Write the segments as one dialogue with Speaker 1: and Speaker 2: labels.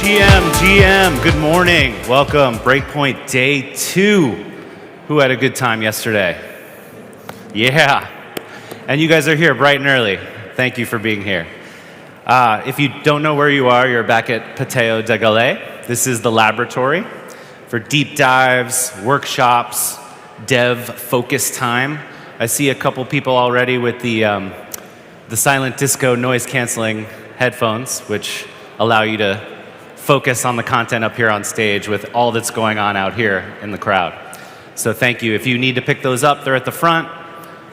Speaker 1: GM, good morning. Welcome, Breakpoint Day 2. Who had a good time yesterday? Yeah. And you guys are here bright and early. Thank you for being here. If you don't know where you are, you're back at Pateo de Galais. This is the laboratory for deep dives, workshops, dev focus time. I see a couple people already with the silent disco noise canceling headphones, which allow you to focus on the content up here on stage with all that's going on out here in the crowd. So thank you. If you need to pick those up, they're at the front.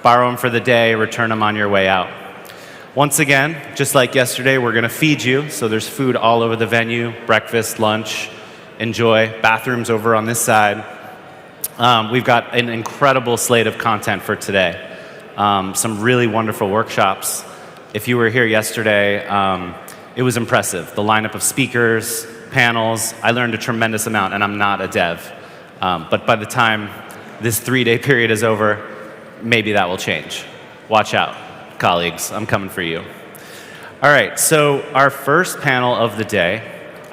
Speaker 1: Borrow them for the day, return them on your way out. Once again, just like yesterday, we're going to feed you. So there's food all over the venue, breakfast, lunch, enjoy. Bathrooms over on this side. We've got an incredible slate of content for today. Some really wonderful workshops. If you were here yesterday, it was impressive. The lineup of speakers, panels. I learned a tremendous amount, and I'm not a dev. But by the time this 3-day period is over, maybe that will change. Watch out, colleagues. I'm coming for you. All right, so our first panel of the day,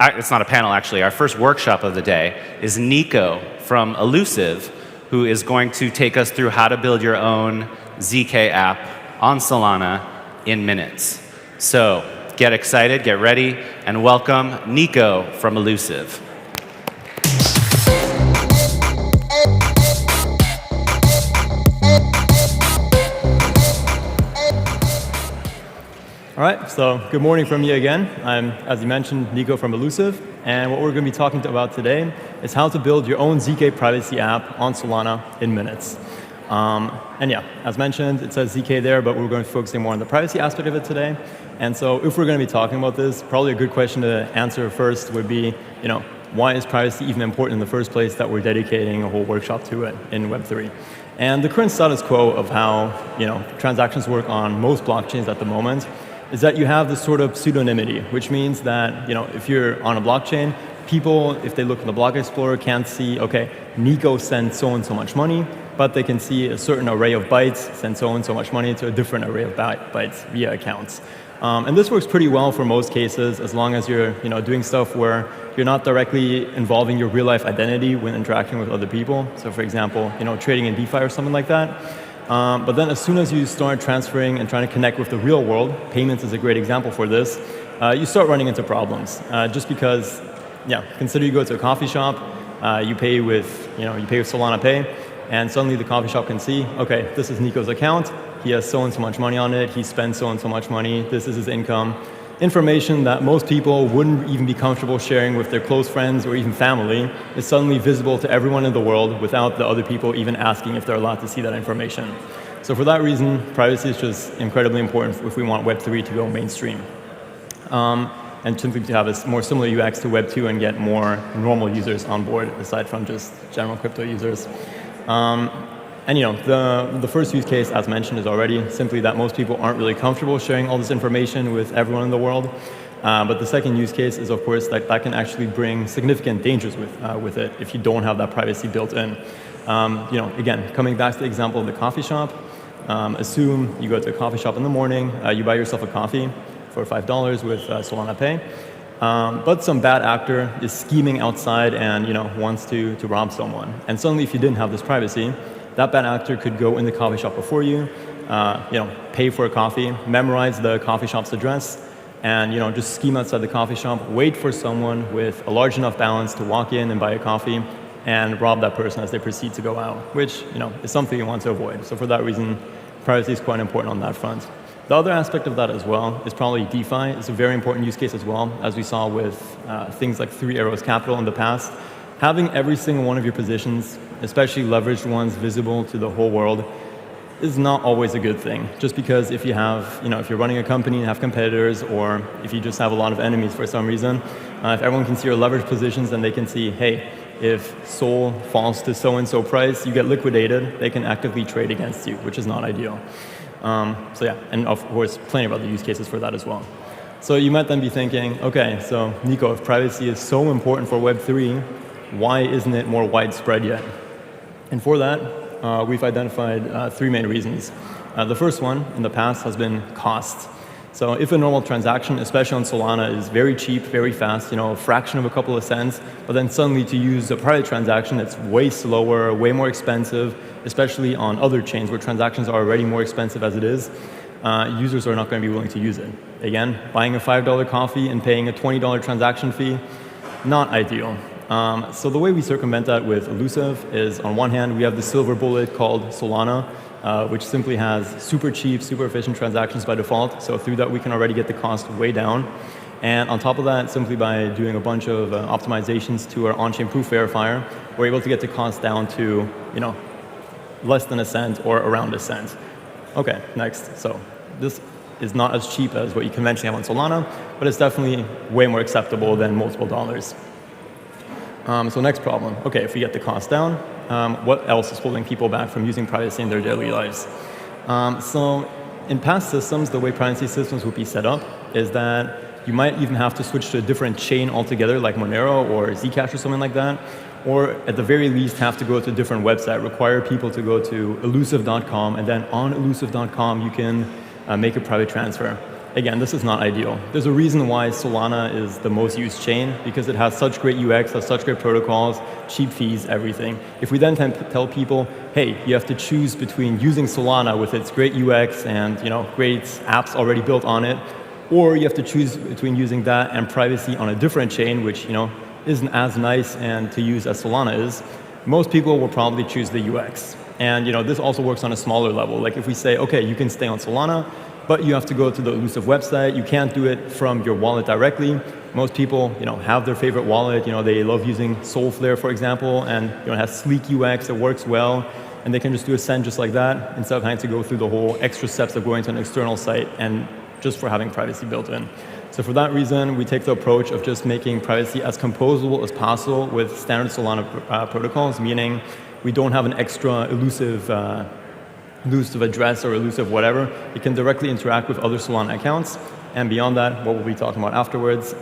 Speaker 1: it's not a panel actually, our first workshop of the day is Nico from Elusive, who is going to take us through how to build your own ZK app on Solana in minutes. So get excited, get ready, and welcome Nico from Elusive.
Speaker 2: All right, so good morning from me again. I'm, as you mentioned, Nico from Elusive, and what we're going to be talking about today is how to build your own ZK privacy app on Solana in minutes. And yeah, as mentioned, it says ZK there, but we're going to be focusing more on the privacy aspect of it today. And so if we're going to be talking about this, probably a good question to answer first would be, why is privacy even important in the first place that we're dedicating a whole workshop to it in Web3? And the current status quo of how transactions work on most blockchains at the moment is that you have this sort of pseudonymity, which means that if you're on a blockchain, people, if they look in the block explorer, can't see, okay, Nico sent so and so much money, but they can see a certain array of bytes send so and so much money to a different array of bytes via accounts. And this works pretty well for most cases, as long as you're doing stuff where you're not directly involving your real life identity when interacting with other people. So for example, trading in DeFi or something like that. But then as soon as you start transferring and trying to connect with the real world, payments is a great example for this, you start running into problems. Just because, consider you go to a coffee shop, you pay with Solana Pay, and suddenly the coffee shop can see, okay, this is Nico's account, he has so and so much money on it, he spends so and so much money, this is his income. Information that most people wouldn't even be comfortable sharing with their close friends or even family is suddenly visible to everyone in the world without the other people even asking if they're allowed to see that information. So for that reason, privacy is just incredibly important if we want Web3 to go mainstream. And simply to have a more similar UX to Web2 and get more normal users on board aside from just general crypto users. And the first use case, as mentioned, is already simply that most people aren't really comfortable sharing all this information with everyone in the world. But the second use case is, of course, that can actually bring significant dangers with it if you don't have that privacy built in. Again, coming back to the example of the coffee shop, assume you go to a coffee shop in the morning, you buy yourself a coffee for $5 with Solana Pay. But some bad actor is scheming outside and wants to rob someone. And suddenly, if you didn't have this privacy, that bad actor could go in the coffee shop before you, pay for a coffee, memorize the coffee shop's address, and just scheme outside the coffee shop, wait for someone with a large enough balance to walk in and buy a coffee, and rob that person as they proceed to go out, which is something you want to avoid. So for that reason, privacy is quite important on that front. The other aspect of that as well is probably DeFi. It's a very important use case as well, as we saw with things like 3 Arrows Capital in the past. Having every single one of your positions, especially leveraged ones, visible to the whole world is not always a good thing. Just because if you have, if you're running a company and have competitors, or if you just have a lot of enemies for some reason, if everyone can see your leveraged positions, then they can see, hey, if Sol falls to so-and-so price, you get liquidated, they can actively trade against you, which is not ideal. So yeah, and of course, plenty of other use cases for that as well. So you might then be thinking, okay, so Nico, if privacy is so important for Web3, why isn't it more widespread yet? And for that, we've identified 3 main reasons. The first one in the past has been cost. So if a normal transaction, especially on Solana, is very cheap, very fast, a fraction of a couple of cents, but then suddenly to use a private transaction, it's way slower, way more expensive, especially on other chains where transactions are already more expensive as it is, users are not going to be willing to use it. Again, buying a $5 coffee and paying a $20 transaction fee, not ideal. So the way we circumvent that with Elusive is, on one hand, we have the silver bullet called Solana, which simply has super cheap, super efficient transactions by default. So through that, we can already get the cost way down. And on top of that, simply by doing a bunch of optimizations to our on-chain proof verifier, we're able to get the cost down to, less than a cent or around a cent. Okay, next. So this is not as cheap as what you conventionally have on Solana, but it's definitely way more acceptable than multiple dollars. So next problem. Okay, if we get the cost down, what else is holding people back from using privacy in their daily lives? So in past systems, the way privacy systems would be set up is that you might even have to switch to a different chain altogether, like Monero or Zcash or something like that, or at the very least have to go to a different website, require people to go to elusive.com, and then on elusive.com you can make a private transfer. Again, this is not ideal. There's a reason why Solana is the most used chain, because it has such great UX, has such great protocols, cheap fees, everything. If we then tell people, hey, you have to choose between using Solana with its great UX and great apps already built on it, or you have to choose between using that and privacy on a different chain, which isn't as nice and to use as Solana is, most people will probably choose the UX. And this also works on a smaller level. Like if we say, okay, you can stay on Solana, but you have to go to the Elusive website. You can't do it from your wallet directly. Most people, have their favorite wallet. They love using Solflare, for example, and it has sleek UX. It works well, and they can just do a send just like that instead of having to go through the whole extra steps of going to an external site and just for having privacy built in. So for that reason, we take the approach of just making privacy as composable as possible with standard Solana protocols, meaning we don't have an extra elusive address or elusive whatever. It can directly interact with other Solana accounts. And beyond that, what we'll be talking about afterwards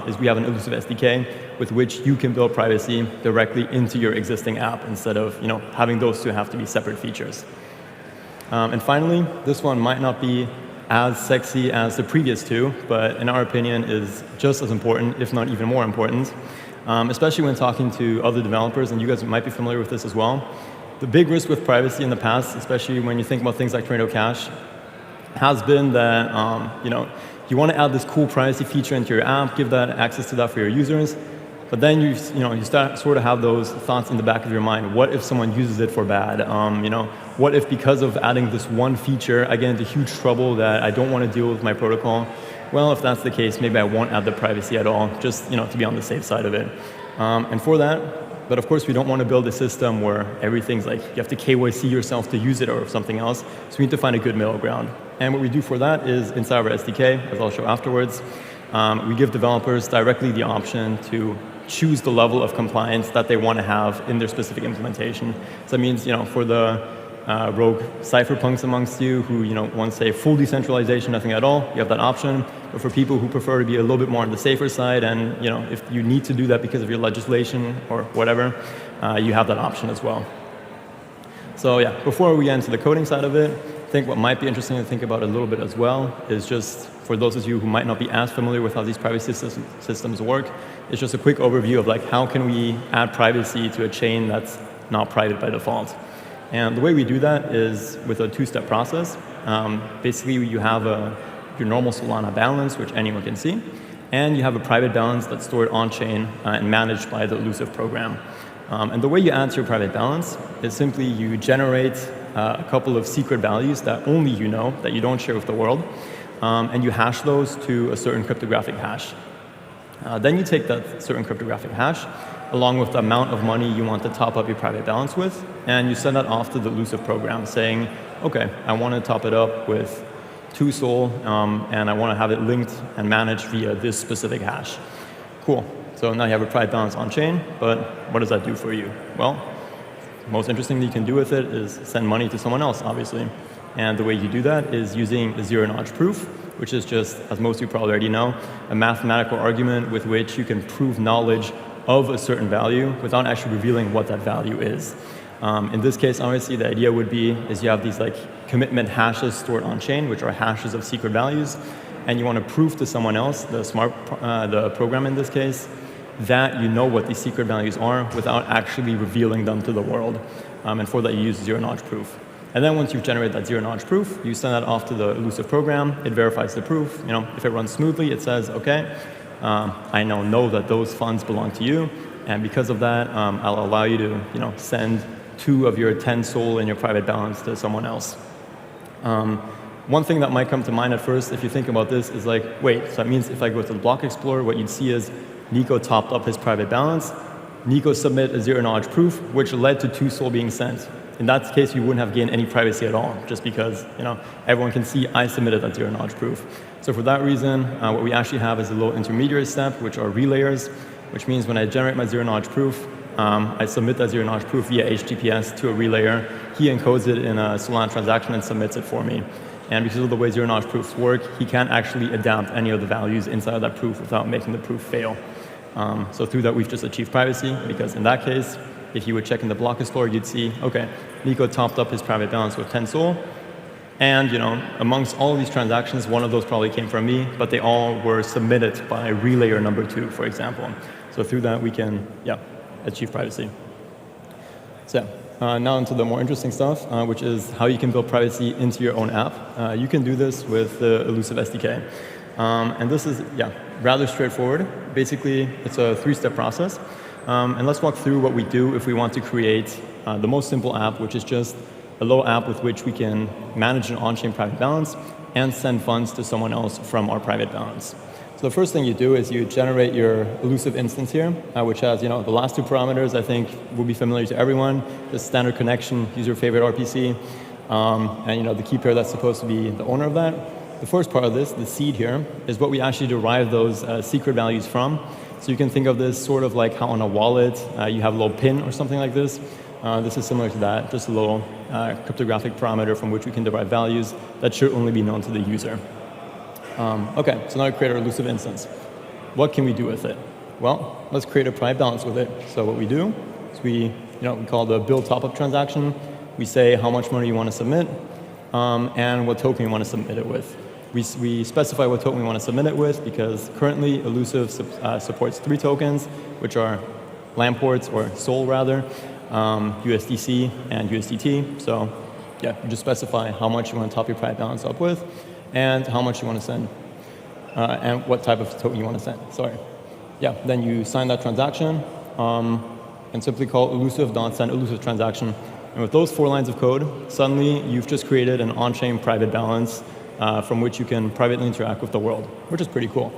Speaker 2: is we have an elusive SDK with which you can build privacy directly into your existing app instead of having those two have to be separate features. And finally, this one might not be as sexy as the previous two, but in our opinion is just as important, if not even more important, especially when talking to other developers, and you guys might be familiar with this as well. The big risk with privacy in the past, especially when you think about things like Tornado Cash, has been that you want to add this cool privacy feature into your app, give that access to that for your users, but then you start sort of have those thoughts in the back of your mind. What if someone uses it for bad? What if because of adding this one feature, I get into huge trouble that I don't want to deal with my protocol? Well, if that's the case, maybe I won't add the privacy at all, just to be on the safe side of it. And for that. But of course, we don't want to build a system where everything's like you have to KYC yourself to use it or something else. So we need to find a good middle ground. And what we do for that is inside our SDK, as I'll show afterwards, we give developers directly the option to choose the level of compliance that they want to have in their specific implementation. So that means, for the rogue cypherpunks amongst you who want to say full decentralization, nothing at all, you have that option. But for people who prefer to be a little bit more on the safer side, and if you need to do that because of your legislation or whatever, you have that option as well. So yeah, before we get into the coding side of it, I think what might be interesting to think about a little bit as well is just for those of you who might not be as familiar with how these privacy systems work, it's just a quick overview of like how can we add privacy to a chain that's not private by default. And the way we do that is with a two-step process. Basically, you have your normal Solana balance, which anyone can see, and you have a private balance that's stored on-chain and managed by the Elusive program. And the way you add to your private balance is simply you generate a couple of secret values that only you know, that you don't share with the world, and you hash those to a certain cryptographic hash. Then you take that certain cryptographic hash along with the amount of money you want to top up your private balance with, and you send that off to the Elusive program saying, okay, I want to top it up with 2 Sol, and I want to have it linked and managed via this specific hash. Cool. So now you have a private balance on chain, but what does that do for you? Well, the most interesting thing you can do with it is send money to someone else, obviously. And the way you do that is using a zero-knowledge proof, which is just, as most of you probably already know, a mathematical argument with which you can prove knowledge of a certain value without actually revealing what that value is. In this case, obviously, the idea would be is you have these like commitment hashes stored on chain, which are hashes of secret values, and you want to prove to someone else, the program in this case, that you know what these secret values are without actually revealing them to the world. And for that, you use zero-knowledge proof. And then once you've generated that zero-knowledge proof, you send that off to the elusive program. It verifies the proof. If it runs smoothly, it says, OK, I now know that those funds belong to you. And because of that, I'll allow you to send 2 of your 10 SOL in your private balance to someone else. One thing that might come to mind at first, if you think about this, is like, wait, so that means if I go to the block explorer, what you'd see is Nico topped up his private balance. Nico submit a zero-knowledge proof, which led to 2 SOL being sent. In that case, you wouldn't have gained any privacy at all, just because everyone can see I submitted that zero-knowledge proof. So for that reason, what we actually have is a little intermediary step, which are relayers, which means when I generate my zero-knowledge proof, I submit that zero-knowledge proof via HTTPS to a relayer. He encodes it in a Solana transaction and submits it for me. And because of the way zero-knowledge proofs work, he can't actually adapt any of the values inside of that proof without making the proof fail. So through that, we've just achieved privacy, because in that case, if you would check in the block explorer, you'd see, OK, Nico topped up his private balance with 10 SOL. And amongst all of these transactions, one of those probably came from me, but they all were submitted by relayer number 2, for example. So through that, we can, achieve privacy. So now into the more interesting stuff, which is how you can build privacy into your own app. You can do this with the Elusive SDK. And this is, rather straightforward. Basically, it's a 3-step process. And let's walk through what we do if we want to create the most simple app, which is just a little app with which we can manage an on-chain private balance and send funds to someone else from our private balance. So the first thing you do is you generate your elusive instance here, which has the last 2 parameters I think will be familiar to everyone. The standard connection, use your favorite RPC, and the key pair that's supposed to be the owner of that. The first part of this, the seed here, is what we actually derive those secret values from. So you can think of this sort of like how on a wallet you have a little pin or something like this. This is similar to that, just a little cryptographic parameter from which we can derive values that should only be known to the user. OK, so now we create our elusive instance. What can we do with it? Well, let's create a private balance with it. So what we do is we call the build top-up transaction. We say how much money you want to submit and what token you want to submit it with. We specify what token we want to submit it with, because currently Elusive supports 3 tokens, which are Lamports, or SOL rather, USDC, and USDT. So you just specify how much you want to top your private balance up with, and how much you want to send, and what type of token you want to send. Sorry. Then you sign that transaction, and simply call elusive.send elusive transaction. And with those 4 lines of code, suddenly you've just created an on-chain private balance from which you can privately interact with the world, which is pretty cool.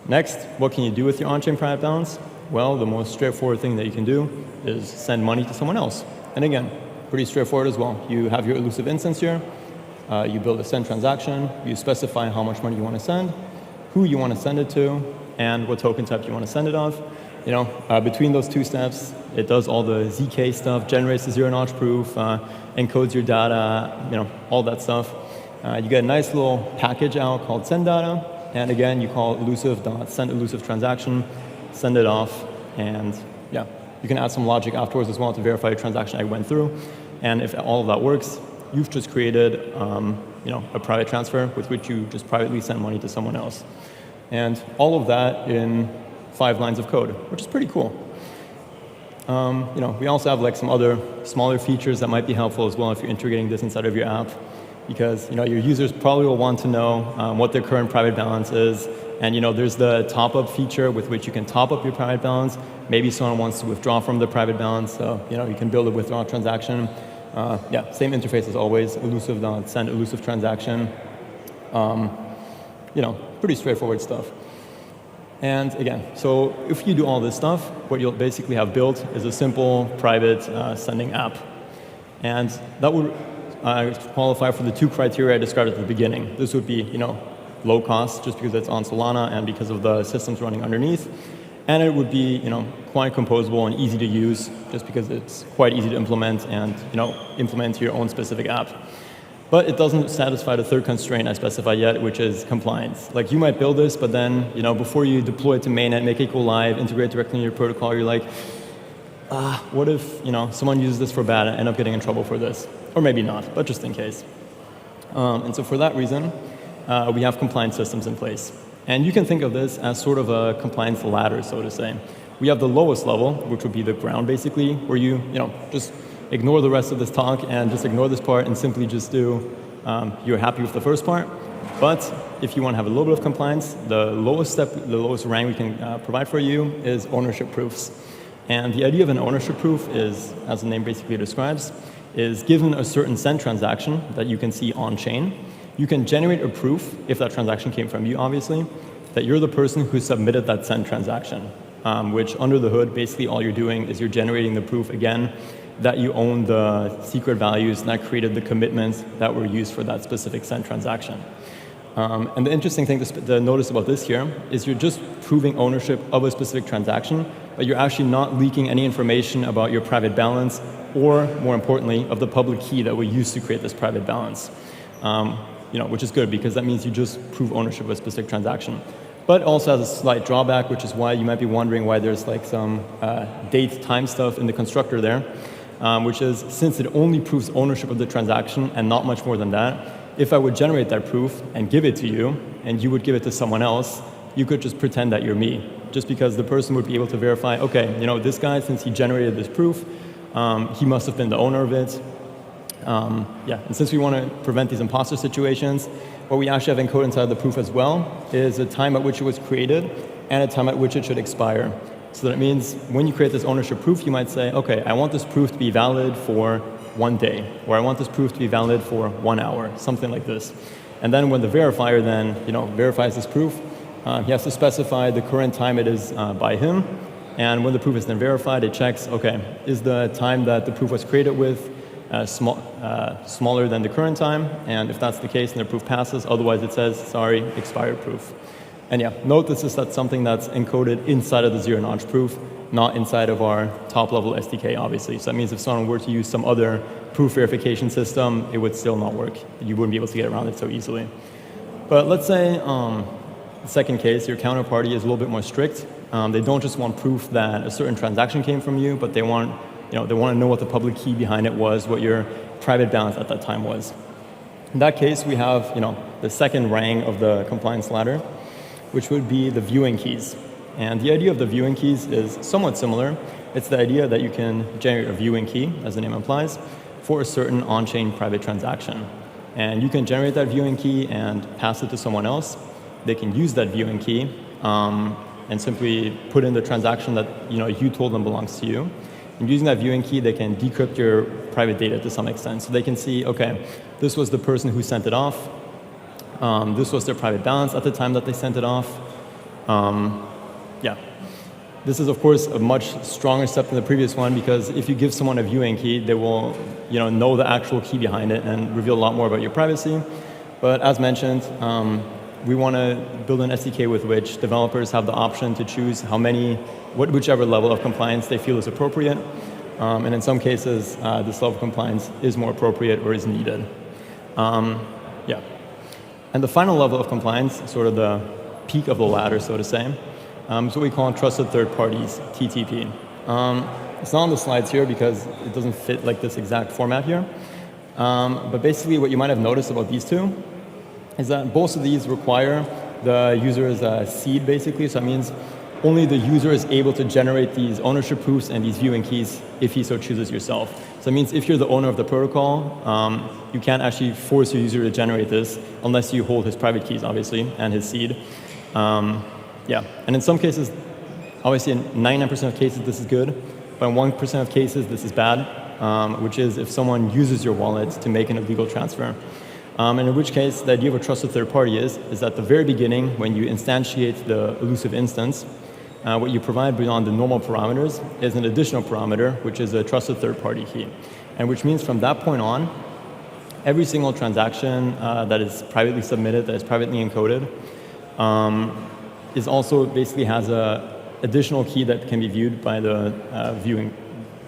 Speaker 2: Next, what can you do with your on-chain private balance? Well, the most straightforward thing that you can do is send money to someone else. And again, pretty straightforward as well. You have your elusive instance here. You build a send transaction. You specify how much money you want to send, who you want to send it to, and what token type you want to send it of. Between those 2 steps, it does all the ZK stuff, generates the zero-knowledge proof, encodes your data, all that stuff. You get a nice little package out called send data, and again, you call elusive.send elusive transaction, send it off, and you can add some logic afterwards as well to verify your transaction I went through. And if all of that works, you've just created a private transfer with which you just privately send money to someone else. And all of that in 5 lines of code, which is pretty cool. We also have like some other smaller features that might be helpful as well if you're integrating this inside of your app, because your users probably will want to know what their current private balance is. And there's the top-up feature with which you can top up your private balance. Maybe someone wants to withdraw from the private balance, so you can build a withdrawal transaction. Same interface as always, elusive.send elusive transaction. Pretty straightforward stuff. And again, so if you do all this stuff, what you'll basically have built is a simple private sending app. And that would qualify for the 2 criteria I described at the beginning. This would be, low cost, just because it's on Solana and because of the systems running underneath. And it would be, quite composable and easy to use, just because it's quite easy to implement and, implement your own specific app. But it doesn't satisfy the 3rd constraint I specified yet, which is compliance. Like, you might build this, but then, before you deploy it to mainnet, make it go live, integrate directly in your protocol, you're like, what if, someone uses this for bad and end up getting in trouble for this? Or maybe not, but just in case. And so for that reason, we have compliance systems in place. And you can think of this as sort of a compliance ladder, so to say. We have the lowest level, which would be the ground, basically, where you just ignore the rest of this talk and just ignore this part and simply just do, you're happy with the first part. But if you want to have a little bit of compliance, the lowest step, the lowest rank we can provide for you is ownership proofs. And the idea of an ownership proof is, as the name basically describes, is given a certain send transaction that you can see on chain, you can generate a proof, if that transaction came from you, obviously, that you're the person who submitted that send transaction, which under the hood, basically all you're doing is you're generating the proof, again, that you own the secret values that created the commitments that were used for that specific send transaction. And the interesting thing to notice about this here is you're just proving ownership of a specific transaction, but you're actually not leaking any information about your private balance or, more importantly, of the public key that we used to create this private balance. Which is good because that means you just prove ownership of a specific transaction. But also has a slight drawback, which is why you might be wondering why there's like some date time stuff in the constructor there, which is since it only proves ownership of the transaction and not much more than that, if I would generate that proof and give it to you and you would give it to someone else, you could just pretend that you're me, just because the person would be able to verify, okay, this guy, since he generated this proof, he must have been the owner of it. And since we want to prevent these imposter situations, what we actually have encoded inside the proof as well is a time at which it was created and a time at which it should expire. So that means when you create this ownership proof, you might say, okay, I want this proof to be valid for 1 day, or I want this proof to be valid for 1 hour, something like this. And then when the verifier then, verifies this proof, he has to specify the current time it is by him. And when the proof is then verified, it checks, okay, is the time that the proof was created with smaller than the current time, and if that's the case, then the proof passes. Otherwise, it says, sorry, expired proof. And yeah, note this is something that's encoded inside of the zero-knowledge proof, not inside of our top-level SDK, obviously. So that means if someone were to use some other proof verification system, it would still not work. You wouldn't be able to get around it so easily. But let's say, the second case, your counterparty is a little bit more strict. They don't just want proof that a certain transaction came from you, but they want they want to know what the public key behind it was, what your private balance at that time was. In that case, we have the second rung of the compliance ladder, which would be the viewing keys. And the idea of the viewing keys is somewhat similar. It's the idea that you can generate a viewing key, as the name implies, for a certain on-chain private transaction. And you can generate that viewing key and pass it to someone else. They can use that viewing key and simply put in the transaction that you told them belongs to you. And using that viewing key, they can decrypt your private data to some extent. So they can see, okay, this was the person who sent it off. This was their private balance at the time that they sent it off. This is, of course, a much stronger step than the previous one, because if you give someone a viewing key, they will know the actual key behind it and reveal a lot more about your privacy. But as mentioned, we want to build an SDK with which developers have the option to choose whichever level of compliance they feel is appropriate. And in some cases, this level of compliance is more appropriate or is needed. And the final level of compliance, sort of the peak of the ladder, so to say, is what we call trusted third parties, TTP. It's not on the slides here because it doesn't fit like this exact format here. But basically what you might have noticed about these two is that both of these require the user's seed, basically. So that means only the user is able to generate these ownership proofs and these viewing keys if he so chooses yourself. So that means if you're the owner of the protocol, you can't actually force your user to generate this unless you hold his private keys, obviously, and his seed. And in some cases, obviously in 99% of cases this is good, but in 1% of cases this is bad, which is if someone uses your wallet to make an illegal transfer. And in which case, the idea of a trusted third party is at the very beginning, when you instantiate the elusive instance, what you provide beyond the normal parameters is an additional parameter, which is a trusted third party key. And which means from that point on, every single transaction that is privately submitted, that is privately encoded, is also basically has a additional key that can be viewed by the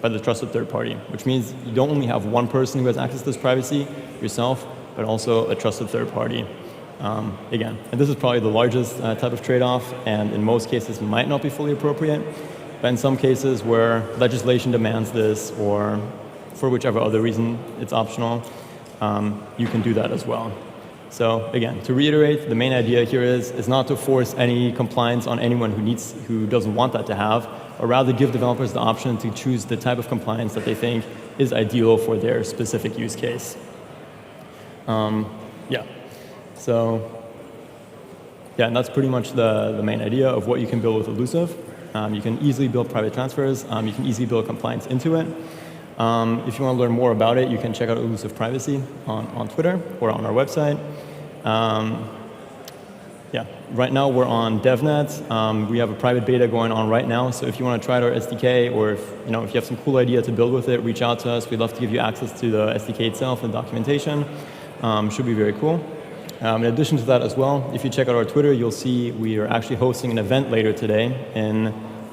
Speaker 2: by the trusted third party, which means you don't only have one person who has access to this privacy, yourself, but also a trusted third party. Again, and this is probably the largest type of trade-off, and in most cases might not be fully appropriate, but in some cases where legislation demands this, or for whichever other reason it's optional, you can do that as well. So again, to reiterate, the main idea here is not to force any compliance on anyone who doesn't want that to have, or rather give developers the option to choose the type of compliance that they think is ideal for their specific use case. Yeah. So yeah, and that's pretty much the main idea of what you can build with Elusive. You can easily build private transfers. You can easily build compliance into it. If you want to learn more about it, you can check out Elusive Privacy on Twitter or on our website. Yeah, right now we're on DevNet. We have a private beta going on right now, so if you want to try out our SDK, or if you have some cool idea to build with it, reach out to us. We'd love to give you access to the SDK itself and documentation. Should be very cool. In addition to that as well, if you check out our Twitter, you'll see we are actually hosting an event later today,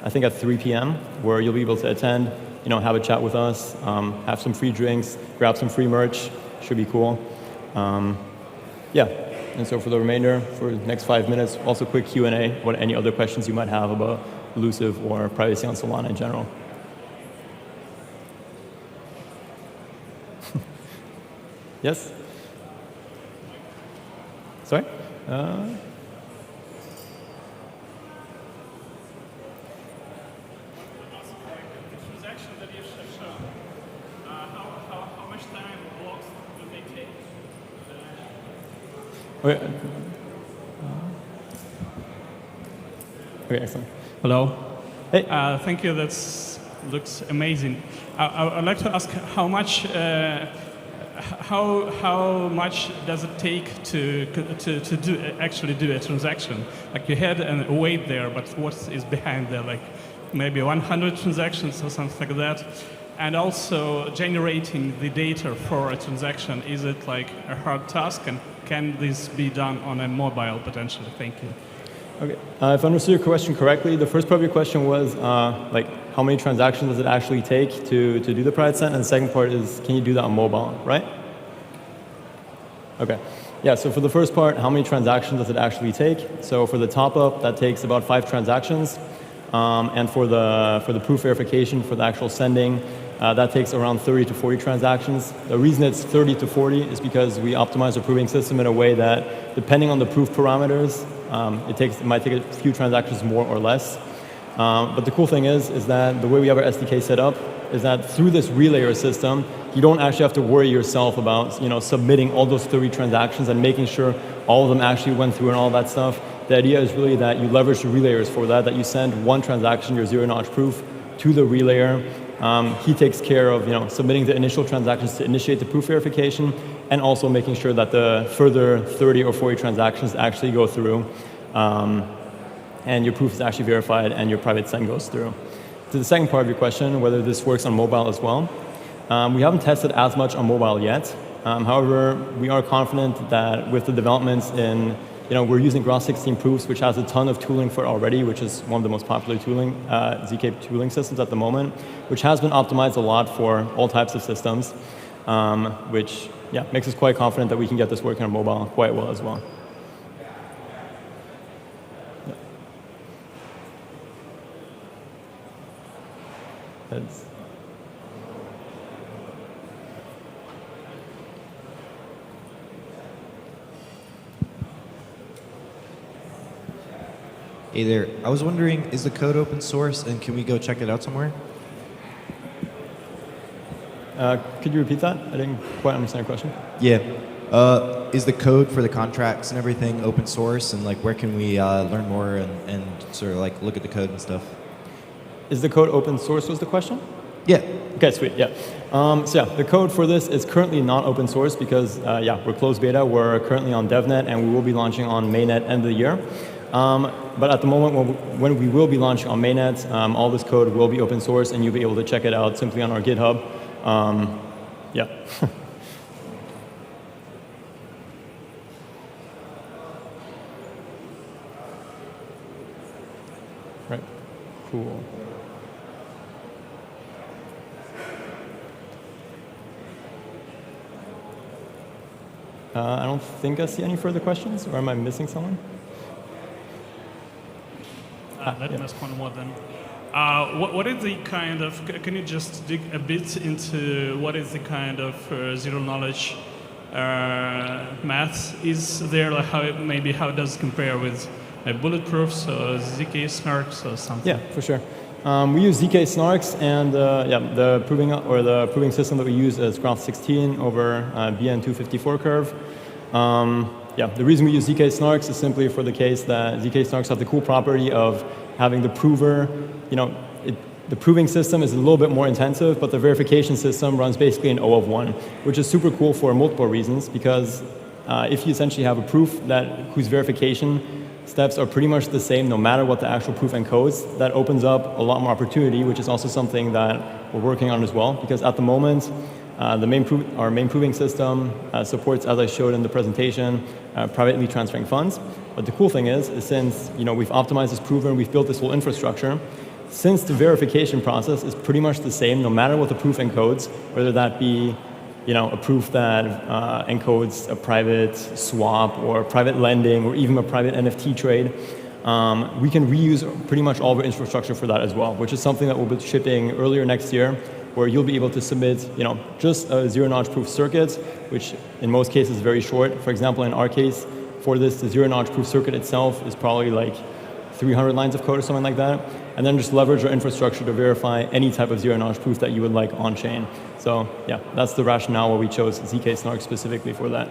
Speaker 2: I think at 3 p.m., where you'll be able to attend, have a chat with us, have some free drinks, grab some free merch. Should be cool. Yeah, and so for the remainder, for the next 5 minutes, also quick Q&A, what any other questions you might have about Elusive or privacy on Solana in general. Yes? Sorry?
Speaker 3: The transaction that you have shown, how much time blocks do they take?
Speaker 2: Okay. Okay, excellent.
Speaker 3: Hello.
Speaker 2: Hey.
Speaker 3: Thank you. That looks amazing. I'd like to ask how much does it take to actually do a transaction? Like you had a weight there, but what is behind there? Like maybe 100 transactions or something like that. And also generating the data for a transaction, is it like a hard task? And can this be done on a mobile potentially? Thank you.
Speaker 2: Okay. If I understood your question correctly, the first part of your question was like how many transactions does it actually take to do the private send, and the second part is can you do that on mobile, right? Okay. Yeah, so for the first part, how many transactions does it actually take? So for the top up, that takes about 5 transactions. And for the proof verification, for the actual sending, that takes around 30 to 40 transactions. The reason it's 30 to 40 is because we optimize our proving system in a way that, depending on the proof parameters, it might take a few transactions more or less. But the cool thing is that the way we have our SDK set up is that through this relayer system, you don't actually have to worry yourself about submitting all those 30 transactions and making sure all of them actually went through and all that stuff. The idea is really that you leverage the relayers for that you send one transaction, your zero-knowledge proof, to the relayer. He takes care of submitting the initial transactions to initiate the proof verification, and also making sure that the further 30 or 40 transactions actually go through, and your proof is actually verified and your private send goes through. To the second part of your question, whether this works on mobile as well, we haven't tested as much on mobile yet. However, we are confident that with the developments in we're using Gross16 proofs, which has a ton of tooling for it already, which is one of the most popular tooling, ZK tooling systems at the moment, which has been optimized a lot for all types of systems, which makes us quite confident that we can get this working on mobile quite well as well.
Speaker 4: Hey there. I was wondering, is the code open source, and can we go check it out somewhere?
Speaker 2: Could you repeat that? I didn't quite understand your question.
Speaker 4: Yeah. Is the code for the contracts and everything open source, and where can we learn more and sort of look at the code and stuff?
Speaker 2: Is the code open source was the question?
Speaker 4: Yeah.
Speaker 2: Okay, sweet, yeah. So the code for this is currently not open source because, we're closed beta. We're currently on DevNet, and we will be launching on mainnet end of the year. But at the moment, when we will be launching on mainnet, all this code will be open source, and you'll be able to check it out simply on our GitHub. Yeah. Right, cool. I don't think I see any further questions, or am I missing someone?
Speaker 3: Let me ask one more then. What is the kind of, can you just dig a bit into what is the kind of zero knowledge math is there? Like how does it compare with bulletproofs or ZK snarks or something?
Speaker 2: Yeah, for sure. We use ZK snarks, and the proving system that we use is Graph 16 over BN254 curve. The reason we use ZK snarks is simply for the case that ZK snarks have the cool property of having the prover. The proving system is a little bit more intensive, but the verification system runs basically an O of 1, which is super cool for multiple reasons, because if you essentially have a proof whose verification steps are pretty much the same no matter what the actual proof encodes, that opens up a lot more opportunity, which is also something that we're working on as well, because at the moment, our main proving system supports, as I showed in the presentation, privately transferring funds. But the cool thing is since we've optimized this prover and we've built this whole infrastructure, since the verification process is pretty much the same no matter what the proof encodes, whether that be a proof that encodes a private swap or private lending or even a private NFT trade, we can reuse pretty much all of our infrastructure for that as well, which is something that we'll be shipping earlier next year, where you'll be able to submit just a zero-knowledge proof circuit, which in most cases is very short. For example, in our case, for this, the zero-knowledge proof circuit itself is probably like 300 lines of code or something like that, and then just leverage our infrastructure to verify any type of zero-knowledge proof that you would like on-chain. So yeah, that's the rationale why we chose ZK Snark specifically for that.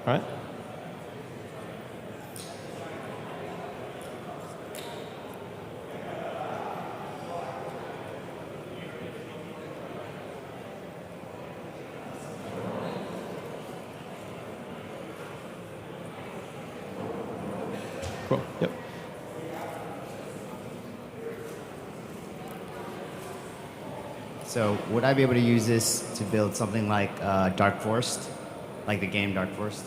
Speaker 2: All right. Cool. Yep.
Speaker 5: So would I be able to use this to build something like Dark Forest, like the game Dark Forest?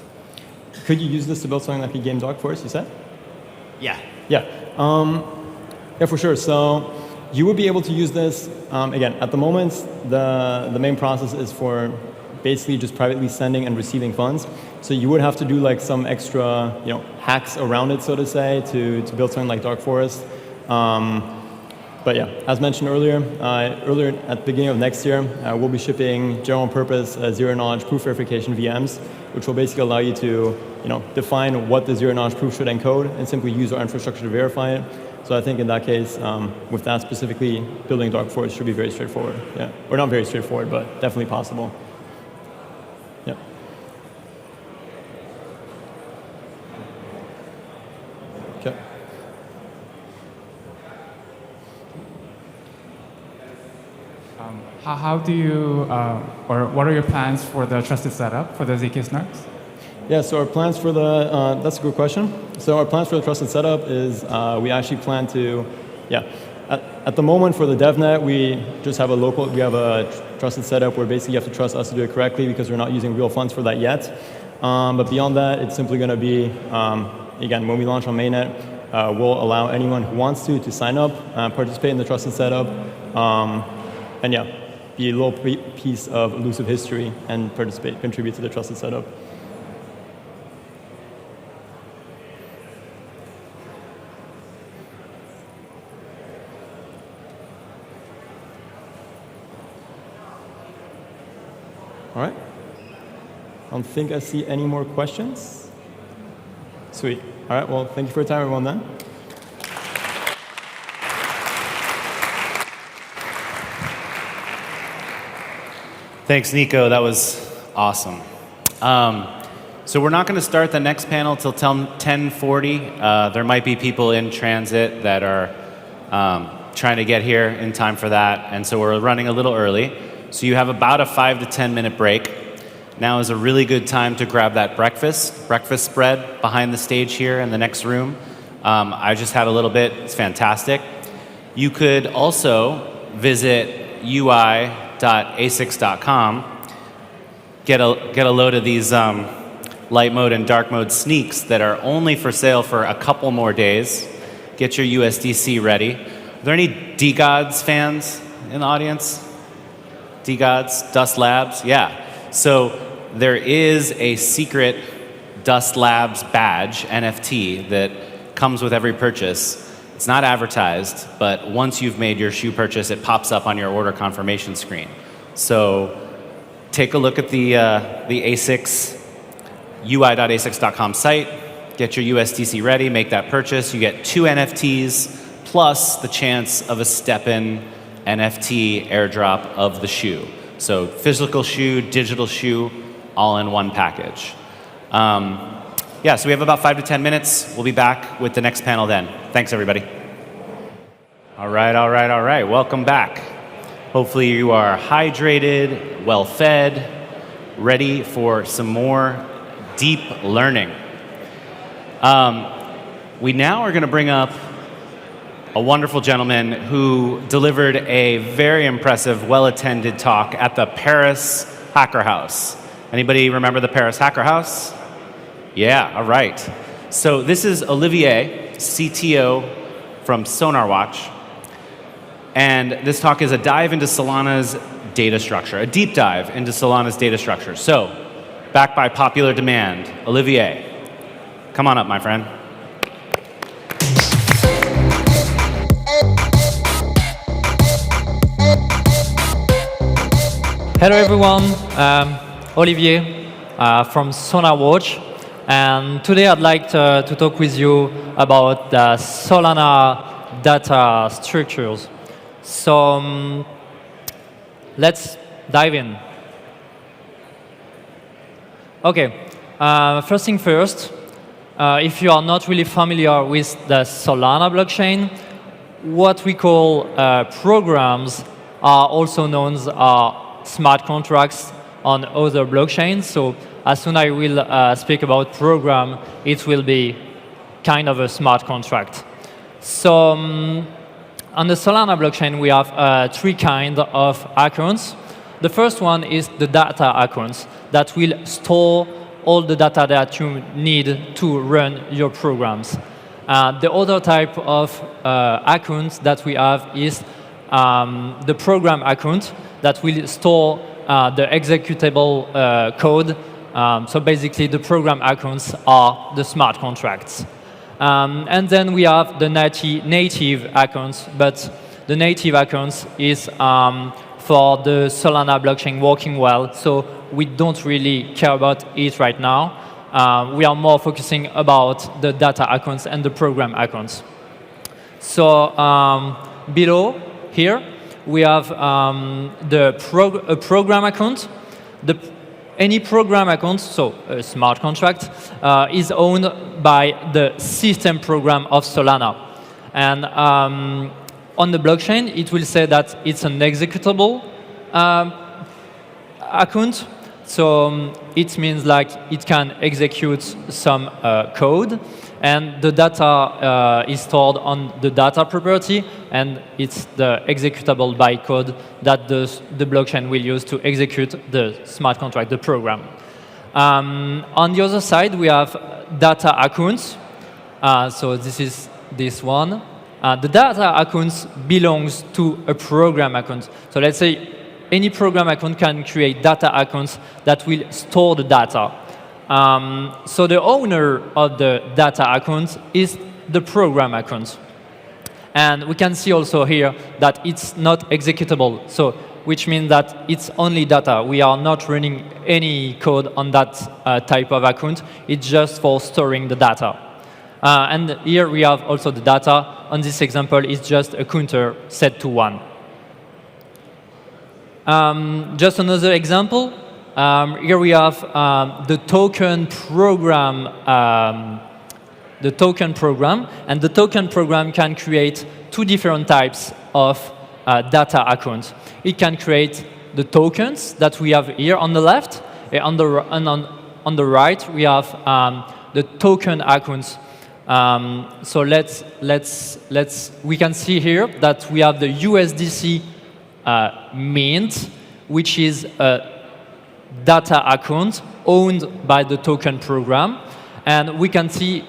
Speaker 2: Could you use this to build something like a game Dark Forest, you said?
Speaker 5: Yeah.
Speaker 2: Yeah. Yeah, for sure. So you would be able to use this. Again, at the moment, the main process is for basically just privately sending and receiving funds. So you would have to do like some extra, hacks around it, so to say, to build something like Dark Forest. But yeah, as mentioned earlier, at the beginning of next year, we'll be shipping general-purpose zero-knowledge proof verification VMs, which will basically allow you to, define what the zero-knowledge proof should encode and simply use our infrastructure to verify it. So I think in that case, with that specifically, building Dark Forest should be very straightforward. Yeah, or not very straightforward, but definitely possible. Yeah. Okay.
Speaker 6: How do you, or what are your plans for the trusted setup for the ZK snarks?
Speaker 2: Yeah, so our plans for the, that's a good question. So our plans for the trusted setup is we actually plan to, at the moment for the DevNet, we just have we have a trusted setup where basically you have to trust us to do it correctly because we're not using real funds for that yet. But beyond that, it's simply going to be, again, when we launch on mainnet, we'll allow anyone who wants to sign up, participate in the trusted setup, and yeah, be a little piece of elusive history and contribute to the trusted setup. All right. I don't think I see any more questions. Sweet. All right. Well, thank you for your time, everyone, then.
Speaker 1: Thanks, Nico. That was awesome. So we're not going to start the next panel till 10:40. There might be people in transit that are trying to get here in time for that, and so we're running a little early. So you have about a 5 to 10 minute break. Now is a really good time to grab that breakfast spread behind the stage here in the next room. I just had a little bit. It's fantastic. You could also visit ui.asics.com, get a load of these light mode and dark mode sneaks that are only for sale for a couple more days. Get your USDC ready. Are there any DGods fans in the audience? DGods, Dust Labs, yeah. So there is a secret Dust Labs badge, NFT, that comes with every purchase. It's not advertised, but once you've made your shoe purchase, it pops up on your order confirmation screen. So take a look at the ASICS, ui.asics.com site, get your USDC ready, make that purchase. You get 2 NFTs plus the chance of a step-in NFT airdrop of the shoe. So physical shoe, digital shoe, all in one package. Yeah, so we have about 5 to 10 minutes. We'll be back with the next panel then. Thanks, everybody. All right. Welcome back. Hopefully you are hydrated, well-fed, ready for some more deep learning. We now are going to bring up a wonderful gentleman who delivered a very impressive, well-attended talk at the Paris Hacker House. Anybody remember the Paris Hacker House? Yeah, all right. So this is Olivier, CTO from SonarWatch. And this talk is a dive into Solana's data structure, a deep dive into Solana's data structure. So, backed by popular demand, Olivier, come on up, my friend.
Speaker 7: Hello everyone, Olivier from SonarWatch, and today I'd like to talk with you about the Solana data structures. So let's dive in. Okay, first thing first, if you are not really familiar with the Solana blockchain, what we call programs are also known as smart contracts on other blockchains. So as soon as I will speak about program, it will be kind of a smart contract. So on the Solana blockchain, we have 3 kinds of accounts. The first one is the data accounts that will store all the data that you need to run your programs. The other type of account that we have is the program account that will store the executable code. So basically, the program accounts are the smart contracts. And then we have the native accounts, but the native accounts is for the Solana blockchain working well, so we don't really care about it right now. We are more focusing about the data accounts and the program accounts. So below here, we have a program account. Any program account, so a smart contract, is owned by the system program of Solana. And on the blockchain, it will say that it's an executable account. So it means like it can execute some code, and the data is stored on the data property, and it's the executable bytecode that the blockchain will use to execute the smart contract, the program. On the other side, we have data accounts. So this is this one. The data accounts belongs to a program account. So let's say any program account can create data accounts that will store the data. So the owner of the data account is the program account. And we can see also here that it's not executable, so which means that it's only data. We are not running any code on that type of account. It's just for storing the data. And here we have also the data. On this example, it's just a counter set to 1. Just another example. Here we have the token program. And the token program can create 2 different types of data accounts. It can create the tokens that we have here on the left, and on the right we have the token accounts. So we can see here that we have the USDC mint, which is a data account owned by the token program, and we can see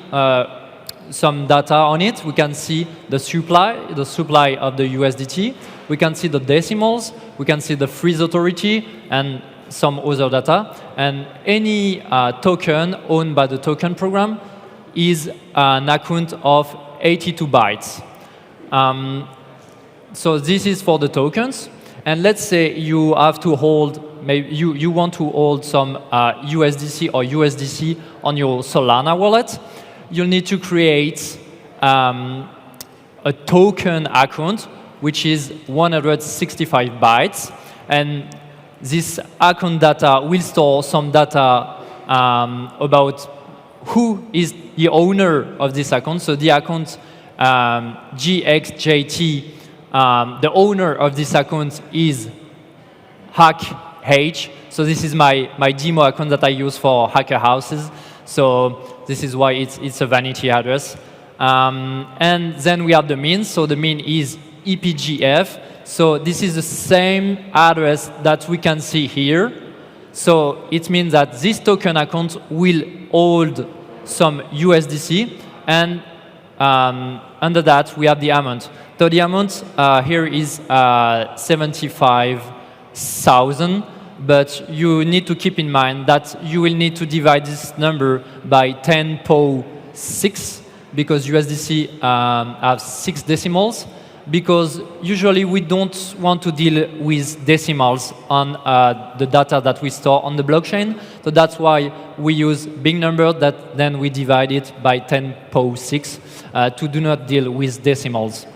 Speaker 7: some data on it. We can see the supply of the USDT. We can see the decimals. We can see the freeze authority, and some other data. And any token owned by the token program is an account of 82 bytes. So this is for the tokens. And let's say you have to hold, maybe you want to hold some USDC or USDC on your Solana wallet. You'll need to create a token account, which is 165 bytes. And this account data will store some data about who is the owner of this account. So the account GXJT, the owner of this account is HackH. So this is my demo account that I use for hacker houses. So this is why it's a vanity address. And then we have the mean. So the mean is EPGF. So this is the same address that we can see here. So it means that this token account will hold some USDC, and under that we have the amount. So the amount here is 75,000, but you need to keep in mind that you will need to divide this number by 10 power 6 because USDC have 6 decimals. Because usually we don't want to deal with decimals on the data that we store on the blockchain. So that's why we use big number that then we divide it by 10 power 6 to do not deal with decimals.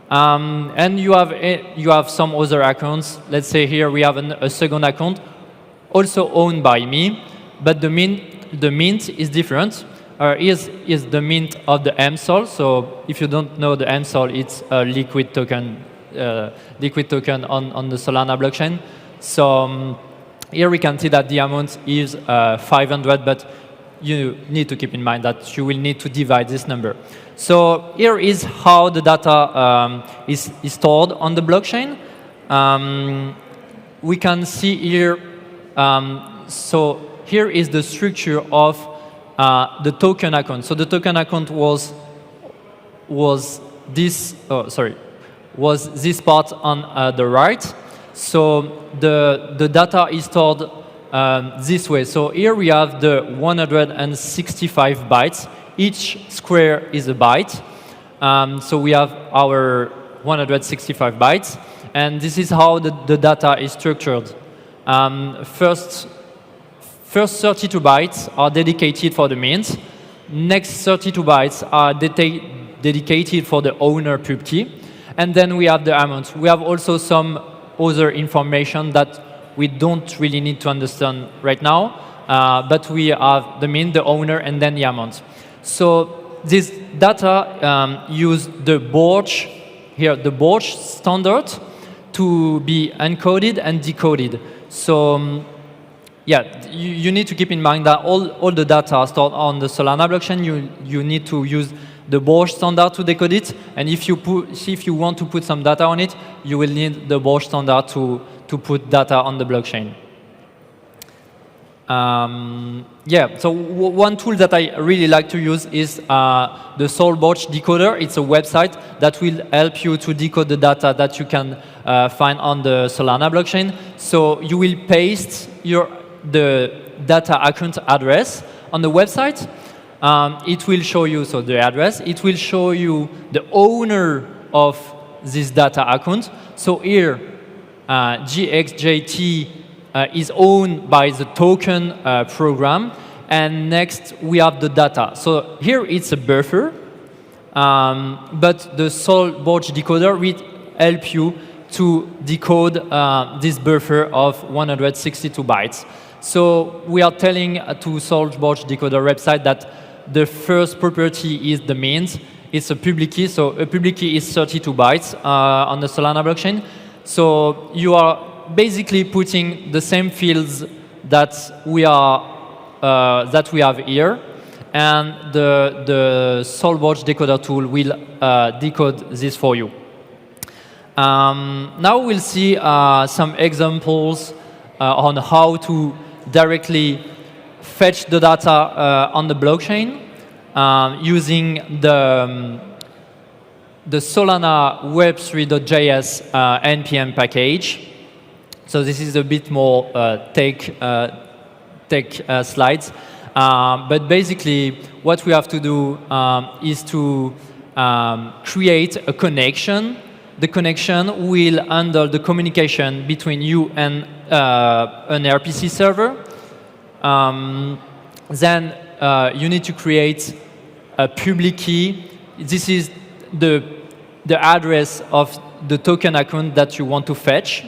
Speaker 7: And you have some other accounts. Let's say here we have a second account, also owned by me, but the mint is different. Is the mint of the MSOL. So if you don't know the MSOL, it's a liquid token on the Solana blockchain. So here we can see that the amount is 500, but you need to keep in mind that you will need to divide this number. So here is how the data is stored on the blockchain. We can see here, so here is the structure of the token account. So the token account was this part on the right. So the data is stored this way. So here we have the 165 bytes. Each square is a byte. So we have our 165 bytes. And this is how the data is structured. First 32 bytes are dedicated for the mint. Next 32 bytes are dedicated for the owner pub key. And then we have the amount. We have also some other information that we don't really need to understand right now. But we have the mint, the owner, and then the amount. So this data use the Borch, here, the Borch standard to be encoded and decoded. So yeah, you need to keep in mind that all the data are stored on the Solana blockchain. You need to use the Borch standard to decode it. And if you want to put some data on it, you will need the Borch standard to put data on the blockchain. Yeah, so one tool that I really like to use is the Solborch decoder. It's a website that will help you to decode the data that you can find on the Solana blockchain. So you will paste the data account address on the website. It will show you the address. It will show you the owner of this data account. So here, GXJT is owned by the token program. And next, we have the data. So here it's a buffer. But the Solborch decoder will help you to decode this buffer of 162 bytes. So we are telling to Solborch decoder website that the first property is the mint. It's a public key. So a public key is 32 bytes on the Solana blockchain. So you are basically putting the same fields that we have here, and the Solborch decoder tool will decode this for you. Now we'll see some examples on how to directly fetch the data on the blockchain using the Solana Web3.js NPM package. So this is a bit more tech slides. But basically, what we have to do is to create a connection. The connection will handle the communication between you and an RPC server. Then you need to create a public key. This is the address of the token account that you want to fetch.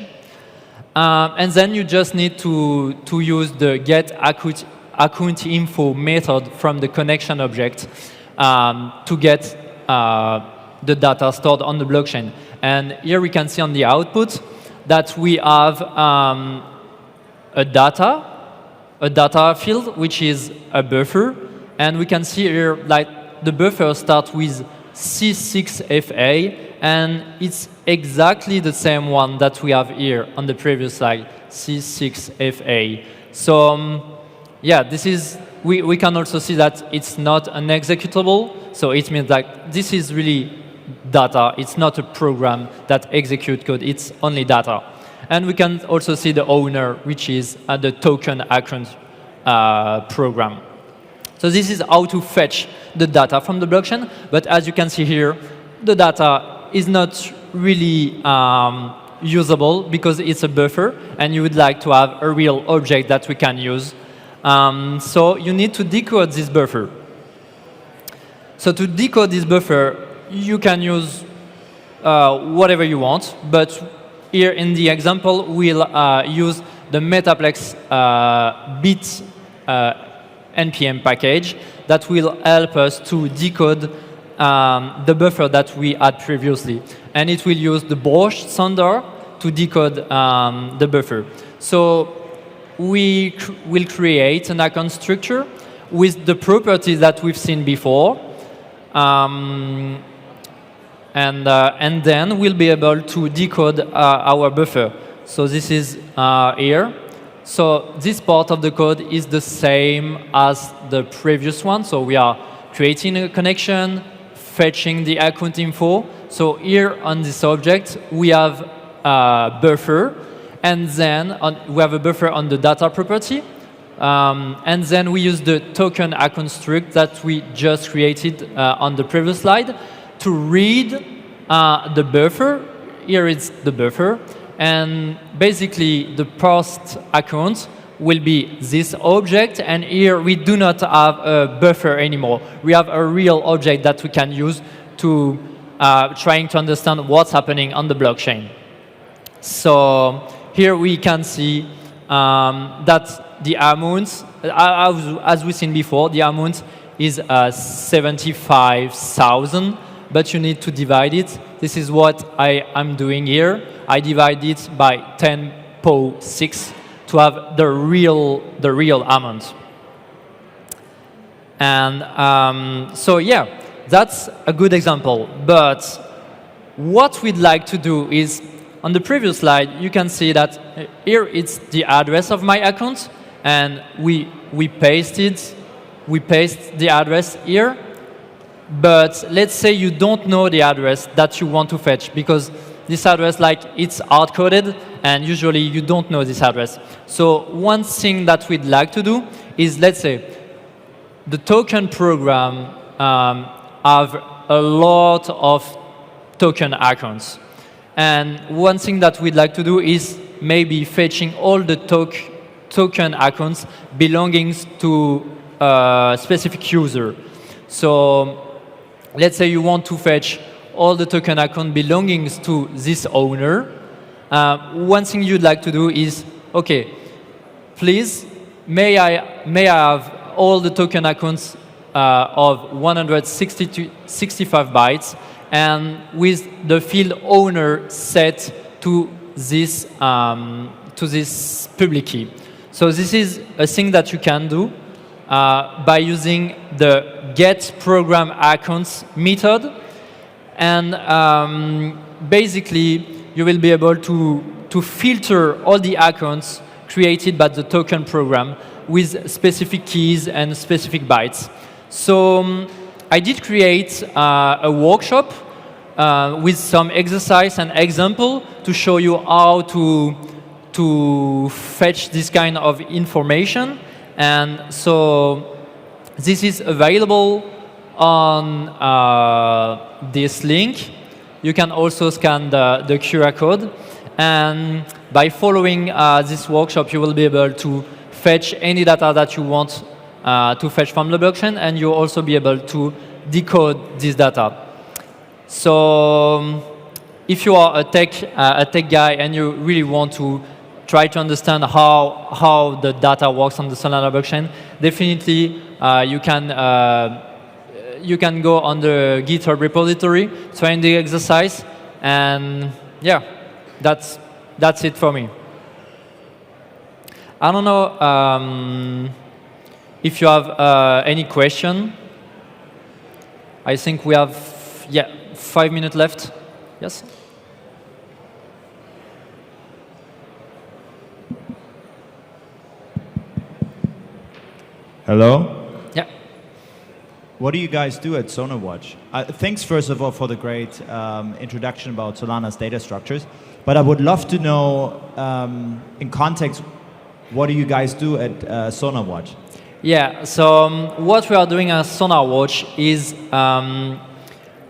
Speaker 7: And then you just need to use the get account info method from the connection object to get the data stored on the blockchain. And here we can see on the output that we have a data field, which is a buffer. And we can see here like the buffer starts with C6FA, and it's exactly the same one that we have here on the previous slide, C6FA. So yeah, this is, we can also see that it's not an executable. So it means that this is really data. It's not a program that executes code. It's only data. And we can also see the owner, which is the token account program. So this is how to fetch the data from the blockchain. But as you can see here, the data is not really usable because it's a buffer, and you would like to have a real object that we can use. So you need to decode this buffer. So to decode this buffer, you can use whatever you want, but here in the example, we'll use the Metaplex bit NPM package that will help us to decode the buffer that we had previously. And it will use the Bosch sender to decode the buffer. So we will create an account structure with the properties that we've seen before. And then we'll be able to decode our buffer. So this is here. So this part of the code is the same as the previous one. So we are creating a connection, fetching the account info. So here on this object, we have a buffer. And then we have a buffer on the data property. And then we use the token account struct that we just created on the previous slide to read the buffer. Here is the buffer. And basically, the parsed account will be this object. And here, we do not have a buffer anymore. We have a real object that we can use to trying to understand what's happening on the blockchain. So here we can see that the amount, as we've seen before, the amount is 75,000. But you need to divide it. This is what I am doing here. I divide it by 10^6 to have the real amount. And so yeah, that's a good example. But what we'd like to do is, on the previous slide, you can see that here it's the address of my account, and we paste the address here. But let's say you don't know the address that you want to fetch, because this address, like, it's hard-coded, and usually you don't know this address. So one thing that we'd like to do is, let's say, the token program have a lot of token accounts. And one thing that we'd like to do is maybe fetching all the token accounts belonging to a specific user. So let's say you want to fetch all the token account belongings to this owner. One thing you'd like to do is, okay, please, may I have all the token accounts of 165 bytes, and with the field owner set to this public key. So this is a thing that you can do by using the get program accounts method. And basically, you will be able to filter all the accounts created by the token program with specific keys and specific bytes. So I did create a workshop with some exercise and example to show you how to to fetch this kind of information. And so this is available on this link. You can also scan the QR code. And by following this workshop, you will be able to fetch any data that you want to fetch from the blockchain, and you'll also be able to decode this data. So if you are a tech guy and you really want to try to understand how the data works on the Solana blockchain, definitely you can go on the GitHub repository, try the exercise, and yeah, that's it for me. I don't know if you have any question. I think we have 5 minutes left. Yes.
Speaker 8: Hello?
Speaker 7: Yeah.
Speaker 8: What do you guys do at SonarWatch? Thanks, first of all, for the great introduction about Solana's data structures. But I would love to know, in context, what do you guys do at SonarWatch?
Speaker 7: Yeah, so what we are doing at SonarWatch is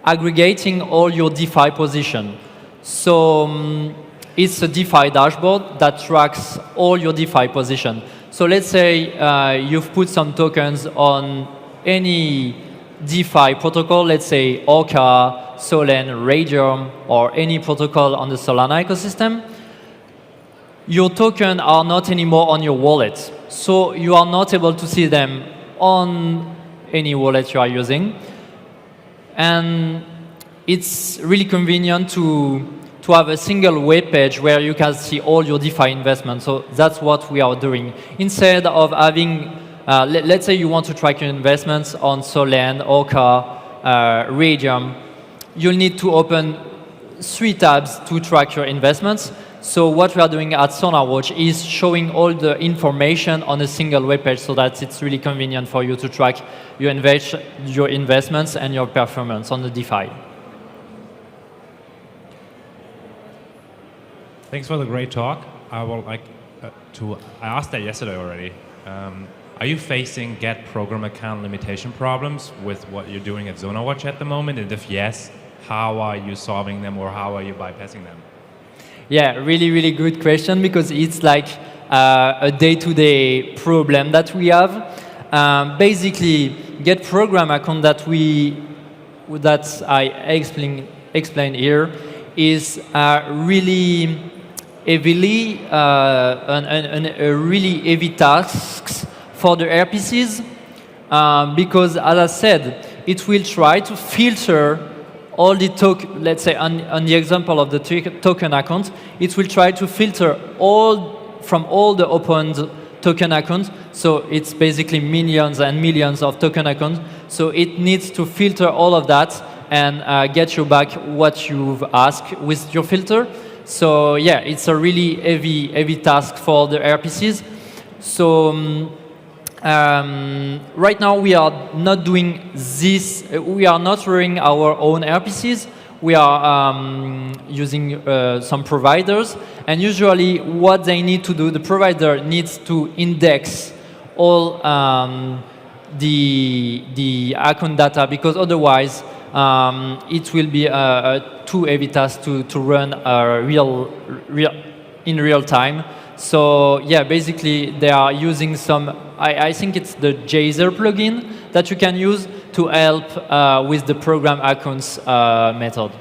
Speaker 7: aggregating all your DeFi position. So it's a DeFi dashboard that tracks all your DeFi position. So let's say you've put some tokens on any DeFi protocol, let's say Orca, Solen, Radium, or any protocol on the Solana ecosystem. Your tokens are not anymore on your wallet. So you are not able to see them on any wallet you are using. And it's really convenient to have a single web page where you can see all your DeFi investments. So that's what we are doing. Instead of having, let's say you want to track your investments on Solen, Orca, Radium, you'll need to open 3 tabs to track your investments. So what we are doing at SonarWatch is showing all the information on a single web page so that it's really convenient for you to track your investments and your performance on the DeFi.
Speaker 9: Thanks for the great talk. I would like I asked that yesterday already. Are you facing get program account limitation problems with what you're doing at SonarWatch at the moment? And if yes, how are you solving them or how are you bypassing them?
Speaker 7: Yeah, really, really good question, because it's like a day-to-day problem that we have. Basically, get program account that I explain here is really heavily a really heavy tasks for the RPCs, because as I said, it will try to filter all the token, let's say on the example of the token account, it will try to filter from all the opened token accounts. So it's basically millions and millions of token accounts. So it needs to filter all of that and get you back what you've asked with your filter. So yeah, it's a really heavy task for the RPCs. So right now we are not doing this. We are not running our own RPCs. We are using some providers, and usually what they need to do, the provider needs to index all the account data, because otherwise it will be a too heavy task to run in real time. So yeah, basically they are using some, I think it's the Jazer plugin that you can use to help with the program accounts method.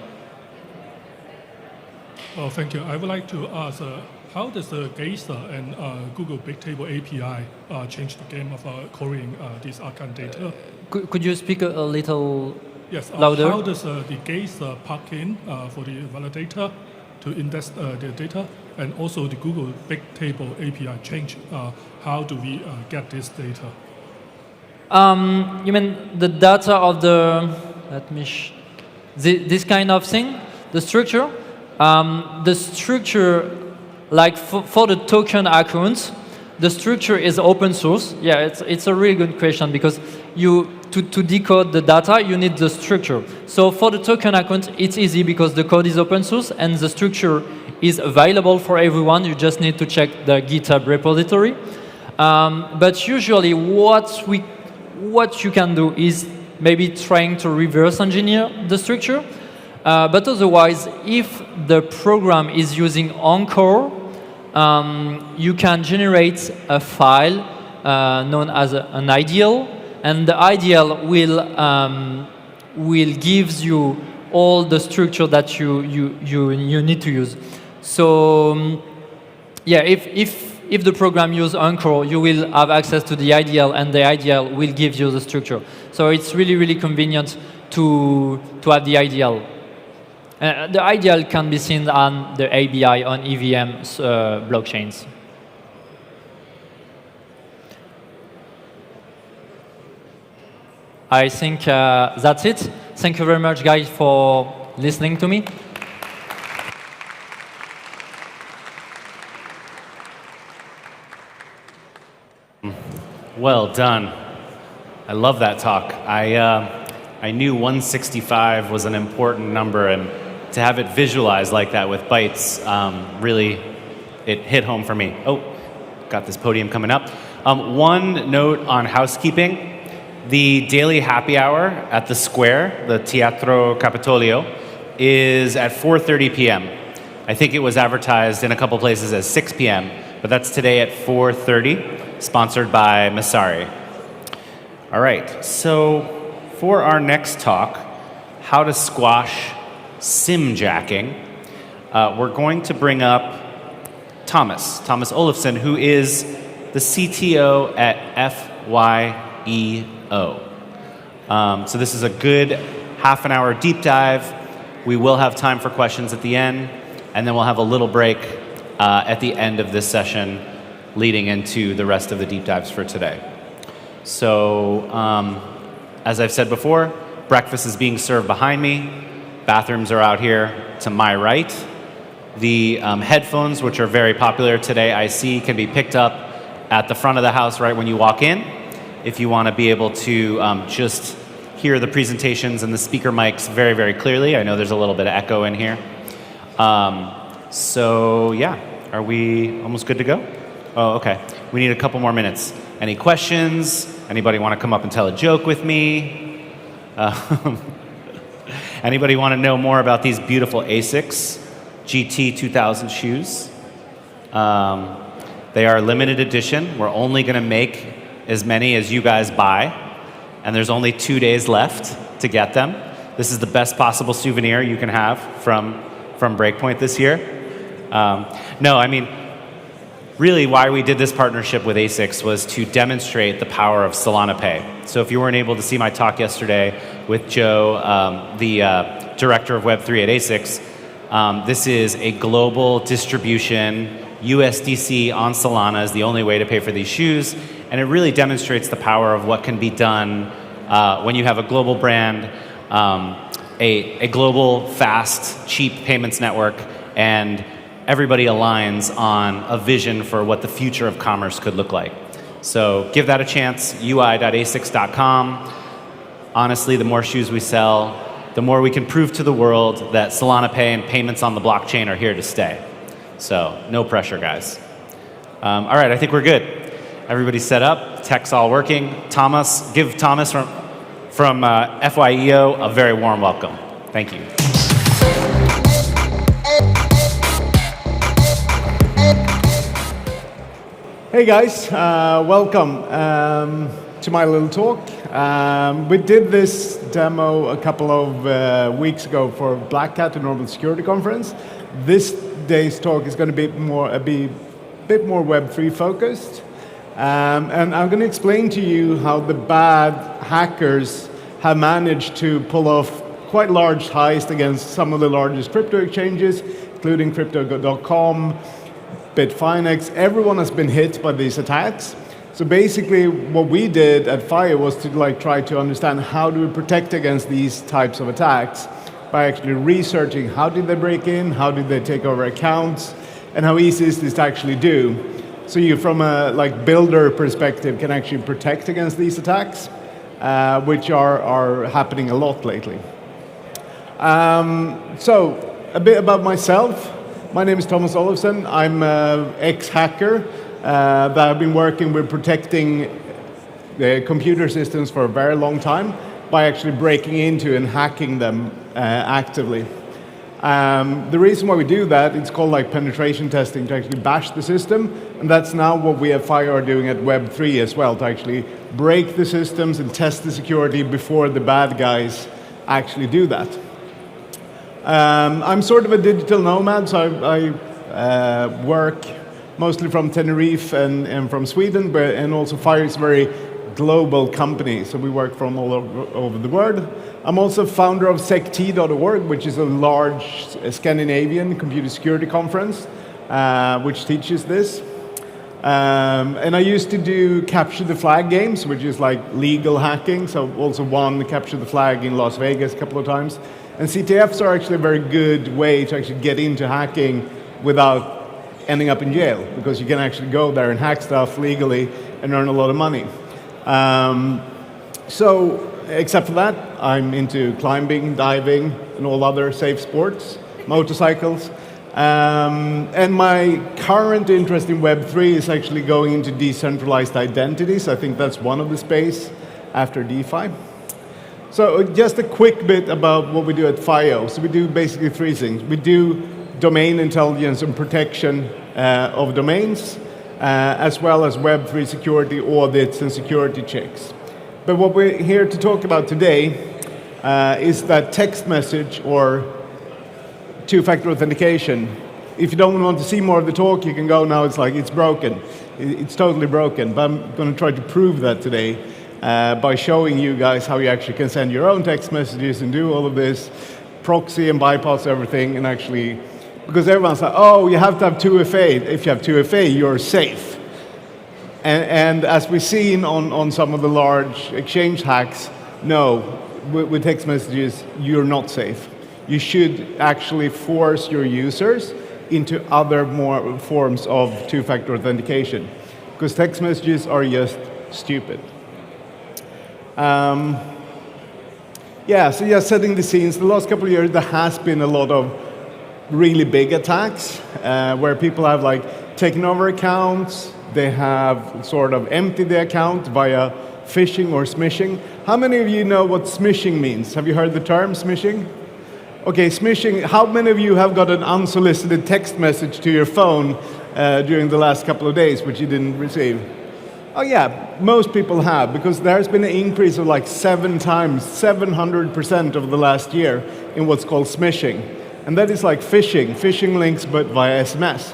Speaker 10: Oh, thank you. I would like to ask, how does the Geyser and Google Bigtable API change the game of querying this account data?
Speaker 7: Could you speak a little
Speaker 10: Yes.
Speaker 7: louder?
Speaker 10: How does the Geyser plugin for the validator to index the data, and also the Google Bigtable API change? How do we get this data?
Speaker 7: You mean the data of the, this kind of thing, the structure? The structure, like for the token accounts, the structure is open source. Yeah, it's a really good question, because to decode the data, you need the structure. So for the token account, it's easy because the code is open source and the structure is available for everyone. You just need to check the GitHub repository. But usually what you can do is maybe trying to reverse engineer the structure. But otherwise, if the program is using Encore, you can generate a file known as an ideal, and the ideal will gives you all the structure that you need to use. So yeah, if the program uses Encore, you will have access to the ideal, and the ideal will give you the structure. So it's really, really convenient to have the ideal. The ideal can be seen on the ABI on EVM blockchains. I think that's it. Thank you very much, guys, for listening to me.
Speaker 1: Well done. I love that talk. I knew 165 was an important number, and to have it visualized like that with bytes, really, it hit home for me. Oh, got this podium coming up. One note on housekeeping. The daily happy hour at the Square, the Teatro Capitolio, is at 4:30 p.m. I think it was advertised in a couple places as 6 p.m., but that's today at 4:30, sponsored by Masari. All right, so for our next talk, how to squash simjacking, we're going to bring up Thomas Olofsson, who is the CTO at FYEO. So this is a good half an hour deep dive. We will have time for questions at the end, and then we'll have a little break at the end of this session leading into the rest of the deep dives for today. So as I've said before, breakfast is being served behind me. Bathrooms are out here to my right. The headphones, which are very popular today, I see, can be picked up at the front of the house right when you walk in. If you want to be able to just hear the presentations and the speaker mics very, very clearly. I know there's a little bit of echo in here. So yeah, are we almost good to go? Oh, okay. We need a couple more minutes. Any questions? Anybody want to come up and tell a joke with me? Anybody want to know more about these beautiful ASICs GT 2000 shoes? They are limited edition. We're only going to make as many as you guys buy, and there's only 2 days left to get them. This is the best possible souvenir you can have from Breakpoint this year. No, I mean, really why we did this partnership with ASICS was to demonstrate the power of Solana Pay. So if you weren't able to see my talk yesterday with Joe, the director of Web3 at ASICS, this is a global distribution. USDC on Solana is the only way to pay for these shoes, and it really demonstrates the power of what can be done when you have a global brand, a global, fast, cheap payments network, and everybody aligns on a vision for what the future of commerce could look like. So give that a chance, ui.asics.com. Honestly, the more shoes we sell, the more we can prove to the world that Solana Pay and payments on the blockchain are here to stay. So no pressure, guys. All right, I think we're good. Everybody's set up, tech's all working. Thomas, give Thomas from FYEO a very warm welcome. Thank you.
Speaker 11: Hey guys, welcome to my little talk. We did this demo a couple of weeks ago for Black Hat, the Normal Security Conference. This day's talk is going to be a bit more Web3 focused. And I'm going to explain to you how the bad hackers have managed to pull off quite large heists against some of the largest crypto exchanges, including Crypto.com, Bitfinex. Everyone has been hit by these attacks. So basically what we did at Fire was to try to understand how do we protect against these types of attacks by actually researching how did they break in, how did they take over accounts, and how easy is this to actually do. So you, from a builder perspective, can actually protect against these attacks. which are happening a lot lately. So, a bit about myself. My name is Thomas Olofsson. I'm an ex-hacker that I've been working with protecting the computer systems for a very long time by actually breaking into and hacking them actively. The reason why we do that, it's called like penetration testing to actually bash the system, and that's now what we at FIO are doing at Web3 as well, to actually break the systems and test the security before the bad guys actually do that. I'm sort of a digital nomad, so I work mostly from Tenerife and from Sweden, and also FIO is a very global company, so we work from all over the world. I'm also founder of sect.org, which is a large Scandinavian computer security conference, which teaches this. And I used to do capture the flag games, which is like legal hacking, so also won capture the flag in Las Vegas a couple of times. And CTFs are actually a very good way to actually get into hacking without ending up in jail, because you can actually go there and hack stuff legally and earn a lot of money. So, except for that, I'm into climbing, diving, and all other safe sports, motorcycles. And my current interest in Web3 is actually going into decentralized identities. I think that's one of the space after DeFi. So just a quick bit about what we do at FIO. So we do basically three things. We do domain intelligence and protection of domains, as well as Web3 security audits and security checks. But what we're here to talk about today is that text message or two-factor authentication. If you don't want to see more of the talk, you can go now. It's broken. It's totally broken. But I'm going to try to prove that today by showing you guys how you actually can send your own text messages and do all of this, proxy and bypass everything, and actually, because everyone's like, oh, you have to have 2FA. If you have 2FA, you're safe. And as we've seen on some of the large exchange hacks, no, with text messages, you're not safe. You should actually force your users into other more forms of two-factor authentication, because text messages are just stupid. Yeah, so yeah, setting the scenes. The last couple of years, there has been a lot of really big attacks where people have like taken over accounts. They have sort of emptied the account via phishing or smishing. How many of you know what smishing means? Have you heard the term smishing? Okay, smishing. How many of you have got an unsolicited text message to your phone during the last couple of days which you didn't receive? Oh yeah, most people have, because there's been an increase of like 700% over the last year in what's called smishing. And that is like phishing links but via SMS.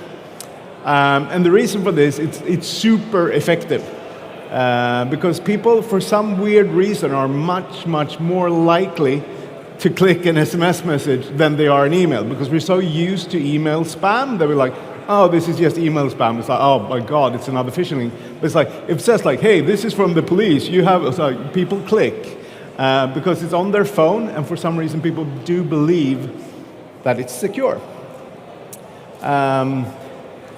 Speaker 11: And the reason for this, it's super effective. Because people, for some weird reason, are much more likely to click an SMS message than they are an email. Because we're so used to email spam that we're like, oh, this is just email spam. It's like, oh my God, it's another phishing link. But it's like, if it says like, hey, this is from the police, you have, it's like, people click. Because it's on their phone, and for some reason people do believe that it's secure.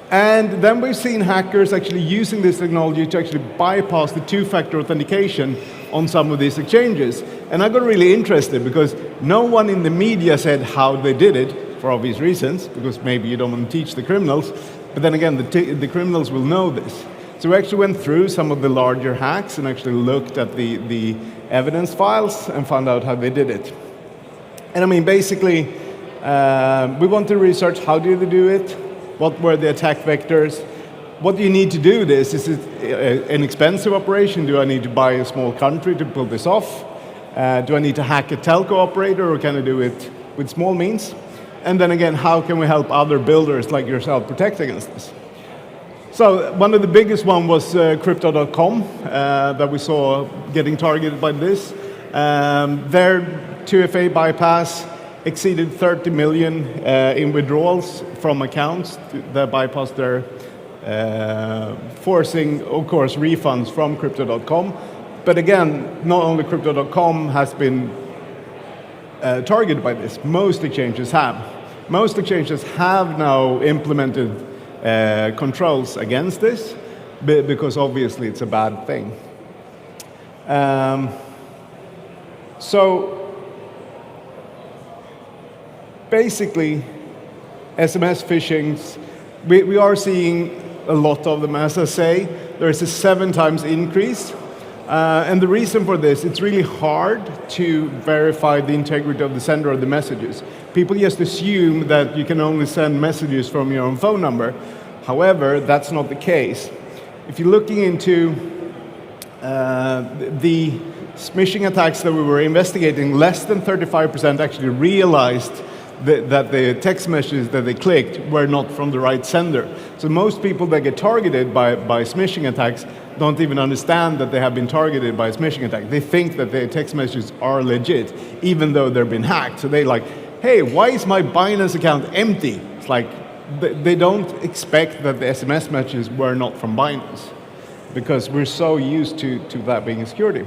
Speaker 11: And then we've seen hackers actually using this technology to actually bypass the two-factor authentication on some of these exchanges. And I got really interested because no one in the media said how they did it, for obvious reasons, because maybe you don't want to teach the criminals. But then again, the criminals will know this. So we actually went through some of the larger hacks and actually looked at the evidence files and found out how they did it. And I mean, basically, we want to research how did they do it, what were the attack vectors, what do you need to do this? Is it an expensive operation? Do I need to buy a small country to pull this off? Do I need to hack a telco operator, or can I do it with small means? And then again, how can we help other builders like yourself protect against this? So one of the biggest one was Crypto.com that we saw getting targeted by this. Their 2FA bypass exceeded 30 million in withdrawals from accounts that bypassed their forcing, of course, refunds from Crypto.com. But again, not only Crypto.com has been targeted by this. Most exchanges have. Most exchanges have now implemented controls against this, because obviously it's a bad thing. So basically, SMS phishings, we are seeing a lot of them. As I say, there's a 7 times increase. And the reason for this, it's really hard to verify the integrity of the sender of the messages. People just assume that you can only send messages from your own phone number. However, that's not the case. If you're looking into the smishing attacks that we were investigating, less than 35% actually realized that the text messages that they clicked were not from the right sender. So most people that get targeted by smishing attacks don't even understand that they have been targeted by a smishing attack. They think that their text messages are legit, even though they've been hacked. So they're like, hey, why is my Binance account empty? It's like, they don't expect that the SMS messages were not from Binance, because we're so used to that being a security.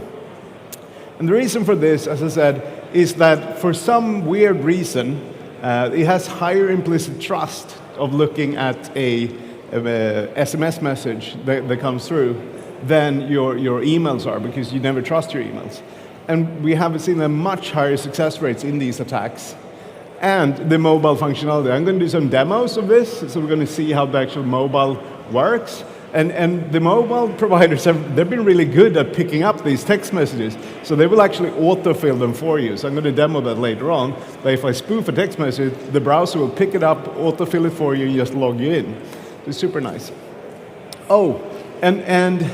Speaker 11: And the reason for this, as I said, is that for some weird reason, it has higher implicit trust of looking at a SMS message that comes through than your emails are, because you never trust your emails. And we have seen a much higher success rates in these attacks. And the mobile functionality. I'm going to do some demos of this, so we're going to see how the actual mobile works. And the mobile providers, they've been really good at picking up these text messages. So they will actually autofill them for you. So I'm going to demo that later on. But if I spoof a text message, the browser will pick it up, autofill it for you, and just log you in. It's super nice. Oh, and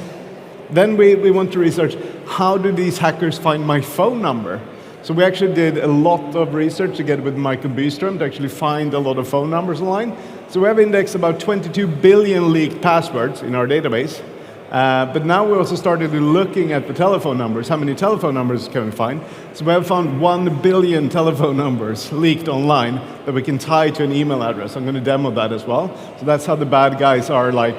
Speaker 11: then we want to research, how do these hackers find my phone number? So we actually did a lot of research together with Michael Byström to actually find a lot of phone numbers online. So we have indexed about 22 billion leaked passwords in our database. But now we also started looking at the telephone numbers. How many telephone numbers can we find? So we have found 1 billion telephone numbers leaked online that we can tie to an email address. I'm going to demo that as well. So that's how the bad guys are like,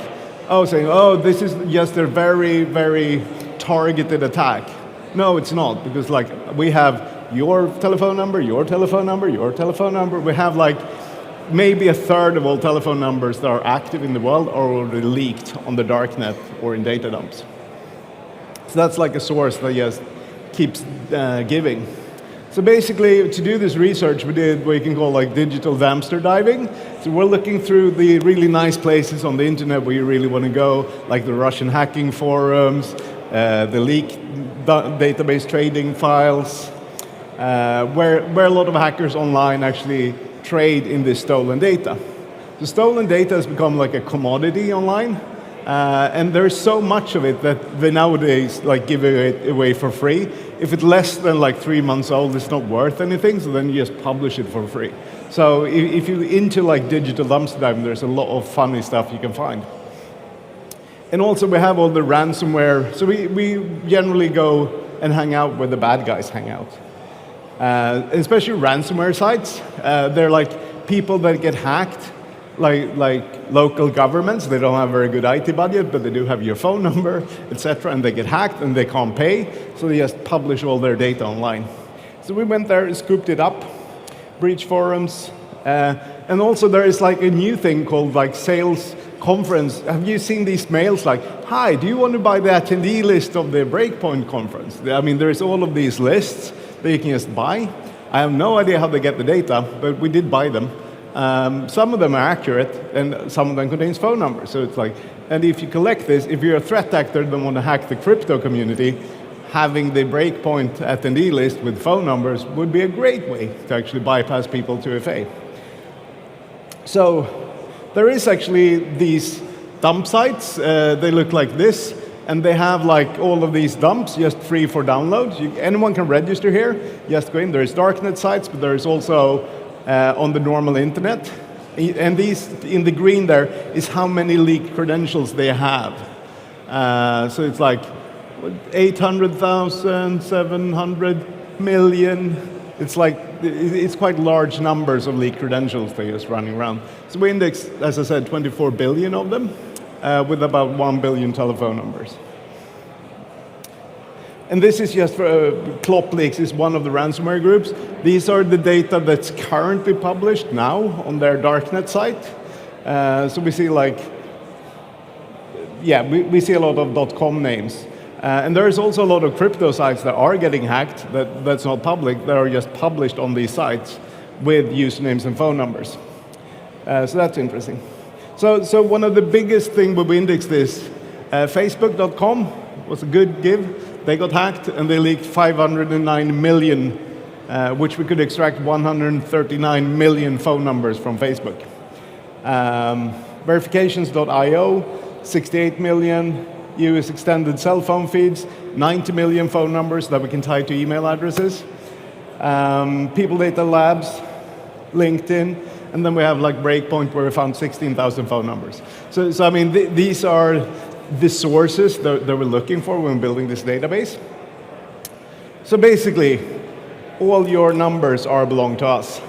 Speaker 11: saying, this is just a very, very targeted attack. No, it's not, because like we have your telephone number, your telephone number, your telephone number. We have like maybe a third of all telephone numbers that are active in the world are already leaked on the darknet or in data dumps. So that's like a source that just keeps giving. So basically, to do this research, we did what you can call like digital dumpster diving. So we're looking through the really nice places on the internet where you really want to go, like the Russian hacking forums, the leaked database trading files, where a lot of hackers online actually trade in this stolen data. The stolen data has become like a commodity online, and there's so much of it that they nowadays like give it away for free. If it's less than like 3 months old, it's not worth anything, so then you just publish it for free. So if you're into like digital dumpster diving, there's a lot of funny stuff you can find. And also we have all the ransomware, so we generally go and hang out where the bad guys hang out. Especially ransomware sites, they're like people that get hacked, like local governments. They don't have a very good IT budget, but they do have your phone number, etc. And they get hacked and they can't pay, so they just publish all their data online. So we went there and scooped it up, breach forums, and also there is like a new thing called like sales conference. Have you seen these mails like, hi, do you want to buy the attendee list of the Breakpoint conference? I mean, there's all of these lists that you can just buy. I have no idea how they get the data, but we did buy them. Some of them are accurate, and some of them contains phone numbers. So it's like, and if you collect this, if you're a threat actor that want to hack the crypto community, having the Breakpoint attendee list with phone numbers would be a great way to actually bypass people to FA. So there is actually these dump sites. They look like this. And they have like all of these dumps just free for download. Anyone can register here. Just go in. There's darknet sites, but there's also on the normal internet. And these in the green there is how many leaked credentials they have. So it's like 800,000, 700 million. It's like it's quite large numbers of leaked credentials they're just running around. So we index, as I said, 24 billion of them. With about 1 billion telephone numbers. And this is just for Clopleaks is one of the ransomware groups. These are the data that's currently published now on their darknet site. So we see like, we see a lot of .com names. And there's also a lot of crypto sites that are getting hacked that's not public, that are just published on these sites with usernames and phone numbers. So that's interesting. So one of the biggest things when we indexed this, Facebook.com was a good give. They got hacked and they leaked 509 million, which we could extract 139 million phone numbers from Facebook. Verifications.io, 68 million. US extended cell phone feeds, 90 million phone numbers that we can tie to email addresses. People Data Labs, LinkedIn, and then we have like Breakpoint where we found 16,000 phone numbers. So I mean, these are the sources that we're looking for when building this database. So basically, all your numbers belong to us.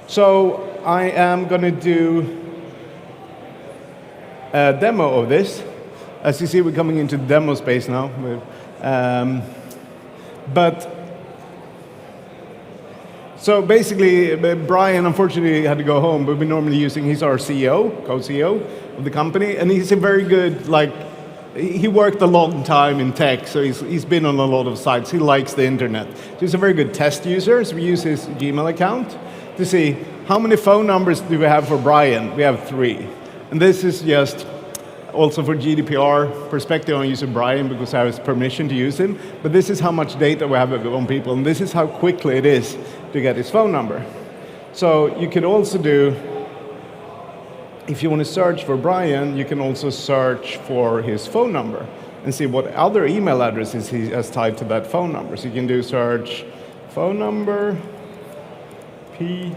Speaker 11: So I am going to do a demo of this. As you see, we're coming into demo space now. So basically, Brian unfortunately had to go home, but we're normally using, he's our CEO, co-CEO of the company, and he's a very good, like, he worked a long time in tech, so he's been on a lot of sites. He likes the internet. So he's a very good test user, so we use his Gmail account to see how many phone numbers do we have for Brian. We have 3. And this is just also for GDPR perspective on user Brian because I have his permission to use him. But this is how much data we have on people, and this is how quickly it is to get his phone number. So you could also do, if you want to search for Brian, you can also search for his phone number and see what other email addresses he has tied to that phone number. So you can do search phone number, P.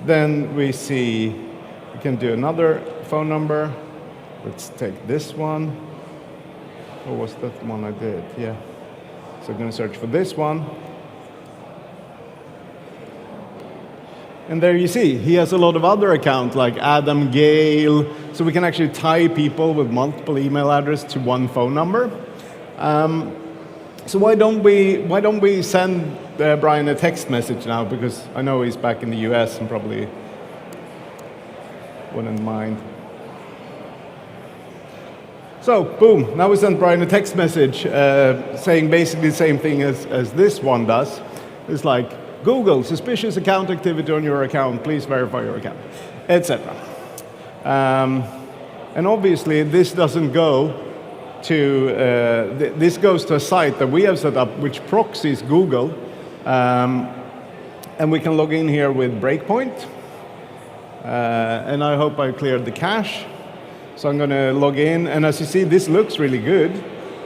Speaker 11: Then we see, we can do another phone number. Let's take this one. Or was that one I did? Yeah. So I'm going to search for this one. And there you see, he has a lot of other accounts like Adam Gale. So we can actually tie people with multiple email addresses to one phone number. So why don't we send Brian a text message now? Because I know he's back in the US and probably wouldn't mind. So, boom, now we sent Brian a text message saying basically the same thing as this one does. It's like, Google, suspicious account activity on your account, please verify your account, etc. And obviously, this doesn't go to, this goes to a site that we have set up which proxies Google. And we can log in here with Breakpoint. And I hope I cleared the cache. So I'm going to log in, and as you see, this looks really good.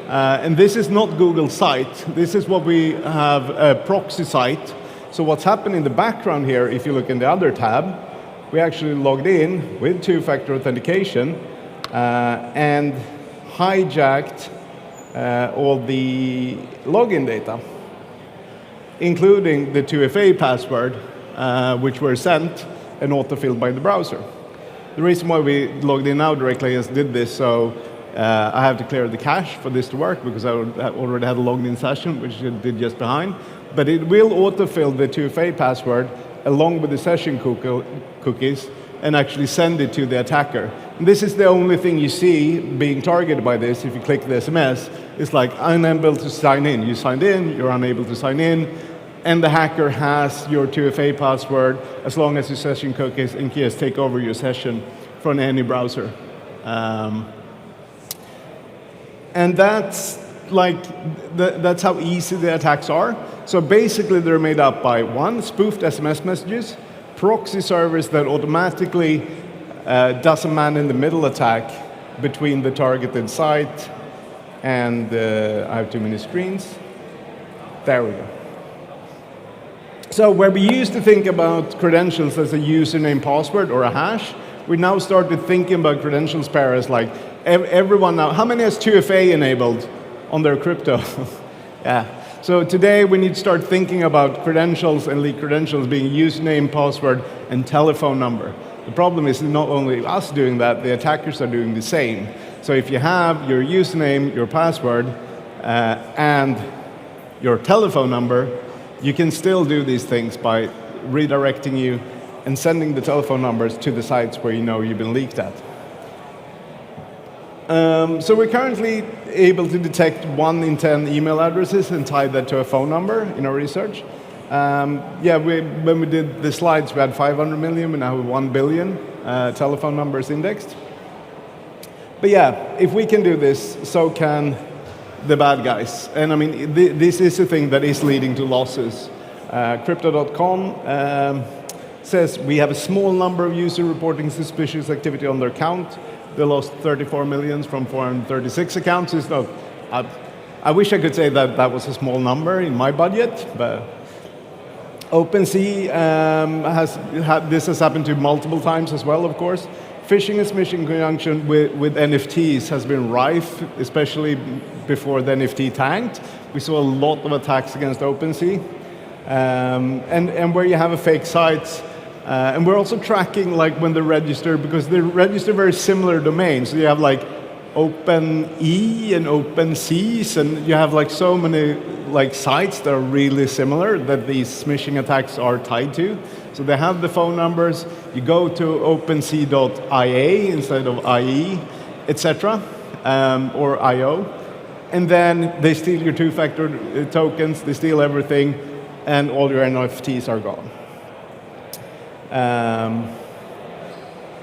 Speaker 11: And this is not Google's site. This is what we have, a proxy site. So what's happened in the background here, if you look in the other tab, we actually logged in with two-factor authentication and hijacked all the login data, including the 2FA password, which were sent and auto-filled by the browser. The reason why we logged in now directly is did this, so I have to clear the cache for this to work because I already had a logged in session, which it did just behind. But it will autofill the 2FA password along with the session cookies and actually send it to the attacker. And this is the only thing you see being targeted by this. If you click the SMS, it's like unable to sign in. You signed in, you're unable to sign in, and the hacker has your 2FA password as long as your session cookies and keys take over your session from any browser. And that's that's how easy the attacks are. So basically they're made up by one, spoofed SMS messages, proxy servers that automatically does a man-in-the-middle attack between the targeted site and I have too many screens. There we go. So where we used to think about credentials as a username, password, or a hash, we now started thinking about credentials pair as like everyone now. How many has 2FA enabled on their crypto? Yeah. So today we need to start thinking about credentials and leak credentials being username, password, and telephone number. The problem is not only us doing that, the attackers are doing the same. So if you have your username, your password, and your telephone number, you can still do these things by redirecting you and sending the telephone numbers to the sites where you know you've been leaked at. So we're currently able to detect 1 in 10 email addresses and tie that to a phone number in our research. When we did the slides, we had 500 million, and now we have 1 billion telephone numbers indexed. But yeah, if we can do this, so can the bad guys. And I mean, this is a thing that is leading to losses. Crypto.com says we have a small number of users reporting suspicious activity on their account. They lost 34 million from 436 accounts. So I wish I could say that that was a small number in my budget, but OpenSea this has happened to multiple times as well, of course. Phishing and smishing in conjunction with NFTs has been rife, especially before the NFT tanked. We saw a lot of attacks against OpenSea. And where you have a fake sites, and we're also tracking like when they register, because they register very similar domains. So you have like OpenE and OpenSeas, and you have like so many like sites that are really similar that these smishing attacks are tied to. So they have the phone numbers. You go to OpenSea.ia instead of IE, etc., or IO, and then they steal your two-factor tokens. They steal everything, and all your NFTs are gone.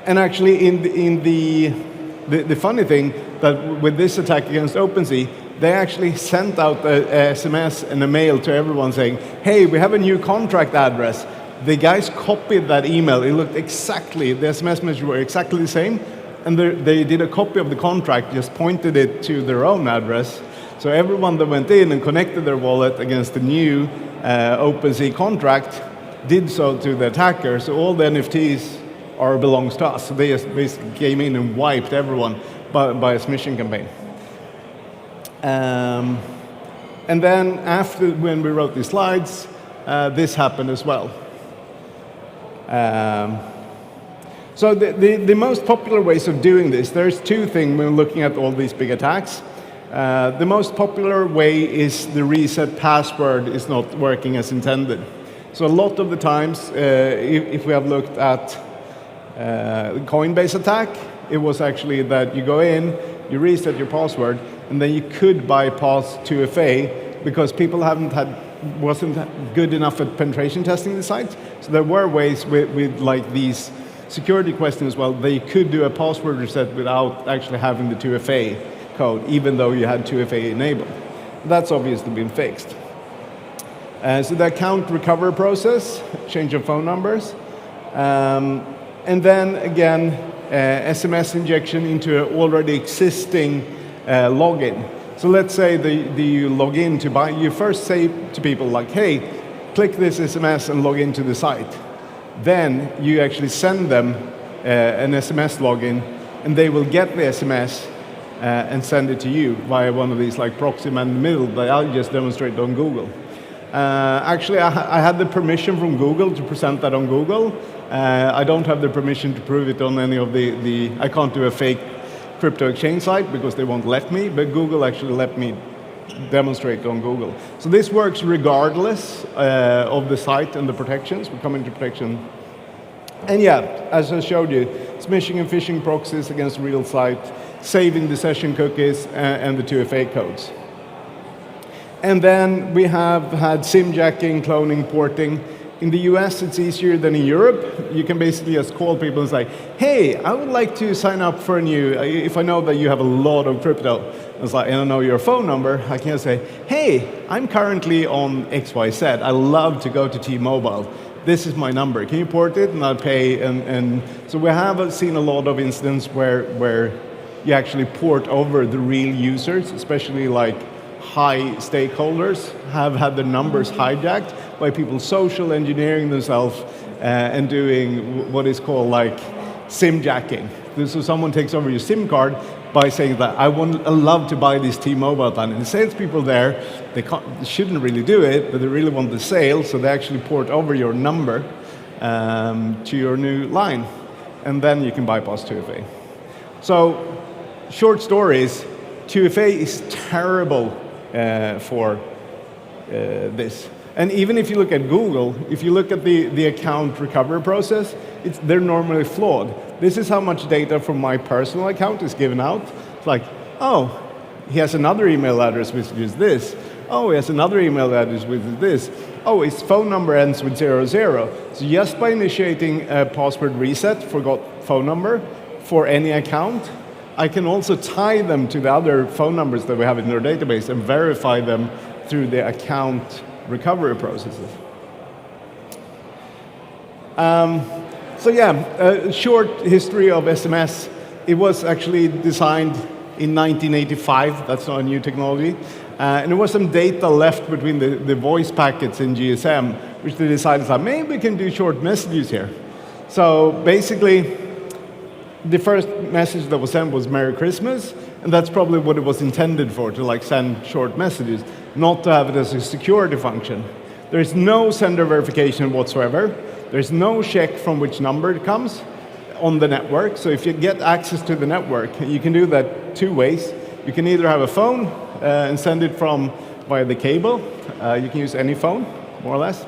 Speaker 11: And actually, in the funny thing that with this attack against OpenSea, they actually sent out a SMS and a mail to everyone saying, "Hey, we have a new contract address." The guys copied that email. It looked exactly, the SMS messages were exactly the same, and they did a copy of the contract, just pointed it to their own address. So everyone that went in and connected their wallet against the new OpenSea contract did so to the attacker. So all the NFTs belongs to us. So they just basically came in and wiped everyone by a smishing campaign. And then after, when we wrote these slides, this happened as well. So the most popular ways of doing this, there's two things when looking at all these big attacks. The most popular way is the reset password is not working as intended. So a lot of the times, if we have looked at Coinbase attack, it was actually that you go in, you reset your password, and then you could bypass 2FA because people wasn't good enough at penetration testing the site. So there were ways with like these security questions, well, they could do a password reset without actually having the 2FA code, even though you had 2FA enabled. That's obviously been fixed. So the account recovery process, change of phone numbers, and then again, SMS injection into an already existing login. So let's say you log in to buy, you first say to people like, hey, click this SMS and log into the site. Then you actually send them an SMS login, and they will get the SMS and send it to you via one of these like proxy man in the middle that I'll just demonstrate on Google. Actually, I had the permission from Google to present that on Google. I don't have the permission to prove it on any of I can't do a fake crypto exchange site because they won't let me, but Google actually let me demonstrate on Google. So this works regardless of the site and the protections. We're coming to protection. And yeah, as I showed you, smishing and phishing proxies against real site, saving the session cookies and the 2FA codes. And then we have had SIM jacking, cloning, porting. In the US, it's easier than in Europe. You can basically just call people and say, hey, I would like to sign up for a new, if I know that you have a lot of crypto, it's like, and I know your phone number, I can say, hey, I'm currently on XYZ. I love to go to T-Mobile. This is my number. Can you port it? And I'll pay. And so we have seen a lot of instances where you actually port over the real users, especially like high stakeholders have had their numbers hijacked by people social engineering themselves and doing what is called like SIM jacking. So someone takes over your SIM card by saying that I love to buy this T-Mobile plan. And the salespeople there, they shouldn't really do it, but they really want the sale, so they actually port over your number to your new line. And then you can bypass 2FA. So short story is, 2FA is terrible for this. And even if you look at Google, if you look at the account recovery process, they're normally flawed. This is how much data from my personal account is given out. It's like, oh, he has another email address which is this. Oh, he has another email address which is this. Oh, his phone number ends with 00. So just by initiating a password reset, forgot phone number, for any account, I can also tie them to the other phone numbers that we have in our database and verify them through the account recovery processes. So yeah, a short history of SMS. It was actually designed in 1985. That's not a new technology. And there was some data left between the voice packets in GSM, which they decided that maybe we can do short messages here. So basically, the first message that was sent was Merry Christmas, and that's probably what it was intended for, to like send short messages, not to have it as a security function. There is no sender verification whatsoever. There's no check from which number it comes on the network. So if you get access to the network, you can do that two ways. You can either have a phone and send it from via the cable. You can use any phone, more or less.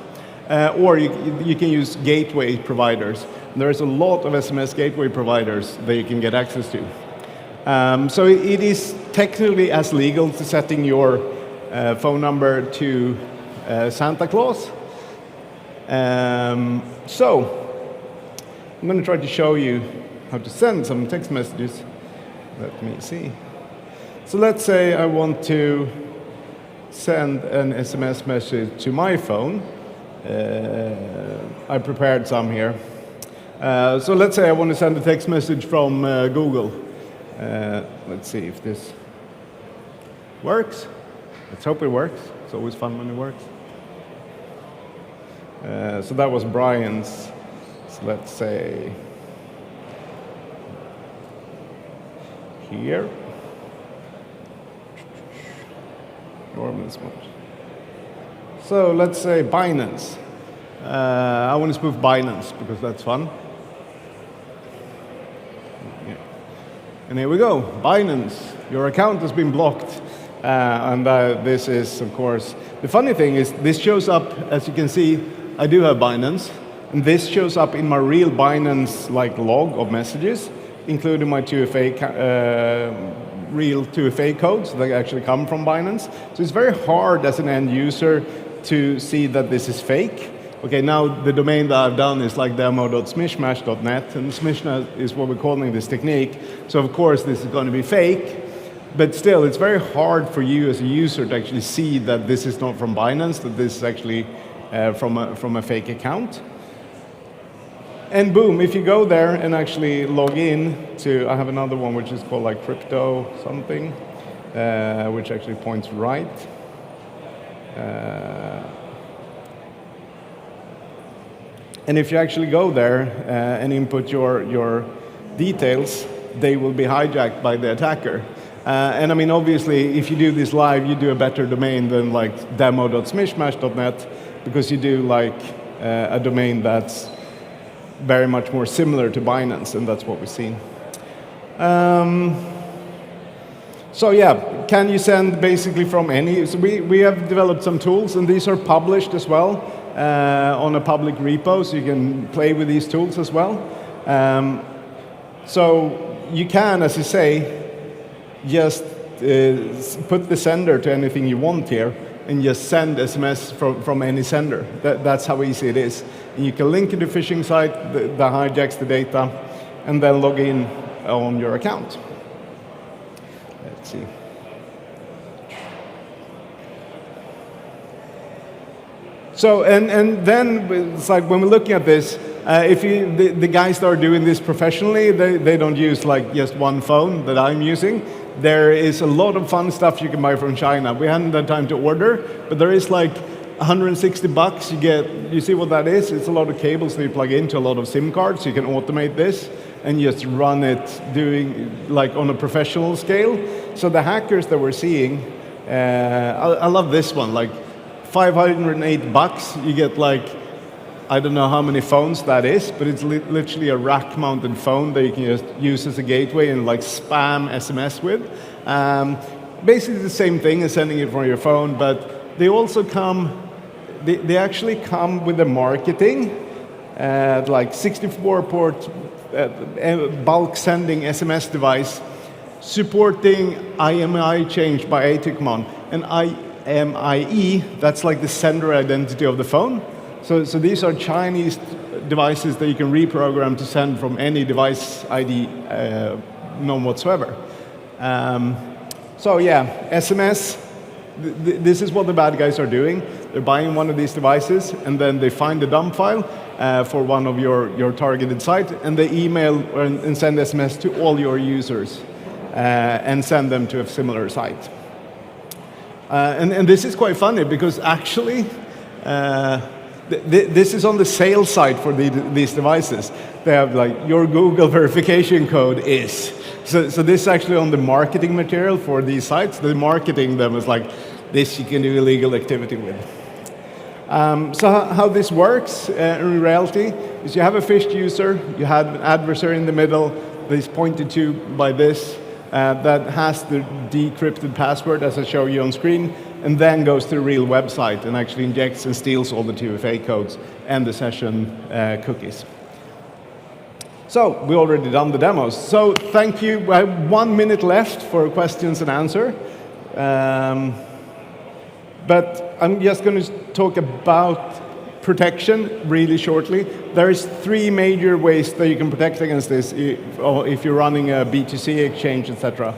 Speaker 11: Or you can use gateway providers. And there's a lot of SMS gateway providers that you can get access to. So it is technically as legal to setting your phone number to Santa Claus. So I'm going to try to show you how to send some text messages. Let me see. So let's say I want to send an SMS message to my phone. I prepared some here. So let's say I want to send a text message from Google. Let's see if this works. Let's hope it works. It's always fun when it works. So that was Brian's. So let's say here. Normal smart. So let's say Binance. I want to spoof Binance because that's fun. Yeah. And here we go. Binance, your account has been blocked. And this is, of course, the funny thing is this shows up, as you can see, I do have Binance. And this shows up in my real Binance log of messages, including my 2FA real 2FA codes that actually come from Binance. So it's very hard as an end user to see that this is fake. Okay, now the domain that I've done is like demo.smishmash.net, and smishmash is what we're calling this technique. So of course this is going to be fake, but still it's very hard for you as a user to actually see that this is not from Binance, that this is actually from a fake account. And boom, if you go there and actually log in to, I have another one which is called like crypto something, which actually points right. And if you actually go there and input your details, they will be hijacked by the attacker. And I mean, obviously, if you do this live, you do a better domain than like demo.smishmash.net, because you do like a domain that's very much more similar to Binance, and that's what we've seen. So yeah, can you send basically from any? So we have developed some tools, and these are published as well on a public repo, so you can play with these tools as well. So you can, as you say, just put the sender to anything you want here, and just send SMS from any sender. That's how easy it is. And you can link to the phishing site that hijacks the data, and then log in on your account. Let's see. So, and then it's like when we're looking at this, if the guys that are doing this professionally, they don't use like just one phone that I'm using. There is a lot of fun stuff you can buy from China. We hadn't had time to order, but there is like $160. You see what that is? It's a lot of cables that you plug into a lot of SIM cards. You can automate this and just run it doing like on a professional scale. So the hackers that we're seeing, I love this one, like $508. You get like, I don't know how many phones that is, but it's literally a rack-mounted phone that you can just use as a gateway and like spam SMS with. Basically the same thing as sending it from your phone, but they also come, they actually come with the marketing, like 64-port bulk sending SMS device supporting IMEI change by ATICMON. And IMEI, that's like the sender identity of the phone. So these are Chinese devices that you can reprogram to send from any device ID, none whatsoever. So yeah, SMS, this is what the bad guys are doing. They're buying one of these devices, and then they find the dump file for one of your targeted site, and they email and send SMS to all your users and send them to a similar site. And this is quite funny, because actually, this is on the sales side for these devices. They have like, your Google verification code is. So this is actually on the marketing material for these sites. They're marketing them as like, this you can do illegal activity with. So how this works in reality is you have a phished user, you have an adversary in the middle that is pointed to by this, that has the decrypted password, as I show you on screen, and then goes to the real website and actually injects and steals all the 2FA codes and the session cookies. So we already done the demos. So thank you. I have 1 minute left for questions and answer. But I'm just going to talk about protection really shortly. There's 3 major ways that you can protect against this if you're running a B2C exchange, etc.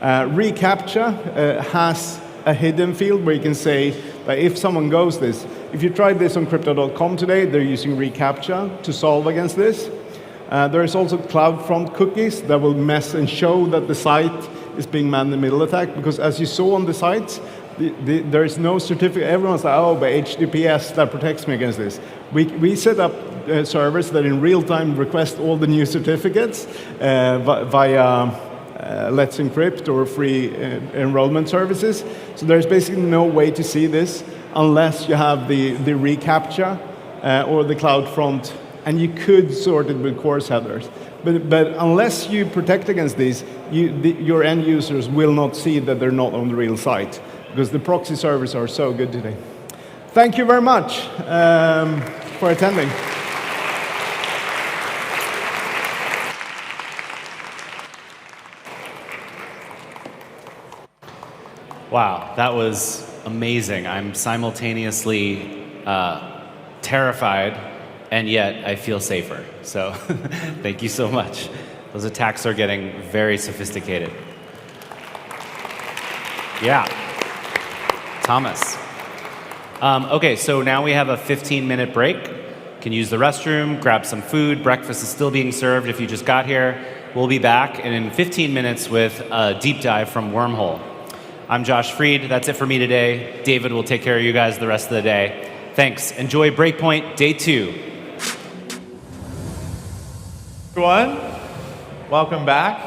Speaker 11: reCAPTCHA has a hidden field where you can say that if someone goes this, if you tried this on crypto.com today, they're using reCAPTCHA to solve against this. There is also CloudFront cookies that will mess and show that the site is being man-in-the-middle attacked, because as you saw on the sites, there is no certificate. Everyone's like, oh, but HTTPS, that protects me against this. We set up servers that in real time request all the new certificates via Let's Encrypt or free enrollment services. So there's basically no way to see this unless you have the reCAPTCHA or the CloudFront, and you could sort it with course headers. But unless you protect against these, your end users will not see that they're not on the real site, because the proxy servers are so good today. Thank you very much for attending.
Speaker 1: Wow, that was amazing. I'm simultaneously terrified, and yet I feel safer. So thank you so much. Those attacks are getting very sophisticated. Yeah. Thomas. Okay, so now we have a 15-minute break. You can use the restroom, grab some food. Breakfast is still being served if you just got here. We'll be back in 15 minutes with a deep dive from Wormhole. I'm Josh Freed. That's it for me today. David will take care of you guys the rest of the day. Thanks. Enjoy Breakpoint Day 2.
Speaker 12: Everyone, welcome back.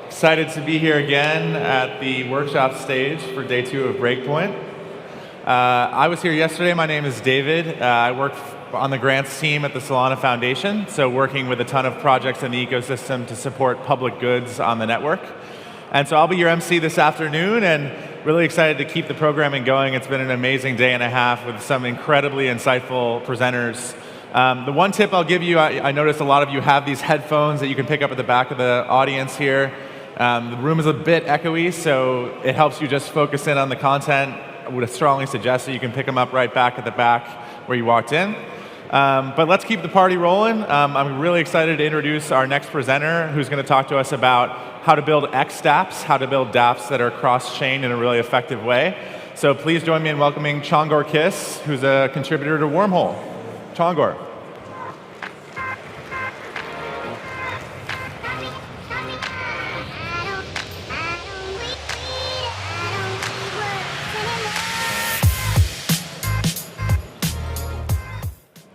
Speaker 12: Excited to be here again at the workshop stage for Day 2 of Breakpoint. I was here yesterday. My name is David. I work on the grants team at the Solana Foundation, so working with a ton of projects in the ecosystem to support public goods on the network. And so I'll be your MC this afternoon, and really excited to keep the programming going. It's been an amazing day and a half with some incredibly insightful presenters. The one tip I'll give you, I noticed a lot of you have these headphones that you can pick up at the back of the audience here. The room is a bit echoey, so it helps you just focus in on the content. I would strongly suggest that you can pick them up right back at the back where you walked in. But let's keep the party rolling. I'm really excited to introduce our next presenter, who's going to talk to us about how to build XDApps, how to build dApps that are cross-chain in a really effective way. So please join me in welcoming Chongor Kiss, who's a contributor to Wormhole. Chongor.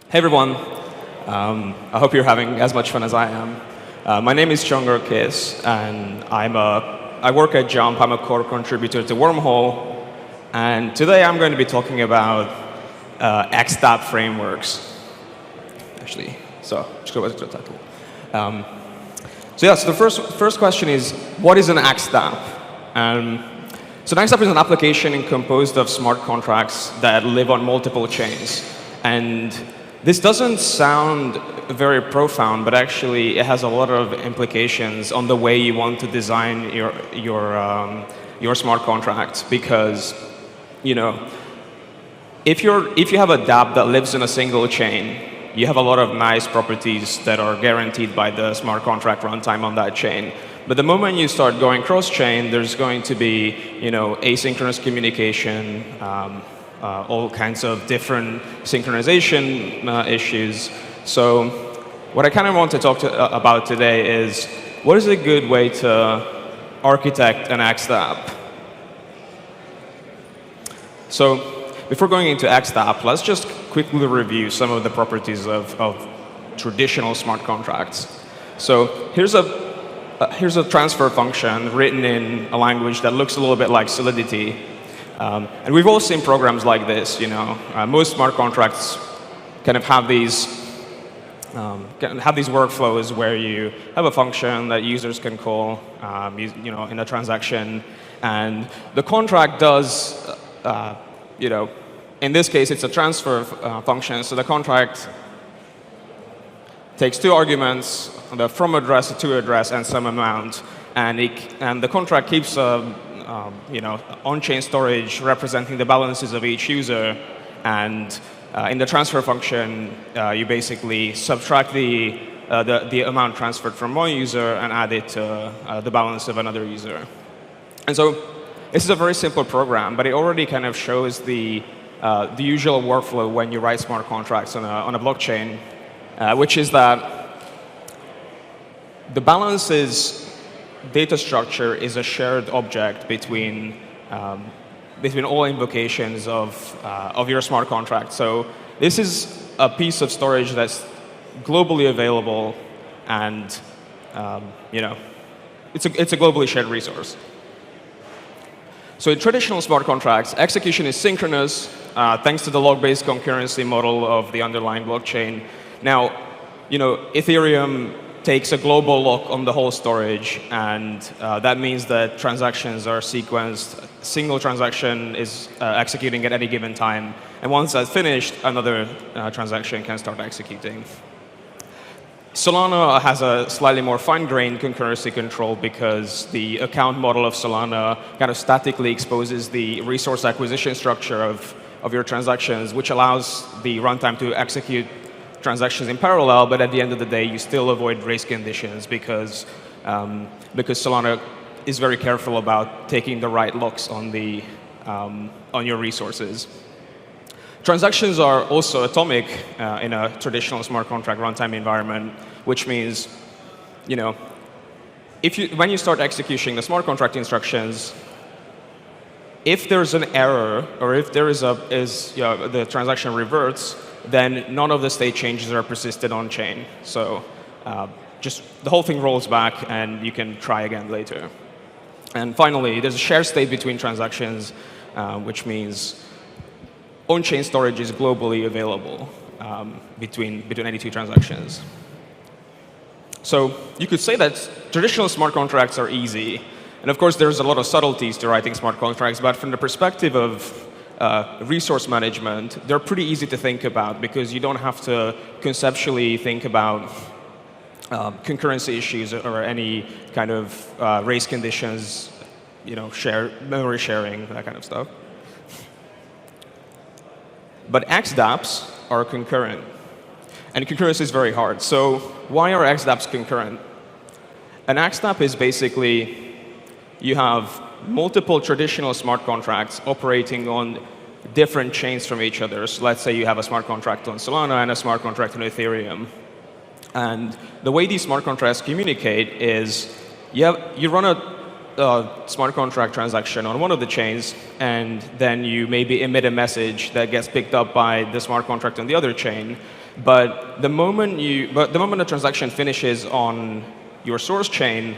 Speaker 13: Hey everyone, I hope you're having as much fun as I am. My name is Chongor Kiss, and I work at Jump. I'm a core contributor to Wormhole, and today I'm going to be talking about XDApp frameworks. Actually, so just go back to the title. So the first question is, what is an XDApp? So an XDApp is an application composed of smart contracts that live on multiple chains, and this doesn't sound very profound, but actually it has a lot of implications on the way you want to design your smart contracts. Because, you know, if you have a dApp that lives in a single chain, you have a lot of nice properties that are guaranteed by the smart contract runtime on that chain. But the moment you start going cross-chain, there's going to be, you know, asynchronous communication, all kinds of different synchronization issues. So what I kind of want to talk about today is, what is a good way to architect an XDApp? So before going into XDApp, let's just quickly review some of the properties of traditional smart contracts. So here's a transfer function written in a language that looks a little bit like Solidity. And we've all seen programs like this. You know, most smart contracts kind of have these workflows where you have a function that users can call, you know, in a transaction, and the contract does, you know, in this case it's a transfer function. So the contract takes two arguments, the from address, a to address, and some amount, and the contract keeps you know, on-chain storage representing the balances of each user, and in the transfer function, you basically subtract the amount transferred from one user and add it to the balance of another user. And so this is a very simple program, but it already kind of shows the usual workflow when you write smart contracts on a blockchain, which is that the balances data structure is a shared object between all invocations of your smart contract. So this is a piece of storage that's globally available, and you know, it's a globally shared resource. So in traditional smart contracts, execution is synchronous thanks to the log-based concurrency model of the underlying blockchain. Now, you know, Ethereum takes a global lock on the whole storage, and that means that transactions are sequenced. A single transaction is executing at any given time, and once that's finished, another transaction can start executing. Solana has a slightly more fine-grained concurrency control because the account model of Solana kind of statically exposes the resource acquisition structure of your transactions, which allows the runtime to execute transactions in parallel, but at the end of the day, you still avoid race conditions because Solana is very careful about taking the right locks on your resources. Transactions are also atomic in a traditional smart contract runtime environment, which means, you know, when you start executing the smart contract instructions, if there's an error or if there is the transaction reverts, then none of the state changes are persisted on chain. So just the whole thing rolls back, and you can try again later. And finally, there's a shared state between transactions, which means on-chain storage is globally available between any two transactions. So you could say that traditional smart contracts are easy. And of course, there's a lot of subtleties to writing smart contracts. But from the perspective of resource management, they're pretty easy to think about because you don't have to conceptually think about concurrency issues or any kind of race conditions, you know, memory sharing, that kind of stuff. But XDApps are concurrent. And concurrency is very hard. So why are XDApps concurrent? An XDApp is basically, you have multiple traditional smart contracts operating on different chains from each other. So let's say you have a smart contract on Solana and a smart contract on Ethereum. And the way these smart contracts communicate is you run a smart contract transaction on one of the chains, and then you maybe emit a message that gets picked up by the smart contract on the other chain. But the moment the transaction finishes on your source chain,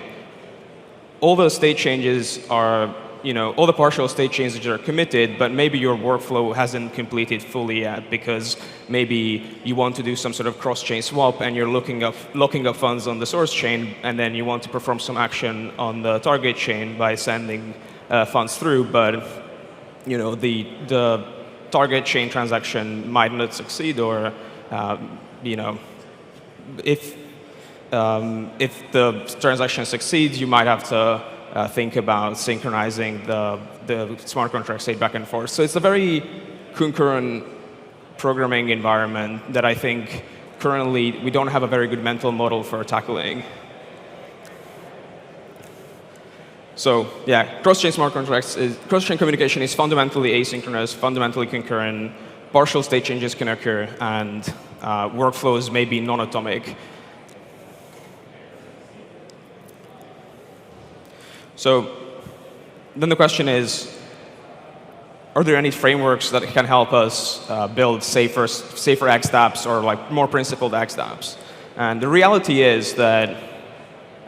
Speaker 13: all the state changes are, you know, all the partial state changes are committed, but maybe your workflow hasn't completed fully yet because maybe you want to do some sort of cross-chain swap and you're looking up funds on the source chain, and then you want to perform some action on the target chain by sending funds through, but you know, the target chain transaction might not succeed, or you know, if the transaction succeeds, you might have to think about synchronizing the smart contract state back and forth. So it's a very concurrent programming environment that I think currently we don't have a very good mental model for tackling. So yeah, cross-chain smart contracts, cross-chain communication is fundamentally asynchronous, fundamentally concurrent. Partial state changes can occur, and workflows may be non-atomic. So then the question is, are there any frameworks that can help us build safer XDApps or like more principled XDApps? And the reality is that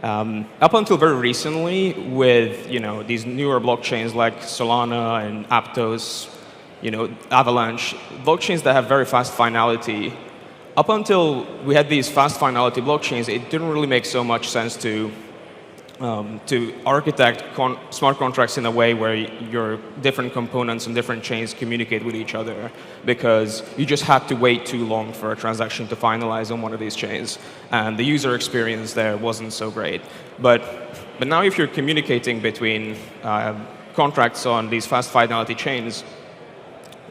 Speaker 13: up until very recently, with these newer blockchains like Solana and Aptos, Avalanche, blockchains that have very fast finality, up until we had these fast finality blockchains, it didn't really make so much sense to architect smart contracts in a way where your different components and different chains communicate with each other, because you just had to wait too long for a transaction to finalize on one of these chains, and the user experience there wasn't so great. But now if you're communicating between contracts on these fast finality chains,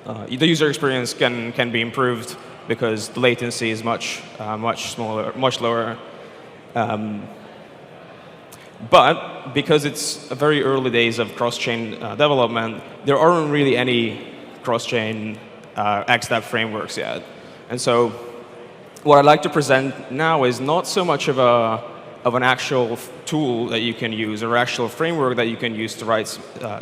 Speaker 13: the user experience can be improved because the latency is much smaller, much lower. But because it's very early days of cross-chain development, there aren't really any cross-chain XDApp frameworks yet. And so what I'd like to present now is not so much of an actual tool that you can use or actual framework that you can use to write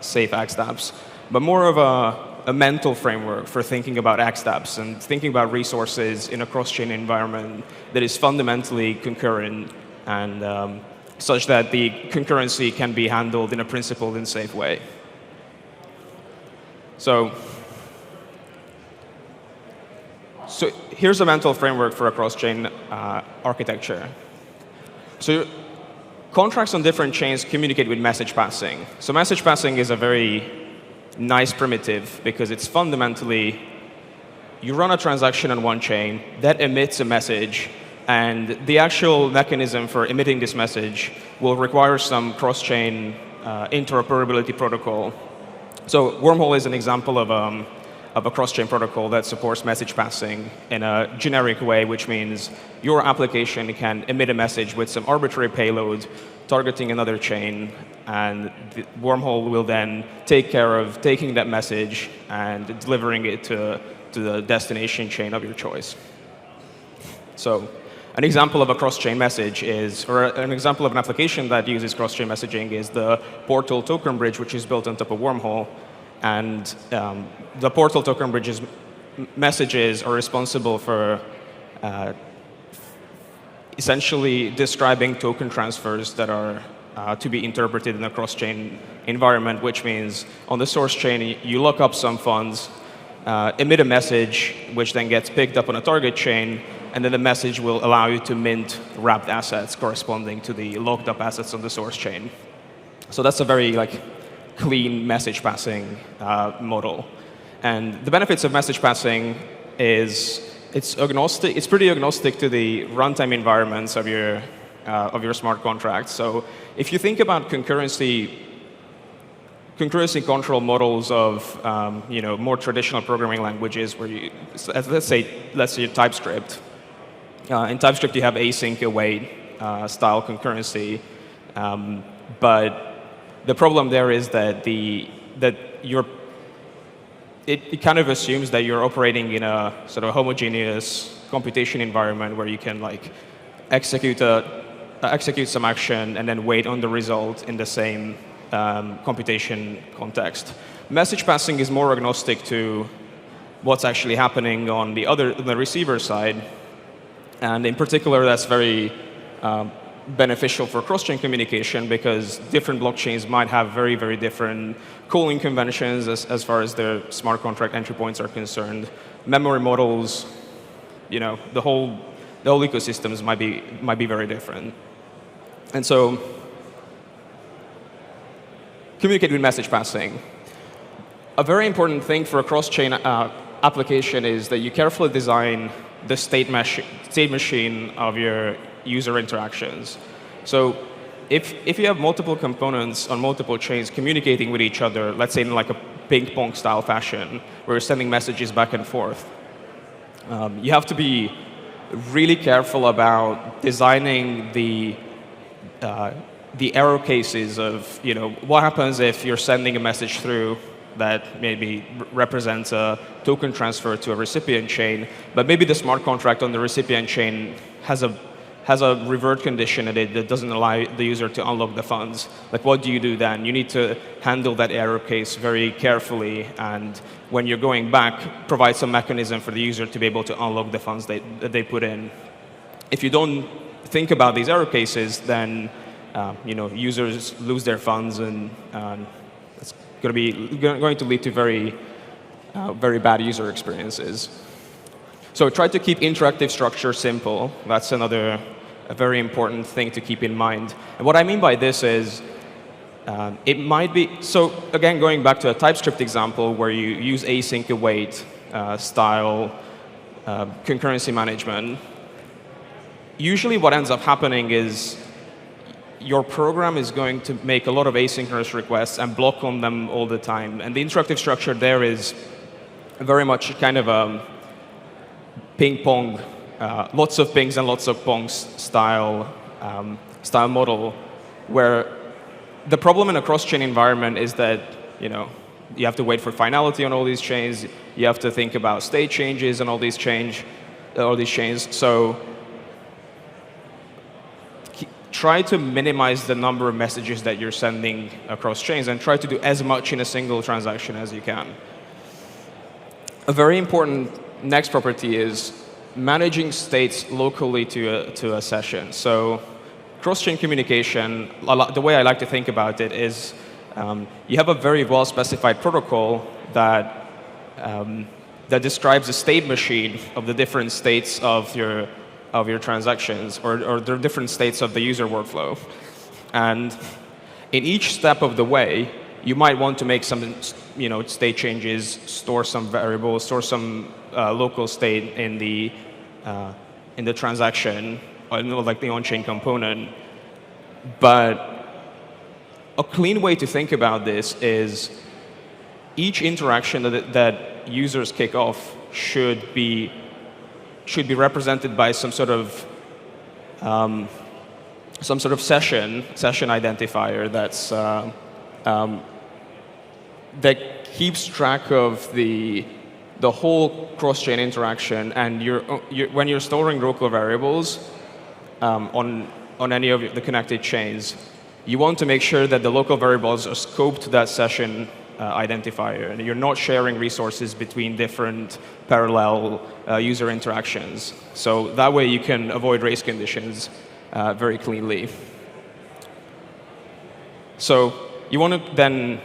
Speaker 13: safe XDApps, but more of a mental framework for thinking about XDApps and thinking about resources in a cross-chain environment that is fundamentally concurrent and such that the concurrency can be handled in a principled and safe way. So here's a mental framework for a cross-chain architecture. So contracts on different chains communicate with message passing. So message passing is a very nice primitive because it's fundamentally, you run a transaction on one chain that emits a message, and the actual mechanism for emitting this message will require some cross-chain interoperability protocol. So Wormhole is an example of a cross-chain protocol that supports message passing in a generic way, which means your application can emit a message with some arbitrary payload targeting another chain, and the Wormhole will then take care of taking that message and delivering it to the destination chain of your choice. So an example of a cross-chain message is, or an example of an application that uses cross-chain messaging is the Portal token bridge, which is built on top of Wormhole. And the Portal token bridge's messages are responsible for essentially describing token transfers that are to be interpreted in a cross-chain environment, which means on the source chain, you lock up some funds, emit a message, which then gets picked up on a target chain, and then the message will allow you to mint wrapped assets corresponding to the locked up assets on the source chain. So that's a very clean message passing model. And the benefits of message passing is it's agnostic. It's pretty agnostic to the runtime environments of your smart contracts. So if you think about concurrency control models of more traditional programming languages, where you, let's say TypeScript. In TypeScript, you have async await style concurrency, but the problem there is that it kind of assumes that you're operating in a sort of homogeneous computation environment where you can execute some action and then wait on the result in the same computation context. Message passing is more agnostic to what's actually happening on the receiver side. And in particular, that's very beneficial for cross-chain communication because different blockchains might have very, very different calling conventions as far as their smart contract entry points are concerned. Memory models, the whole ecosystems might be very different. And so, communicate with message passing. A very important thing for a cross-chain application is that you carefully design the state machine of your user interactions. So if you have multiple components on multiple chains communicating with each other, let's say in like a ping pong style fashion, where you're sending messages back and forth, you have to be really careful about designing the error cases of, what happens if you're sending a message through that maybe represents a token transfer to a recipient chain, but maybe the smart contract on the recipient chain has a revert condition in it that doesn't allow the user to unlock the funds. Like, what do you do then? You need to handle that error case very carefully, and when you're going back, provide some mechanism for the user to be able to unlock the funds that they put in. If you don't think about these error cases, then users lose their funds, and it's going to lead to very bad user experiences. So try to keep interactive structure simple. That's a very important thing to keep in mind. And what I mean by this is, it might be, so again, going back to a TypeScript example where you use async await style concurrency management, usually what ends up happening is your program is going to make a lot of asynchronous requests and block on them all the time. And the interactive structure there is very much kind of a ping pong, lots of pings and lots of pongs style model, where the problem in a cross-chain environment is that you have to wait for finality on all these chains. You have to think about state changes on all these chains. So try to minimize the number of messages that you're sending across chains, and try to do as much in a single transaction as you can. A very important next property is managing states locally to a session. So cross-chain communication, the way I like to think about it is you have a very well-specified protocol that describes the state machine of the different states of your transactions, or the different states of the user workflow. And in each step of the way, you might want to make some state changes, store some variables, store some local state in the transaction, or like the on-chain component. But a clean way to think about this is each interaction that users kick off should be represented by some sort of session identifier that keeps track of the whole cross-chain interaction. And when you're storing local variables on any of the connected chains, you want to make sure that the local variables are scoped to that session identifier, and you're not sharing resources between different parallel user interactions. So that way you can avoid race conditions very cleanly. So you want to then,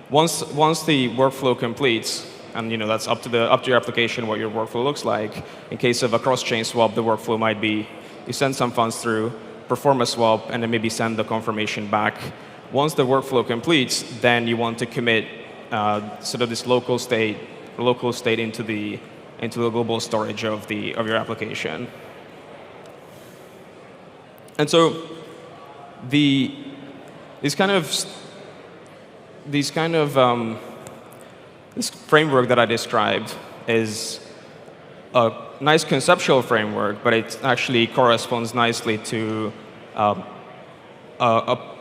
Speaker 13: once the workflow completes, and that's up to your application what your workflow looks like. In case of a cross-chain swap, the workflow might be you send some funds through, perform a swap, and then maybe send the confirmation back. Once the workflow completes, then you want to commit sort of this local state into the global storage of your application. And so this framework that I described is a nice conceptual framework, but it actually corresponds nicely to a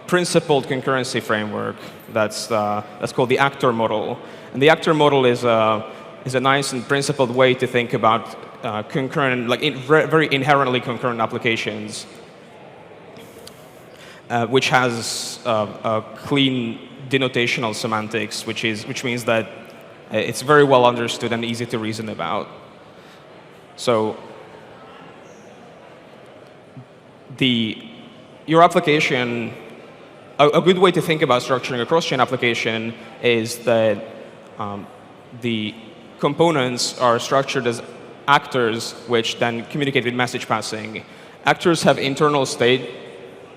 Speaker 13: principled concurrency framework that's called the actor model. And the actor model is a nice and principled way to think about concurrent, very inherently concurrent applications, which has a clean denotational semantics, which means that it's very well understood and easy to reason about. So your application, a good way to think about structuring a cross-chain application is that the components are structured as actors, which then communicate with message passing. Actors have internal state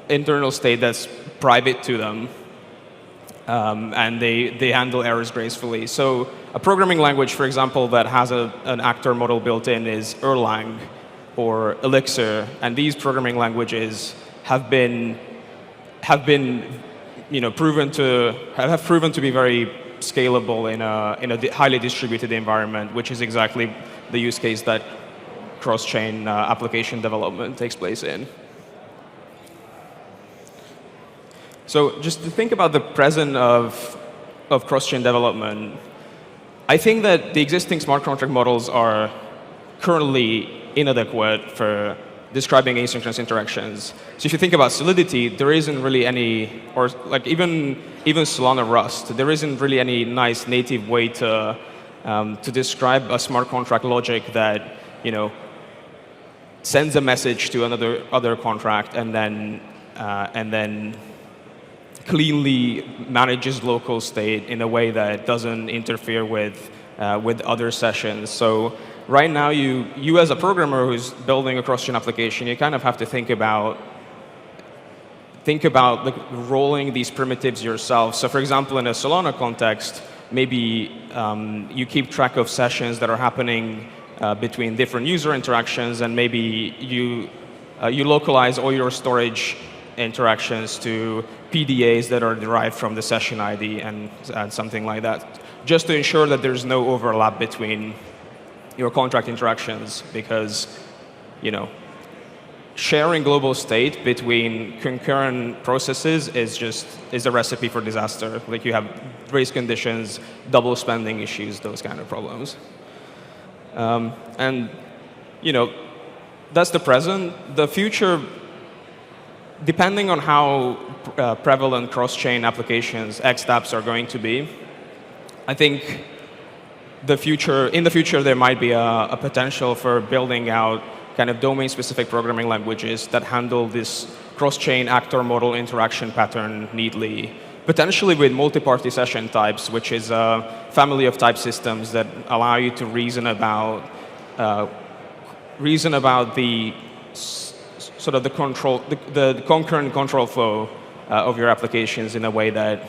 Speaker 13: that's private to them, and they handle errors gracefully. So a programming language, for example, that has an actor model built in is Erlang or Elixir, and these programming languages have proven to be very scalable in a highly distributed environment, which is exactly the use case that cross-chain application development takes place in. So just to think about the present of cross-chain development, I think that the existing smart contract models are currently inadequate for describing asynchronous interactions. So if you think about Solidity, there isn't really any, or like even Solana Rust, there isn't really any nice native way to describe a smart contract logic that sends a message to other contract and then cleanly manages local state in a way that doesn't interfere with other sessions. So right now, you as a programmer who's building a cross-chain application, you kind of have to think about like rolling these primitives yourself. So for example, in a Solana context, maybe you keep track of sessions that are happening between different user interactions, and maybe you localize all your storage interactions to PDAs that are derived from the session ID and something like that, just to ensure that there's no overlap between your contract interactions, because sharing global state between concurrent processes is a recipe for disaster. Like you have race conditions, double spending issues, those kind of problems. And that's the present. The future, depending on how prevalent cross-chain applications, XDApps, are going to be, I think in the future there might be a potential for building out kind of domain-specific programming languages that handle this cross-chain actor model interaction pattern neatly, potentially with multi-party session types, which is a family of type systems that allow you to reason about the sort of the concurrent control flow of your applications in a way that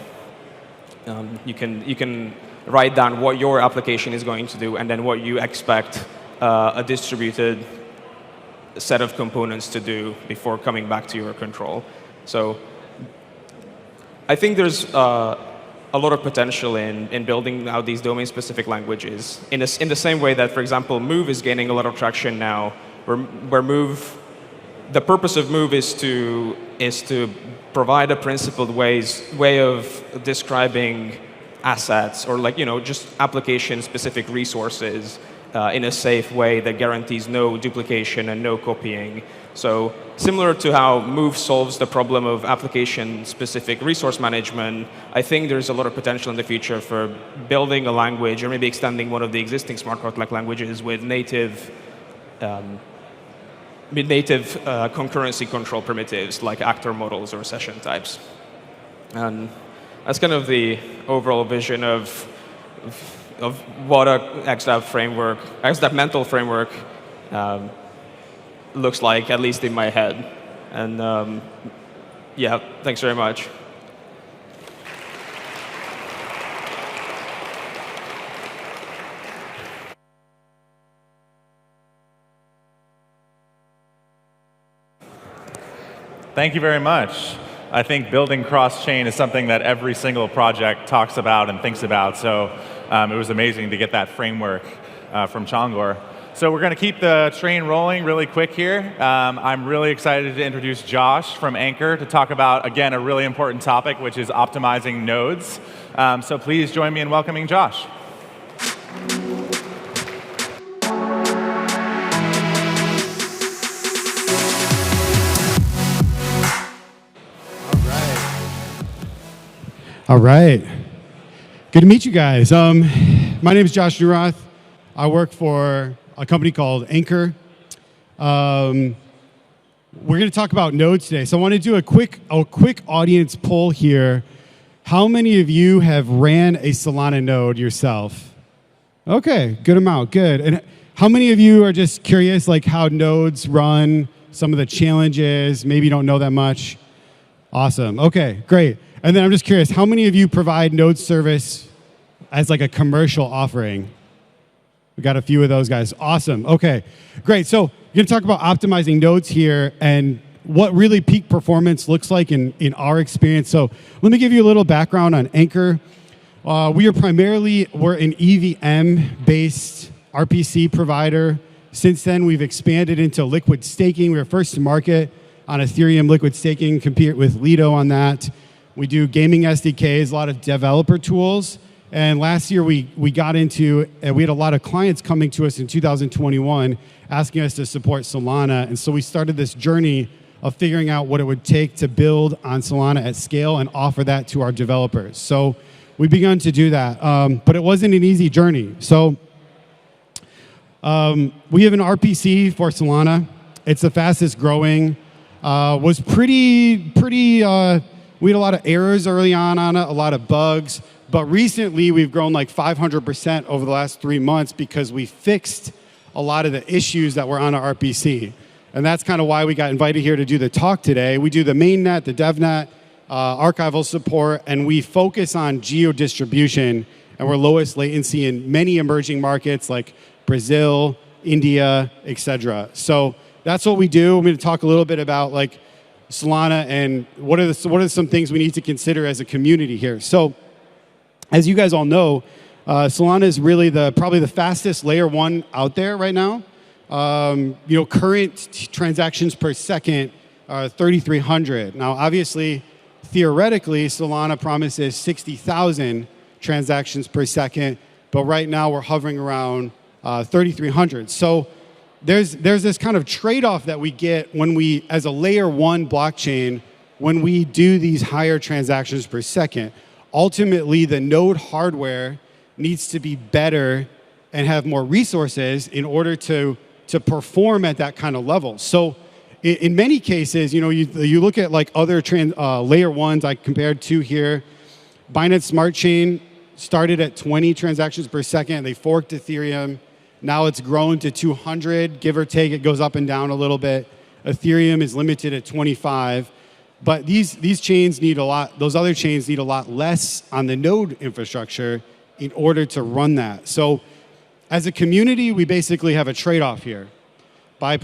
Speaker 13: you can write down what your application is going to do and then what you expect a distributed set of components to do before coming back to your control. So I think there's a lot of potential in building out these domain-specific languages in the same way that, for example, Move is gaining a lot of traction now, where Move, the purpose of Move is to provide a principled way of describing assets or just application-specific resources in a safe way that guarantees no duplication and no copying. So similar to how Move solves the problem of application-specific resource management, I think there's a lot of potential in the future for building a language or maybe extending one of the existing smart contract languages with native concurrency control primitives like actor models or session types. And that's kind of the overall vision of what a XDAP mental framework looks like, at least in my head. And yeah, thanks very much.
Speaker 12: Thank you very much. I think building cross-chain is something that every single project talks about and thinks about. So it was amazing to get that framework from Chongor. So we're going to keep the train rolling really quick here. I'm really excited to introduce Josh from Anchor to talk about, again, a really important topic, which is optimizing nodes. So please join me in welcoming Josh.
Speaker 14: All right. Good to meet you guys. My name is Josh Neuroth. I work for a company called Anchor. We're going to talk about nodes today. So I want to do a quick audience poll here. How many of you have ran a Solana node yourself? Okay, good amount, good. And how many of you are just curious, like how nodes run, some of the challenges, maybe you don't know that much? Awesome, okay, great. And then I'm just curious, how many of you provide node service as like a commercial offering. We got a few of those guys. Awesome. Okay, great. So we're going to talk about optimizing nodes here and what really peak performance looks like in our experience. So let me give you a little background on Anchor. We're an EVM-based RPC provider. Since then, we've expanded into liquid staking. We were first to market on Ethereum liquid staking, compete with Lido on that. We do gaming SDKs, a lot of developer tools. And last year, we got into, we had a lot of clients coming to us in 2021 asking us to support Solana. And so we started this journey of figuring out what it would take to build on Solana at scale and offer that to our developers. So we've begun to do that, but it wasn't an easy journey. So we have an RPC for Solana. It's the fastest growing. Was pretty. We had a lot of errors early on it, a lot of bugs. But recently, we've grown like 500% over the last 3 months because we fixed a lot of the issues that were on our RPC. And that's kind of why we got invited here to do the talk today. We do the mainnet, the devnet, archival support, and we focus on geo-distribution, and we're lowest latency in many emerging markets like Brazil, India, etc. So that's what we do. I'm going to talk a little bit about like Solana and what are some things we need to consider as a community here. So as you guys all know, Solana is really probably the fastest layer 1 out there right now. Current transactions per second are 3,300. Now, obviously, theoretically, Solana promises 60,000 transactions per second, but right now we're hovering around 3,300. So there's this kind of trade-off that we get when we, as a layer 1 blockchain, when we do these higher transactions per second. Ultimately, the node hardware needs to be better and have more resources in order to perform at that kind of level. So in many cases, you look at like other layer 1s I compared to here. Binance Smart Chain started at 20 transactions per second. They forked Ethereum. Now it's grown to 200, give or take. It goes up and down a little bit. Ethereum is limited at 25. But these chains need a lot, those other chains need a lot less on the node infrastructure in order to run that. So as a community, we basically have a trade-off here. By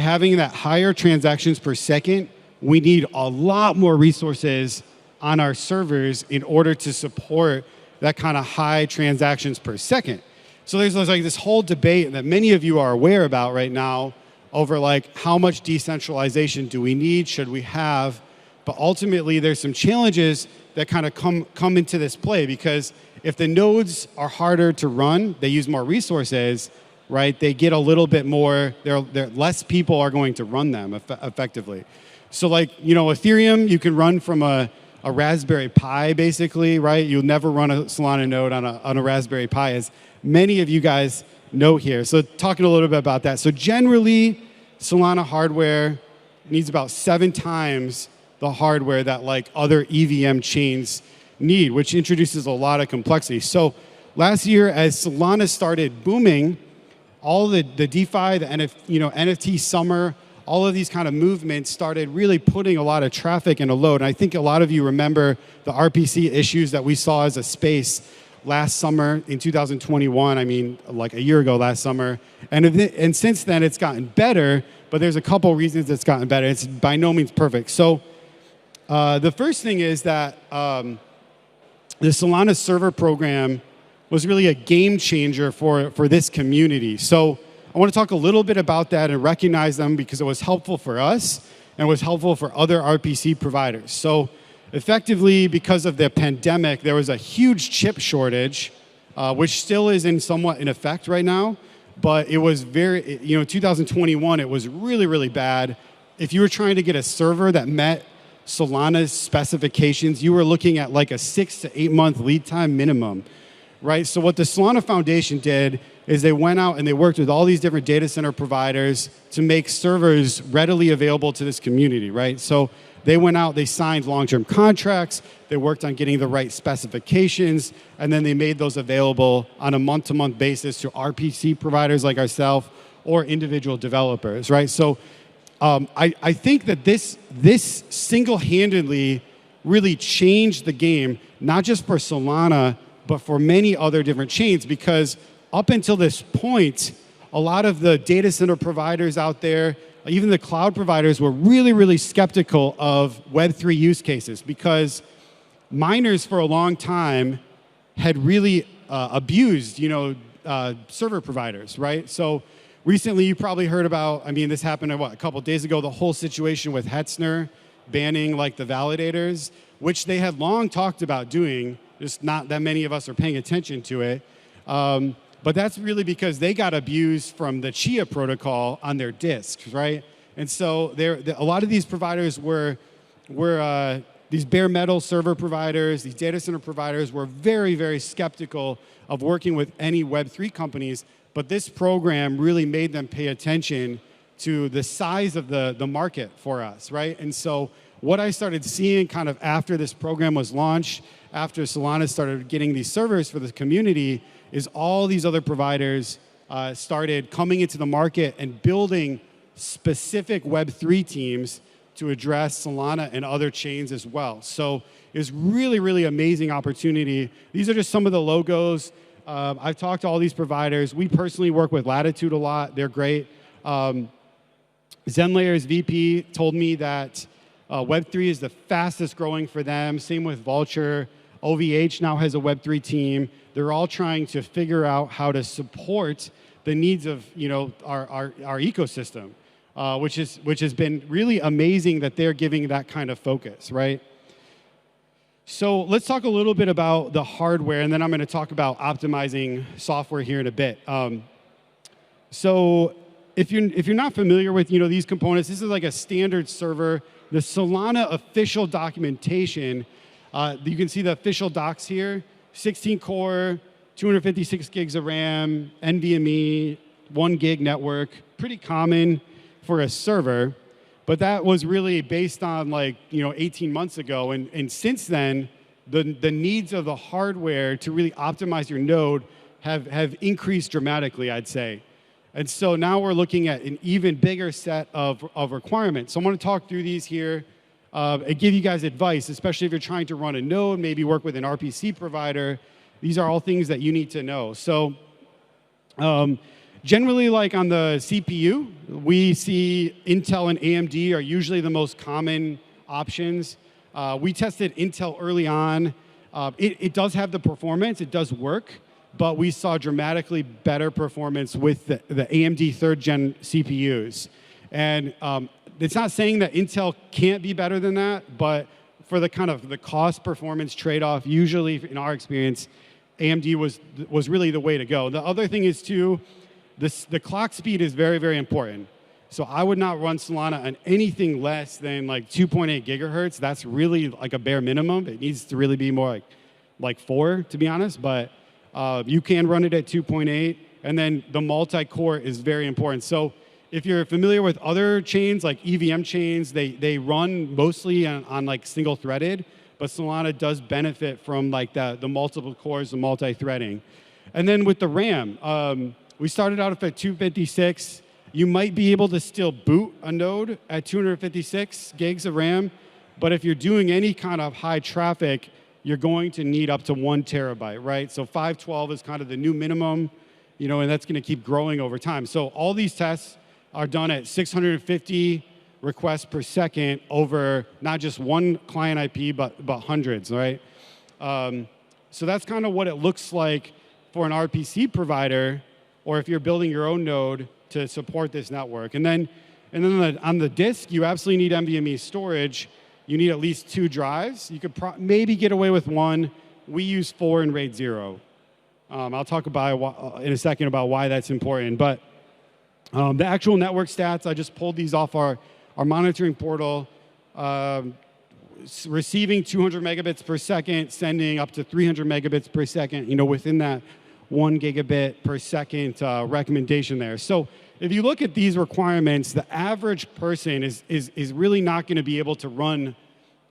Speaker 14: having that higher transactions per second, we need a lot more resources on our servers in order to support that kind of high transactions per second. So there's like this whole debate that many of you are aware about right now over like how much decentralization do we need, should we have? But ultimately, there's some challenges that kind of come into this play because if the nodes are harder to run, they use more resources, right? They get a little bit more, less people are going to run them effectively. So like, Ethereum, you can run from a Raspberry Pi basically, right? You'll never run a Solana node on a Raspberry Pi, as many of you guys know here. So talking a little bit about that. So generally, Solana hardware needs about 7 times the hardware that like other EVM chains need, which introduces a lot of complexity. So last year, as Solana started booming, all the DeFi, the NFT summer, all of these kind of movements started really putting a lot of traffic and a load. And I think a lot of you remember the RPC issues that we saw as a space last summer in 2021. I mean, like a year ago last summer. And since then, it's gotten better, but there's a couple reasons it's gotten better. It's by no means perfect. So the first thing is that the Solana server program was really a game changer for this community. So I want to talk a little bit about that and recognize them because it was helpful for us and was helpful for other RPC providers. So effectively, because of the pandemic, there was a huge chip shortage, which still is somewhat in effect right now. But it was 2021, it was really, really bad. If you were trying to get a server that met Solana's specifications, you were looking at like a 6 to 8 month lead time minimum, right? So what the Solana Foundation did is they went out and they worked with all these different data center providers to make servers readily available to this community, right? So they went out, they signed long-term contracts, they worked on getting the right specifications, and then they made those available on a month-to-month basis to RPC providers like ourselves or individual developers, right? So I think that this single-handedly really changed the game, not just for Solana, but for many other different chains, because up until this point, a lot of the data center providers out there, even the cloud providers, were really, really skeptical of Web3 use cases, because miners for a long time had really abused, server providers, right? So recently, you probably heard about, this happened a couple days ago, the whole situation with Hetzner banning like the validators, which they had long talked about doing, just not that many of us are paying attention to it. But that's really because they got abused from the Chia protocol on their disks, right? And so a lot of these providers were these bare metal server providers, these data center providers were very, very skeptical of working with any Web3 companies. But this program really made them pay attention to the size of the market for us, right? And so what I started seeing kind of after this program was launched, after Solana started getting these servers for the community, is all these other providers started coming into the market and building specific Web3 teams to address Solana and other chains as well. So it's really, really amazing opportunity. These are just some of the logos. I've talked to all these providers. We personally work with Latitude a lot. They're great. ZenLayer's VP told me that Web3 is the fastest growing for them. Same with Vulture. OVH now has a Web3 team. They're all trying to figure out how to support the needs of our ecosystem, which has been really amazing that they're giving that kind of focus, right? So let's talk a little bit about the hardware, and then I'm going to talk about optimizing software here in a bit. So if you're not familiar with these components, this is like a standard server. The Solana official documentation, you can see the official docs here, 16 core, 256 gigs of RAM, NVMe, 1 gig network, pretty common for a server. But that was really based on 18 months ago. And since then, the needs of the hardware to really optimize your node have increased dramatically, I'd say. And so now we're looking at an even bigger set of requirements. So I want to talk through these here and give you guys advice, especially if you're trying to run a node, maybe work with an RPC provider. These are all things that you need to know. So generally, like on the CPU, we see Intel and AMD are usually the most common options. We tested Intel early on. It does have the performance. It does work. But we saw dramatically better performance with the AMD third-gen CPUs. And it's not saying that Intel can't be better than that, but for the kind of the cost-performance trade-off, usually in our experience, AMD was really the way to go. The other thing is, too, the clock speed is very, very important. So I would not run Solana on anything less than 2.8 gigahertz. That's really like a bare minimum. It needs to really be more like 4, to be honest. But you can run it at 2.8. And then the multi-core is very important. So if you're familiar with other chains, like EVM chains, they run mostly on single-threaded. But Solana does benefit from the multiple cores, the multi-threading. And then with the RAM, we started out at 256. You might be able to still boot a node at 256 gigs of RAM. But if you're doing any kind of high traffic, you're going to need up to 1 terabyte, right? So 512 is kind of the new minimum, and that's going to keep growing over time. So all these tests are done at 650 requests per second over not just one client IP, but hundreds, right? So that's kind of what it looks like for an RPC provider, or if you're building your own node to support this network. And then on the disk, you absolutely need NVMe storage. You need at least 2 drives. You could maybe get away with 1. We use 4 in RAID 0. I'll talk about in a second about why that's important. But the actual network stats, I just pulled these off our monitoring portal. Receiving 200 megabits per second, sending up to 300 megabits per second, within that 1 gigabit per second recommendation there. So if you look at these requirements, the average person is really not going to be able to run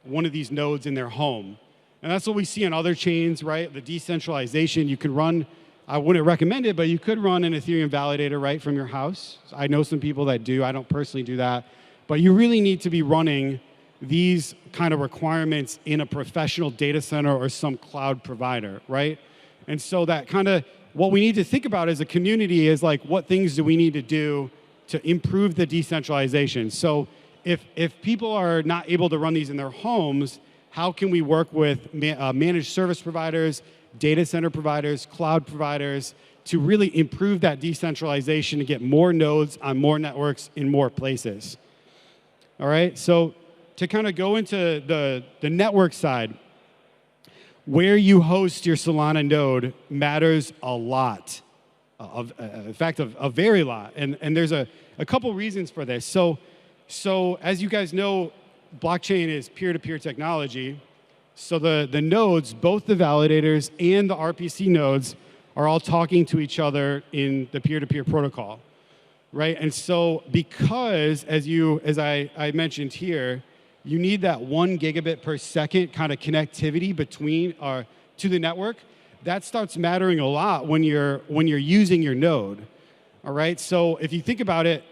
Speaker 14: one of these nodes in their home. And that's what we see on other chains, right? The decentralization, you could run, I wouldn't recommend it, but you could run an Ethereum validator right from your house. I know some people that do. I don't personally do that. But you really need to be running these kind of requirements in a professional data center or some cloud provider, right? And so that kind of, what we need to think about as a community is like, what things do we need to do to improve the decentralization? So if people are not able to run these in their homes, how can we work with managed service providers, data center providers, cloud providers, to really improve that decentralization to get more nodes on more networks in more places? All right, so to kind of go into the network side, where you host your Solana node matters a lot. In fact, a very lot. And there's a couple reasons for this. So as you guys know, blockchain is peer-to-peer technology. So the nodes, both the validators and the RPC nodes, are all talking to each other in the peer-to-peer protocol, right? And so because, as I mentioned here, you need that 1 gigabit per second kind of connectivity between to the network. That starts mattering a lot when you're using your node. All right. So if you think about it,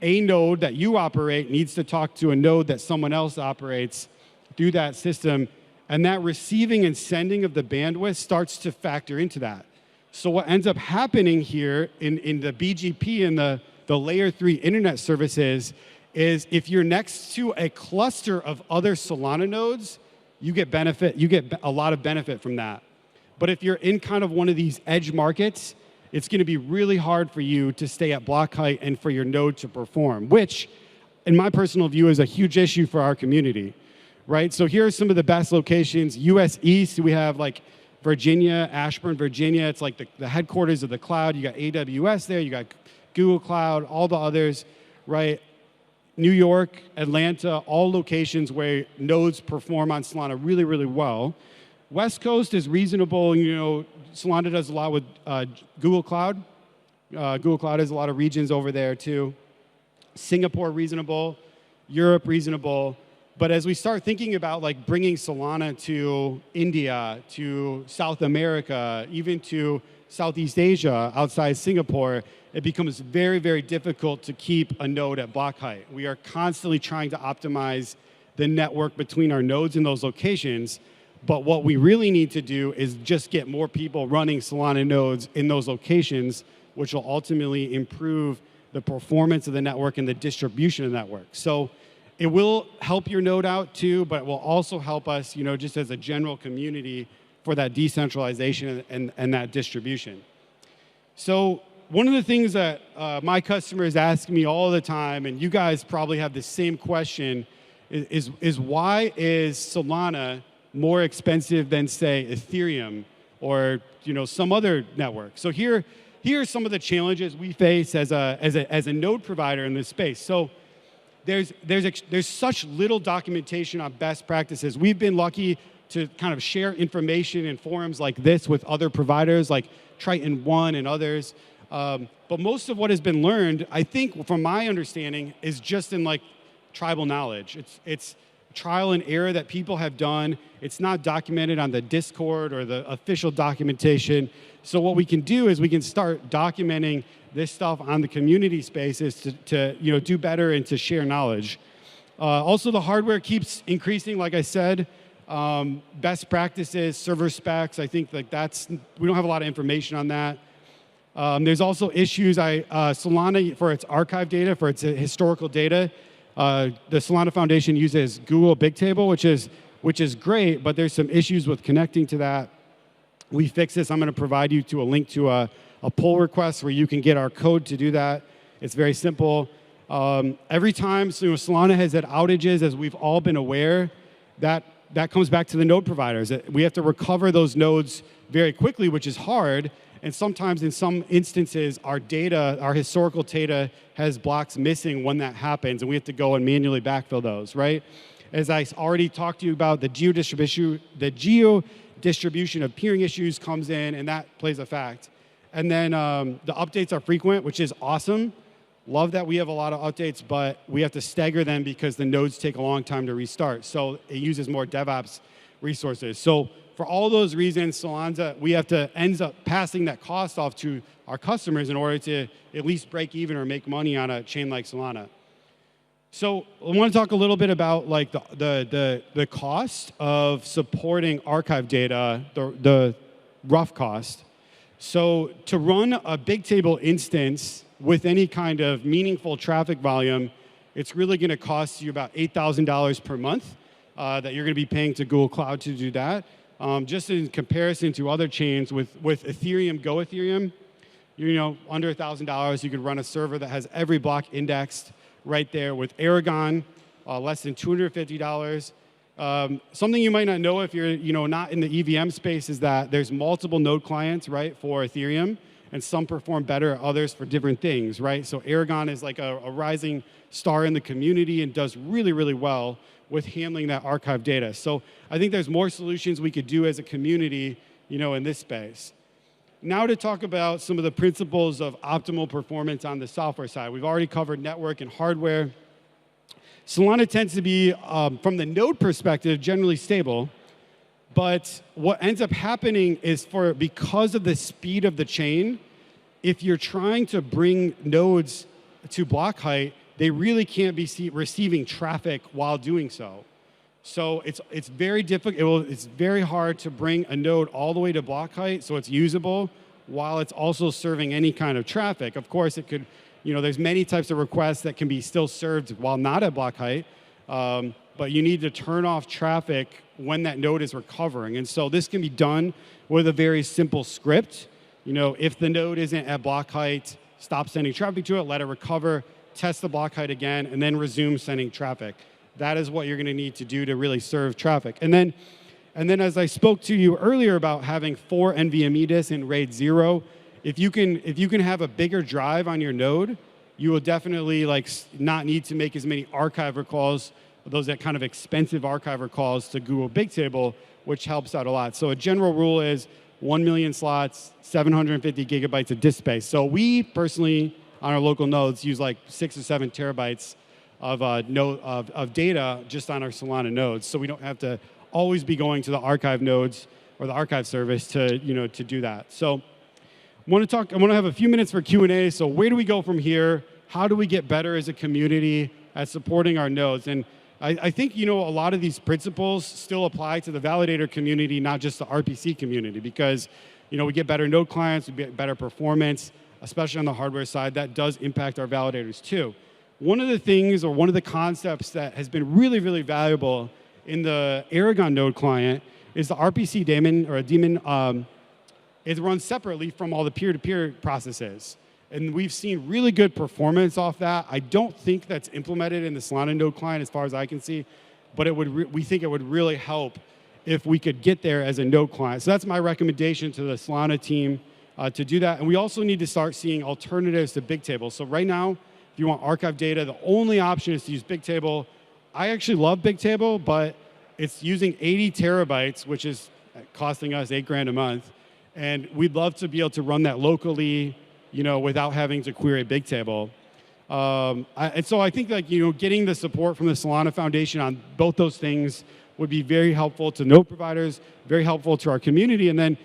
Speaker 14: a node that you operate needs to talk to a node that someone else operates through that system, and that receiving and sending of the bandwidth starts to factor into that. So what ends up happening here in the BGP and the layer 3 internet services is if you're next to a cluster of other Solana nodes, you get a lot of benefit from that. But if you're in kind of one of these edge markets, it's going to be really hard for you to stay at block height and for your node to perform, which, in my personal view, is a huge issue for our community, right? So here are some of the best locations. US East, we have like Virginia, Ashburn, Virginia. It's like the headquarters of the cloud. You got AWS there, you got Google Cloud, all the others, right? New York, Atlanta, all locations where nodes perform on Solana really, really well. West Coast is reasonable. You know, Solana does a lot with Google Cloud. Google Cloud has a lot of regions over there too. Singapore, reasonable. Europe, reasonable. But as we start thinking about like bringing Solana to India, to South America, even to Southeast Asia, outside Singapore, it becomes very, very difficult to keep a node at block height. We are constantly trying to optimize the network between our nodes in those locations. But what we really need to do is just get more people running Solana nodes in those locations, which will ultimately improve the performance of the network and the distribution of the network. So it will help your node out too, but it will also help us, you know, just as a general community for that decentralization and that distribution. So one of the things that my customers ask me all the time, and you guys probably have the same question, is why is Solana more expensive than, say, Ethereum or, you know, some other network? So here are some of the challenges we face as a node provider in this space. So there's such little documentation on best practices. We've been lucky to kind of share information in forums like this with other providers like Triton One and others. But most of what has been learned, I think, from my understanding, is just in like tribal knowledge. It's trial and error that people have done. It's not documented on the Discord or the official documentation. So what we can do is we can start documenting this stuff on the community spaces to you know, do better and to share knowledge. Also, the hardware keeps increasing, like I said. Best practices, server specs, I think like we don't have a lot of information on that. There's also issues. Solana, for its archive data, for its historical data, the Solana Foundation uses Google Bigtable, which is great, but there's some issues with connecting to that. We fix this. I'm going to provide you to a link to a pull request where you can get our code to do that. It's very simple. Every time Solana has had outages, as we've all been aware, that comes back to the node providers. We have to recover those nodes very quickly, which is hard. And sometimes in some instances, our historical data has blocks missing when that happens, and we have to go and manually backfill those, right? As I already talked to you about, the geo-distribution of peering issues comes in, and that plays a fact. And then the updates are frequent, which is awesome. Love that we have a lot of updates, but we have to stagger them because the nodes take a long time to restart. So it uses more DevOps resources. So for all those reasons, Solana, we have to end up passing that cost off to our customers in order to at least break even or make money on a chain like Solana. So I want to talk a little bit about like the cost of supporting archive data, rough cost. So to run a Bigtable instance with any kind of meaningful traffic volume, it's really going to cost you about $8,000 per month that you're going to be paying to Google Cloud to do that. Just in comparison to other chains, with Ethereum, Go Ethereum, under $1,000, you could run a server that has every block indexed right there. With Aragon, less than $250. Something you might not know if you're not in the EVM space is that there's multiple node clients, right, for Ethereum, and some perform better at others for different things, right? So Aragon is like a rising star in the community and does really, really well with handling that archive data. So I think there's more solutions we could do as a community, in this space. Now to talk about some of the principles of optimal performance on the software side. We've already covered network and hardware. Solana tends to be, from the node perspective, generally stable. But what ends up happening is because of the speed of the chain, if you're trying to bring nodes to block height, they really can't be receiving traffic while doing so. So it's very difficult. It's very hard to bring a node all the way to block height so it's usable while it's also serving any kind of traffic. Of course, it could, there's many types of requests that can be still served while not at block height, but you need to turn off traffic when that node is recovering. And so this can be done with a very simple script. If the node isn't at block height, stop sending traffic to it, let it recover, test the block height again, and then resume sending traffic. That is what you're going to need to do to really serve traffic. And then as I spoke to you earlier about having 4 NVMe disks in RAID 0, if you can have a bigger drive on your node, you will definitely not need to make as many archiver calls, those that kind of expensive archiver calls to Google Bigtable, which helps out a lot. So a general rule is 1 million slots, 750 gigabytes of disk space. So we personally, on our local nodes, use 6 or 7 terabytes of data just on our Solana nodes. So we don't have to always be going to the archive nodes or the archive service to do that. So I want to have a few minutes for Q&A. So where do we go from here? How do we get better as a community at supporting our nodes? And I think a lot of these principles still apply to the validator community, not just the RPC community, because we get better node clients, we get better performance, especially on the hardware side. That does impact our validators too. One of the things, or one of the concepts that has been really, really valuable in the Aragon node client is the RPC daemon. It runs separately from all the peer-to-peer processes. And we've seen really good performance off that. I don't think that's implemented in the Solana node client as far as I can see, but we think it would really help if we could get there as a node client. So that's my recommendation to the Solana team to do that. And we also need to start seeing alternatives to Bigtable. So right now, if you want archive data, the only option is to use Bigtable. I actually love Bigtable, but it's using 80 terabytes, which is costing us $8,000 a month. And we'd love to be able to run that locally, without having to query Bigtable. And so I think getting the support from the Solana Foundation on both those things would be very helpful to node providers, very helpful to our community. And then,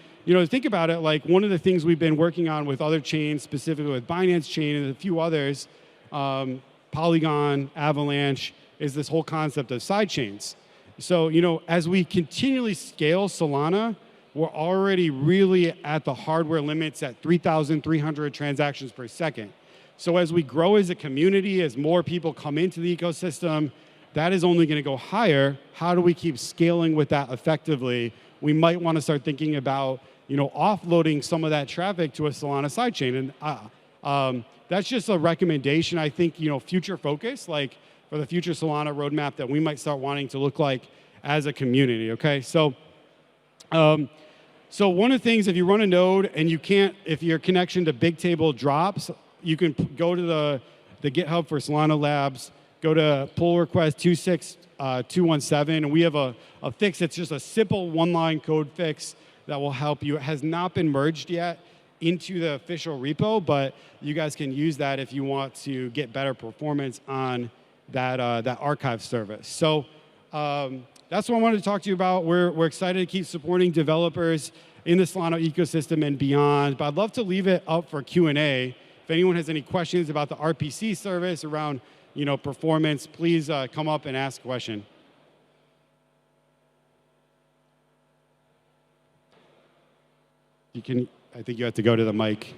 Speaker 14: think about it, one of the things we've been working on with other chains, specifically with Binance Chain and a few others, Polygon, Avalanche, is this whole concept of side chains. So, as we continually scale Solana, we're already really at the hardware limits at 3,300 transactions per second. So as we grow as a community, as more people come into the ecosystem, that is only going to go higher. How do we keep scaling with that effectively? We might want to start thinking about, offloading some of that traffic to a Solana sidechain. And that's just a recommendation. I think, future focus, for the future Solana roadmap that we might start wanting to look like as a community, okay? So one of the things, if you run a node and if your connection to Bigtable drops, you can go to the GitHub for Solana Labs, go to pull request 26217, and we have a fix. It's just a simple one-line code fix that will help you. It has not been merged yet into the official repo, but you guys can use that if you want to get better performance on that archive service. So that's what I wanted to talk to you about. We're excited to keep supporting developers in the Solana ecosystem and beyond, but I'd love to leave it up for Q&A. If anyone has any questions about the RPC service around performance, please come up and ask a question. You can. I think you have to go to the mic.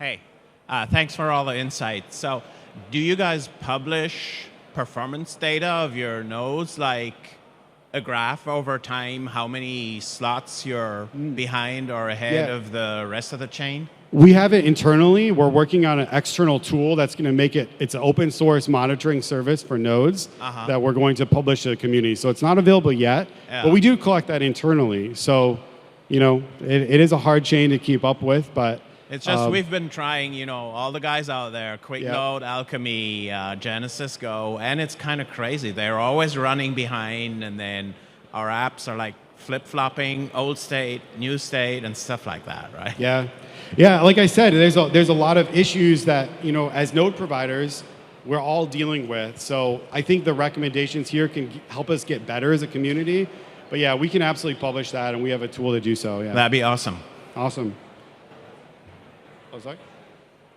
Speaker 15: Hey, thanks for all the insights. So, do you guys publish performance data of your nodes, like a graph over time, how many slots you're behind or ahead of the rest of the chain?
Speaker 14: We have it internally. We're working on an external tool that's going to make it, it's an open source monitoring service for nodes that we're going to publish to the community. So it's not available yet, but we do collect that internally. So, you know, it is a hard chain to keep up with, but
Speaker 15: it's just we've been trying, you know, all the guys out there, QuickNode, Alchemy, Genesis Go, and it's kind of crazy. They're always running behind, and then our apps are like flip-flopping old state, new state, and stuff like that, right?
Speaker 14: Yeah. Yeah, like I said, there's a lot of issues that, you know, as node providers, we're all dealing with. So I think the recommendations here can help us get better as a community. But yeah, we can absolutely publish that, and we have a tool to do so. Yeah.
Speaker 15: That'd be awesome.
Speaker 14: Awesome. Oh, sorry?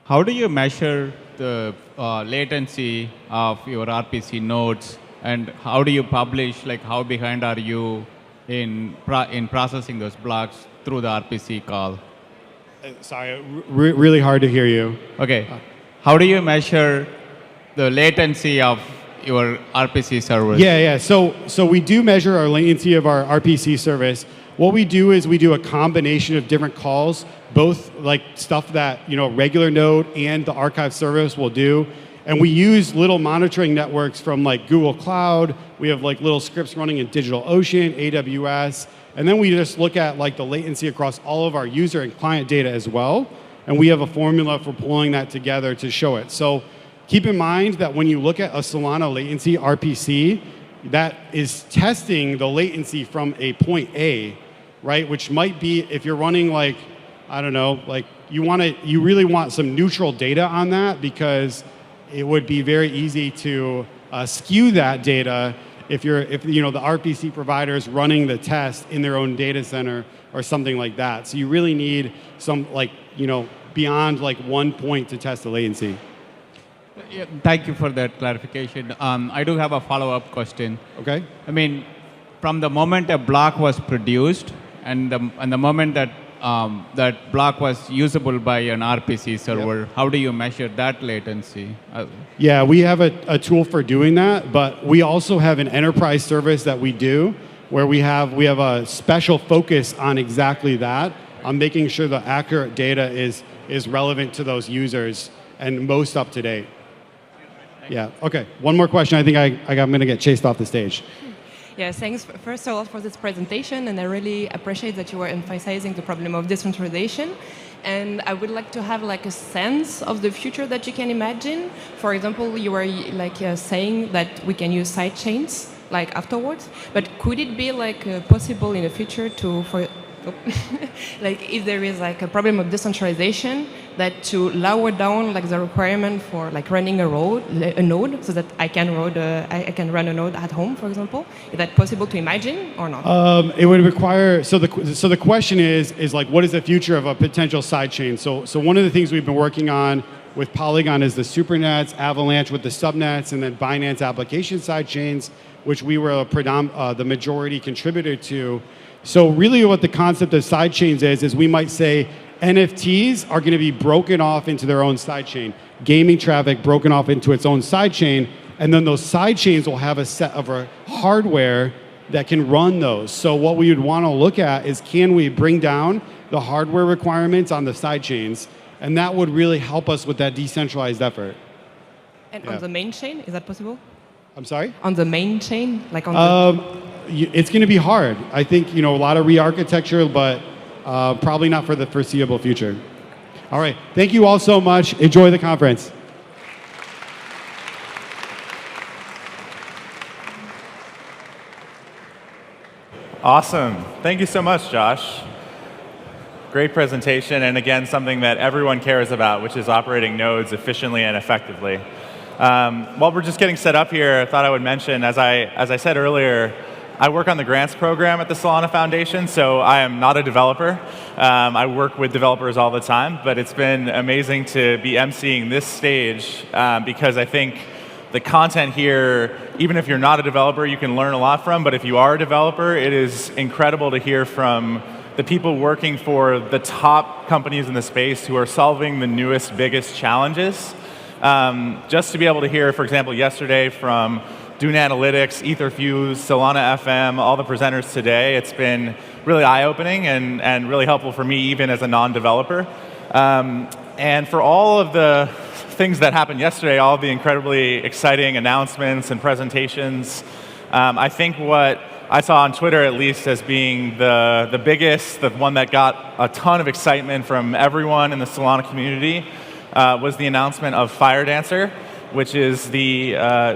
Speaker 16: How do you measure the latency of your RPC nodes, and how do you publish, like how behind are you in processing those blocks through the RPC call?
Speaker 14: Sorry, really hard to hear you.
Speaker 16: Okay. How do you measure the latency of your RPC service?
Speaker 14: Yeah. So we do measure our latency of our RPC service. What we do is we do a combination of different calls, both like stuff that, you know, regular node and the archive service will do. And we use little monitoring networks from like Google Cloud. We have like little scripts running in DigitalOcean, AWS. And then we just look at like the latency across all of our user and client data as well. And we have a formula for pulling that together to show it. So keep in mind that when you look at a Solana latency RPC, that is testing the latency from a point A, right? Which might be, if you're running like, I don't know, like you really want some neutral data on that, because it would be very easy to skew that data if you know the RPC provider is running the test in their own data center or something like that. So you really need some, like, you know, beyond like 1 point to test the latency.
Speaker 16: Yeah, thank you for that clarification. I do have a follow-up question.
Speaker 14: Okay.
Speaker 16: I mean, from the moment a block was produced and the moment that that block was usable by an RPC server, how do you measure that latency?
Speaker 14: Yeah, we have a tool for doing that, but we also have an enterprise service that we do where we have a special focus on exactly that, on making sure the accurate data is relevant to those users and most up to date. Yeah, okay. One more question. I think I'm going to get chased off the stage.
Speaker 17: Yeah, thanks first of all for this presentation, and I really appreciate that you were emphasizing the problem of decentralization. And I would like to have like a sense of the future that you can imagine. For example, you were like saying that we can use side chains like afterwards, but could it be like possible in the future to, like if there is like a problem of decentralization, that to lower down like the requirement for like running a node, so that I can run a node at home, for example? Is that possible to imagine or not?
Speaker 14: It would require, so the question is like, what is the future of a potential sidechain? So one of the things we've been working on with Polygon is the supernets, Avalanche with the subnets, and then Binance application sidechains, which we were the majority contributor to. So really what the concept of sidechains is we might say NFTs are going to be broken off into their own sidechain, gaming traffic broken off into its own sidechain, and then those sidechains will have a set of hardware that can run those. So what we would want to look at is, can we bring down the hardware requirements on the sidechains, and that would really help us with that decentralized effort.
Speaker 17: And on the main chain, is that possible?
Speaker 14: I'm sorry?
Speaker 17: On the main chain, like on the...
Speaker 14: It's going to be hard. I think, you know, a lot of re-architecture, but probably not for the foreseeable future. All right. Thank you all so much. Enjoy the conference.
Speaker 12: Awesome. Thank you so much, Josh. Great presentation, and again, something that everyone cares about, which is operating nodes efficiently and effectively. While we're just getting set up here, I thought I would mention, as I said earlier, I work on the grants program at the Solana Foundation, so I am not a developer. I work with developers all the time, but it's been amazing to be emceeing this stage because I think the content here, even if you're not a developer, you can learn a lot from, but if you are a developer, it is incredible to hear from the people working for the top companies in the space who are solving the newest, biggest challenges. Just to be able to hear, for example, yesterday from Dune Analytics, Etherfuse, Solana FM, all the presenters today, it's been really eye-opening and really helpful for me even as a non-developer. And for all of the things that happened yesterday, all of the incredibly exciting announcements and presentations, I think what I saw on Twitter at least as being the biggest, the one that got a ton of excitement from everyone in the Solana community was the announcement of FireDancer, which is the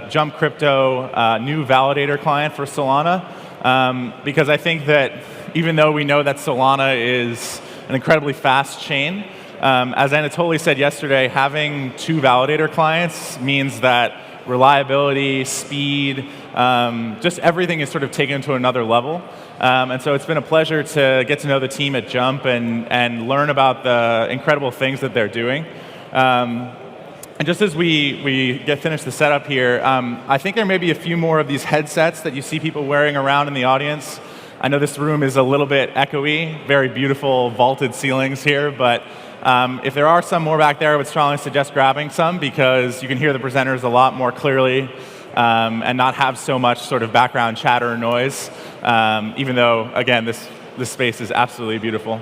Speaker 12: Jump Crypto new validator client for Solana. Because I think that even though we know that Solana is an incredibly fast chain, as Anatoly said yesterday, having 2 validator clients means that reliability, speed, just everything is sort of taken to another level. And so it's been a pleasure to get to know the team at Jump and learn about the incredible things that they're doing. And just as we get finished the setup here, I think there may be a few more of these headsets that you see people wearing around in the audience. I know this room is a little bit echoey, very beautiful vaulted ceilings here, but if there are some more back there, I would strongly suggest grabbing some because you can hear the presenters a lot more clearly and not have so much sort of background chatter or noise, even though, again, this space is absolutely beautiful.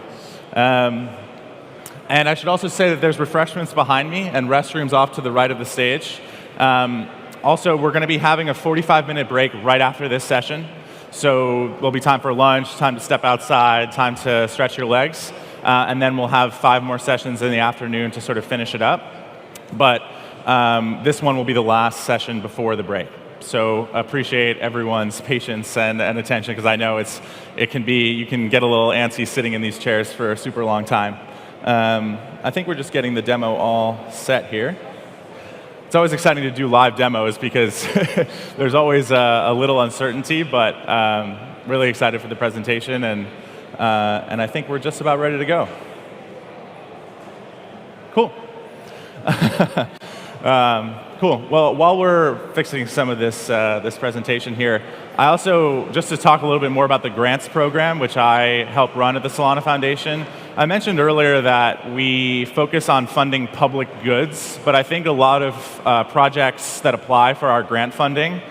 Speaker 12: And I should also say that there's refreshments behind me and restrooms off to the right of the stage. Also, we're going to be having a 45-minute break right after this session. So there'll be time for lunch, time to step outside, time to stretch your legs. And then we'll have 5 more sessions in the afternoon to sort of finish it up. But this one will be the last session before the break. So appreciate everyone's patience and attention because I know you can get a little antsy sitting in these chairs for a super long time. I think we're just getting the demo all set here. It's always exciting to do live demos because there's always a little uncertainty, but really excited for the presentation, and I think we're just about ready to go. Cool. Cool. Well, while we're fixing some of this presentation here, I also, just to talk a little bit more about the grants program, which I help run at the Solana Foundation. I mentioned earlier that we focus on funding public goods, but I think a lot of projects that apply for our grant funding,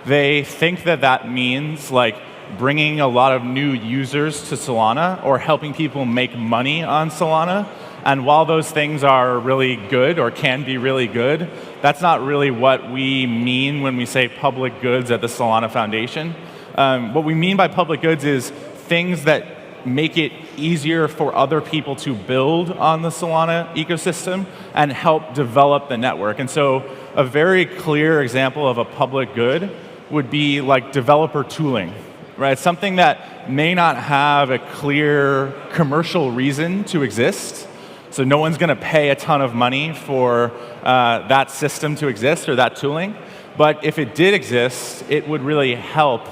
Speaker 12: they think that means like bringing a lot of new users to Solana or helping people make money on Solana. And while those things are really good or can be really good, that's not really what we mean when we say public goods at the Solana Foundation. What we mean by public goods is things that make it easier for other people to build on the Solana ecosystem and help develop the network. And so a very clear example of a public good would be like developer tooling, right? Something that may not have a clear commercial reason to exist. So no one's going to pay a ton of money for that system to exist or that tooling. But if it did exist, it would really help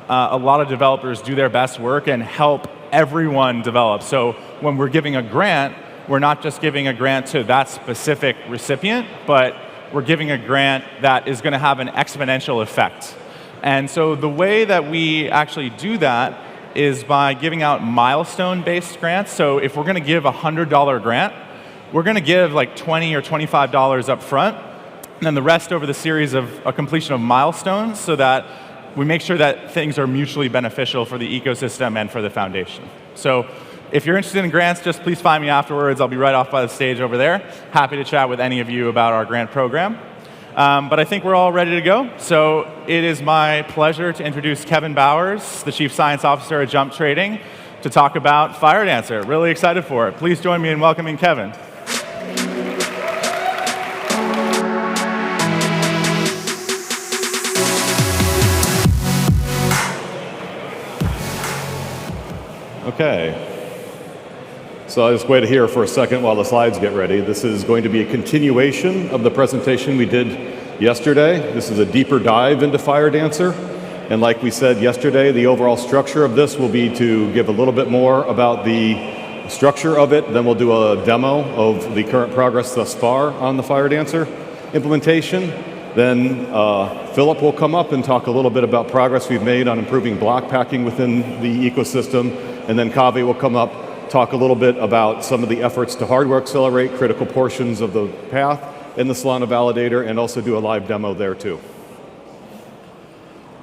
Speaker 12: a lot of developers do their best work and help everyone develop. So when we're giving a grant, we're not just giving a grant to that specific recipient, but we're giving a grant that is going to have an exponential effect. And so the way that we actually do that is by giving out milestone-based grants. So if we're going to give a $100 grant, we're going to give like $20 or $25 up front, and then the rest over the series of a completion of milestones so that we make sure that things are mutually beneficial for the ecosystem and for the foundation. So if you're interested in grants, just please find me afterwards. I'll be right off by the stage over there. Happy to chat with any of you about our grant program. But I think we're all ready to go. So it is my pleasure to introduce Kevin Bowers, the Chief Science Officer at Jump Trading, to talk about FireDancer. Really excited for it. Please join me in welcoming Kevin.
Speaker 18: Okay. So I'll just wait here for a second while the slides get ready. This is going to be a continuation of the presentation we did yesterday. This is a deeper dive into FireDancer. And like we said yesterday, the overall structure of this will be to give a little bit more about the structure of it. Then we'll do a demo of the current progress thus far on the FireDancer implementation. Then Philip will come up and talk a little bit about progress we've made on improving block packing within the ecosystem. And then Kaveh will come up, talk a little bit about some of the efforts to hardware accelerate critical portions of the path in the Solana validator, and also do a live demo there too.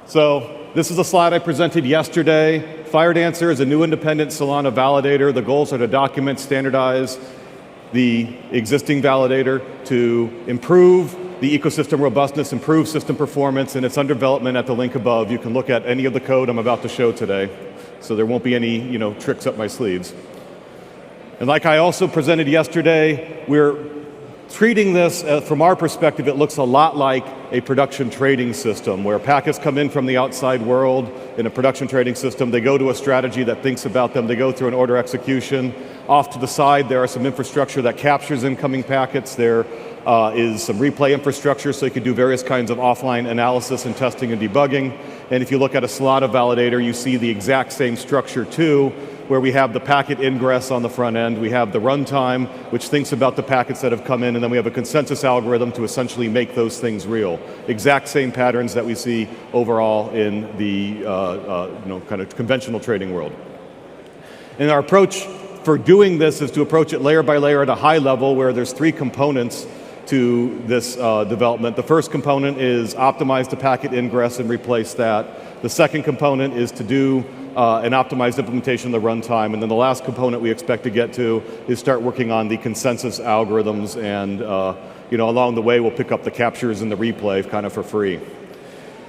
Speaker 18: So this is a slide I presented yesterday. FireDancer is a new independent Solana validator. The goals are to document, standardize the existing validator, to improve the ecosystem robustness, improve system performance, and it's under development at the link above. You can look at any of the code I'm about to show today, so there won't be any tricks up my sleeves. And like I also presented yesterday, we're treating this, from our perspective, it looks a lot like a production trading system, where packets come in from the outside world in a production trading system. They go to a strategy that thinks about them. They go through an order execution. Off to the side, there are some infrastructure that captures incoming packets. There is some replay infrastructure, so you can do various kinds of offline analysis and testing and debugging. And if you look at a Solana validator, you see the exact same structure too, where we have the packet ingress on the front end, we have the runtime, which thinks about the packets that have come in, and then we have a consensus algorithm to essentially make those things real. Exact same patterns that we see overall in the kind of conventional trading world. And our approach for doing this is to approach it layer by layer at a high level, where there's 3 components to this development. The first component is optimize the packet ingress and replace that. The second component is to do an optimized implementation of the runtime. And then the last component we expect to get to is start working on the consensus algorithms, and along the way we'll pick up the captures and the replay kind of for free.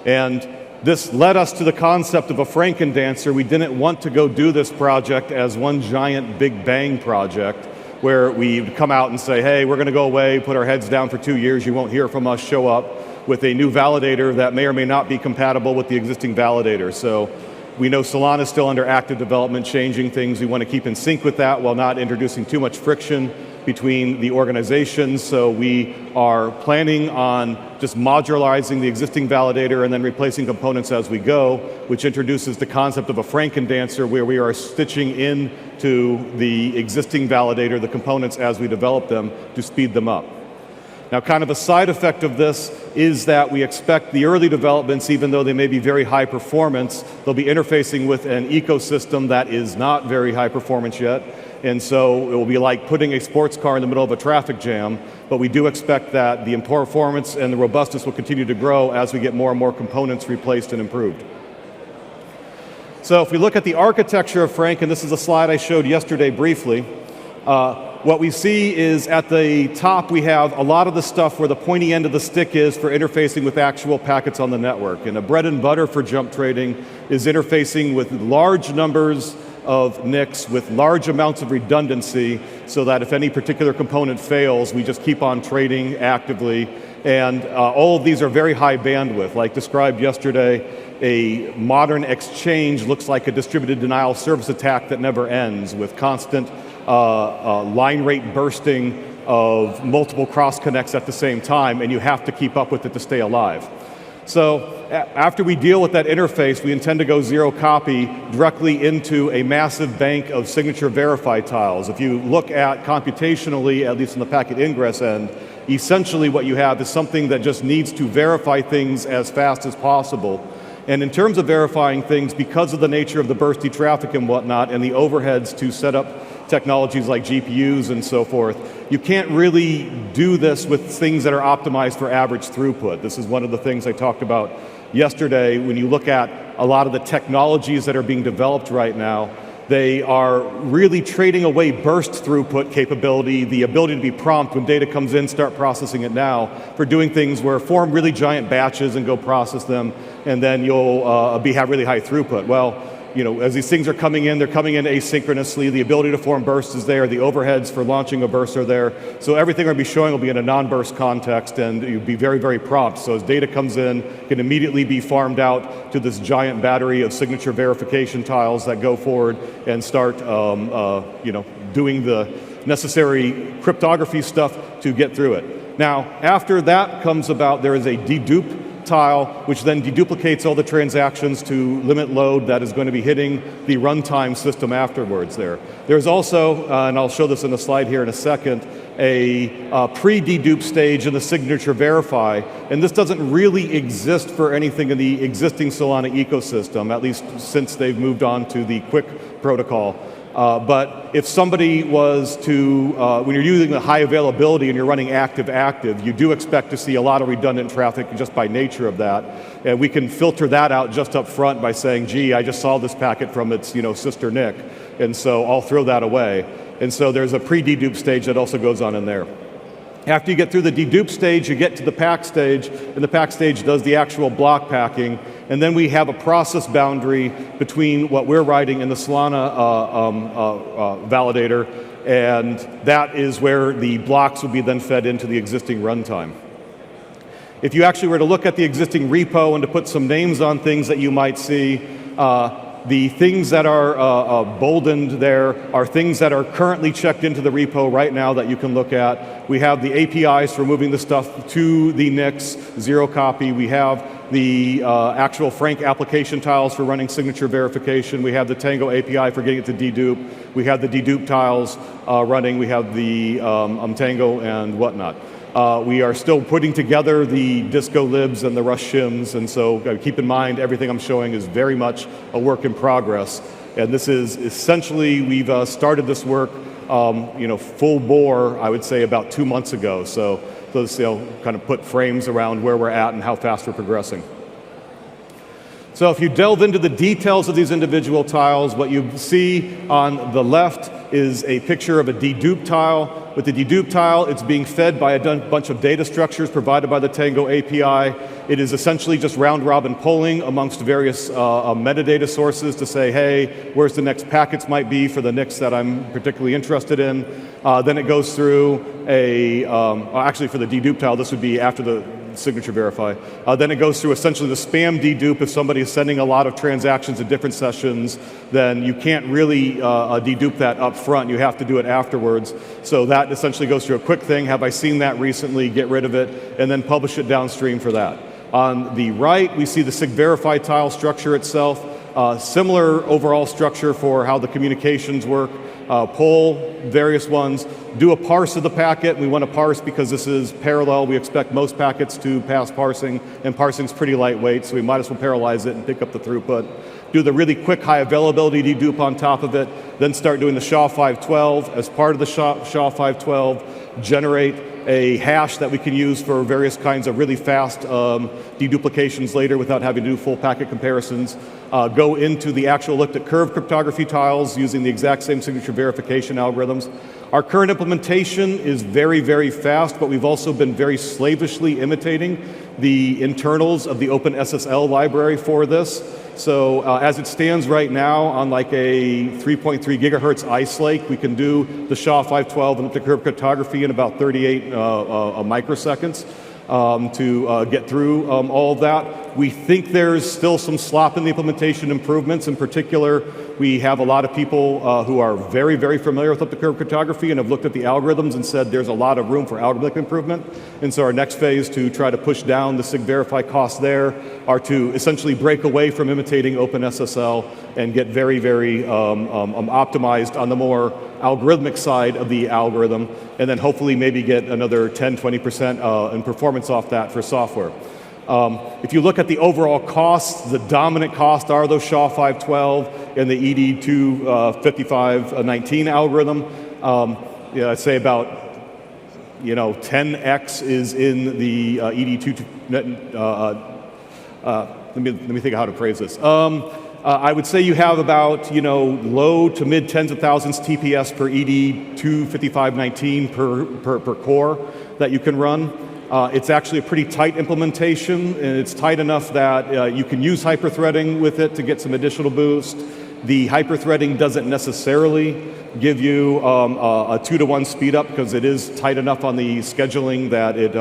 Speaker 18: And this led us to the concept of a Frankendancer. We didn't want to go do this project as one giant big bang project, where we come out and say, hey, we're going to go away, put our heads down for 2 years, you won't hear from us, show up with a new validator that may or may not be compatible with the existing validator. So we know Solana is still under active development, changing things. We want to keep in sync with that while not introducing too much friction between the organizations. So we are planning on just modularizing the existing validator and then replacing components as we go, which introduces the concept of a Frankendancer, where we are stitching in to the existing validator the components as we develop them to speed them up. Now, kind of a side effect of this is that we expect the early developments, even though they may be very high performance, they'll be interfacing with an ecosystem that is not very high performance yet. And so it will be like putting a sports car in the middle of a traffic jam, but we do expect that the performance and the robustness will continue to grow as we get more and more components replaced and improved. So if we look at the architecture of Frank, and this is a slide I showed yesterday briefly, what we see is at the top we have a lot of the stuff where the pointy end of the stick is for interfacing with actual packets on the network. And the bread and butter for jump trading is interfacing with large numbers of NICs with large amounts of redundancy, so that if any particular component fails, we just keep on trading actively. And all of these are very high bandwidth. Like described yesterday, a modern exchange looks like a distributed denial of service attack that never ends, with constant line rate bursting of multiple cross connects at the same time, and you have to keep up with it to stay alive. So after we deal with that interface, we intend to go zero copy directly into a massive bank of signature verified tiles. If you look at computationally, at least on the packet ingress end, essentially what you have is something that just needs to verify things as fast as possible. And in terms of verifying things, because of the nature of the bursty traffic and whatnot, and the overheads to set up technologies like GPUs and so forth, you can't really do this with things that are optimized for average throughput. This is one of the things I talked about yesterday. When you look at a lot of the technologies that are being developed right now, they are really trading away burst throughput capability, the ability to be prompt when data comes in, start processing it now, for doing things where form really giant batches and go process them, and then you'll have really high throughput. Well, as these things are coming in, they're coming in asynchronously. The ability to form bursts is there. The overheads for launching a burst are there. So everything we're going to be showing will be in a non-burst context, and you'll be very, very prompt. So as data comes in, it can immediately be farmed out to this giant battery of signature verification tiles that go forward and start, doing the necessary cryptography stuff to get through it. Now, after that comes about, there is a dedupe tile, which then deduplicates all the transactions to limit load that is going to be hitting the runtime system afterwards there. There's also, and I'll show this in a slide here in a second, a pre-dedupe stage in the signature verify, and this doesn't really exist for anything in the existing Solana ecosystem, at least since they've moved on to the Quick protocol. But if somebody was to, when you're using the high availability and you're running active-active, you do expect to see a lot of redundant traffic just by nature of that. And we can filter that out just up front by saying, gee, I just saw this packet from its sister Nick, and so I'll throw that away. And so there's a pre-dedupe stage that also goes on in there. After you get through the dedupe stage, you get to the pack stage, and the pack stage does the actual block packing. And then we have a process boundary between what we're writing in the Solana validator, and that is where the blocks will be then fed into the existing runtime. If you actually were to look at the existing repo and to put some names on things that you might see, the things that are boldened there are things that are currently checked into the repo right now that you can look at. We have the APIs for moving the stuff to the NICs, zero copy. We have the actual Frank application tiles for running signature verification. We have the Tango API for getting it to dedupe. We have the dedupe tiles running. We have the Tango and whatnot. We are still putting together the disco libs and the Rust shims, and so keep in mind everything I'm showing is very much a work in progress. And this is essentially, we've started this work full bore, I would say, about 2 months ago. So those kind of put frames around where we're at and how fast we're progressing. So if you delve into the details of these individual tiles, what you see on the left is a picture of a dedupe tile. With the dedupe tile, it's being fed by a bunch of data structures provided by the Tango API. It is essentially just round-robin polling amongst various metadata sources to say, hey, where's the next packets might be for the NICs that I'm particularly interested in. Then it goes through actually for the dedupe tile, this would be after the signature verify. Then it goes through essentially the spam dedupe. If somebody is sending a lot of transactions in different sessions, then you can't really dedupe that up front. You have to do it afterwards. So that essentially goes through a quick thing. Have I seen that recently? Get rid of it, and then publish it downstream for that. On the right, we see the sig verify tile structure itself. Similar overall structure for how the communications work. Poll various ones, do a parse of the packet. We want to parse because this is parallel. We expect most packets to pass parsing, and parsing's pretty lightweight, so we might as well parallelize it and pick up the throughput. Do the really quick high availability dedupe on top of it, then start doing the SHA-512. As part of the SHA-512, generate a hash that we can use for various kinds of really fast deduplications later without having to do full packet comparisons. Go into the actual elliptic curve cryptography tiles using the exact same signature verification algorithms. Our current implementation is very, very fast, but we've also been very slavishly imitating the internals of the OpenSSL library for this. So as it stands right now on like a 3.3 gigahertz Ice Lake, we can do the SHA-512 and elliptic curve cryptography in about 38 microseconds to get through all of that. We think there's still some slop in the implementation improvements. In particular, we have a lot of people who are very, very familiar with elliptic curve cryptography and have looked at the algorithms and said there's a lot of room for algorithmic improvement. And so our next phase to try to push down the sig verify costs there are to essentially break away from imitating OpenSSL and get very, very optimized on the more algorithmic side of the algorithm, and then hopefully maybe get another 10, 20% in performance off that for software. If you look at the overall costs, the dominant costs are those SHA-512 and the ED25519 algorithm. I'd say about 10x is in the ED2. Let me think of how to phrase this. I would say you have about low to mid tens of thousands TPS per ED25519 per core that you can run. It's actually a pretty tight implementation, and it's tight enough that you can use hyperthreading with it to get some additional boost. The hyperthreading doesn't necessarily give you a 2-to-1 speed up because it is tight enough on the scheduling that it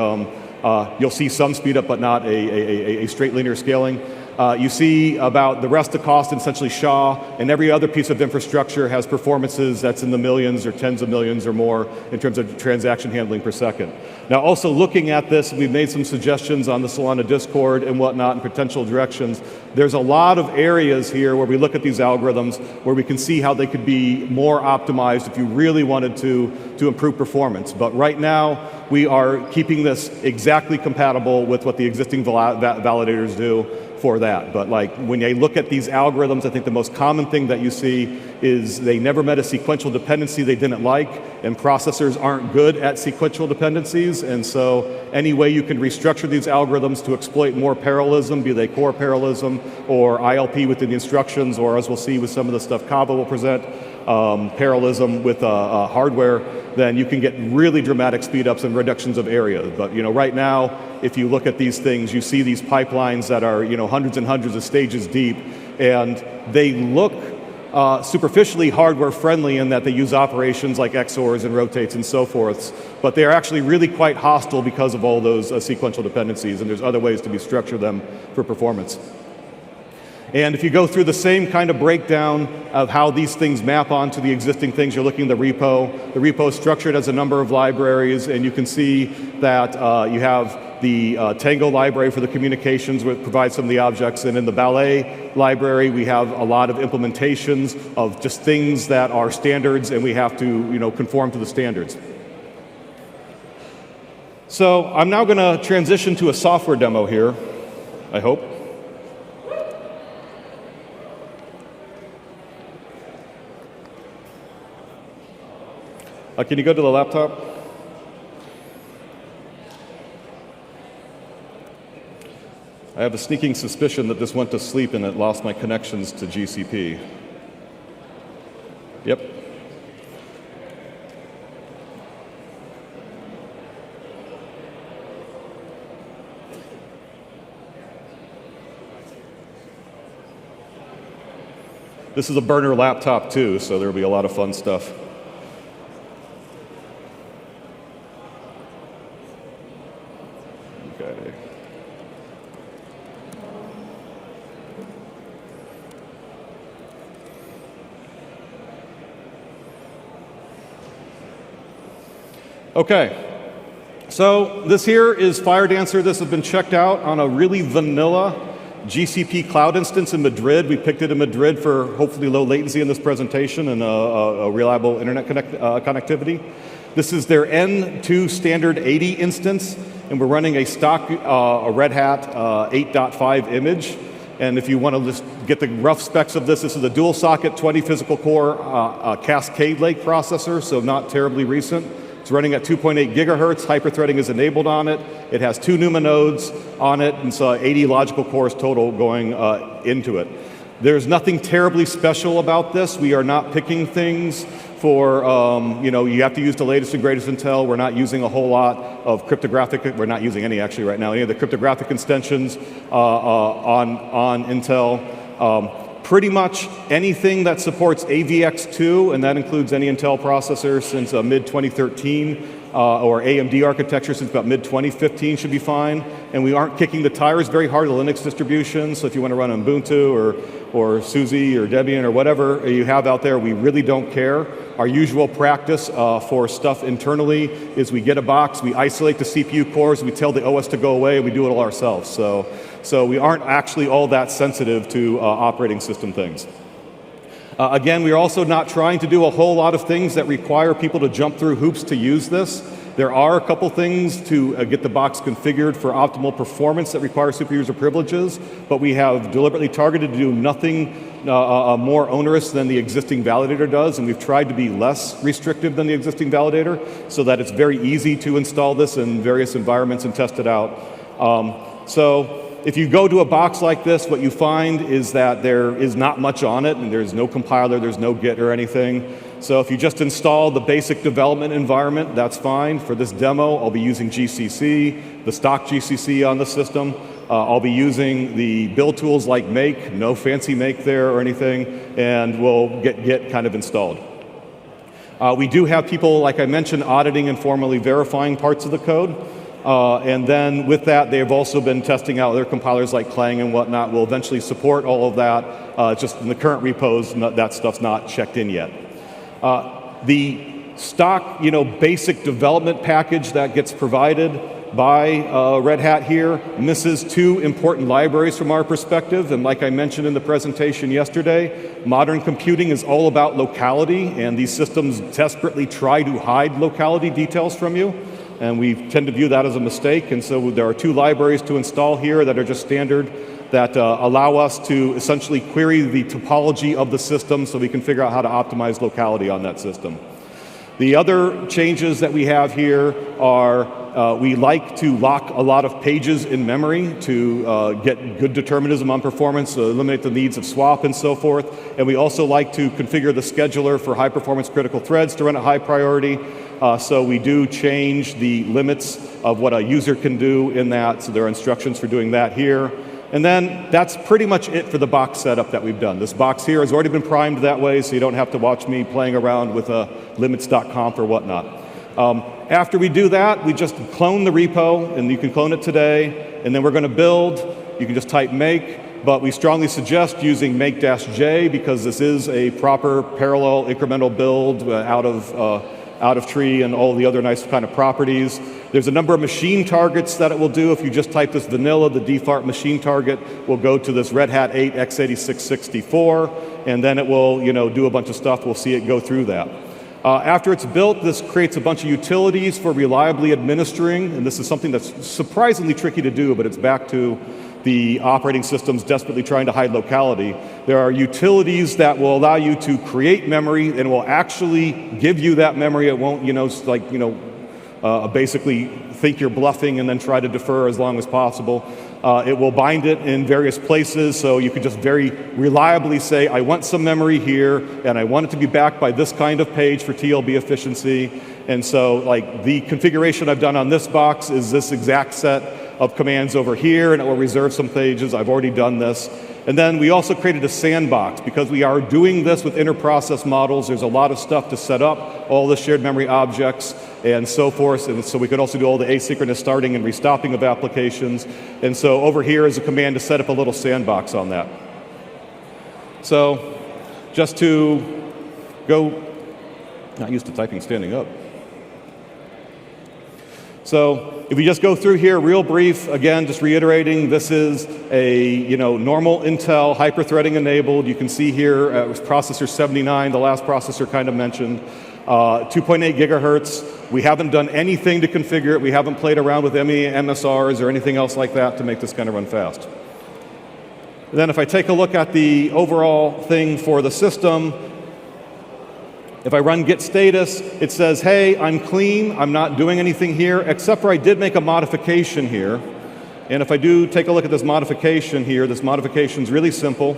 Speaker 18: you'll see some speed up, but not a straight linear scaling. You see about the rest of cost, essentially SHA, and every other piece of infrastructure has performances that's in the millions or tens of millions or more in terms of transaction handling per second. Now, also looking at this, we've made some suggestions on the Solana Discord and whatnot and potential directions. There's a lot of areas here where we look at these algorithms where we can see how they could be more optimized if you really wanted to improve performance. But right now, we are keeping this exactly compatible with what the existing validators do for that. But like when you look at these algorithms, I think the most common thing that you see is they never met a sequential dependency they didn't like, and processors aren't good at sequential dependencies. And so any way you can restructure these algorithms to exploit more parallelism, be they core parallelism or ILP within the instructions, or as we'll see with some of the stuff Kava will present, parallelism with hardware, then you can get really dramatic speed ups and reductions of area. But right now, if you look at these things, you see these pipelines that are hundreds and hundreds of stages deep, and they look superficially hardware friendly in that they use operations like XORs and rotates and so forth, but they are actually really quite hostile because of all those sequential dependencies, and there's other ways to structure them for performance. And if you go through the same kind of breakdown of how these things map onto the existing things, you're looking at the repo. The repo is structured as a number of libraries, and you can see that you have the Tango library for the communications, which provides some of the objects. And in the Ballet library, we have a lot of implementations of just things that are standards, and we have to conform to the standards. So I'm now going to transition to a software demo here, I hope. Can you go to the laptop? I have a sneaking suspicion that this went to sleep and it lost my connections to GCP. Yep. This is a burner laptop too, so there'll be a lot of fun stuff. Okay, so this here is FireDancer. This has been checked out on a really vanilla GCP cloud instance in Madrid. We picked it in Madrid for hopefully low latency in this presentation and a reliable internet connectivity. This is their N2 standard 80 instance, and we're running a stock Red Hat 8.5 image. And if you want to just get the rough specs of this, this is a dual socket 20 physical core Cascade Lake processor, so not terribly recent. It's running at 2.8 gigahertz. Hyperthreading is enabled on it. It has 2 NUMA nodes on it, and so 80 logical cores total going into it. There's nothing terribly special about this. We are not picking things for, you have to use the latest and greatest Intel. We're not using a whole lot of cryptographic, we're not using any actually right now, any of the cryptographic extensions on Intel. Pretty much anything that supports AVX2, and that includes any Intel processor since mid-2013, or AMD architecture since about mid-2015 should be fine. And we aren't kicking the tires very hard to Linux distributions, so if you want to run Ubuntu or SUSE or Debian or whatever you have out there, we really don't care. Our usual practice for stuff internally is we get a box, we isolate the CPU cores, we tell the OS to go away, and we do it all ourselves. So we aren't actually all that sensitive to operating system things. Again, we're also not trying to do a whole lot of things that require people to jump through hoops to use this. There are a couple things to get the box configured for optimal performance that require super user privileges, but we have deliberately targeted to do nothing more onerous than the existing validator does, and we've tried to be less restrictive than the existing validator so that it's very easy to install this in various environments and test it out. So if you go to a box like this, what you find is that there is not much on it, and there's no compiler, there's no Git or anything. So if you just install the basic development environment, that's fine. For this demo, I'll be using GCC, the stock GCC on the system. I'll be using the build tools like Make, no fancy Make there or anything, and we'll get Git kind of installed. We do have people, like I mentioned, auditing and formally verifying parts of the code. And then with that, they've also been testing out other compilers like Clang and whatnot. Will eventually support all of that. Just in the current repos, that stuff's not checked in yet. The stock, basic development package that gets provided by Red Hat here misses two important libraries from our perspective. And like I mentioned in the presentation yesterday, modern computing is all about locality, and these systems desperately try to hide locality details from you. And we tend to view that as a mistake. And so there are two libraries to install here that are just standard that allow us to essentially query the topology of the system so we can figure out how to optimize locality on that system. The other changes that we have here are we like to lock a lot of pages in memory to get good determinism on performance, eliminate the needs of swap and so forth. And we also like to configure the scheduler for high performance critical threads to run at high priority. So we do change the limits of what a user can do in that. So there are instructions for doing that here. And then that's pretty much it for the box setup that we've done. This box here has already been primed that way, so you don't have to watch me playing around with limits.conf or whatnot. After we do that, we just clone the repo, and you can clone it today. And then we're going to build. You can just type make, but we strongly suggest using make-j because this is a proper parallel incremental build out of tree and all the other nice kind of properties. There's a number of machine targets that it will do. If you just type this vanilla, the default machine target will go to this Red Hat 8 x86-64, and then it will do a bunch of stuff. We'll see it go through that. After it's built, this creates a bunch of utilities for reliably administering, and this is something that's surprisingly tricky to do, but it's back to the operating systems desperately trying to hide locality. There are utilities that will allow you to create memory and will actually give you that memory. It won't, basically think you're bluffing and then try to defer as long as possible. It will bind it in various places, so you could just very reliably say, I want some memory here, and I want it to be backed by this kind of page for TLB efficiency. And so, the configuration I've done on this box is this exact set of commands over here, and it will reserve some pages. I've already done this. And then we also created a sandbox. Because we are doing this with inter-process models, there's a lot of stuff to set up, all the shared memory objects and so forth. And so we could also do all the asynchronous starting and restopping of applications. And so over here is a command to set up a little sandbox on that. So just to go, not used to typing standing up. So if we just go through here real brief, again, just reiterating, this is a normal Intel hyper-threading enabled. You can see here processor 79, the last processor kind of mentioned, 2.8 gigahertz. We haven't done anything to configure it. We haven't played around with MSRs or anything else like that to make this kind of run fast. And then if I take a look at the overall thing for the system, if I run git status, it says, hey, I'm clean, I'm not doing anything here, except for I did make a modification here. And if I do take a look at this modification here, this modification is really simple.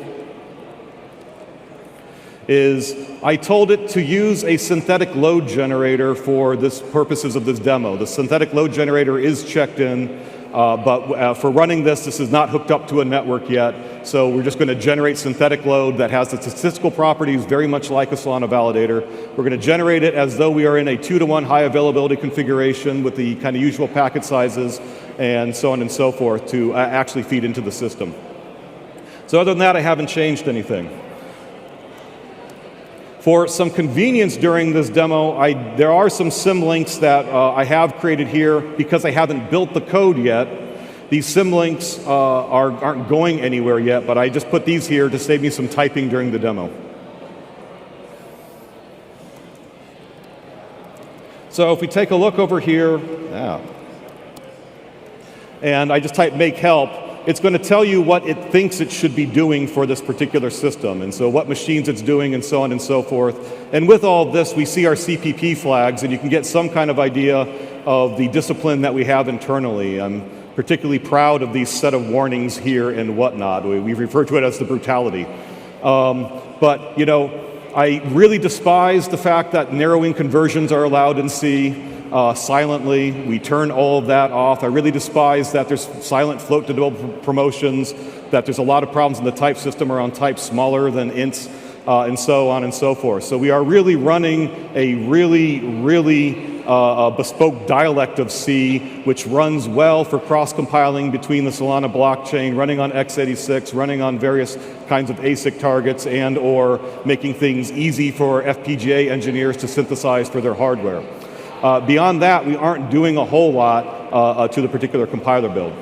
Speaker 18: I told it to use a synthetic load generator for this purposes of this demo. The synthetic load generator is checked in, but for running this is not hooked up to a network yet. So we're just going to generate synthetic load that has the statistical properties very much like a Solana validator. We're going to generate it as though we are in a 2-to-1 high availability configuration with the kind of usual packet sizes and so on and so forth to actually feed into the system. So other than that, I haven't changed anything. For some convenience during this demo, there are some symlinks that I have created here because I haven't built the code yet. These symlinks aren't going anywhere yet, but I just put these here to save me some typing during the demo. So if we take a look over here, and I just type make help, it's going to tell you what it thinks it should be doing for this particular system, and so what machines it's doing, and so on and so forth. And with all this, we see our CPP flags, and you can get some kind of idea of the discipline that we have internally. I'm particularly proud of these set of warnings here and whatnot. We refer to it as the brutality. But I really despise the fact that narrowing conversions are allowed in C. Silently. We turn all of that off. I really despise that there's silent float to developer promotions, that there's a lot of problems in the type system around types smaller than ints, and so on and so forth. So we are really running a really a bespoke dialect of C, which runs well for cross-compiling between the Solana blockchain, running on x86, running on various kinds of ASIC targets, and or making things easy for FPGA engineers to synthesize for their hardware. Beyond that, we aren't doing a whole lot to the particular compiler build.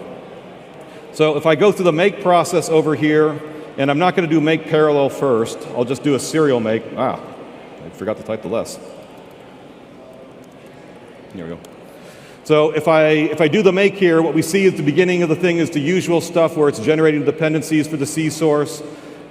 Speaker 18: So if I go through the make process over here, and I'm not going to do make parallel first, I'll just do a serial make. I forgot to type the less. Here we go. So if I do the make here, what we see at the beginning of the thing is the usual stuff where it's generating dependencies for the C source.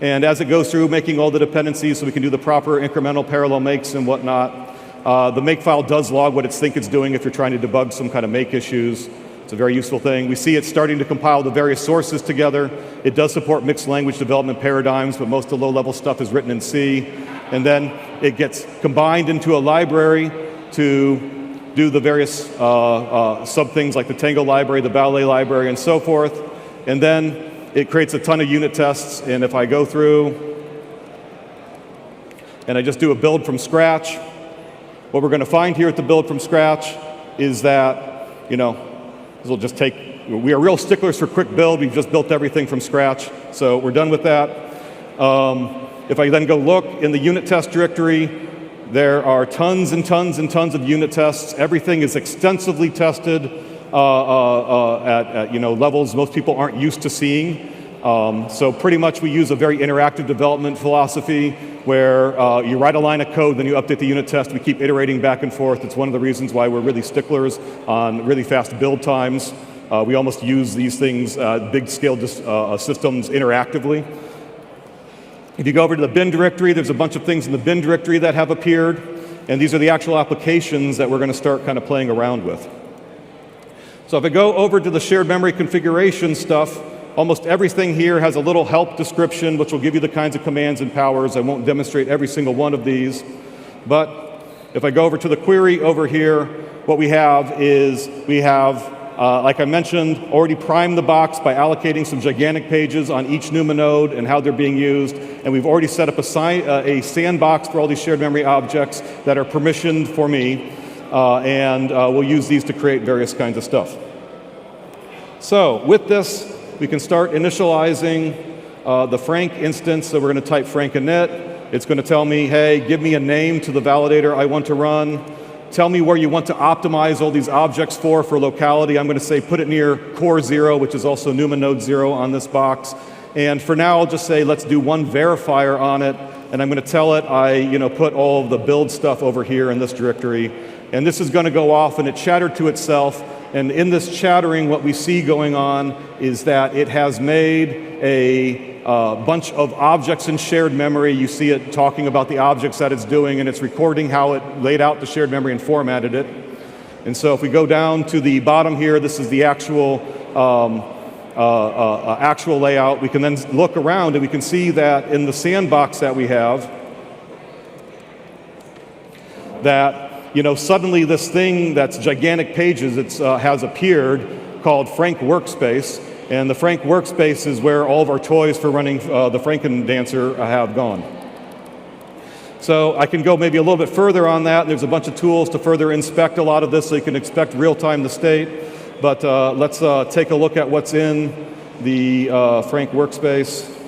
Speaker 18: And as it goes through, making all the dependencies so we can do the proper incremental parallel makes and whatnot. The make file does log what it thinks it's doing if you're trying to debug some kind of make issues. It's a very useful thing. We see it starting to compile the various sources together. It does support mixed language development paradigms, but most of the low-level stuff is written in C. And then it gets combined into a library to do the various sub-things like the Tango library, the Ballet library, and so forth. And then it creates a ton of unit tests. And if I go through and I just do a build from scratch, what we're going to find here at the build from scratch is that, this will just take, we are real sticklers for quick build. We've just built everything from scratch. So we're done with that. If I then go look in the unit test directory, there are tons and tons and tons of unit tests. Everything is extensively tested at levels most people aren't used to seeing. So pretty much we use a very interactive development philosophy where you write a line of code, then you update the unit test. We keep iterating back and forth. It's one of the reasons why we're really sticklers on really fast build times. We almost use these things, big scale systems interactively. If you go over to the bin directory, there's a bunch of things in the bin directory that have appeared. And these are the actual applications that we're going to start kind of playing around with. So if I go over to the shared memory configuration stuff, almost everything here has a little help description, which will give you the kinds of commands and powers. I won't demonstrate every single one of these. But if I go over to the query over here, what we have is like I mentioned, already primed the box by allocating some gigantic pages on each NUMA node and how they're being used. And we've already set up a sandbox for all these shared memory objects that are permissioned for me. And we'll use these to create various kinds of stuff. So with this, we can start initializing the Frank instance. So we're going to type Frank init. It's going to tell me, hey, give me a name to the validator I want to run. Tell me where you want to optimize all these objects for locality. I'm going to say put it near core 0, which is also NUMA node 0 on this box. And for now, I'll just say let's do one verifier on it. And I'm going to tell it put all of the build stuff over here in this directory. And this is going to go off, and it chattered to itself. And in this chattering, what we see going on is that it has made a bunch of objects in shared memory. You see it talking about the objects that it's doing, and it's recording how it laid out the shared memory and formatted it. And so if we go down to the bottom here, this is the actual actual layout. We can then look around, and we can see that in the sandbox that we have, that suddenly this thing that's gigantic pages has appeared called Frank Workspace. And the Frank Workspace is where all of our toys for running the Franken Dancer have gone. So I can go maybe a little bit further on that. There's a bunch of tools to further inspect a lot of this so you can expect real-time the state. But let's take a look at what's in the Frank Workspace.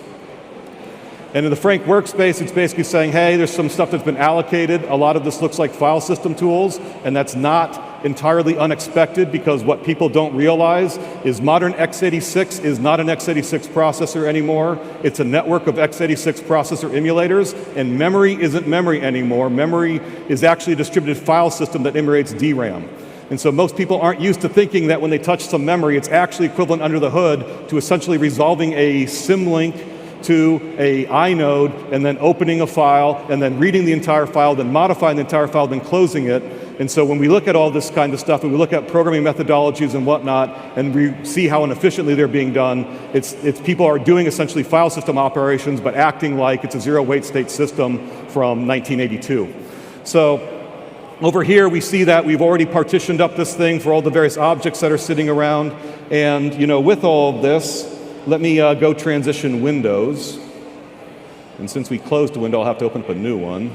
Speaker 18: And in the Frank Workspace, it's basically saying, hey, there's some stuff that's been allocated. A lot of this looks like file system tools, and that's not entirely unexpected because what people don't realize is modern x86 is not an x86 processor anymore. It's a network of x86 processor emulators, and memory isn't memory anymore. Memory is actually a distributed file system that emulates DRAM. And so most people aren't used to thinking that when they touch some memory, it's actually equivalent under the hood to essentially resolving a symlink to a inode, and then opening a file, and then reading the entire file, then modifying the entire file, then closing it. And so when we look at all this kind of stuff, and we look at programming methodologies and whatnot, and we see how inefficiently they're being done, it's people are doing essentially file system operations, but acting like it's a zero-weight state system from 1982. So over here, we see that we've already partitioned up this thing for all the various objects that are sitting around. And with all of this, let me go transition windows. And since we closed a window, I'll have to open up a new one.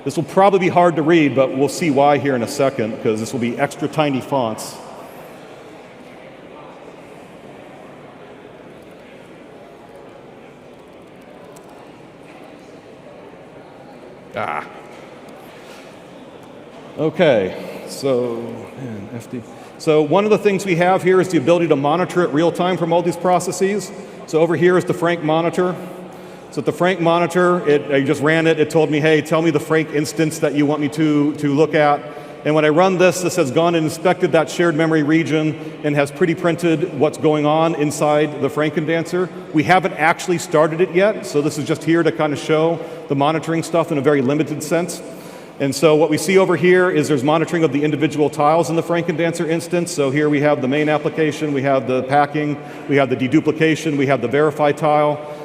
Speaker 18: This will probably be hard to read, but we'll see why here in a second, because this will be extra tiny fonts. Okay, so FD. So one of the things we have here is the ability to monitor it real time from all these processes. So over here is the Frank monitor. So at the Frank monitor, I just ran it. It told me, hey, tell me the Frank instance that you want me to look at. And when I run this, this has gone and inspected that shared memory region and has pretty printed what's going on inside the Frankendancer. We haven't actually started it yet, so this is just here to kind of show the monitoring stuff in a very limited sense. And so what we see over here is there's monitoring of the individual tiles in the Frankendancer instance. So here we have the main application, we have the packing, we have the deduplication, we have the verify tile.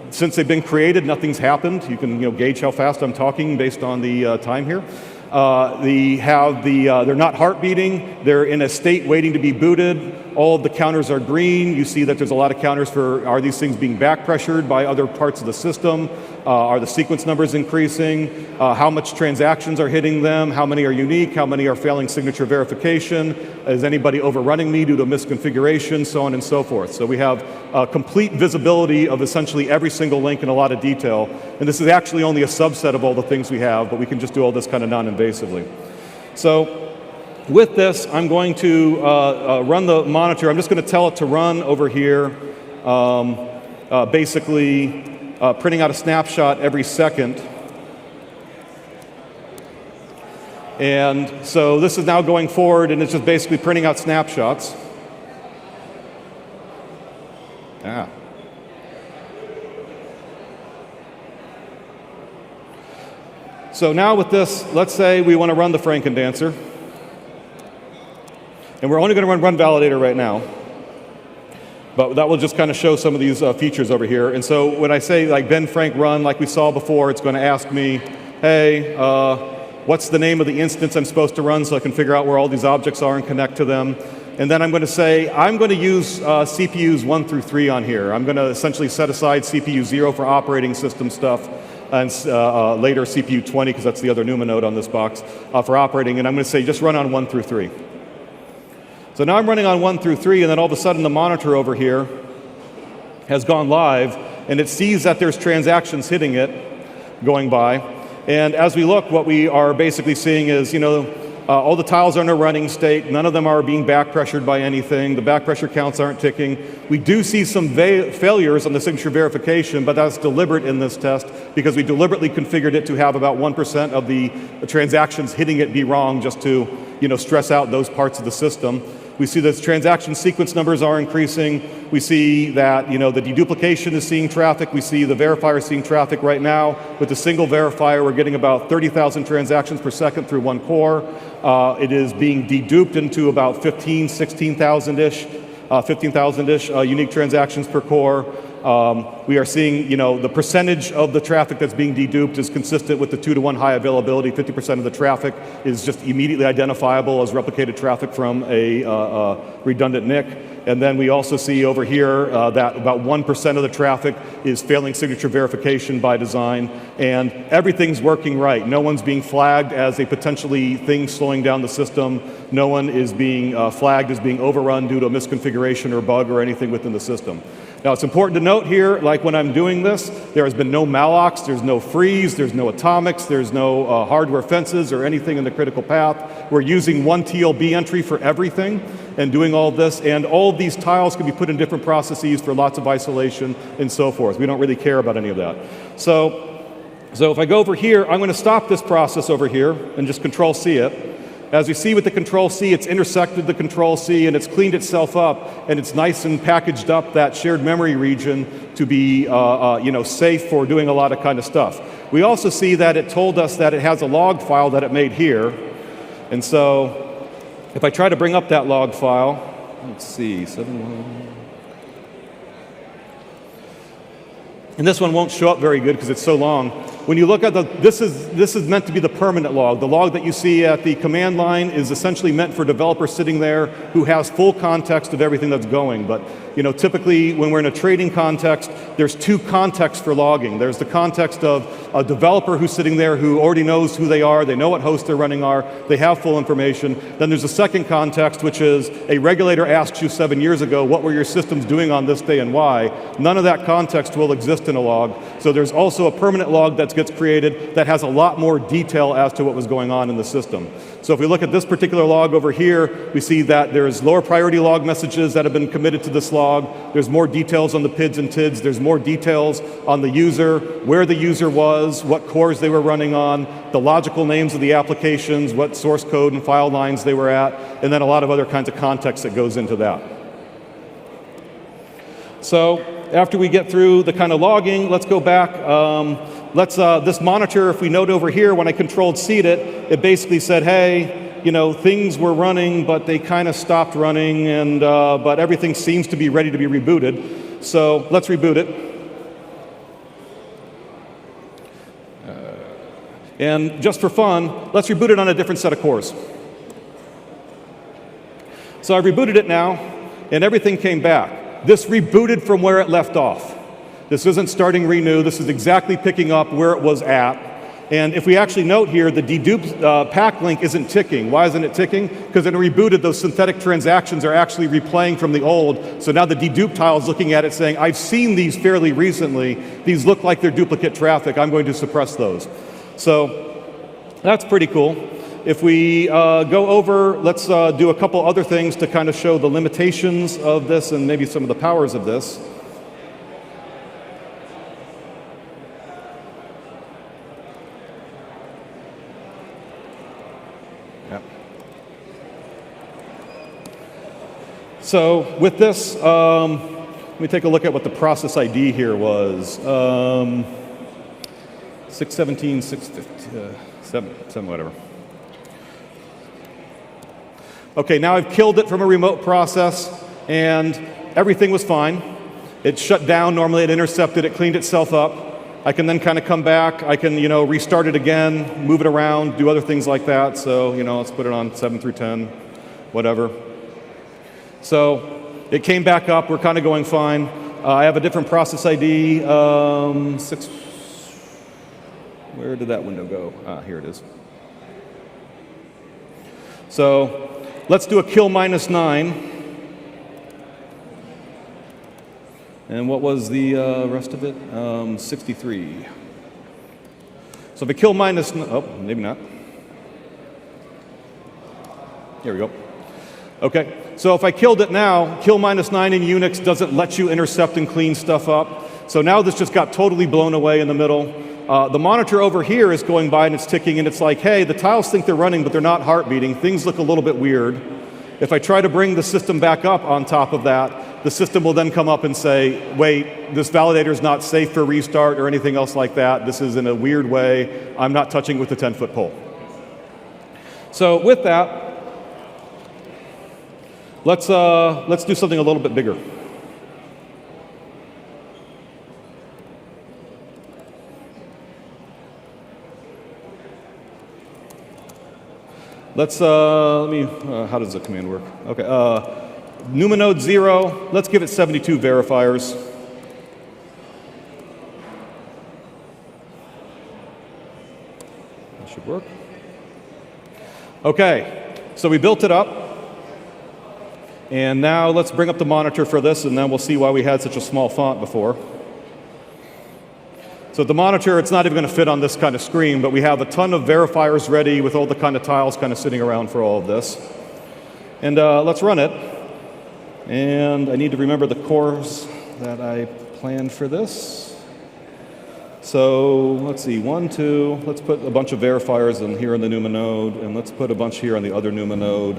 Speaker 18: Since they've been created, nothing's happened. You can gauge how fast I'm talking based on the time here. They're not heart beating. They're in a state waiting to be booted. All of the counters are green. You see that there's a lot of counters for, are these things being back pressured by other parts of the system? Are the sequence numbers increasing? How much transactions are hitting them? How many are unique? How many are failing signature verification? Is anybody overrunning me due to misconfiguration? So on and so forth. So we have complete visibility of essentially every single link in a lot of detail. And this is actually only a subset of all the things we have, but we can just do all this kind of non-invasively. So with this, I'm going to run the monitor. I'm just going to tell it to run over here, basically printing out a snapshot every second. And so this is now going forward, and it's just basically printing out snapshots. So now with this, let's say we want to run the Frankendancer. And we're only going to run validator right now. But that will just kind of show some of these features over here. And so when I say like Ben Frank run, like we saw before, it's going to ask me, hey, what's the name of the instance I'm supposed to run so I can figure out where all these objects are and connect to them. And then I'm going to say, I'm going to use CPUs 1 through 3 on here. I'm going to essentially set aside CPU 0 for operating system stuff, and later CPU 20, because that's the other NUMA node on this box, for operating. And I'm going to say, just run on 1 through 3. So now I'm running on 1 through 3, and then all of a sudden the monitor over here has gone live, and it sees that there's transactions hitting it going by. And as we look, what we are basically seeing is, all the tiles are in a running state. None of them are being back pressured by anything. The back pressure counts aren't ticking. We do see some failures on the signature verification, but that's deliberate in this test because we deliberately configured it to have about 1% of the transactions hitting it be wrong, just to stress out those parts of the system. We see that transaction sequence numbers are increasing. We see that the deduplication is seeing traffic. We see the verifier is seeing traffic right now. With a single verifier, we're getting about 30,000 transactions per second through one core. It is being deduped into about 16,000-ish, 15,000-ish unique transactions per core. We are seeing, the percentage of the traffic that's being deduped is consistent with the 2-to-1 high availability. 50% of the traffic is just immediately identifiable as replicated traffic from a redundant NIC. And then we also see over here that about 1% of the traffic is failing signature verification by design, and everything's working right. No one's being flagged as a potentially thing slowing down the system. No one is being flagged as being overrun due to a misconfiguration or bug or anything within the system. Now, it's important to note here, like when I'm doing this, there has been no mallocs, there's no freeze, there's no atomics, there's no hardware fences or anything in the critical path. We're using one TLB entry for everything and doing all this, and all of these tiles can be put in different processes for lots of isolation and so forth. We don't really care about any of that. So if I go over here, I'm going to stop this process over here and just Control-C it. As we see with the Control-C, it's intersected the Control-C and it's cleaned itself up, and it's nice and packaged up that shared memory region to be safe for doing a lot of kind of stuff. We also see that it told us that it has a log file that it made here. And so if I try to bring up that log file, let's see, 7.1. And this one won't show up very good because it's so long. when you look at this is meant to be the permanent log. The log that you see at the command line is essentially meant for developers sitting there who has full context of everything that's going. But typically when we're in a trading context, there's two contexts for logging. There's the context of a developer who's sitting there who already knows who they are, they know what hosts they're running are, they have full information. Then there's a second context, which is a regulator asked you 7 years ago, what were your systems doing on this day and why? None of that context will exist in a log. So there's also a permanent log that gets created that has a lot more detail as to what was going on in the system. So if we look at this particular log over here, we see that there's lower priority log messages that have been committed to this log. There's more details on the PIDs and TIDs. There's more details on the user, where the user was, what cores they were running on, the logical names of the applications, what source code and file lines they were at, and then a lot of other kinds of context that goes into that. So after we get through the kind of logging, let's go back. This monitor, if we note over here, when I Control-C'd it, it basically said, hey, things were running, but they kind of stopped running, and but everything seems to be ready to be rebooted. So let's reboot it. And just for fun, let's reboot it on a different set of cores. So I rebooted it now, and everything came back. This rebooted from where it left off. This isn't starting renew. This is exactly picking up where it was at. And if we actually note here, the dedupe pack link isn't ticking. Why isn't it ticking? Because in rebooted, those synthetic transactions are actually replaying from the old. So now the dedupe tile is looking at it saying, I've seen these fairly recently. These look like they're duplicate traffic. I'm going to suppress those. So that's pretty cool. If we go over, let's do a couple other things to kind of show the limitations of this and maybe some of the powers of this. Yep. So with this, let me take a look at what the process ID here was. 617, 7, whatever. Okay, now I've killed it from a remote process, and everything was fine. It shut down normally, it intercepted, it cleaned itself up. I can then kind of come back, I can restart it again, move it around, do other things like that. So let's put it on 7 through 10, whatever. So it came back up, we're kind of going fine. I have a different process ID, 6. Where did that window go? Ah, here it is. So let's do a kill -9. And what was the rest of it? 63. So if I kill oh, maybe not. Here we go. Okay, so if I killed it now, kill -9 in Unix doesn't let you intercept and clean stuff up. So now this just got totally blown away in the middle. The monitor over here is going by and it's ticking and it's like, hey, the tiles think they're running, but they're not heartbeating. Things look a little bit weird. If I try to bring the system back up on top of that, the system will then come up and say, wait, this validator is not safe for restart or anything else like that. This is in a weird way. I'm not touching with the 10-foot pole. So with that, let's do something a little bit bigger. Let's, how does the command work? Okay, numanode 0, let's give it 72 verifiers. That should work. Okay, so we built it up. And now let's bring up the monitor for this, and then we'll see why we had such a small font before. So the monitor, it's not even going to fit on this kind of screen, but we have a ton of verifiers ready with all the kind of tiles kind of sitting around for all of this. And let's run it. And I need to remember the cores that I planned for this. So let's see, 1, 2, let's put a bunch of verifiers in here in the NUMA node, and let's put a bunch here on the other NUMA node.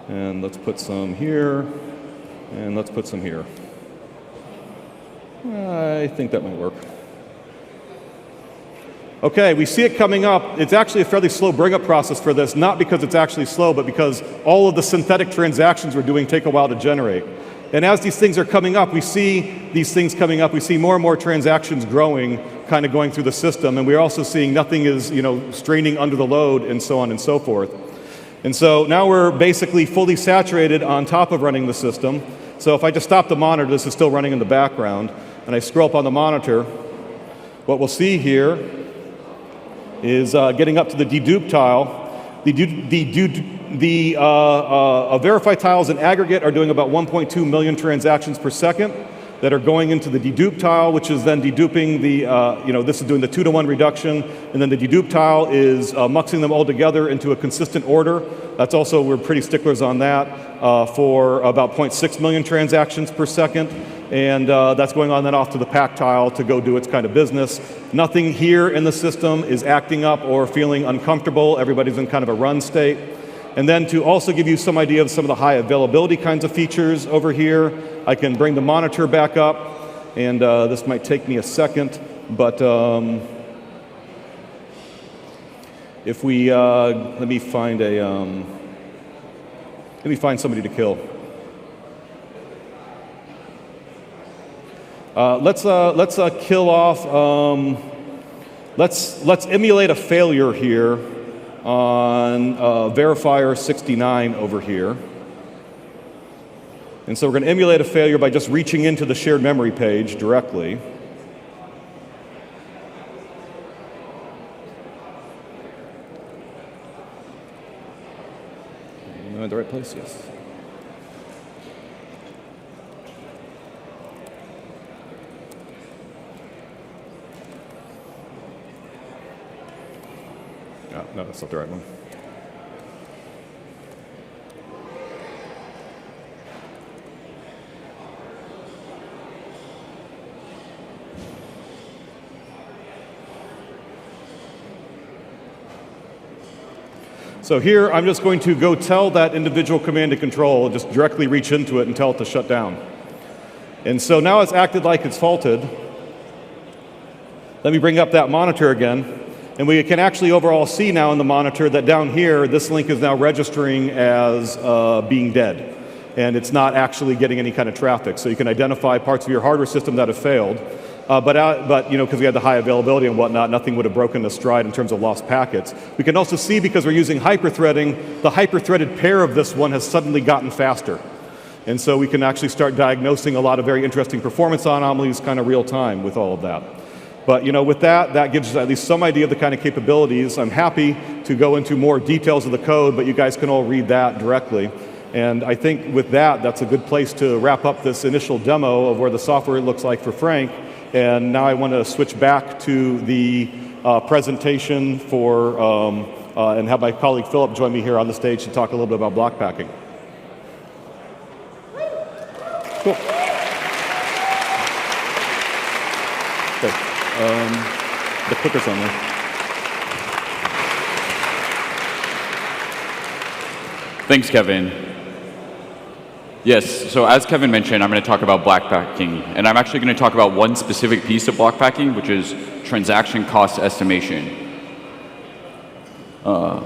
Speaker 18: And let's put some here, and let's put some here. I think that might work. Okay, we see it coming up. It's actually a fairly slow bring-up process for this, not because it's actually slow, but because all of the synthetic transactions we're doing take a while to generate. And as these things are coming up, we see these things coming up. We see more and more transactions growing kind of going through the system, and we're also seeing nothing is straining under the load and so on and so forth. And so now we're basically fully saturated on top of running the system. So if I just stop the monitor, this is still running in the background, and I scroll up on the monitor, what we'll see here is getting up to the dedupe tile. The verify tiles in aggregate are doing about 1.2 million transactions per second that are going into the dedupe tile, which is then deduping this is doing the 2-to-1 reduction, and then the dedupe tile is muxing them all together into a consistent order. That's also, we're pretty sticklers on that, for about 0.6 million transactions per second, and that's going on then off to the pack tile to go do its kind of business. Nothing here in the system is acting up or feeling uncomfortable. Everybody's in kind of a run state. And then to also give you some idea of some of the high availability kinds of features over here, I can bring the monitor back up, and this might take me a second, but if we, let me find somebody to kill. Let's kill off, let's emulate a failure here on verifier 69 over here. And so we're going to emulate a failure by just reaching into the shared memory page directly. Am I in the right place? Yes. No, that's not the right one. So here, I'm just going to go tell that individual command and control, just directly reach into it and tell it to shut down. And so now it's acted like it's faulted. Let me bring up that monitor again. And we can actually overall see now in the monitor that down here, this link is now registering as being dead. And it's not actually getting any kind of traffic. So you can identify parts of your hardware system that have failed. But because we had the high availability and whatnot, nothing would have broken the stride in terms of lost packets. We can also see, because we're using hyperthreading, the hyperthreaded pair of this one has suddenly gotten faster. And so we can actually start diagnosing a lot of very interesting performance anomalies kind of real time with all of that. But with that gives us at least some idea of the kind of capabilities. I'm happy to go into more details of the code, but you guys can all read that directly. And I think with that, that's a good place to wrap up this initial demo of where the software looks like for Frank. And now I want to switch back to the presentation for, and have my colleague Philip join me here on the stage to talk a little bit about block packing. Cool. Okay. The clicker's on there.
Speaker 19: Thanks, Kevin. Yes, so as Kevin mentioned, I'm going to talk about block packing. And I'm actually going to talk about one specific piece of block packing, which is transaction cost estimation. Got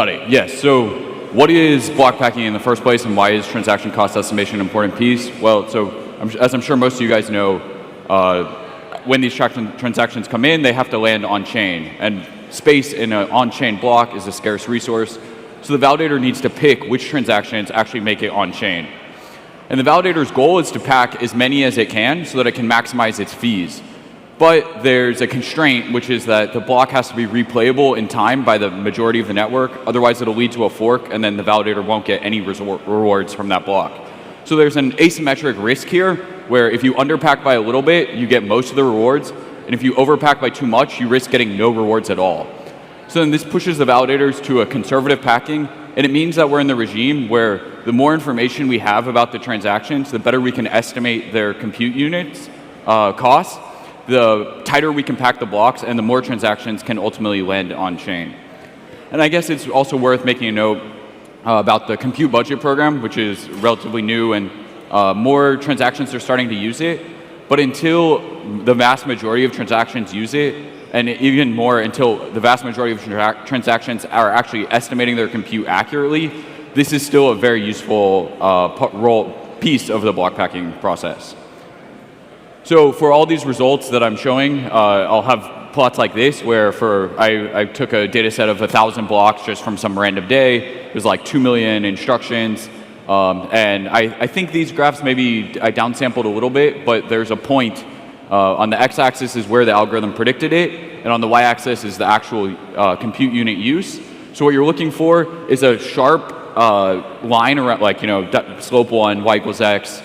Speaker 19: it, yes. So what is block packing in the first place, and why is transaction cost estimation an important piece? Well, so as I'm sure most of you guys know, when these transactions come in, they have to land on-chain. And space in an on-chain block is a scarce resource. So the validator needs to pick which transactions actually make it on-chain. And the validator's goal is to pack as many as it can so that it can maximize its fees. But there's a constraint, which is that the block has to be replayable in time by the majority of the network. Otherwise, it'll lead to a fork, and then the validator won't get any rewards from that block. So there's an asymmetric risk here, where if you underpack by a little bit, you get most of the rewards. And if you overpack by too much, you risk getting no rewards at all. So then this pushes the validators to a conservative packing, and it means that we're in the regime where the more information we have about the transactions, the better we can estimate their compute units costs, the tighter we can pack the blocks, and the more transactions can ultimately land on-chain. And I guess it's also worth making a note about the compute budget program, which is relatively new, and more transactions are starting to use it. But until the vast majority of transactions use it, and even more until the vast majority of transactions are actually estimating their compute accurately, this is still a very useful piece of the block packing process. So for all these results that I'm showing, I'll have plots like this where I took a data set of 1,000 blocks just from some random day. It was like 2 million instructions. And I think these graphs maybe I downsampled a little bit, but there's a point on the x-axis is where the algorithm predicted it, and on the y-axis is the actual compute unit use. So what you're looking for is a sharp line around, like, slope 1, y equals x,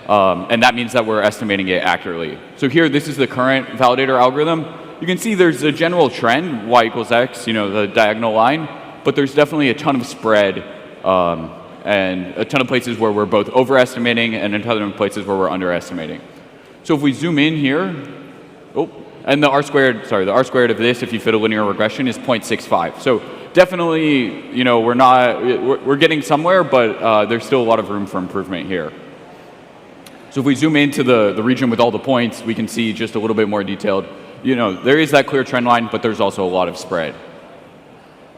Speaker 19: and that means that we're estimating it accurately. So here, this is the current validator algorithm. You can see there's a general trend, y equals x, the diagonal line, but there's definitely a ton of spread and a ton of places where we're both overestimating and a ton of places where we're underestimating. So if we zoom in here, and the R squared of this, if you fit a linear regression, is 0.65. So definitely, we're getting somewhere, but there's still a lot of room for improvement here. So if we zoom into the region with all the points, we can see just a little bit more detailed. There is that clear trend line, but there's also a lot of spread.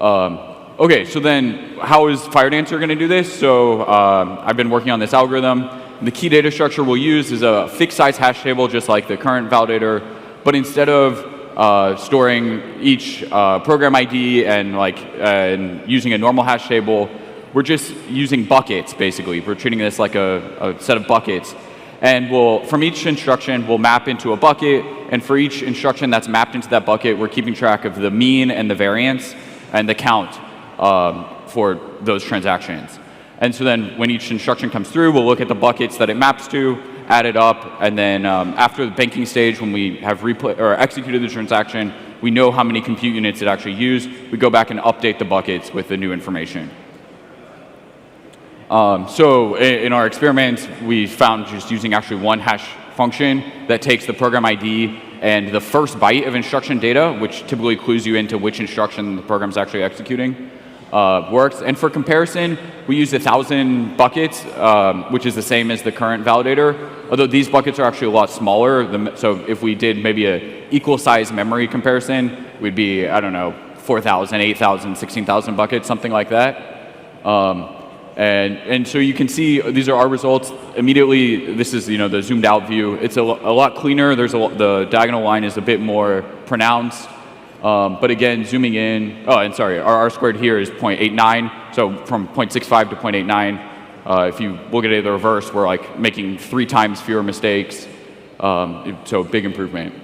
Speaker 19: Okay, so then how is FireDancer going to do this? So I've been working on this algorithm. The key data structure we'll use is a fixed size hash table, just like the current validator. But instead of storing each program ID and using a normal hash table, we're just using buckets, basically. We're treating this like a set of buckets. And from each instruction, we'll map into a bucket. And for each instruction that's mapped into that bucket, we're keeping track of the mean and the variance and the count for those transactions. And so then when each instruction comes through, we'll look at the buckets that it maps to, add it up, and then after the banking stage, when we have executed the transaction, we know how many compute units it actually used. We go back and update the buckets with the new information. So in our experiments, we found just using actually one hash function that takes the program ID and the first byte of instruction data, which typically clues you into which instruction the program's actually executing, works. And for comparison, we use 1,000 buckets, which is the same as the current validator, although these buckets are actually a lot smaller. So if we did maybe an equal size memory comparison, we'd be, 4,000, 8,000, 16,000 buckets, something like that. And so you can see these are our results. Immediately, this is the zoomed out view. It's a lot cleaner. The diagonal line is a bit more pronounced. But again, zooming in, our R squared here is 0.89. So from 0.65 to 0.89. If you look at it the reverse, we're making 3 times fewer mistakes. So big improvement.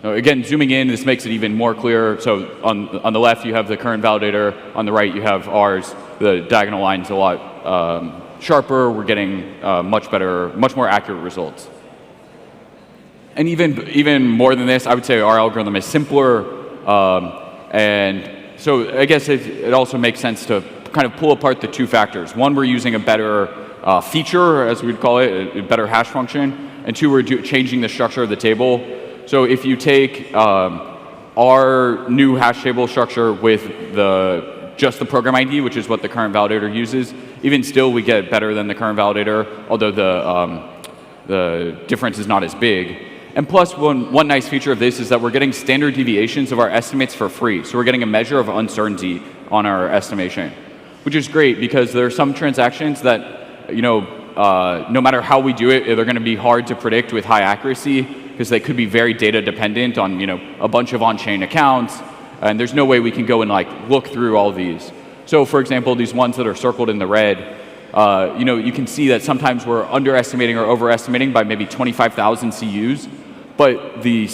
Speaker 19: Again, zooming in, this makes it even more clear. So on the left, you have the current validator. On the right, you have ours. The diagonal line is a lot sharper. We're getting much better, much more accurate results. And even more than this, I would say our algorithm is simpler. And so I guess it also makes sense to kind of pull apart the two factors. One, we're using a better feature, as we'd call it, a better hash function. And two, we're changing the structure of the table. So if you take our new hash table structure with just the program ID, which is what the current validator uses, even still we get better than the current validator, although the difference is not as big. And plus, one nice feature of this is that we're getting standard deviations of our estimates for free. So we're getting a measure of uncertainty on our estimation, which is great because there are some transactions that, no matter how we do it, they're going to be hard to predict with high accuracy because they could be very data dependent on, a bunch of on-chain accounts. And there's no way we can go and look through all these. So for example, these ones that are circled in the red, you can see that sometimes we're underestimating or overestimating by maybe 25,000 CUs. But the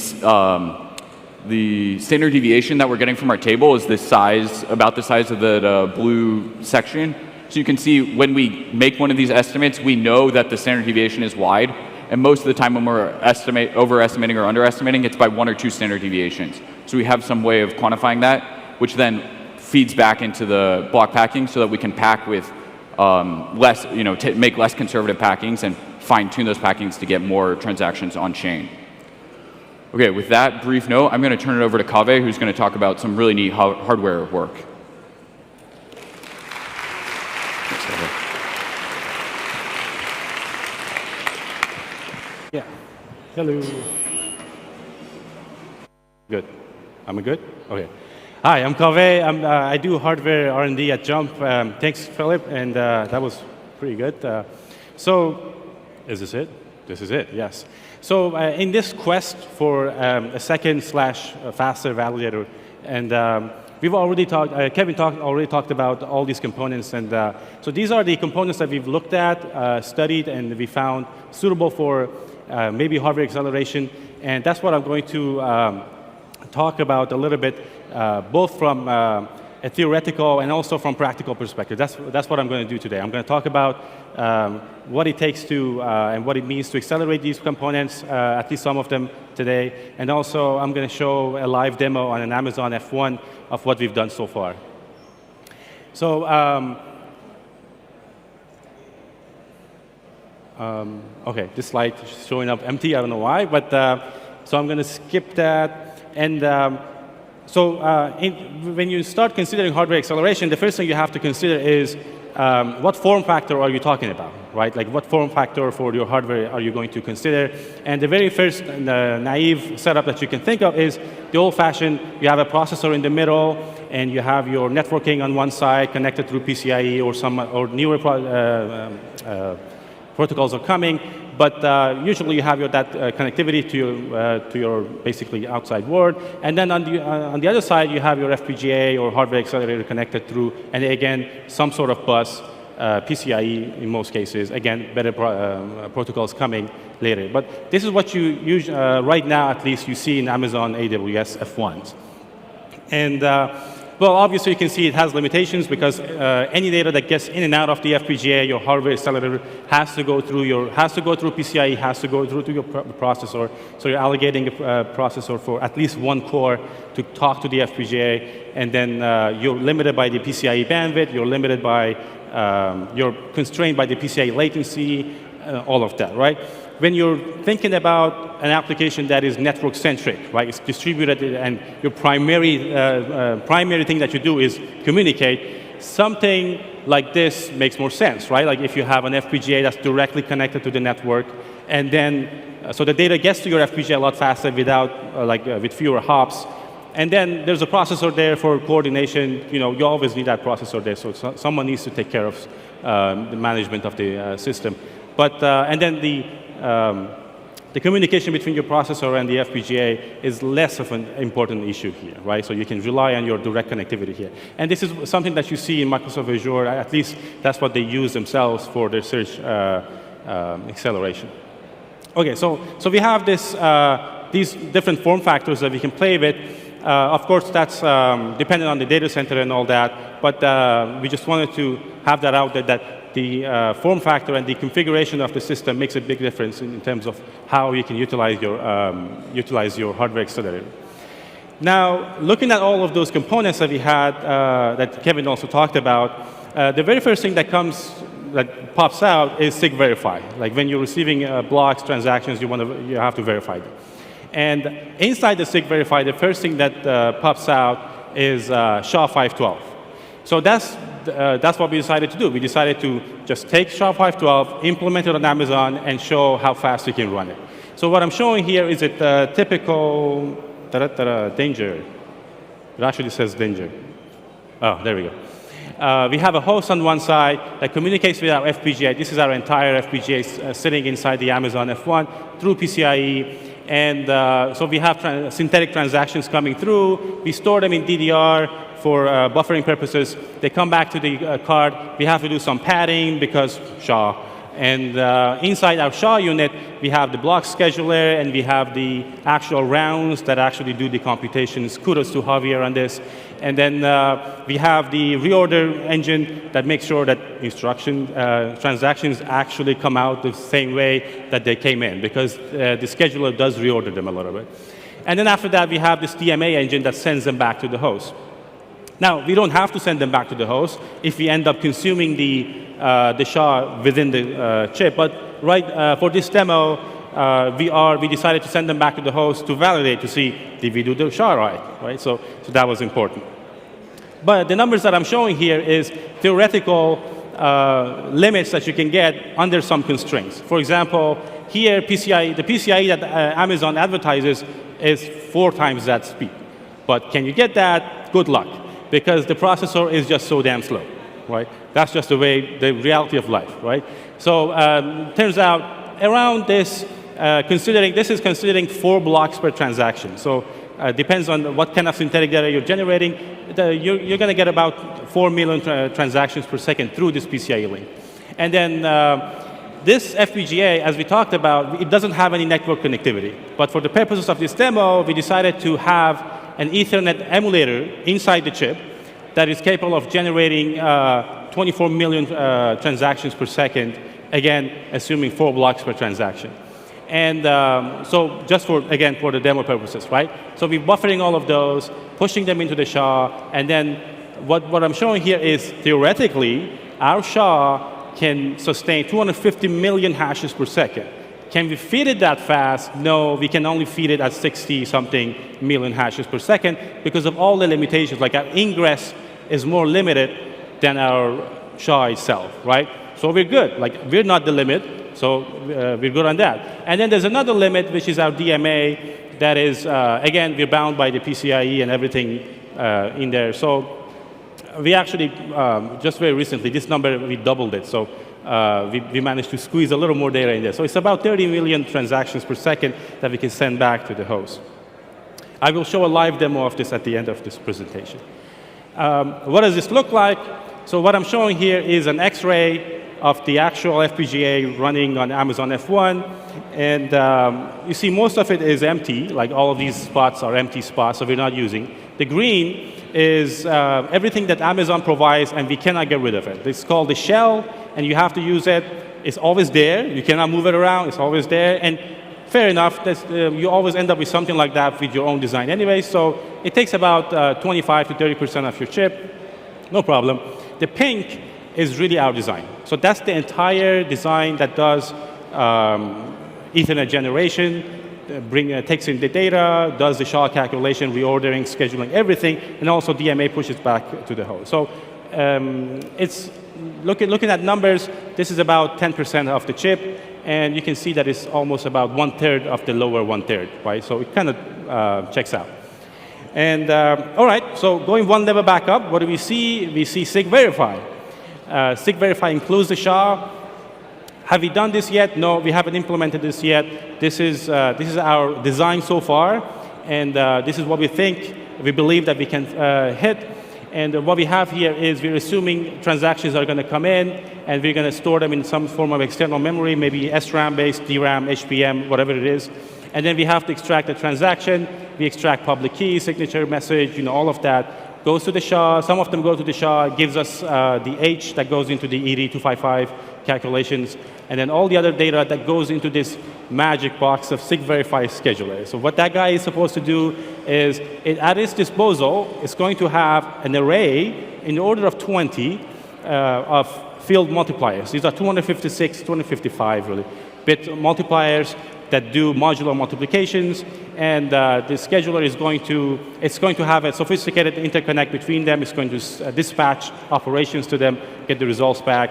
Speaker 19: standard deviation that we're getting from our table is about the size of the blue section. So you can see when we make one of these estimates, we know that the standard deviation is wide. And most of the time when we're overestimating or underestimating, it's by 1 or 2 standard deviations. So we have some way of quantifying that, which then feeds back into the block packing so that we can pack with less, make less conservative packings and fine tune those packings to get more transactions on chain. Okay, with that brief note, I'm going to turn it over to Kaveh, who's going to talk about some really neat hardware work. Thanks, Kaveh.
Speaker 20: Yeah. Hello. Good. Am I good? Okay. Hi, I'm Kaveh. I do hardware R&D at Jump. Thanks, Philip, and that was pretty good. So, is this it? This is it, yes. So in this quest for a second/faster validator, and we've already talked, Kevin already talked about all these components, and so these are the components that we've looked at, studied, and we found suitable for maybe hardware acceleration, and that's what I'm going to talk about a little bit, both from a theoretical and also from practical perspective. That's what I'm going to do today. I'm going to talk about what it takes to and what it means to accelerate these components, at least some of them today. And also, I'm going to show a live demo on an Amazon F1 of what we've done so far. So, OK, this slide is showing up empty. I don't know why. But so I'm going to skip that. And so when you start considering hardware acceleration, the first thing you have to consider is what form factor are you talking about, right? Like what form factor for your hardware are you going to consider? And the very first naive setup that you can think of is the old-fashioned, you have a processor in the middle, and you have your networking on one side connected through PCIe or newer protocols are coming. But usually you have that connectivity to your basically outside world. And then on the other side, you have your FPGA or hardware accelerator connected through, and again, some sort of bus, PCIe in most cases. Again, better protocols coming later. But this is what you use, right now, at least, you see in Amazon AWS F1s. And well, obviously, you can see it has limitations because any data that gets in and out of the FPGA, your hardware accelerator, has to go through PCIe, has to go through to your processor. So you're allocating a processor for at least one core to talk to the FPGA, and then you're limited by the PCIe bandwidth. You're constrained by the PCIe latency, all of that, right? When you're thinking about an application that is network-centric, right? It's distributed, and your primary thing that you do is communicate. Something like this makes more sense, right? Like if you have an FPGA that's directly connected to the network, and then so the data gets to your FPGA a lot faster without with fewer hops. And then there's a processor there for coordination. You always need that processor there, so someone needs to take care of the management of the system. But and then the communication between your processor and the FPGA is less of an important issue here, right? So you can rely on your direct connectivity here. And this is something that you see in Microsoft Azure. At least that's what they use themselves for their search acceleration. OK, so we have these different form factors that we can play with. Of course, that's dependent on the data center and all that. But we just wanted to have that out there, that the form factor and the configuration of the system makes a big difference in terms of how you can utilize your hardware accelerator. Now, looking at all of those components that we had, that Kevin also talked about, the very first thing that pops out is SIG verify. Like when you're receiving blocks, transactions, you have to verify them. And inside the SIG verify, the first thing that pops out is SHA-512. So that's what we decided to do. We decided to just take SHA-512, implement it on Amazon, and show how fast you can run it. So what I'm showing here is a typical danger. It actually says danger. Oh, there we go. We have a host on one side that communicates with our FPGA. This is our entire FPGA sitting inside the Amazon F1 through PCIe. And so we have synthetic transactions coming through. We store them in DDR for buffering purposes. They come back to the card. We have to do some padding because SHA. And inside our SHA unit, we have the block scheduler, and we have the actual rounds that actually do the computations. Kudos to Javier on this. And then we have the reorder engine that makes sure that transactions actually come out the same way that they came in, because the scheduler does reorder them a little bit. And then after that, we have this DMA engine that sends them back to the host. Now, we don't have to send them back to the host if we end up consuming the SHA within the chip. But for this demo, we decided to send them back to the host to validate, to see, did we do the SHA right? So that was important. But the numbers that I'm showing here is theoretical limits that you can get under some constraints. For example, here, the PCIe that Amazon advertises is 4 times that speed. But can you get that? Good luck, because the processor is just so damn slow, right? That's just the reality of life, right? So turns out around this, this is considering 4 blocks per transaction. So depends on what kind of synthetic data you're generating. You're going to get about 4 million transactions per second through this PCIe link. And then this FPGA, as we talked about, it doesn't have any network connectivity. But for the purposes of this demo, we decided to have an Ethernet emulator inside the chip that is capable of generating 24 million transactions per second, again, assuming 4 blocks per transaction. And so just for the demo purposes, right? So we're buffering all of those, pushing them into the SHA, and then what I'm showing here is theoretically, our SHA can sustain 250 million hashes per second. Can we feed it that fast? No, we can only feed it at 60-something million hashes per second because of all the limitations. Like our ingress is more limited than our SHA itself, right? So we're good. Like we're not the limit, so we're good on that. And then there's another limit, which is our DMA. That is, again, we're bound by the PCIe and everything in there. So we actually, just very recently, this number, we doubled it. So we managed to squeeze a little more data in there. So it's about 30 million transactions per second that we can send back to the host. I will show a live demo of this at the end of this presentation. What does this look like? So what I'm showing here is an X-ray of the actual FPGA running on Amazon F1. And you see most of it is empty, like all of these spots are empty spots, so we're not using. The green is everything that Amazon provides, and we cannot get rid of it. It's called the shell, and you have to use it. It's always there. You cannot move it around. It's always there. And fair enough, you always end up with something like that with your own design anyway. So it takes about 25 to 30% of your chip. No problem. The pink is really our design. So that's the entire design that does Ethernet generation, takes in the data, does the SHA calculation, reordering, scheduling, everything, and also DMA pushes back to the host. So it's looking at numbers, this is about 10% of the chip, and you can see that it's almost about 1/3 of the lower 1/3, right? So it kind of checks out. And all right, so going one level back up, what do we see? We see SIG verify. SIG verify includes the SHA. Have we done this yet? No, we haven't implemented this yet. This is our design so far, and this is what we think, we believe that we can hit. And what we have here is we're assuming transactions are going to come in, and we're going to store them in some form of external memory, maybe SRAM-based, DRAM, HBM, whatever it is. And then we have to extract the transaction. We extract public key, signature, message, all of that. Goes to the SHA. Some of them go to the SHA, gives us the H that goes into the ED255 calculations, and then all the other data that goes into this magic box of SIG verify scheduler. So what that guy is supposed to do is, at its disposal, it's going to have an array in the order of 20 of field multipliers. These are 256, 255 really, bit multipliers that do modular multiplications, and the scheduler is going to have a sophisticated interconnect between them. It's going to dispatch operations to them, get the results back,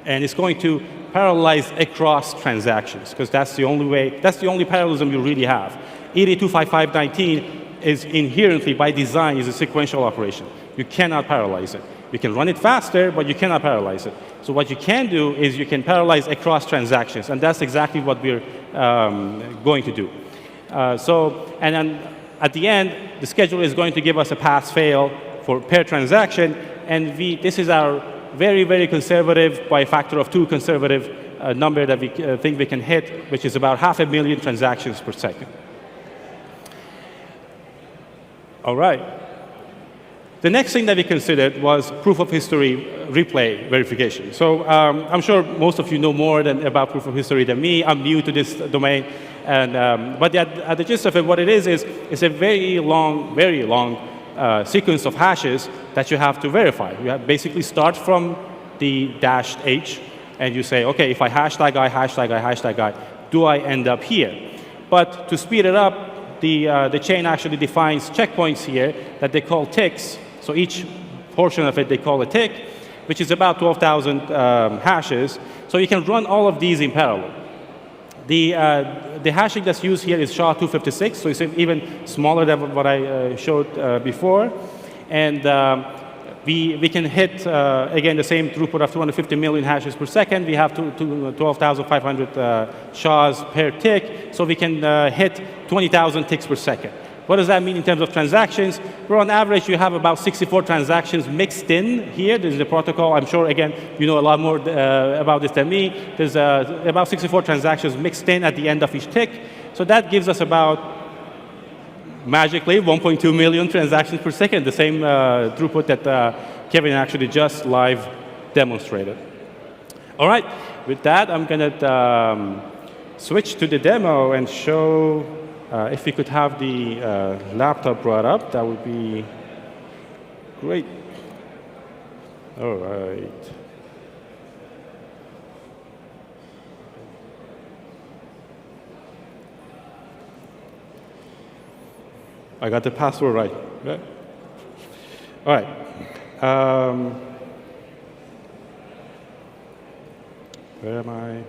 Speaker 20: and it's going to parallelize across transactions, because that's the only parallelism you really have. ED25519 is inherently, by design, is a sequential operation. You cannot parallelize it. You can run it faster, but you cannot parallelize it. So what you can do is you can parallelize across transactions, and that's exactly what we're going to do. And then at the end, the scheduler is going to give us a pass-fail for per transaction, and this is our very, very conservative, by a factor of 2 conservative number that we think we can hit, which is about 500,000 transactions per second. All right. The next thing that we considered was proof of history replay verification. So I'm sure most of you know more about proof of history than me. I'm new to this domain. But at the gist of it, what it is it's a very long sequence of hashes that you have to verify. You basically start from the dashed H, and you say, OK, if I hash that guy, hash that guy, hash that guy, do I end up here? But to speed it up, the chain actually defines checkpoints here that they call ticks. So each portion of it they call a tick, which is about 12,000 hashes. So you can run all of these in parallel. The hashing that's used here is SHA-256, so it's even smaller than what I showed before. And we can hit, again, the same throughput of 250 million hashes per second. We have 12,500 SHAs per tick, so we can hit 20,000 ticks per second. What does that mean in terms of transactions? Well, on average, you have about 64 transactions mixed in here. This is the protocol. I'm sure, again, you know a lot more about this than me. There's about 64 transactions mixed in at the end of each tick. So that gives us about, magically, 1.2 million transactions per second, the same throughput that Kevin actually just live demonstrated. All right, with that, I'm going to switch to the demo and show. If we could have the laptop brought up, that would be great. All right. I got the password right. Yeah. All right. Where am I?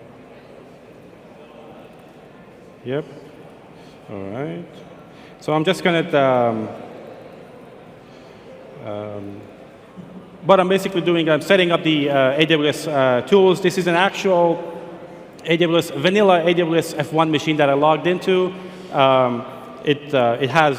Speaker 20: Yep. All right. So I'm just going to, what I'm basically doing, I'm setting up the AWS tools. This is an actual vanilla AWS F1 machine that I logged into. It has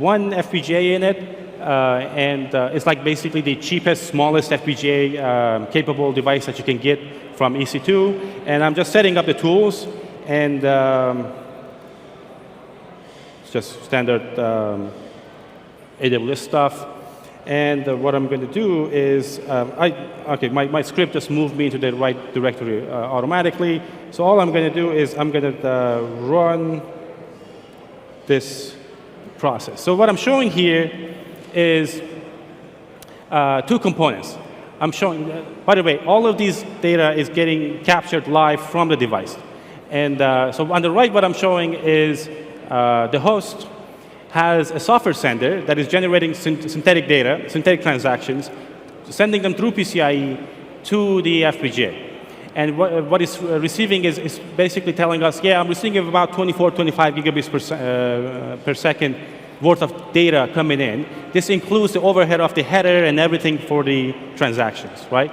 Speaker 20: one FPGA in it, and it's like basically the cheapest, smallest FPGA capable device that you can get from EC2. And I'm just setting up the tools, and just standard AWS stuff. And what I'm going to do is, my script just moved me into the right directory automatically. So all I'm going to do is I'm going to run this process. So what I'm showing here is two components. I'm showing, by the way, all of these data is getting captured live from the device. And so on the right, what I'm showing is the host has a software sender that is generating synthetic data, synthetic transactions, sending them through PCIe to the FPGA. And what it's receiving is basically telling us, yeah, I'm receiving about 24, 25 gigabits per second worth of data coming in. This includes the overhead of the header and everything for the transactions, right?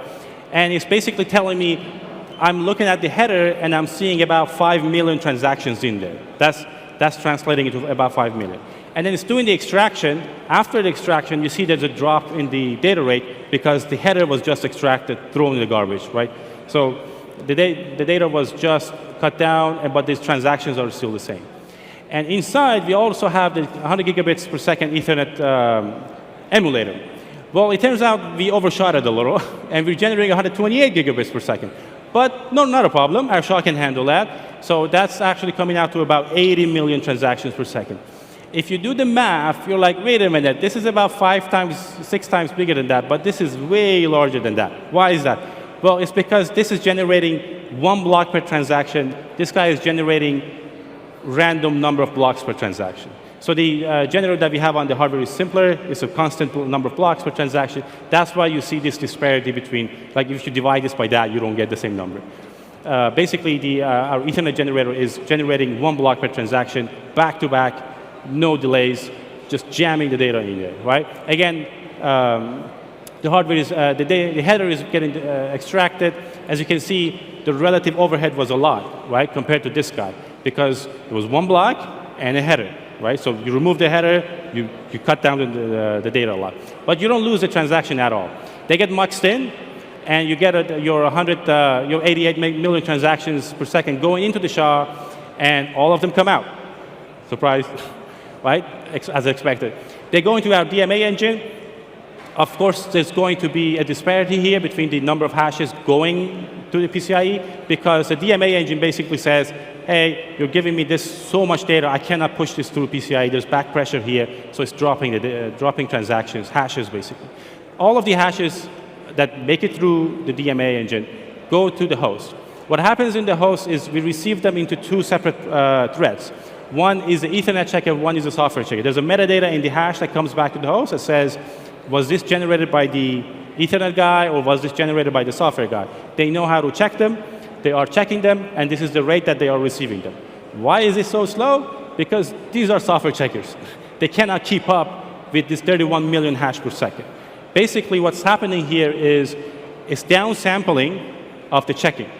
Speaker 20: And it's basically telling me, I'm looking at the header and I'm seeing about 5 million transactions in there. That's translating into about 5 million. And then it's doing the extraction. After the extraction, you see there's a drop in the data rate because the header was just extracted, thrown in the garbage, right? So the data was just cut down, but these transactions are still the same. And inside, we also have the 100 gigabits per second Ethernet emulator. Well, it turns out we overshot it a little, and we're generating 128 gigabits per second. But no, not a problem. Our SHA can handle that. So that's actually coming out to about 80 million transactions per second. If you do the math, you're like, wait a minute, this is about 5 times, 6 times bigger than that, but this is way larger than that. Why is that? Well, it's because this is generating 1 block per transaction. This guy is generating random number of blocks per transaction. So the generator that we have on the hardware is simpler. It's a constant number of blocks per transaction. That's why you see this disparity between, like if you divide this by that, you don't get the same number. Basically, our Ethernet generator is generating 1 block per transaction, back to back, no delays, just jamming the data in there, right? Again, the hardware is, the header is getting extracted. As you can see, the relative overhead was a lot, right, compared to this guy, because it was 1 block and a header, right? So you remove the header, you cut down the data a lot. But you don't lose the transaction at all. They get muxed in, and you get your 88 million transactions per second going into the SHA, and all of them come out. Surprise, right? As expected. They go into our DMA engine. Of course, there's going to be a disparity here between the number of hashes going to the PCIe, because the DMA engine basically says, hey, you're giving me this so much data, I cannot push this through PCIe. There's back pressure here, so it's dropping transactions, hashes basically. All of the hashes that make it through the DMA engine go to the host. What happens in the host is we receive them into 2 separate threads. One is the Ethernet checker, one is the software checker. There's a metadata in the hash that comes back to the host that says, was this generated by the Ethernet guy or was this generated by the software guy? They know how to check them. They are checking them, and this is the rate that they are receiving them. Why is it so slow? Because these are software checkers. They cannot keep up with this 31 million hash per second. Basically, what's happening here is it's downsampling of the checking.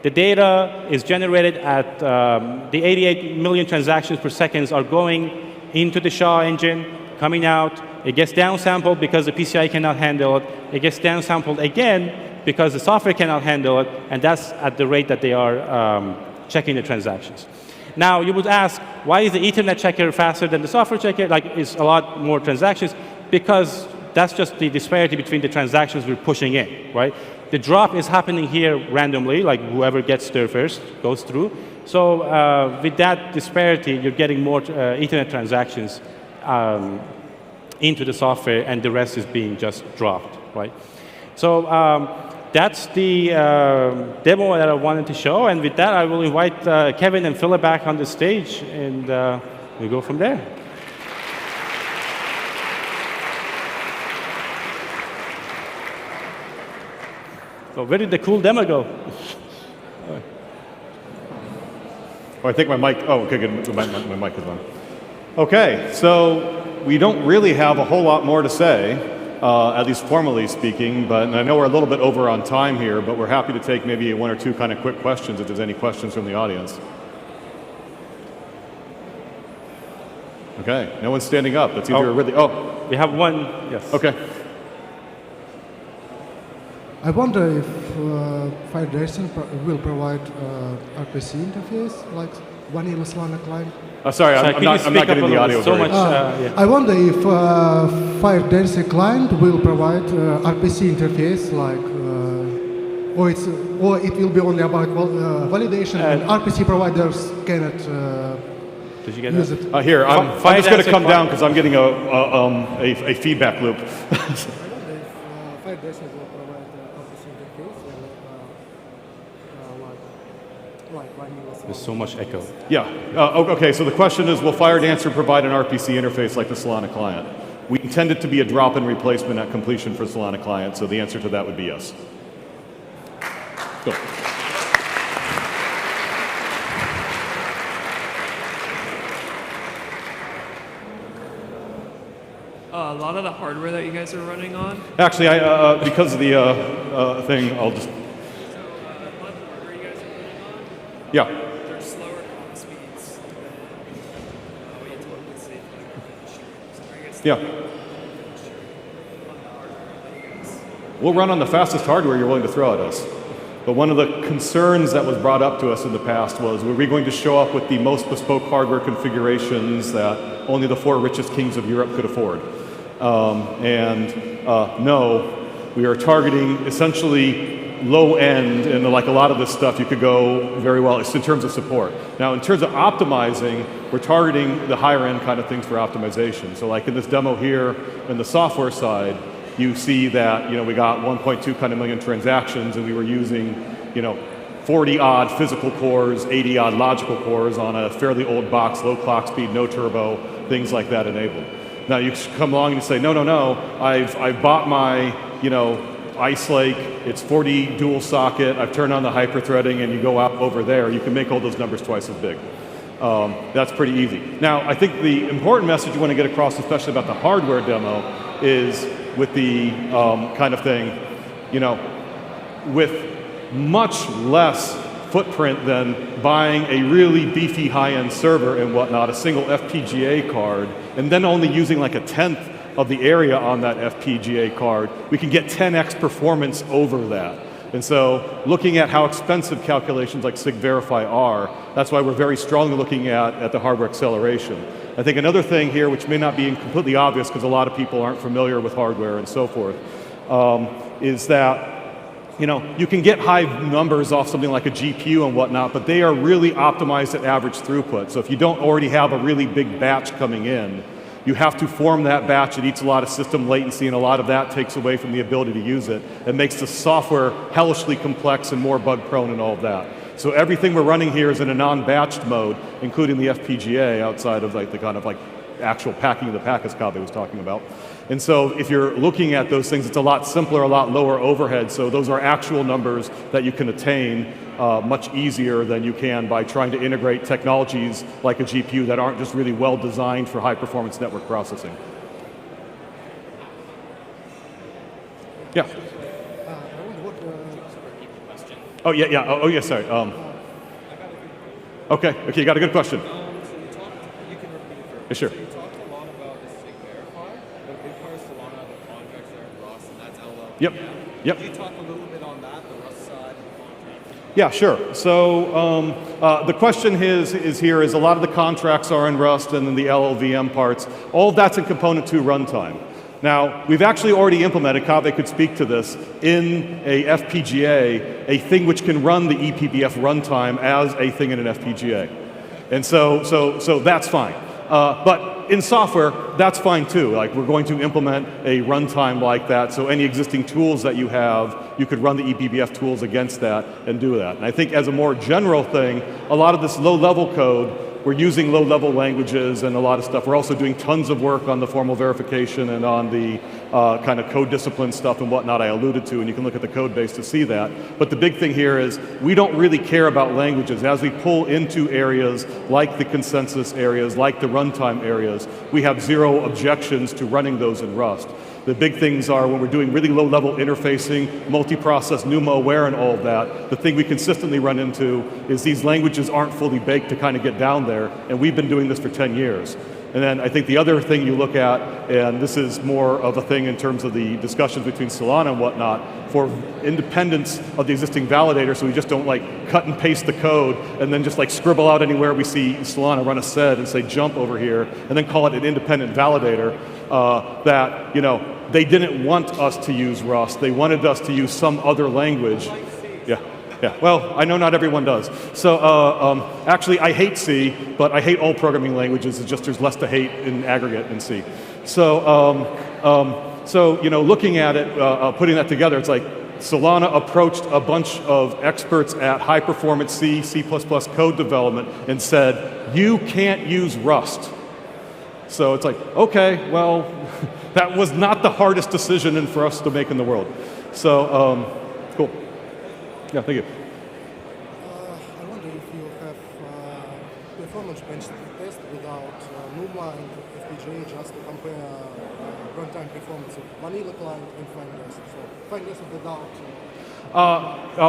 Speaker 20: The data is generated at the 88 million transactions per second are going into the SHA engine, coming out. It gets downsampled because the PCI cannot handle it. It gets downsampled again because the software cannot handle it, and that's at the rate that they are checking the transactions. Now, you would ask, why is the Ethernet checker faster than the software checker? Like, it's a lot more transactions, because that's just the disparity between the transactions we're pushing in, right? The drop is happening here randomly, like whoever gets there first goes through. So with that disparity, you're getting more Ethernet transactions into the software, and the rest is being just dropped, right? So that's the demo that I wanted to show, and with that, I will invite Kevin and Philip back on the stage, and we go from there. So where did the cool demo go?
Speaker 18: Oh, I think my mic, oh, okay, good, my mic is on. Okay, so we don't really have a whole lot more to say, at least formally speaking, but and I know we're a little bit over on time here, but we're happy to take maybe one or two kind of quick questions if there's any questions from the audience. Okay, no one's standing up. That's either really, oh.
Speaker 20: We have one, yes.
Speaker 18: Okay.
Speaker 21: I wonder if Fire Dancing will provide RPC interface like vanilla Solana client.
Speaker 18: Sorry, I'm not getting the audio
Speaker 20: so
Speaker 18: very
Speaker 20: much. Yeah.
Speaker 21: I wonder if Fire Dancing client will provide RPC interface like, or it will be only about validation and RPC providers cannot
Speaker 18: Did you get
Speaker 21: use
Speaker 18: that?
Speaker 21: it.
Speaker 18: Here, I'm just going to come down because I'm getting a feedback loop.
Speaker 21: Fire Dancing will provide RPC interface like vanilla.
Speaker 20: There's so much echo.
Speaker 18: Yeah. Okay, so the question is, will FireDancer provide an RPC interface like the Solana client? We intend it to be a drop-in replacement at completion for Solana client, so the answer to that would be yes. Go.
Speaker 22: A lot of the hardware that you guys are running on?
Speaker 18: Actually, because of the thing, I'll just... Yeah.
Speaker 22: They're slower clock speeds than what you typically see for like a
Speaker 18: Yeah. We'll run on the fastest hardware you're willing to throw at us. But one of the concerns that was brought up to us in the past was, were we going to show up with the most bespoke hardware configurations that only the 4 richest kings of Europe could afford? No, we are targeting essentially low end, and like a lot of this stuff you could go very well in terms of support. Now in terms of optimizing, we're targeting the higher end kind of things for optimization. So like in this demo here, in the software side, you see that we got 1.2 kind of million transactions, and we were using 40 odd physical cores, 80 odd logical cores on a fairly old box, low clock speed, no turbo, things like that enabled. Now you come along and say, no, I've bought my Ice Lake, it's 40 dual socket, I've turned on the hyperthreading, and you go out over there, you can make all those numbers twice as big. That's pretty easy. Now, I think the important message you want to get across, especially about the hardware demo, is with the kind of thing, with much less footprint than buying a really beefy high-end server and whatnot, a single FPGA card, and then only using like a 1/10 of the area on that FPGA card, we can get 10x performance over that. And so looking at how expensive calculations like SIG-Verify are, that's why we're very strongly looking at the hardware acceleration. I think another thing here, which may not be completely obvious because a lot of people aren't familiar with hardware and so forth, is that you can get high numbers off something like a GPU and whatnot, but they are really optimized at average throughput. So if you don't already have a really big batch coming in, you have to form that batch. It eats a lot of system latency, and a lot of that takes away from the ability to use it. It makes the software hellishly complex and more bug prone and all of that. So everything we're running here is in a non-batched mode, including the FPGA outside of like the kind of like actual packing of the packets Kaveh was talking about. And so if you're looking at those things, it's a lot simpler, a lot lower overhead. So those are actual numbers that you can attain much easier than you can by trying to integrate technologies like a GPU that aren't just really well designed for high performance network processing. Yeah. Oh, yeah, yeah. Oh, yeah, sorry. Okay, you got a good question. Yeah, sure.
Speaker 3: You talked a lot about the sig verify, but a big part of Solana, the contracts are in Rust, and that's LLVM.
Speaker 18: Yep.
Speaker 3: Could you talk a little bit on that, the Rust side and the contract?
Speaker 18: Yeah, sure. So the question is a lot of the contracts are in Rust and then the LLVM parts. All of that's in component 2 runtime. Now, we've actually already implemented, Kaveh could speak to this, in a FPGA, a thing which can run the ePBF runtime as a thing in an FPGA. And so that's fine. But in software, that's fine too. Like, we're going to implement a runtime like that, so any existing tools that you have, you could run the ePBF tools against that and do that. And I think as a more general thing, a lot of this low-level code, we're using low-level languages and a lot of stuff. We're also doing tons of work on the formal verification and on the kind of code discipline stuff and whatnot I alluded to, and you can look at the code base to see that. But the big thing here is we don't really care about languages. As we pull into areas like the consensus areas, like the runtime areas, we have zero objections to running those in Rust. The big things are when we're doing really low-level interfacing, multi-process, NUMA-aware, and all of that, the thing we consistently run into is these languages aren't fully baked to kind of get down there, and we've been doing this for 10 years. And then I think the other thing you look at, and this is more of a thing in terms of the discussions between Solana and whatnot, for independence of the existing validator, so we just don't like cut and paste the code and then just like scribble out anywhere we see Solana run a sed and say jump over here, and then call it an independent validator, that, you know, they didn't want us to use Rust. They wanted us to use some other language. Yeah, well, I know not everyone does. So actually, I hate C, but I hate all programming languages. It's just there's less to hate in aggregate in C. So, you know, looking at it, putting that together, it's like Solana approached a bunch of experts at high-performance C, C++ code development and said, you can't use Rust. So it's like, okay, well, that was not the hardest decision for us to make in the world. So, cool. Yeah, thank you.
Speaker 21: I wonder if you have performance bench test without NUMA and FPGA just to compare runtime performance of vanilla client and FineDesk. So FineDesk without.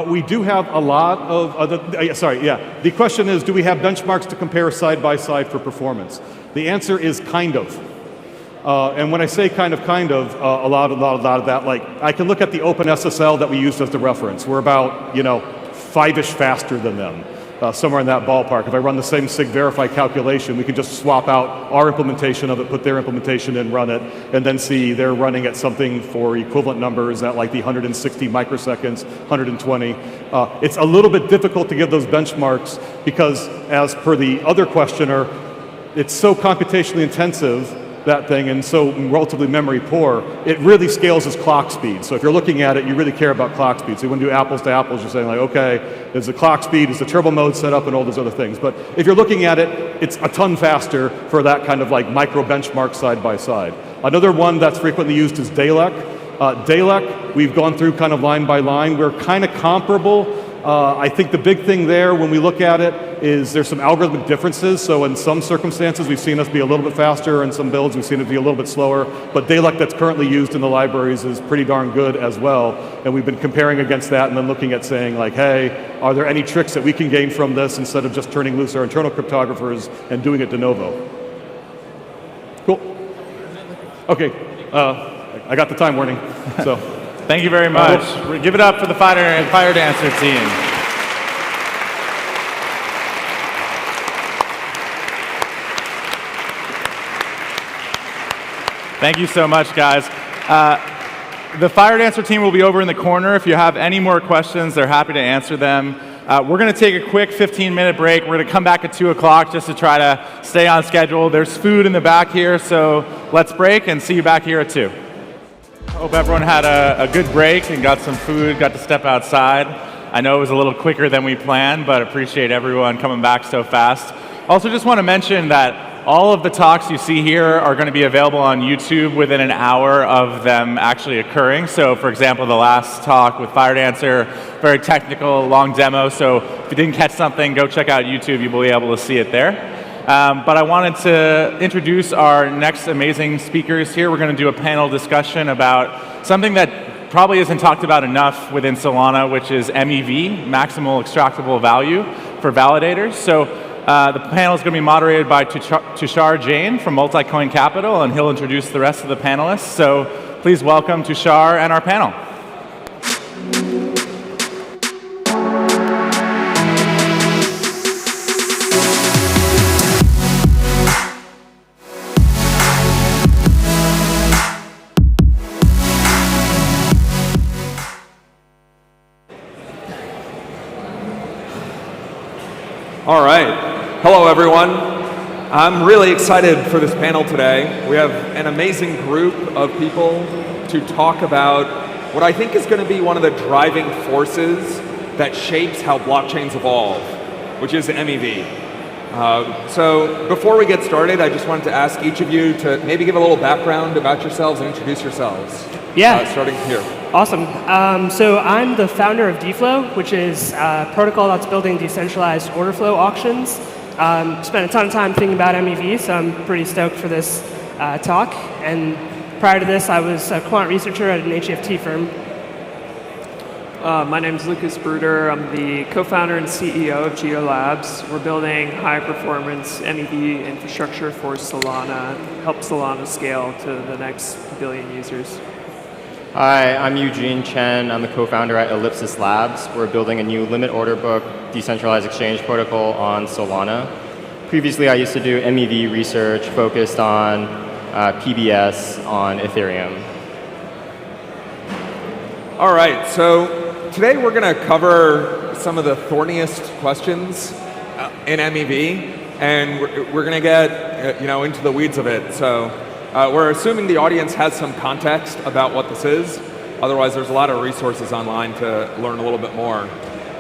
Speaker 18: We do have a lot of other. The question is, do we have benchmarks to compare side by side for performance? The answer is kind of. And when I say kind of, a lot of that, like, I can look at the OpenSSL that we used as the reference. We're about, 5-ish faster than them, somewhere in that ballpark. If I run the same sig verify calculation, we can just swap out our implementation of it, put their implementation in, run it, and then see they're running at something for equivalent numbers at like the 160 microseconds, 120. It's a little bit difficult to give those benchmarks because, as per the other questioner, it's so computationally intensive, that thing, and so relatively memory poor, it really scales as clock speed. So if you're looking at it, you really care about clock speed. So you want to do apples to apples, you're saying like, okay, is the clock speed, is the turbo mode set up, and all those other things. But if you're looking at it, it's a ton faster for that kind of like micro benchmark side by side. Another one that's frequently used is Dalek. Dalek, we've gone through kind of line by line. We're kind of comparable. I think the big thing there when we look at it is there's some algorithmic differences. So in some circumstances, we've seen us be a little bit faster. In some builds, we've seen it be a little bit slower. But Dalek that's currently used in the libraries is pretty darn good as well. And we've been comparing against that and then looking at saying like, hey, are there any tricks that we can gain from this instead of just turning loose our internal cryptographers and doing it de novo? Cool. Okay. I got the time warning. So.
Speaker 12: Thank you very much. Give it up for the Fire Dancer team. Thank you so much, guys. The Fire Dancer team will be over in the corner. If you have any more questions, they're happy to answer them. We're going to take a quick 15-minute break. We're going to come back at 2 o'clock just to try to stay on schedule. There's food in the back here, so let's break and see you back here at 2. Hope everyone had a good break and got some food, got to step outside. I know it was a little quicker than we planned, but appreciate everyone coming back so fast. Also just want to mention that all of the talks you see here are going to be available on YouTube within an hour of them actually occurring. So for example, the last talk with Fire Dancer, very technical, long demo. So if you didn't catch something, go check out YouTube. You'll be able to see it there. But I wanted to introduce our next amazing speakers here. We're going to do a panel discussion about something that probably isn't talked about enough within Solana, which is MEV, maximal extractable value for validators. So the panel is going to be moderated by Tushar Jain from Multicoin Capital, and he'll introduce the rest of the panelists. So please welcome Tushar and our panel.
Speaker 4: All right. Hello, everyone. I'm really excited for this panel today. We have an amazing group of people to talk about what I think is going to be one of the driving forces that shapes how blockchains evolve, which is MEV. So before we get started, I just wanted to ask each of you to maybe give a little background about yourselves and introduce yourselves.
Speaker 5: Yeah.
Speaker 4: Starting here.
Speaker 5: Awesome. So I'm the founder of DFlow, which is a protocol that's building decentralized order flow auctions. Spent a ton of time thinking about MEV, so I'm pretty stoked for this talk. And prior to this, I was a quant researcher at an HFT firm.
Speaker 23: My name is Lucas Bruder. I'm the co-founder and CEO of Geo Labs. We're building high-performance MEV infrastructure for Solana, help Solana scale to the next billion users.
Speaker 24: Hi, I'm Eugene Chen. I'm the co-founder at Ellipsis Labs. We're building a new limit order book decentralized exchange protocol on Solana. Previously, I used to do MEV research focused on PBS on Ethereum.
Speaker 4: All right, so today we're going to cover some of the thorniest questions in MEV, and we're going to get into the weeds of it. So we're assuming the audience has some context about what this is. Otherwise, there's a lot of resources online to learn a little bit more.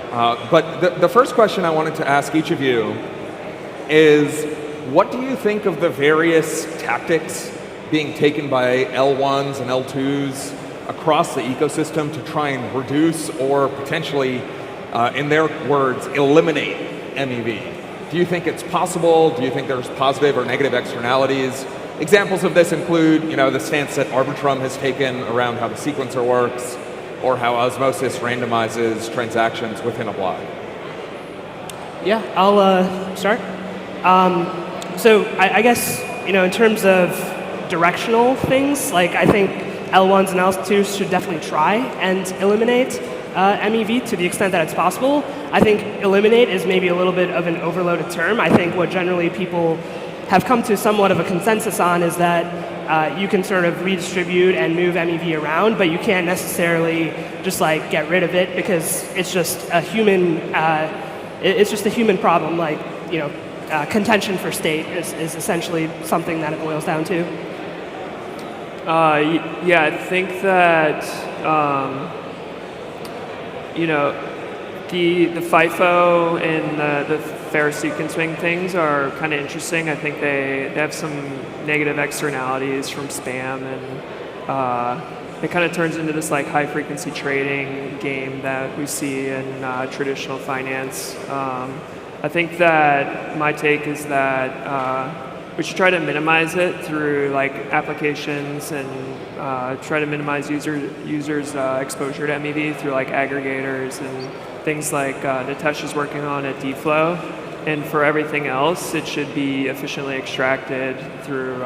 Speaker 4: But the first question I wanted to ask each of you is, what do you think of the various tactics being taken by L1s and L2s across the ecosystem to try and reduce or potentially, in their words, eliminate MEV? Do you think it's possible? Do you think there's positive or negative externalities? Examples of this include, the stance that Arbitrum has taken around how the sequencer works, or how Osmosis randomizes transactions within a block.
Speaker 5: Yeah, I'll start. So I guess, in terms of directional things, I think L1s and L2s should definitely try and eliminate MEV to the extent that it's possible. I think eliminate is maybe a little bit of an overloaded term. I think what generally people have come to somewhat of a consensus on is that you can sort of redistribute and move MEV around, but you can't necessarily just get rid of it, because it's just a human problem. Contention for state is essentially something that it boils down to.
Speaker 23: Yeah, I think that the FIFO and the fair sequencing things are kind of interesting. I think they have some negative externalities from spam, and it kind of turns into this high frequency trading game that we see in traditional finance. I think that my take is that we should try to minimize it through applications, and try to minimize users' exposure to MEV through aggregators and things like Nitesh is working on at DFlow. And for everything else, it should be efficiently extracted through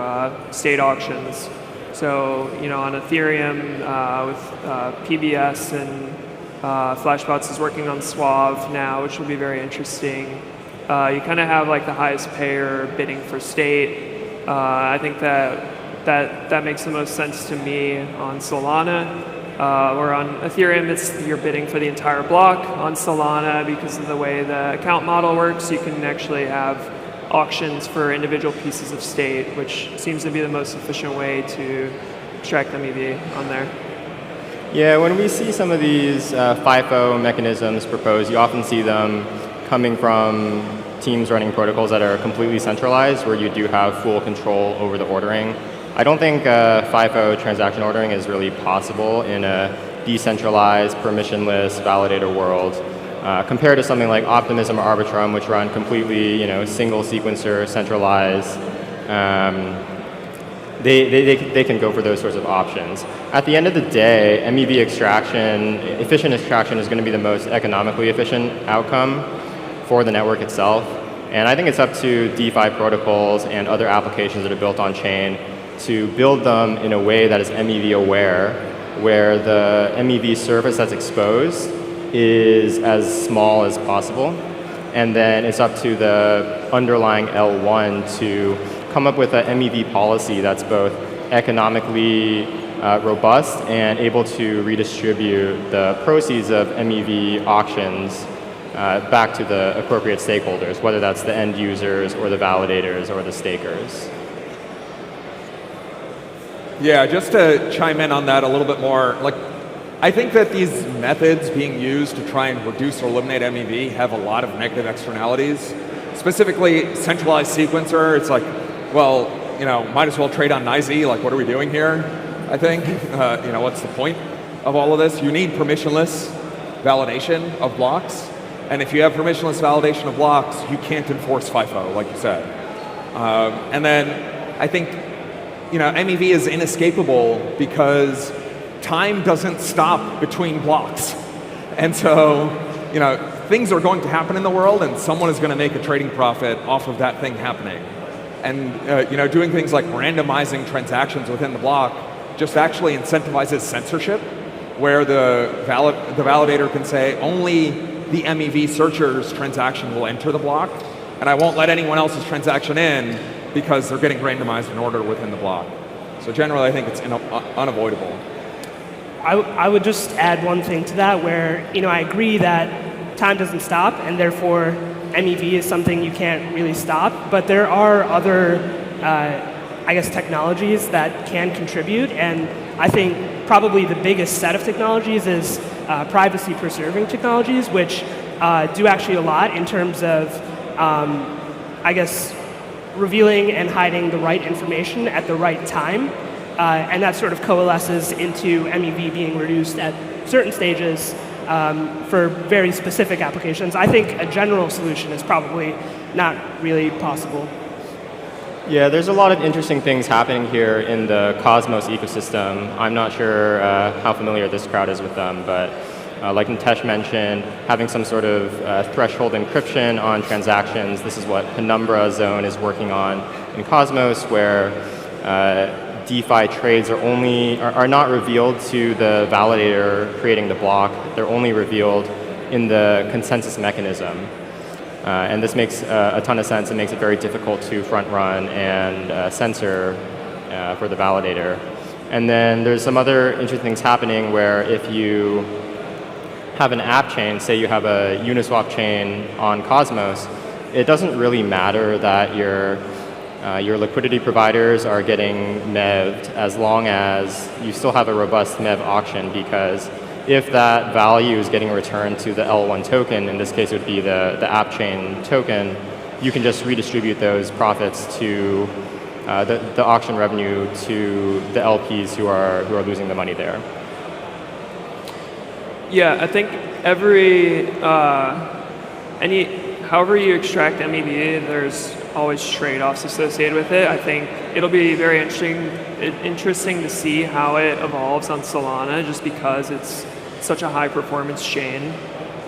Speaker 23: state auctions. So, on Ethereum with PBS, and Flashbots is working on Suave now, which will be very interesting. You kind of have the highest payer bidding for state. I think that makes the most sense to me on Solana. Where on Ethereum, you're bidding for the entire block. On Solana, because of the way the account model works, you can actually have auctions for individual pieces of state, which seems to be the most efficient way to extract MEV on there.
Speaker 24: Yeah, when we see some of these FIFO mechanisms proposed, you often see them coming from teams running protocols that are completely centralized, where you do have full control over the ordering. I don't think FIFO transaction ordering is really possible in a decentralized, permissionless validator world, compared to something like Optimism or Arbitrum, which run completely, single sequencer, centralized. they can go for those sorts of options. At the end of the day, MEV extraction, efficient extraction, is going to be the most economically efficient outcome for the network itself. And I think it's up to DeFi protocols and other applications that are built on chain to build them in a way that is MEV aware, where the MEV surface that's exposed is as small as possible. And then it's up to the underlying L1 to come up with a MEV policy that's both economically robust and able to redistribute the proceeds of MEV auctions back to the appropriate stakeholders, whether that's the end users or the validators or the stakers.
Speaker 4: Yeah, just to chime in on that a little bit more, like, I think that these methods being used to try and reduce or eliminate MEV have a lot of negative externalities. Specifically, centralized sequencer, it's like, well, you know, might as well trade on NYSE, like what are we doing here, I think. You know, what's the point of all of this? You need permissionless validation of blocks, and if you have permissionless validation of blocks, you can't enforce FIFO, like you said. And then I think, you know, MEV is inescapable because time doesn't stop between blocks. And so, you know, things are going to happen in the world and someone is going to make a trading profit off of that thing happening. And, you know, doing things like randomizing transactions within the block just actually incentivizes censorship, where the validator can say only the MEV searcher's transaction will enter the block, and I won't let anyone else's transaction in because they're getting randomized in order within the block. So generally, I think it's unavoidable.
Speaker 5: I would just add one thing to that, where, you know, I agree that time doesn't stop, and therefore MEV is something you can't really stop. But there are other, I guess, technologies that can contribute, and I think probably the biggest set of technologies is privacy-preserving technologies, which do actually a lot in terms of, I guess, revealing and hiding the right information at the right time. And that sort of coalesces into MEV being reduced at certain stages for very specific applications. I think a general solution is probably not really possible.
Speaker 24: Yeah, there's a lot of interesting things happening here in the Cosmos ecosystem. I'm not sure how familiar this crowd is with them, but like Nitesh mentioned, having some sort of threshold encryption on transactions. This is what Penumbra Zone is working on in Cosmos, where DeFi trades are not revealed to the validator creating the block. They're only revealed in the consensus mechanism. And this makes a ton of sense. It makes it very difficult to front run and censor for the validator. And then there's some other interesting things happening where if you have an app chain, say you have a Uniswap chain on Cosmos, it doesn't really matter that your liquidity providers are getting MEV'd as long as you still have a robust MEV auction, because if that value is getting returned to the L1 token, in this case it would be the app chain token, you can just redistribute those profits to the auction revenue to the LPs who are losing the money there.
Speaker 23: Yeah, I think however you extract MEV, there's always trade-offs associated with it. I think it'll be very interesting to see how it evolves on Solana, just because it's such a high-performance chain.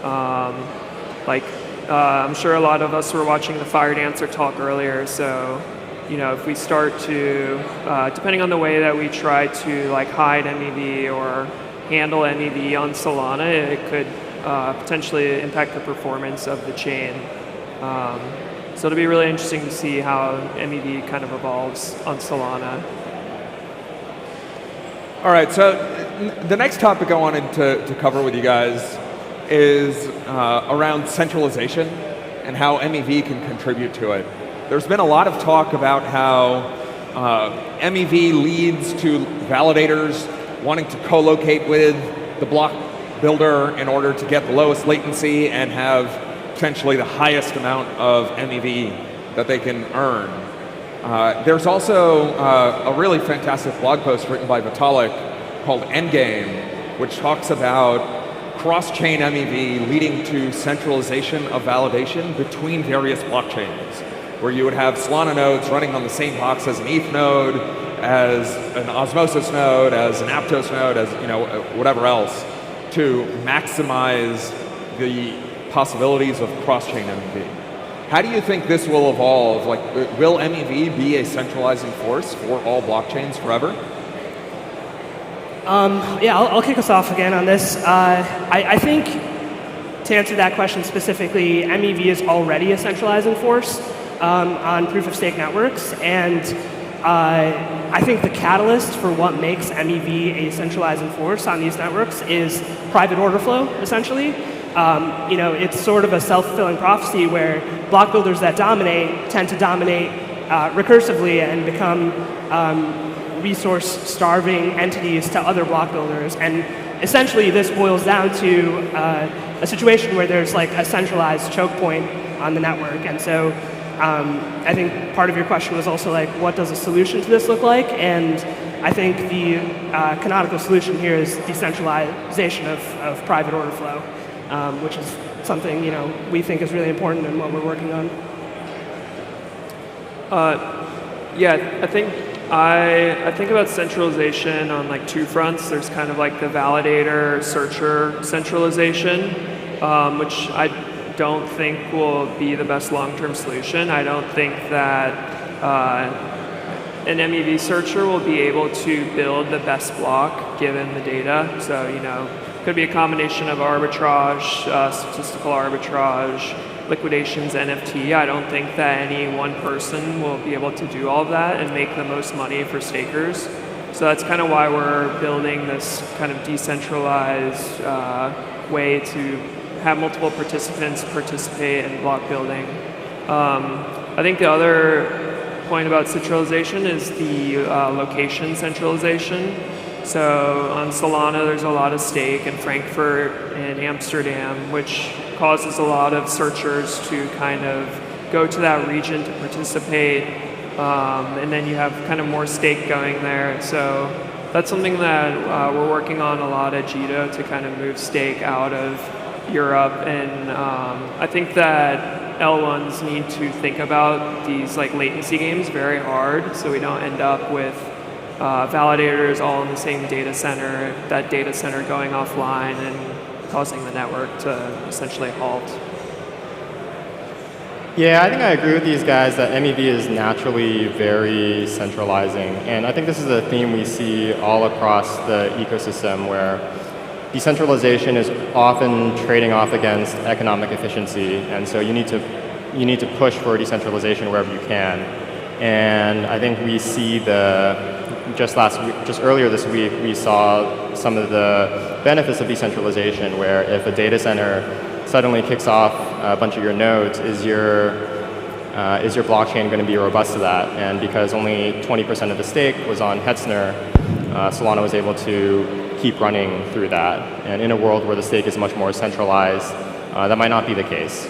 Speaker 23: I'm sure a lot of us were watching the Fire Dancer talk earlier, so you know, if we start to, depending on the way that we try to like hide MEV or handle MEV on Solana, it could potentially impact the performance of the chain. So it'll be really interesting to see how MEV kind of evolves on Solana.
Speaker 4: All right, so the next topic I wanted to cover with you guys is around centralization and how MEV can contribute to it. There's been a lot of talk about how MEV leads to validators wanting to co-locate with the block builder in order to get the lowest latency and have potentially the highest amount of MEV that they can earn. There's also a really fantastic blog post written by Vitalik called Endgame, which talks about cross-chain MEV leading to centralization of validation between various blockchains, where you would have Solana nodes running on the same box as an ETH node, as an Osmosis node, as an Aptos node, as whatever else, to maximize the possibilities of cross-chain MEV. How do you think this will evolve? Like, will MEV be a centralizing force for all blockchains forever?
Speaker 5: Yeah, I'll kick us off again on this. I think, to answer that question specifically, MEV is already a centralizing force on proof-of-stake networks, and I think the catalyst for what makes MEV a centralizing force on these networks is private order flow, essentially. It's sort of a self-fulfilling prophecy where block builders that dominate tend to dominate recursively and become resource-starving entities to other block builders. And essentially, this boils down to a situation where there's like a centralized choke point on the network. And so I think part of your question was also like, what does a solution to this look like? And I think the canonical solution here is decentralization of private order flow, which is something we think is really important and what we're working on.
Speaker 23: Yeah, I think about centralization on like two fronts. There's kind of like the validator searcher centralization, which I don't think will be the best long-term solution. I don't think that an MEV searcher will be able to build the best block given the data. So, it could be a combination of arbitrage, statistical arbitrage, liquidations, NFT. I don't think that any one person will be able to do all of that and make the most money for stakers. So that's kind of why we're building this kind of decentralized way to have multiple participants participate in block building. I think the other point about centralization is the location centralization. So on Solana, there's a lot of stake in Frankfurt and Amsterdam, which causes a lot of searchers to kind of go to that region to participate. And then you have kind of more stake going there. And so that's something that we're working on a lot at Jito to kind of move stake out of Europe. And I think that L1s need to think about these like latency games very hard so we don't end up with validators all in the same data center, that data center going offline and causing the network to essentially halt.
Speaker 24: Yeah, I think I agree with these guys that MEV is naturally very centralizing. And I think this is a theme we see all across the ecosystem where decentralization is often trading off against economic efficiency. And so you need to push for decentralization wherever you can. And I think we see just earlier this week, we saw some of the benefits of decentralization, where if a data center suddenly kicks off a bunch of your nodes, is your blockchain going to be robust to that? And because only 20% of the stake was on Hetzner, Solana was able to keep running through that. And in a world where the stake is much more centralized, that might not be the case.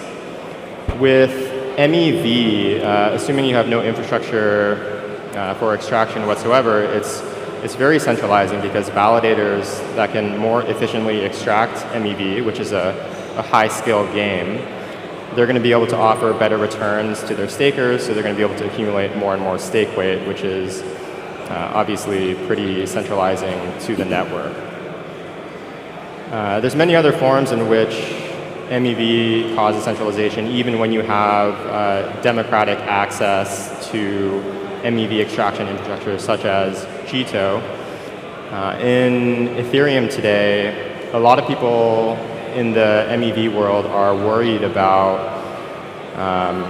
Speaker 24: With MEV, assuming you have no infrastructure for extraction whatsoever, it's very centralizing because validators that can more efficiently extract MEV, which is a high-scale game, they're going to be able to offer better returns to their stakers, so they're going to be able to accumulate more and more stake weight, which is obviously pretty centralizing to the network. There's many other forms in which MEV causes centralization, even when you have democratic access to MEV extraction infrastructure, such as Jito. In Ethereum today, a lot of people in the MEV world are worried about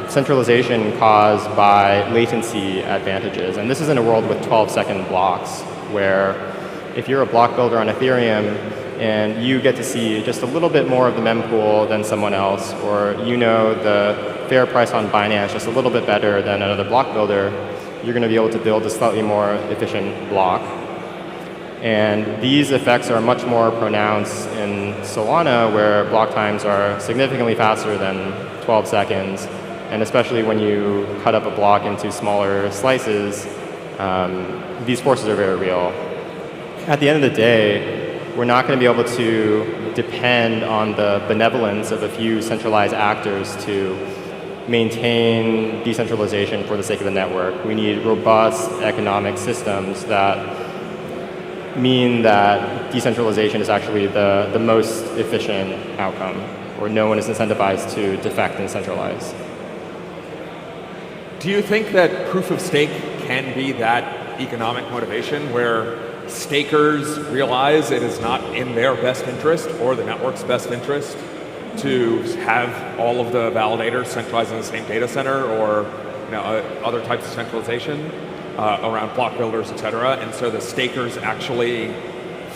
Speaker 24: centralization caused by latency advantages. And this is in a world with 12-second blocks, where if you're a block builder on Ethereum and you get to see just a little bit more of the mempool than someone else, or the fair price on Binance just a little bit better than another block builder, you're going to be able to build a slightly more efficient block. And these effects are much more pronounced in Solana, where block times are significantly faster than 12 seconds. And especially when you cut up a block into smaller slices, these forces are very real. At the end of the day, we're not going to be able to depend on the benevolence of a few centralized actors to maintain decentralization for the sake of the network. We need robust economic systems that mean that decentralization is actually the most efficient outcome, where no one is incentivized to defect and centralize.
Speaker 4: Do you think that proof of stake can be that economic motivation where stakers realize it is not in their best interest or the network's best interest to have all of the validators centralized in the same data center, or other types of centralization around block builders, et cetera, and so the stakers actually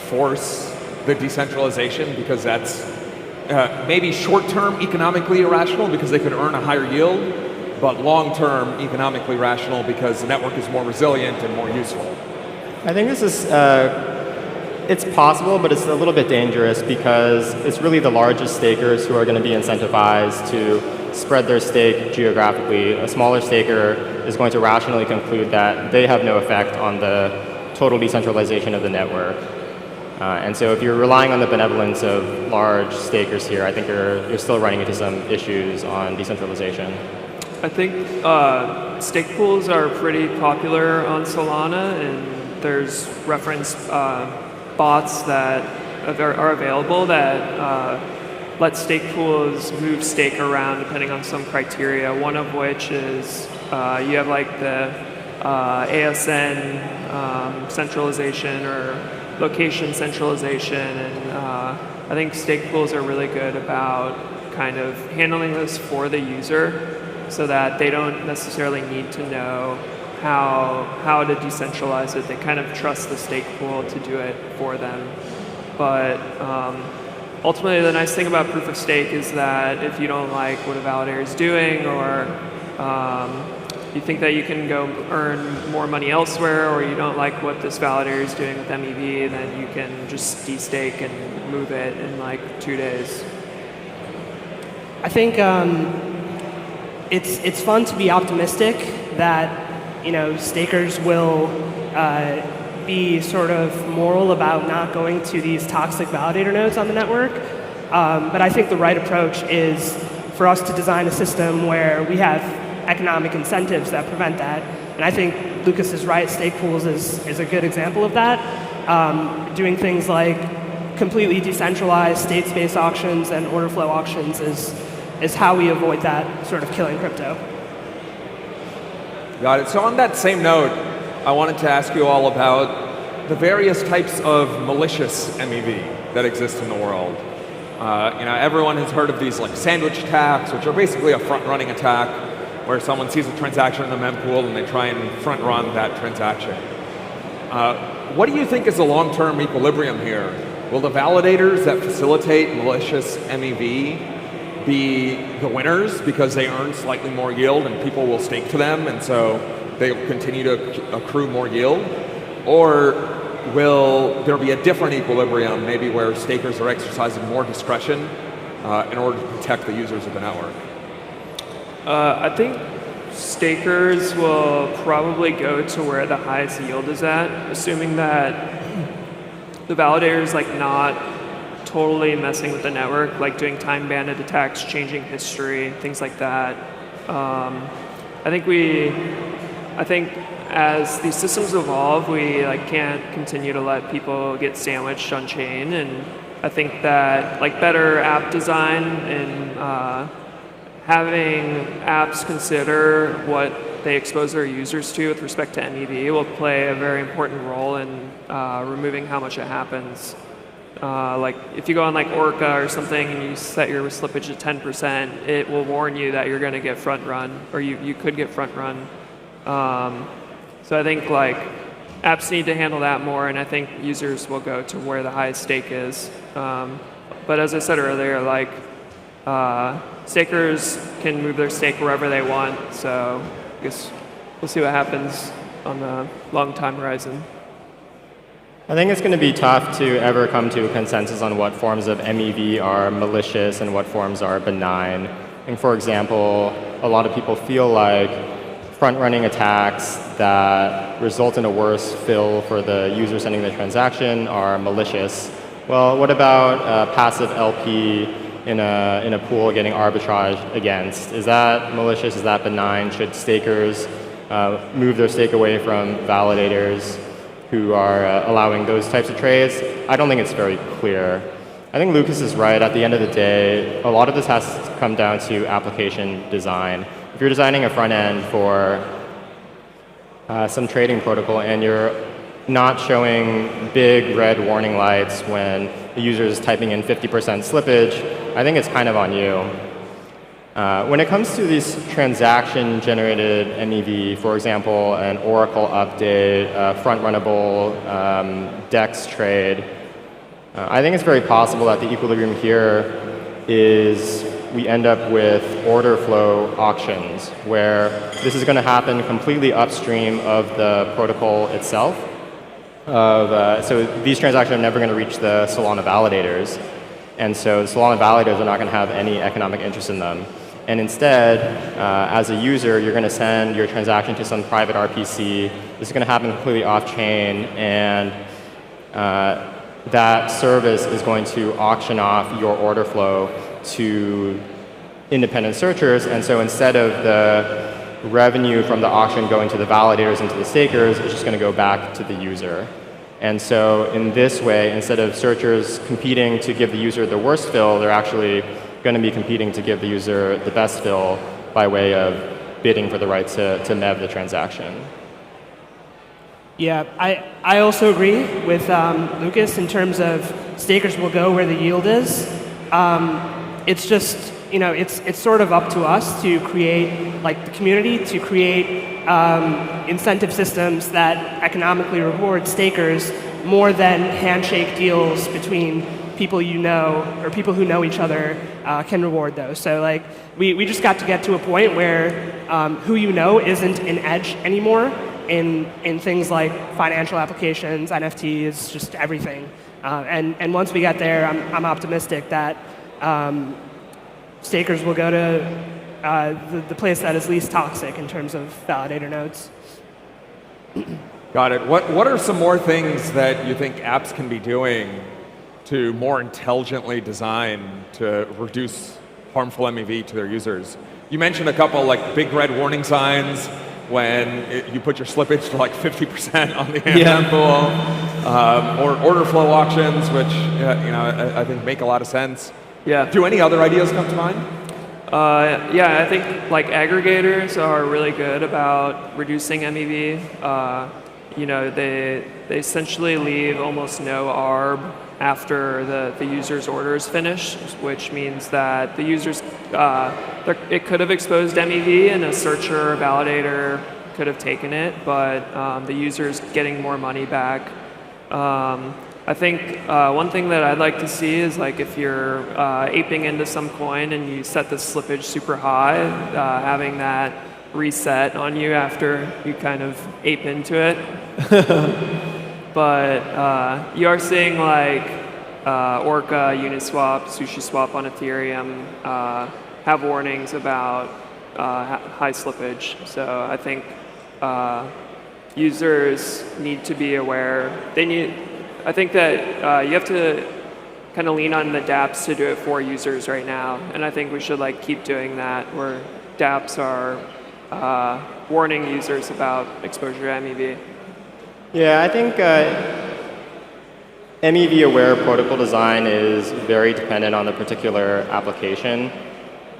Speaker 4: force the decentralization because that's maybe short-term economically irrational because they could earn a higher yield, but long-term economically rational because the network is more resilient and more useful?
Speaker 24: I think this is, it's possible, but it's a little bit dangerous because it's really the largest stakers who are going to be incentivized to spread their stake geographically. A smaller staker is going to rationally conclude that they have no effect on the total decentralization of the network. And so if you're relying on the benevolence of large stakers here, I think you're still running into some issues on decentralization.
Speaker 23: I think stake pools are pretty popular on Solana, and there's reference bots that are available that let stake pools move stake around depending on some criteria. One of which is you have like the ASN centralization or location centralization, and I think stake pools are really good about kind of handling this for the user so that they don't necessarily need to know how to decentralize it. They kind of trust the stake pool to do it for them. But ultimately, the nice thing about proof of stake is that if you don't like what a validator is doing, or you think that you can go earn more money elsewhere, or you don't like what this validator is doing with MEV, then you can just de-stake and move it in like 2 days.
Speaker 5: I think it's fun to be optimistic that stakers will be sort of moral about not going to these toxic validator nodes on the network. But I think the right approach is for us to design a system where we have economic incentives that prevent that. And I think Lucas is right. Stake pools is a good example of that. Doing things like completely decentralized state space auctions and order flow auctions is how we avoid that sort of killing crypto.
Speaker 4: Got it. So on that same note, I wanted to ask you all about the various types of malicious MEV that exist in the world. Everyone has heard of these like sandwich attacks, which are basically a front-running attack where someone sees a transaction in the mempool and they try and front-run that transaction. What do you think is the long-term equilibrium here? Will the validators that facilitate malicious MEV be the winners because they earn slightly more yield and people will stake to them, and so they'll continue to accrue more yield? Or will there be a different equilibrium, maybe where stakers are exercising more discretion in order to protect the users of the network?
Speaker 23: I think stakers will probably go to where the highest yield is at, assuming that the validator is like not totally messing with the network, like doing time-banded attacks, changing history, things like that. I think as these systems evolve, we can't continue to let people get sandwiched on chain, and I think that better app design and having apps consider what they expose their users to with respect to MEV will play a very important role in removing how much it happens. If you go on Orca or something and you set your slippage to 10%, it will warn you that you're going to get front run, or you could get front run. So I think apps need to handle that more, and I think users will go to where the highest stake is. But as I said earlier, stakers can move their stake wherever they want. So I guess we'll see what happens on the long time horizon.
Speaker 24: I think it's going to be tough to ever come to a consensus on what forms of MEV are malicious and what forms are benign. And for example, a lot of people feel like front-running attacks that result in a worse fill for the user sending the transaction are malicious. Well, what about passive LP in a pool getting arbitraged against. Is that malicious? Is that benign? Should stakers move their stake away from validators who are allowing those types of trades? I don't think it's very clear. I think Lucas is right. At the end of the day, a lot of this has to come down to application design. If you're designing a front end for some trading protocol and you're not showing big red warning lights when the user is typing in 50% slippage, I think it's kind of on you. When it comes to these transaction-generated MEV, for example, an Oracle update, front-runnable DEX trade, I think it's very possible that the equilibrium here is we end up with order flow auctions, where this is going to happen completely upstream of the protocol itself. So these transactions are never going to reach the Solana validators. And so the Solana validators are not going to have any economic interest in them. And instead, as a user, you're going to send your transaction to some private RPC. This is going to happen completely off-chain, and that service is going to auction off your order flow to independent searchers. And so instead of the revenue from the auction going to the validators and to the stakers, it's just going to go back to the user. And so in this way, instead of searchers competing to give the user the worst fill, they're actually going to be competing to give the user the best fill by way of bidding for the right to MEV the transaction.
Speaker 5: Yeah, I also agree with Lucas in terms of stakers will go where the yield is. It's just, it's sort of up to us to create, like the community, to create incentive systems that economically reward stakers more than handshake deals between people you know or people who know each other can reward those. So like we just got to get to a point where who you know isn't an edge anymore in things like financial applications, NFTs, just everything. And once we get there, I'm optimistic that stakers will go to the place that is least toxic in terms of validator nodes.
Speaker 4: Got it. What are some more things that you think apps can be doing to more intelligently design to reduce harmful MEV to their users? You mentioned a couple like big red warning signs when you put your slippage to like 50% on the AMM pool, or order flow auctions, which I think make a lot of sense.
Speaker 23: Yeah.
Speaker 4: Do any other ideas come to mind?
Speaker 23: Yeah, I think like aggregators are really good about reducing MEV. They essentially leave almost no ARB after the user's order is finished, which means that the users, it could have exposed MEV and a searcher or validator could have taken it, but the user's getting more money back. I think one thing that I'd like to see is like if you're aping into some coin and you set the slippage super high, having that reset on you after you kind of ape into it. But you are seeing like Orca, Uniswap, SushiSwap on Ethereum have warnings about high slippage. So I think users need to be aware. I think that you have to kind of lean on the dApps to do it for users right now, and I think we should like keep doing that, where dApps are warning users about exposure to MEV.
Speaker 24: Yeah, I think MEV-aware protocol design is very dependent on the particular application.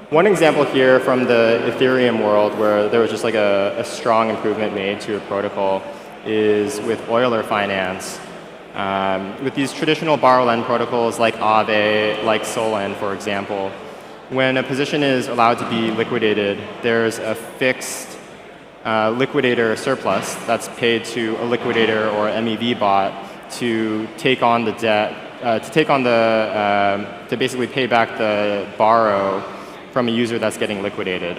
Speaker 24: One example here from the Ethereum world where there was just like a strong improvement made to a protocol is with Euler Finance. With these traditional borrow-lend protocols like Aave, like Solend, for example, when a position is allowed to be liquidated, there's a fixed liquidator surplus that's paid to a liquidator or MEV bot to take on the debt, to basically pay back the borrow from a user that's getting liquidated.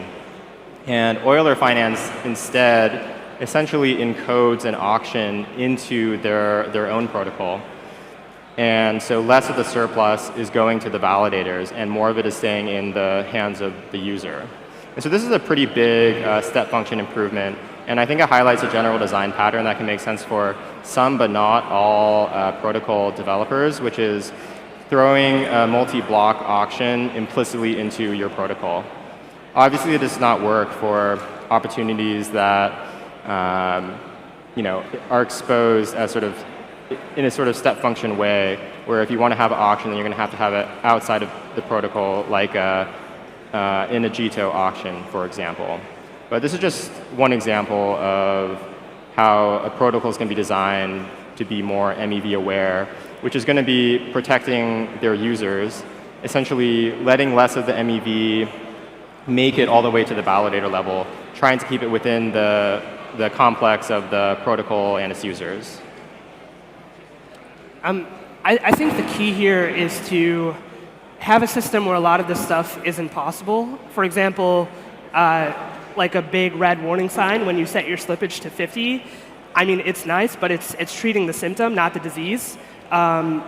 Speaker 24: And Euler Finance instead essentially encodes an auction into their own protocol. And so less of the surplus is going to the validators and more of it is staying in the hands of the user. And so this is a pretty big step function improvement. And I think it highlights a general design pattern that can make sense for some but not all protocol developers, which is throwing a multi-block auction implicitly into your protocol. Obviously, it does not work for opportunities that are exposed as in a sort of step function way, where if you want to have an auction, then you're going to have it outside of the protocol, like in a GTO auction, for example. But this is just one example of how a protocol is going to be designed to be more MEV aware, which is going to be protecting their users, essentially letting less of the MEV make it all the way to the validator level, trying to keep it within the complex of the protocol and its users.
Speaker 5: I think the key here is to have a system where a lot of this stuff isn't possible. For example, like a big red warning sign when you set your slippage to 50. I mean, it's nice, but it's treating the symptom, not the disease. In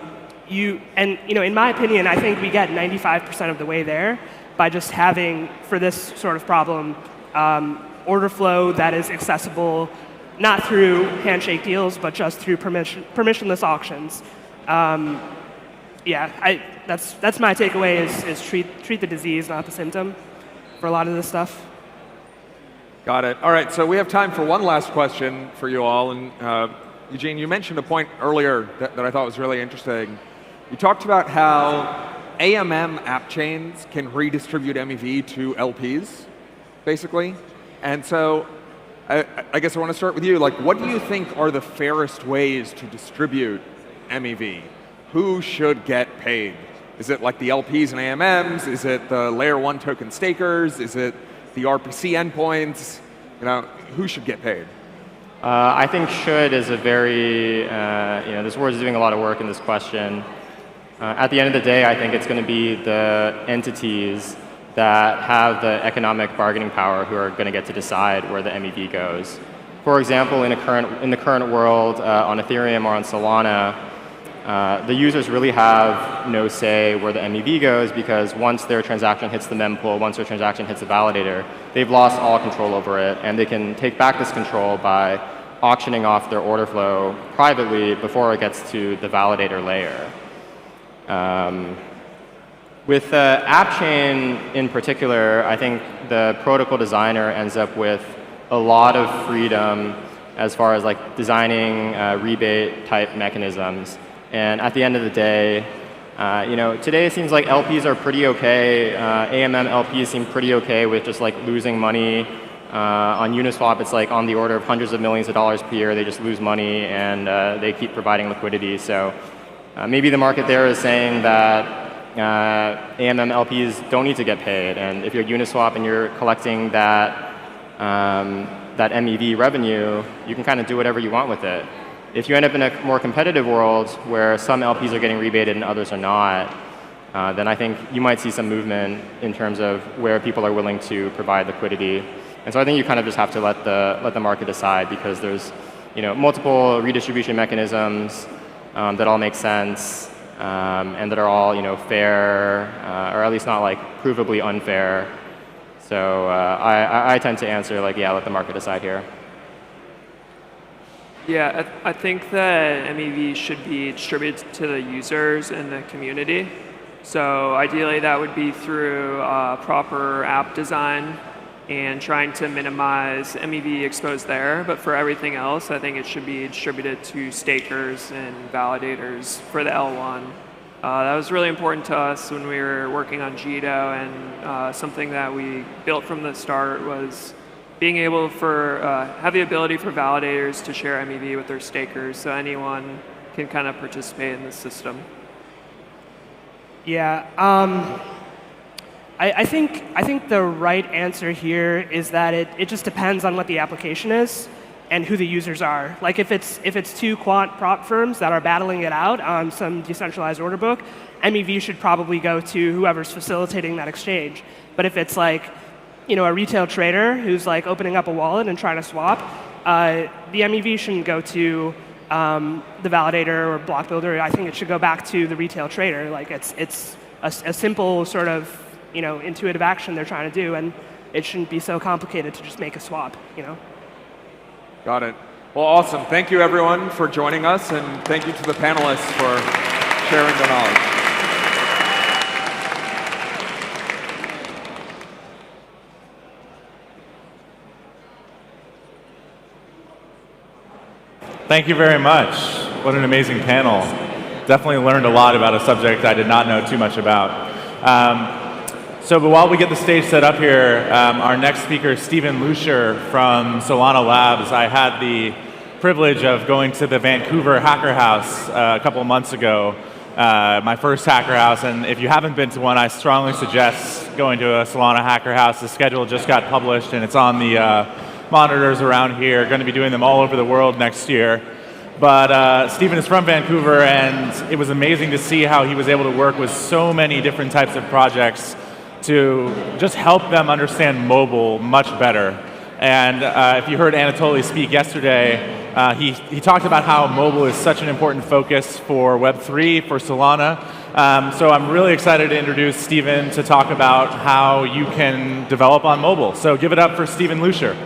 Speaker 5: my opinion, I think we get 95% of the way there by just having, for this sort of problem, order flow that is accessible not through handshake deals, but just through permissionless auctions. That's my takeaway is treat the disease, not the symptom, for a lot of this stuff.
Speaker 4: Got it. All right, so we have time for one last question for you all. And Eugene, you mentioned a point earlier that I thought was really interesting. You talked about how AMM app chains can redistribute MEV to LPs, basically. And so I guess I want to start with you. Like, what do you think are the fairest ways to distribute MEV? Who should get paid? Is it like the LPs and AMMs? Is it the layer 1 token stakers? Is it the RPC endpoints? Who should get paid?
Speaker 24: I think should is a very, this word is doing a lot of work in this question. At the end of the day, I think it's going to be the entities that have the economic bargaining power who are going to get to decide where the MEV goes. For example, in the current world on Ethereum or on Solana, the users really have no say where the MEV goes because once their transaction hits the mempool, once their transaction hits the validator, they've lost all control over it, and they can take back this control by auctioning off their order flow privately before it gets to the validator layer. With the app chain in particular, I think the protocol designer ends up with a lot of freedom as far as like designing rebate type mechanisms. And at the end of the day, today it seems like LPs are pretty okay. AMM LPs seem pretty okay with just like losing money. On Uniswap, it's like on the order of hundreds of millions of dollars per year. They just lose money and they keep providing liquidity. So maybe the market there is saying that AMM LPs don't need to get paid. And if you're Uniswap and you're collecting that MEV revenue, you can kind of do whatever you want with it. If you end up in a more competitive world where some LPs are getting rebated and others are not, then I think you might see some movement in terms of where people are willing to provide liquidity. And so I think you kind of just have to let the market decide because there's multiple redistribution mechanisms that all make sense and that are all fair or at least not like provably unfair. So I tend to answer like, yeah, let the market decide here.
Speaker 23: Yeah, I think that MEV should be distributed to the users and the community. So ideally that would be through proper app design and trying to minimize MEV exposed there. But for everything else, I think it should be distributed to stakers and validators for the L1. That was really important to us when we were working on Jito, and something that we built from the start was being able have the ability for validators to share MEV with their stakers, so anyone can kind of participate in the system.
Speaker 5: Yeah, I think the right answer here is that it just depends on what the application is and who the users are. Like if it's two quant prop firms that are battling it out on some decentralized order book, MEV should probably go to whoever's facilitating that exchange. But if it's like a retail trader who's like opening up a wallet and trying to swap, the MEV shouldn't go to the validator or block builder. I think it should go back to the retail trader. Like it's a simple sort of intuitive action they're trying to do, and it shouldn't be so complicated to just make a swap.
Speaker 4: Got it. Well, awesome. Thank you everyone for joining us, and thank you to the panelists for sharing their knowledge.
Speaker 12: Thank you very much. What an amazing panel. Definitely learned a lot about a subject I did not know too much about. But while we get the stage set up here, our next speaker is Stephen Lucier from Solana Labs. I had the privilege of going to the Vancouver Hacker House a couple of months ago, my first Hacker House, and if you haven't been to one, I strongly suggest going to a Solana Hacker House. The schedule just got published and it's on the monitors around here. Going to be doing them all over the world next year. But Stephen is from Vancouver, and it was amazing to see how he was able to work with so many different types of projects to just help them understand mobile much better. And if you heard Anatoly speak yesterday, he talked about how mobile is such an important focus for Web3, for Solana. So I'm really excited to introduce Stephen to talk about how you can develop on mobile. So give it up for Stephen Lucier.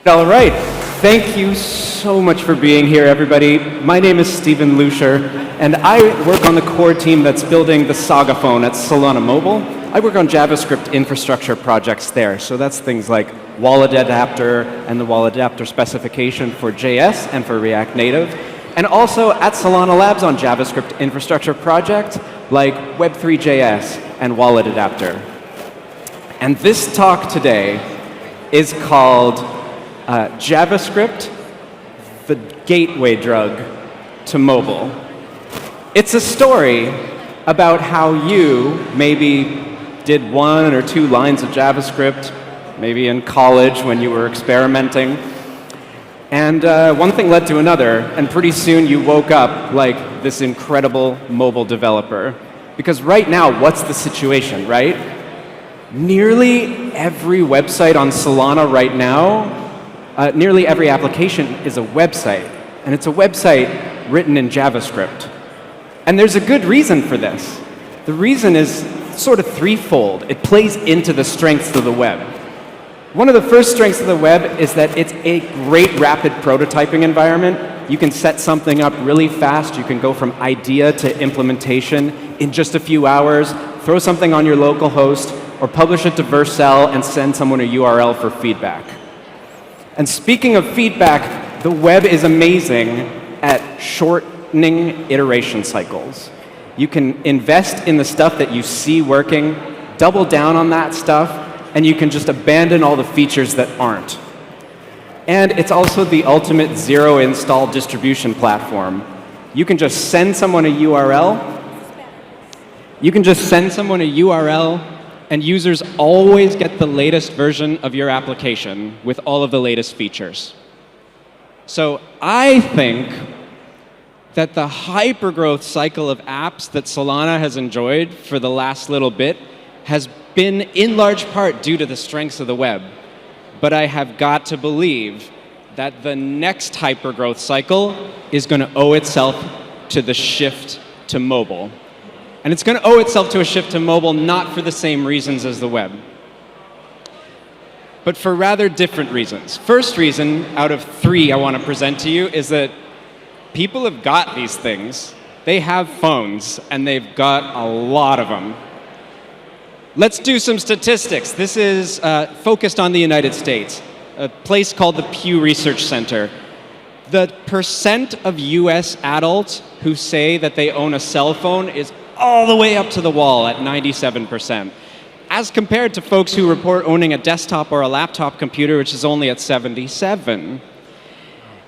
Speaker 2: All right. Thank you so much for being here, everybody. My name is Stephen Lucier, and I work on the core team that's building the Saga phone at Solana Mobile. I work on JavaScript infrastructure projects there. So that's things like wallet adapter and the wallet adapter specification for JS and for React Native. And also at Solana Labs on JavaScript infrastructure project like Web3.js and wallet adapter. And this talk today is called JavaScript, the gateway drug to mobile. It's a story about how you maybe did 1 or 2 lines of JavaScript, maybe in college when you were experimenting. And one thing led to another, and pretty soon you woke up like this incredible mobile developer. Because right now, what's the situation, right? Nearly every website on Solana right now, nearly every application is a website, and it's a website written in JavaScript. And there's a good reason for this. The reason is sort of threefold. It plays into the strengths of the web. One of the first strengths of the web is that it's a great rapid prototyping environment. You can set something up really fast. You can go from idea to implementation in just a few hours, throw something on your local host, or publish it to Vercel and send someone a URL for feedback. And speaking of feedback, the web is amazing at shortening iteration cycles. You can invest in the stuff that you see working, double down on that stuff, and you can just abandon all the features that aren't. And it's also the ultimate zero install distribution platform. You can just send someone a URL. You can just send someone a URL, and users always get the latest version of your application with all of the latest features. So I think that the hypergrowth cycle of apps that Solana has enjoyed for the last little bit has been in large part due to the strengths of the web. But I have got to believe that the next hypergrowth cycle is going to owe itself to the shift to mobile. And it's going to owe itself to a shift to mobile, not for the same reasons as the web, but for rather different reasons. First reason out of 3 I want to present to you is that people have got these things. They have phones, and they've got a lot of them. Let's do some statistics. This is focused on the United States, a place called the Pew Research Center. The percent of US adults who say that they own a cell phone is all the way up to the wall at 97%, as compared to folks who report owning a desktop or a laptop computer, which is only at 77%.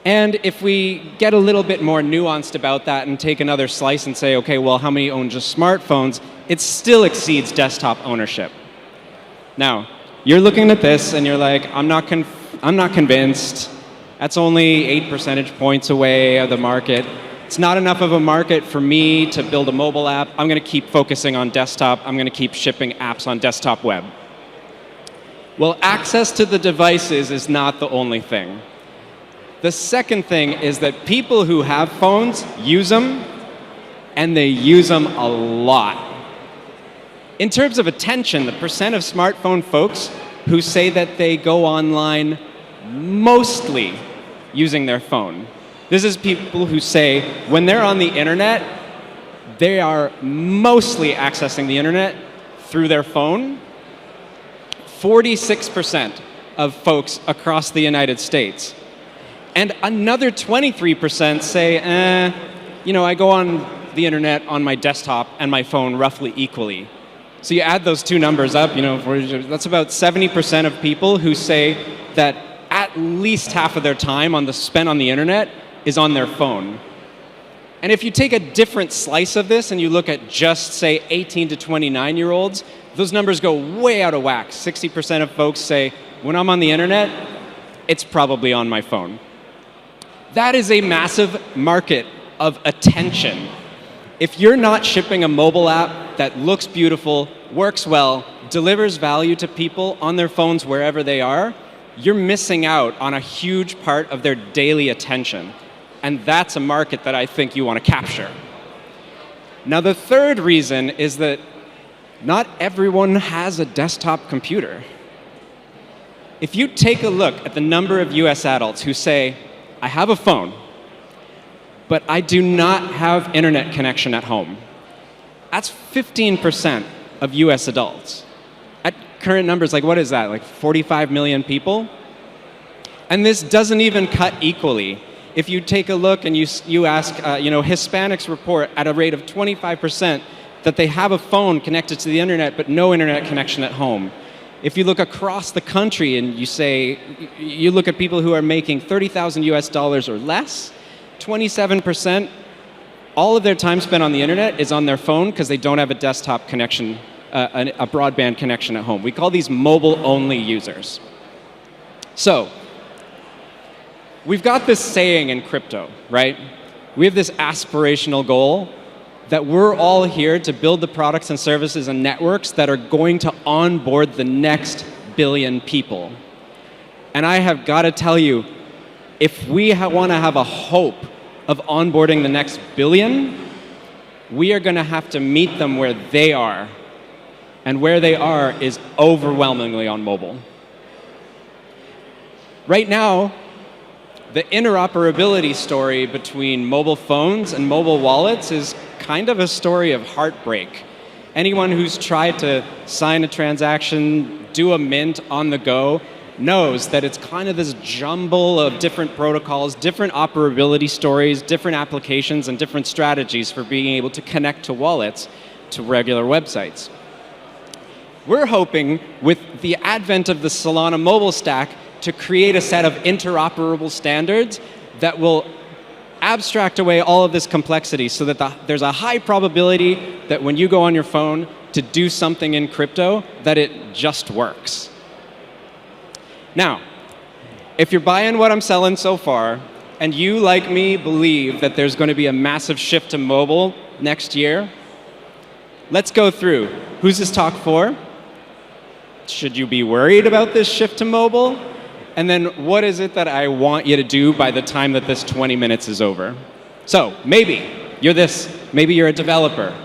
Speaker 2: And if we get a little bit more nuanced about that and take another slice and say, okay, well, how many own just smartphones? It still exceeds desktop ownership. Now, you're looking at this and you're like, I'm not convinced. That's only 8 percentage points away of the market. It's not enough of a market for me to build a mobile app. I'm going to keep focusing on desktop. I'm going to keep shipping apps on desktop web. Well, access to the devices is not the only thing. The second thing is that people who have phones use them, and they use them a lot. In terms of attention, the percent of smartphone folks who say that they go online mostly using their phone. This is people who say when they're on the internet, they are mostly accessing the internet through their phone, 46% of folks across the United States. And another 23% say, I go on the internet on my desktop and my phone roughly equally. So you add those two numbers up, that's about 70% of people who say that at least half of their time spent on the internet is on their phone. And if you take a different slice of this and you look at just, say, 18 to 29-year-olds, those numbers go way out of whack. 60% of folks say, when I'm on the internet, it's probably on my phone. That is a massive market of attention. If you're not shipping a mobile app that looks beautiful, works well, delivers value to people on their phones wherever they are, you're missing out on a huge part of their daily attention. And that's a market that I think you want to capture. Now, the third reason is that not everyone has a desktop computer. If you take a look at the number of US adults who say, I have a phone, but I do not have internet connection at home, that's 15% of US adults. At current numbers, what is that, 45 million people? And this doesn't even cut equally. If you take a look and you ask, Hispanics report at a rate of 25% that they have a phone connected to the internet but no internet connection at home. If you look across the country and you look at people who are making $30,000 US or less, 27%, all of their time spent on the internet is on their phone because they don't have a desktop connection, a broadband connection at home. We call these mobile-only users. So, we've got this saying in crypto, right? We have this aspirational goal that we're all here to build the products and services and networks that are going to onboard the next billion people. And I have got to tell you, if we want to have a hope of onboarding the next billion, we are going to have to meet them where they are. And where they are is overwhelmingly on mobile. Right now, the interoperability story between mobile phones and mobile wallets is kind of a story of heartbreak. Anyone who's tried to sign a transaction, do a mint on the go, knows that it's kind of this jumble of different protocols, different operability stories, different applications, and different strategies for being able to connect to wallets to regular websites. We're hoping, with the advent of the Solana mobile stack, to create a set of interoperable standards that will abstract away all of this complexity so that there's a high probability that when you go on your phone to do something in crypto, that it just works. Now, if you're buying what I'm selling so far, and you, like me, believe that there's going to be a massive shift to mobile next year, let's go through. Who's this talk for? Should you be worried about this shift to mobile? And then what is it that I want you to do by the time that this 20 minutes is over? So maybe you're a developer.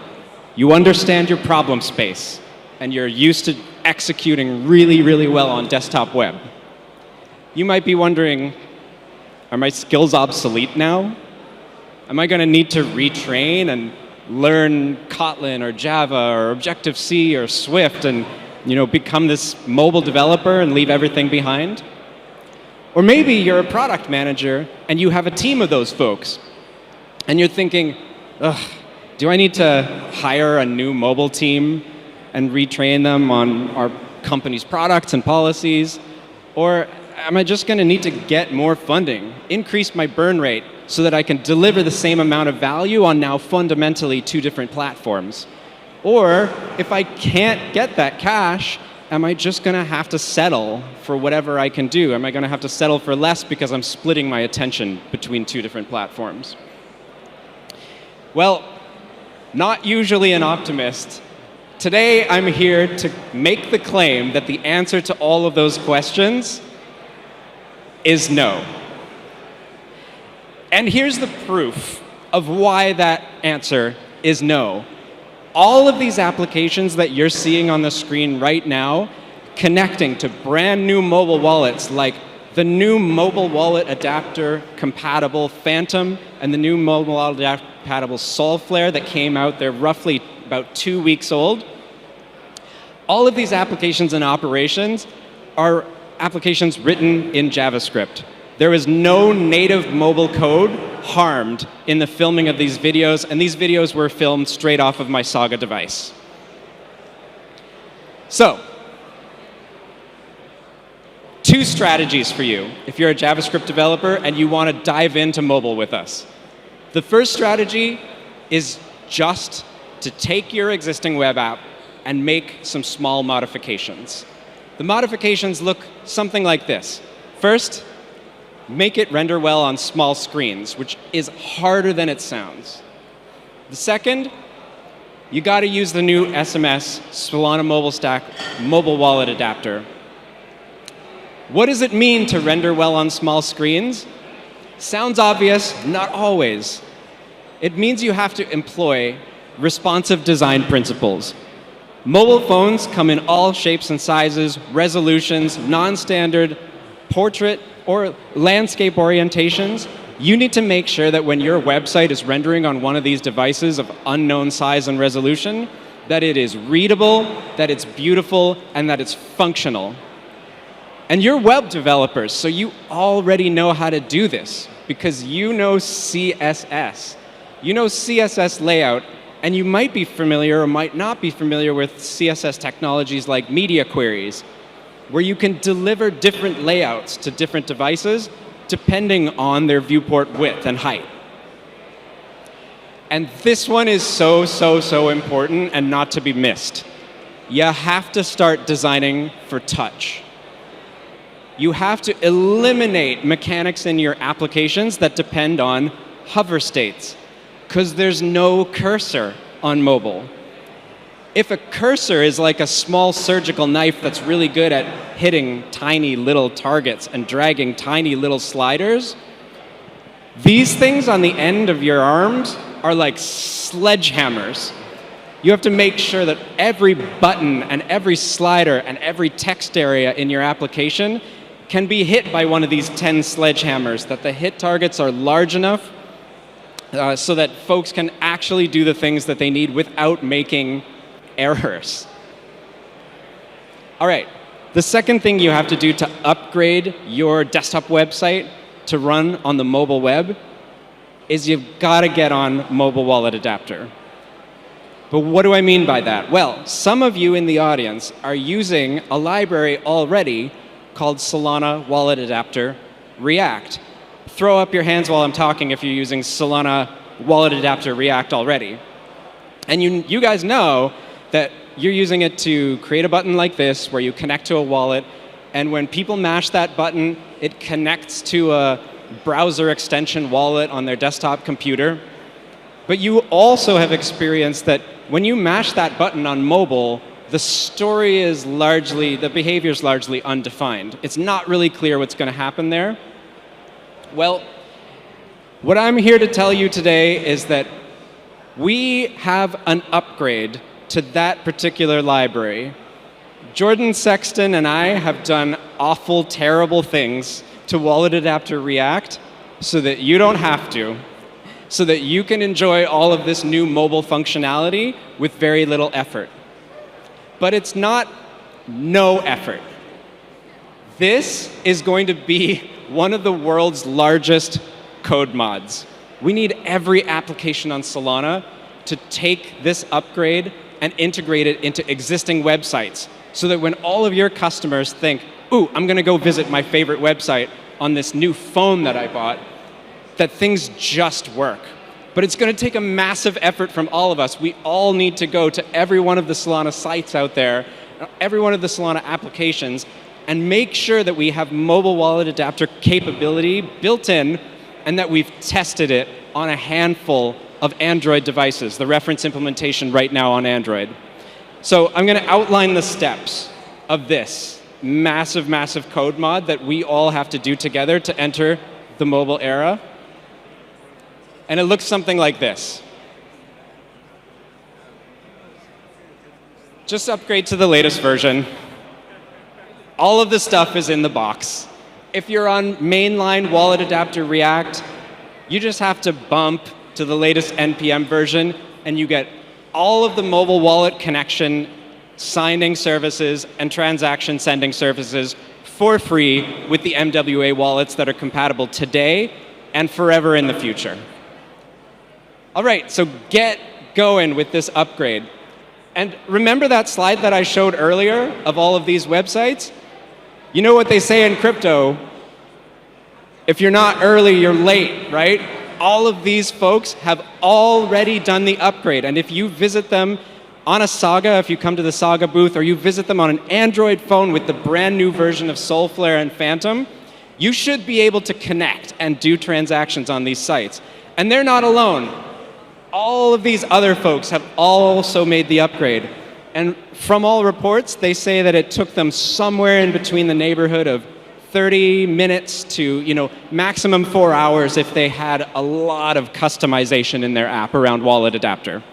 Speaker 2: You understand your problem space, and you're used to executing really, really well on desktop web. You might be wondering, are my skills obsolete now? Am I going to need to retrain and learn Kotlin or Java or Objective-C or Swift and become this mobile developer and leave everything behind? Or maybe you're a product manager and you have a team of those folks, and you're thinking, do I need to hire a new mobile team and retrain them on our company's products and policies? Or am I just going to need to get more funding, increase my burn rate so that I can deliver the same amount of value on now fundamentally two different platforms? Or if I can't get that cash, am I just going to have to settle for whatever I can do? Am I going to have to settle for less because I'm splitting my attention between two different platforms? Well, not usually an optimist. Today, I'm here to make the claim that the answer to all of those questions is no. And here's the proof of why that answer is no. All of these applications that you're seeing on the screen right now, connecting to brand new mobile wallets like the new mobile wallet adapter compatible Phantom and the new mobile wallet adapter compatible Solflare that came out, they're roughly about 2 weeks old. all of these applications and operations are applications written in JavaScript. There is no native mobile code harmed in the filming of these videos, and these videos were filmed straight off of my Saga device. So, two strategies for you if you're a JavaScript developer and you want to dive into mobile with us. The first strategy is just to take your existing web app and make some small modifications. The modifications look something like this. First, make it render well on small screens, which is harder than it sounds. The second, you got to use the new SMS Solana Mobile Stack mobile wallet adapter. What does it mean to render well on small screens? Sounds obvious, not always. It means you have to employ responsive design principles. Mobile phones come in all shapes and sizes, resolutions, non-standard, portrait, or landscape orientations. You need to make sure that when your website is rendering on one of these devices of unknown size and resolution, that it is readable, that it's beautiful, and that it's functional. And you're web developers, so you already know how to do this because you know CSS. You know CSS layout, and you might be familiar or might not be familiar with CSS technologies like media queries, where you can deliver different layouts to different devices depending on their viewport width and height. And this one is so, so, so important and not to be missed. You have to start designing for touch. You have to eliminate mechanics in your applications that depend on hover states, because there's no cursor on mobile. If a cursor is like a small surgical knife that's really good at hitting tiny little targets and dragging tiny little sliders, these things on the end of your arms are like sledgehammers. You have to make sure that every button and every slider and every text area in your application can be hit by one of these 10 sledgehammers, that the hit targets are large enough so that folks can actually do the things that they need without making errors. All right, the second thing you have to do to upgrade your desktop website to run on the mobile web is you've got to get on Mobile Wallet Adapter. But what do I mean by that? Well, some of you in the audience are using a library already called Solana Wallet Adapter React. Throw up your hands while I'm talking if you're using Solana Wallet Adapter React already. And you guys know that you're using it to create a button like this where you connect to a wallet, and when people mash that button, it connects to a browser extension wallet on their desktop computer. But you also have experienced that when you mash that button on mobile, the behavior is largely undefined. It's not really clear what's going to happen there. Well, what I'm here to tell you today is that we have an upgrade to that particular library. Jordan Sexton and I have done awful, terrible things to Wallet Adapter React so that you don't have to, so that you can enjoy all of this new mobile functionality with very little effort. But it's not no effort. This is going to be one of the world's largest code mods. We need every application on Solana to take this upgrade and integrate it into existing websites so that when all of your customers think, ooh, I'm going to go visit my favorite website on this new phone that I bought, that things just work. But it's going to take a massive effort from all of us. We all need to go to every one of the Solana sites out there, every one of the Solana applications, and make sure that we have mobile wallet adapter capability built in and that we've tested it on a handful of Android devices, the reference implementation right now on Android. So I'm going to outline the steps of this massive, massive code mod that we all have to do together to enter the mobile era. And it looks something like this. Just upgrade to the latest version. All of the stuff is in the box. If you're on mainline Wallet Adapter React, you just have to bump to the latest NPM version, and you get all of the mobile wallet connection signing services and transaction sending services for free with the MWA wallets that are compatible today and forever in the future. All right, so get going with this upgrade. And remember that slide that I showed earlier of all of these websites? You know what they say in crypto? If you're not early, you're late, right? All of these folks have already done the upgrade. And if you visit them on a Saga, if you come to the Saga booth, or you visit them on an Android phone with the brand new version of Soulflare and Phantom, you should be able to connect and do transactions on these sites. And they're not alone. All of these other folks have also made the upgrade. And from all reports, they say that it took them somewhere in between the neighborhood of 30 minutes to, maximum 4 hours if they had a lot of customization in their app around Wallet Adapter.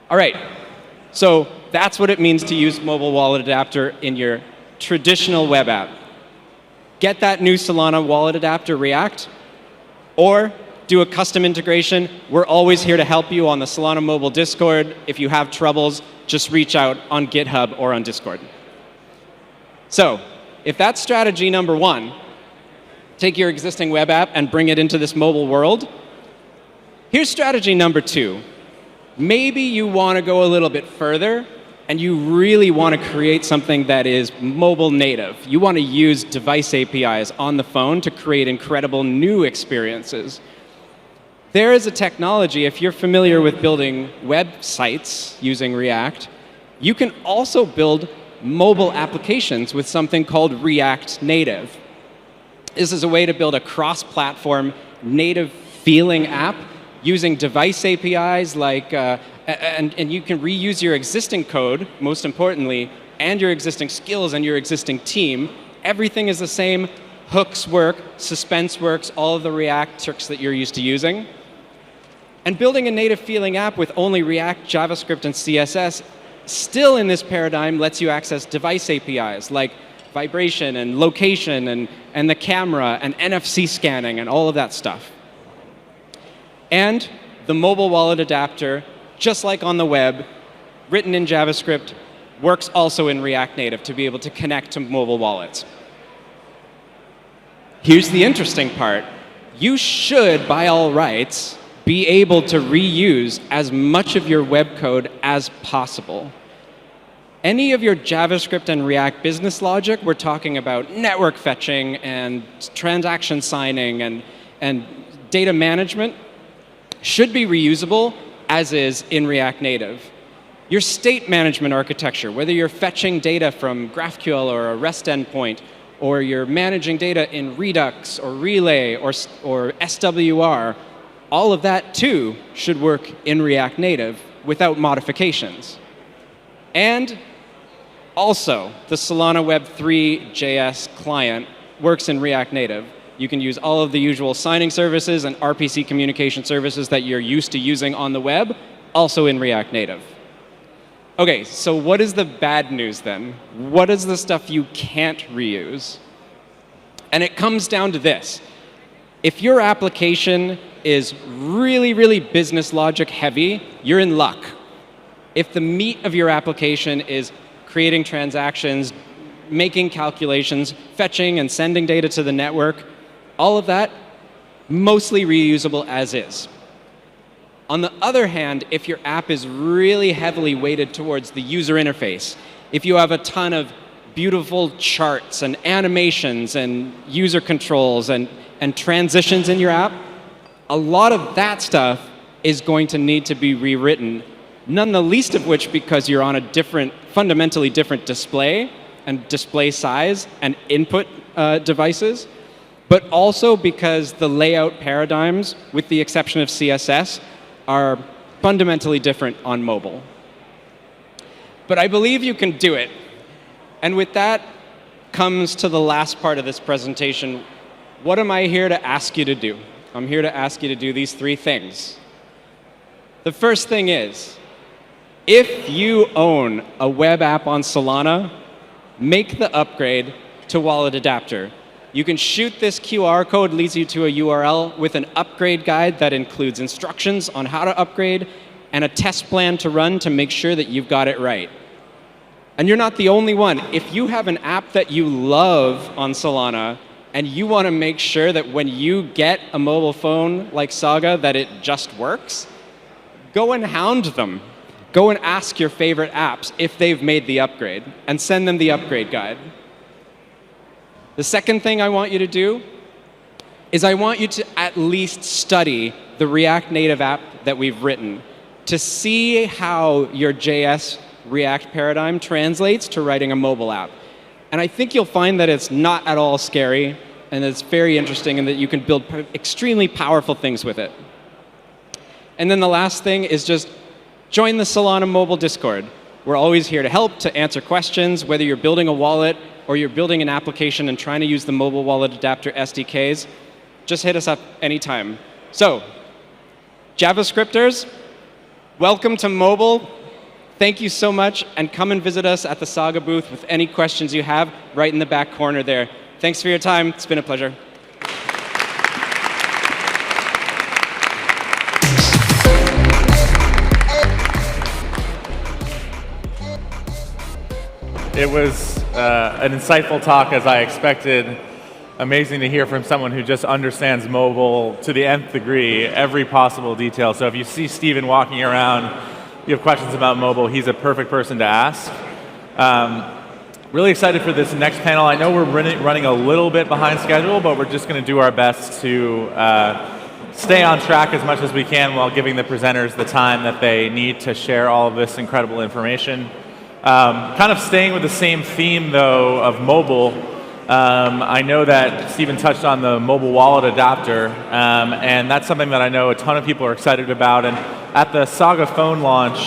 Speaker 2: All right, so that's what it means to use Mobile Wallet Adapter in your traditional web app. Get that new Solana Wallet Adapter React, or do a custom integration. We're always here to help you on the Solana Mobile Discord. If you have troubles, just reach out on GitHub or on Discord. So, if that's strategy number one, take your existing web app and bring it into this mobile world, here's strategy number two. Maybe you want to go a little bit further and you really want to create something that is mobile native. You want to use device APIs on the phone to create incredible new experiences. There is a technology, if you're familiar with building websites using React, you can also build mobile applications with something called React Native. This is a way to build a cross-platform native feeling app using device APIs and you can reuse your existing code, most importantly, and your existing skills and your existing team. Everything is the same. Hooks work, suspense works, all of the React tricks that you're used to using. And building a native feeling app with only React, JavaScript, and CSS still in this paradigm lets you access device APIs like vibration and location and the camera and NFC scanning and all of that stuff. And the mobile wallet adapter, just like on the web, written in JavaScript, works also in React Native to be able to connect to mobile wallets. Here's the interesting part. You should, by all rights, be able to reuse as much of your web code as possible. Any of your JavaScript and React business logic, we're talking about network fetching and transaction signing and data management, should be reusable as is in React Native. Your state management architecture, whether you're fetching data from GraphQL or a REST endpoint, or you're managing data in Redux or Relay or SWR, all of that too should work in React Native without modifications. And also, the Solana Web3 JS client works in React Native. You can use all of the usual signing services and RPC communication services that you're used to using on the web, also in React Native. Okay, so what is the bad news then? What is the stuff you can't reuse? And it comes down to this. If your application is really, really business logic heavy, you're in luck. If the meat of your application is creating transactions, making calculations, fetching and sending data to the network, all of that, mostly reusable as is. On the other hand, if your app is really heavily weighted towards the user interface, if you have a ton of beautiful charts and animations and user controls and transitions in your app, a lot of that stuff is going to need to be rewritten, none the least of which because you're on a fundamentally different display and display size and input devices, but also because the layout paradigms, with the exception of CSS, are fundamentally different on mobile. But I believe you can do it. And with that comes to the last part of this presentation. What am I here to ask you to do? I'm here to ask you to do these three things. The first thing is, if you own a web app on Solana, make the upgrade to Wallet Adapter. You can shoot this QR code, leads you to a URL with an upgrade guide that includes instructions on how to upgrade and a test plan to run to make sure that you've got it right. And you're not the only one. If you have an app that you love on Solana and you want to make sure that when you get a mobile phone like Saga that it just works, go and hound them. Go and ask your favorite apps if they've made the upgrade and send them the upgrade guide. The second thing I want you to do is I want you to at least study the React Native app that we've written to see how your JS React paradigm translates to writing a mobile app. And I think you'll find that it's not at all scary and it's very interesting and that you can build extremely powerful things with it. And then the last thing is just join the Solana mobile Discord. We're always here to help, to answer questions, whether you're building a wallet or you're building an application and trying to use the mobile wallet adapter SDKs, just hit us up anytime. So, JavaScripters, welcome to mobile. Thank you so much, and come and visit us at the Saga booth with any questions you have right in the back corner there. Thanks for your time. It's been a pleasure.
Speaker 12: It was an insightful talk, as I expected. Amazing to hear from someone who just understands mobile to the nth degree, every possible detail. So if you see Steven walking around, you have questions about mobile, he's a perfect person to ask. Really excited for this next panel. I know we're running a little bit behind schedule, but we're just going to do our best to stay on track as much as we can while giving the presenters the time that they need to share all of this incredible information. Kind of staying with the same theme, though, of mobile. I know that Stephen touched on the mobile wallet adapter, and that's something that I know a ton of people are excited about. And at the Saga phone launch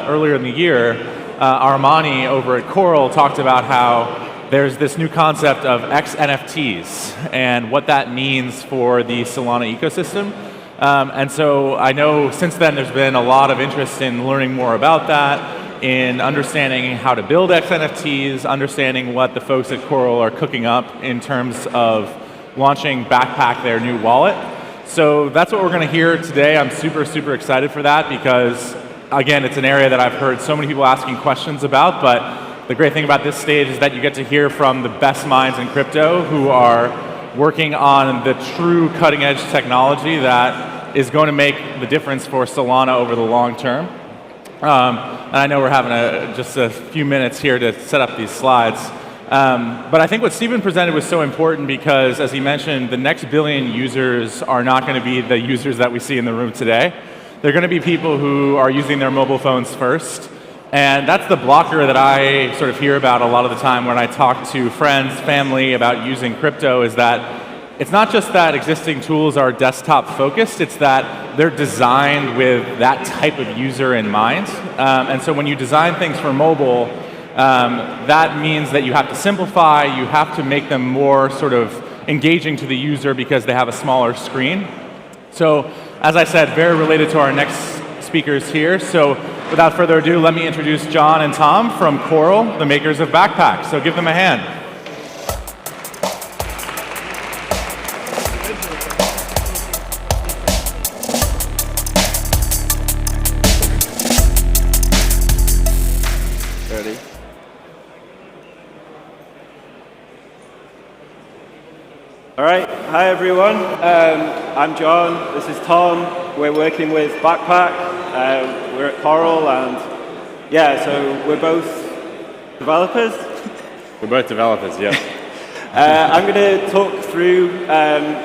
Speaker 12: earlier in the year, Armani over at Coral talked about how there's this new concept of XNFTs and what that means for the Solana ecosystem. And so I know since then there's been a lot of interest in learning more about that, in understanding how to build XNFTs, understanding what the folks at Coral are cooking up in terms of launching Backpack, their new wallet. So that's what we're going to hear today. I'm super, super excited for that because, again, it's an area that I've heard so many people asking questions about, but the great thing about this stage is that you get to hear from the best minds in crypto who are working on the true cutting-edge technology that is going to make the difference for Solana over the long term. And I know we're having just a few minutes here to set up these slides. But I think what Stephen presented was so important because, as he mentioned, the next billion users are not going to be the users that we see in the room today. They're going to be people who are using their mobile phones first. And that's the blocker that I sort of hear about a lot of the time when I talk to friends, family about using crypto, is that it's not just that existing tools are desktop focused, it's that they're designed with that type of user in mind. And so when you design things for mobile, that means that you have to simplify, you have to make them more sort of engaging to the user because they have a smaller screen. So as I said, very related to our next speakers here. So without further ado, let me introduce John and Tom from Coral, the makers of Backpack. So give them a hand.
Speaker 6: All right, hi everyone. I'm John, this is Tom. We're working with Backpack. We're at Coral, and yeah, so we're both developers.
Speaker 8: We're both developers, yeah.
Speaker 6: I'm going to talk through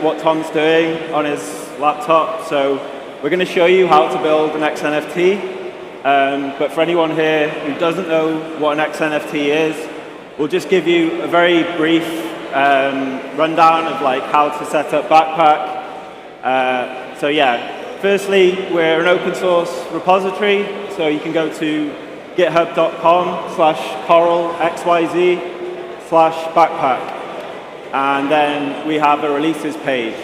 Speaker 6: what Tom's doing on his laptop. So we're going to show you how to build an XNFT. But for anyone here who doesn't know what an XNFT is, we'll just give you a very brief rundown of like how to set up Backpack. So yeah, firstly, we're an open source repository, so you can go to github.com/coralxyz/backpack, and then we have a releases page.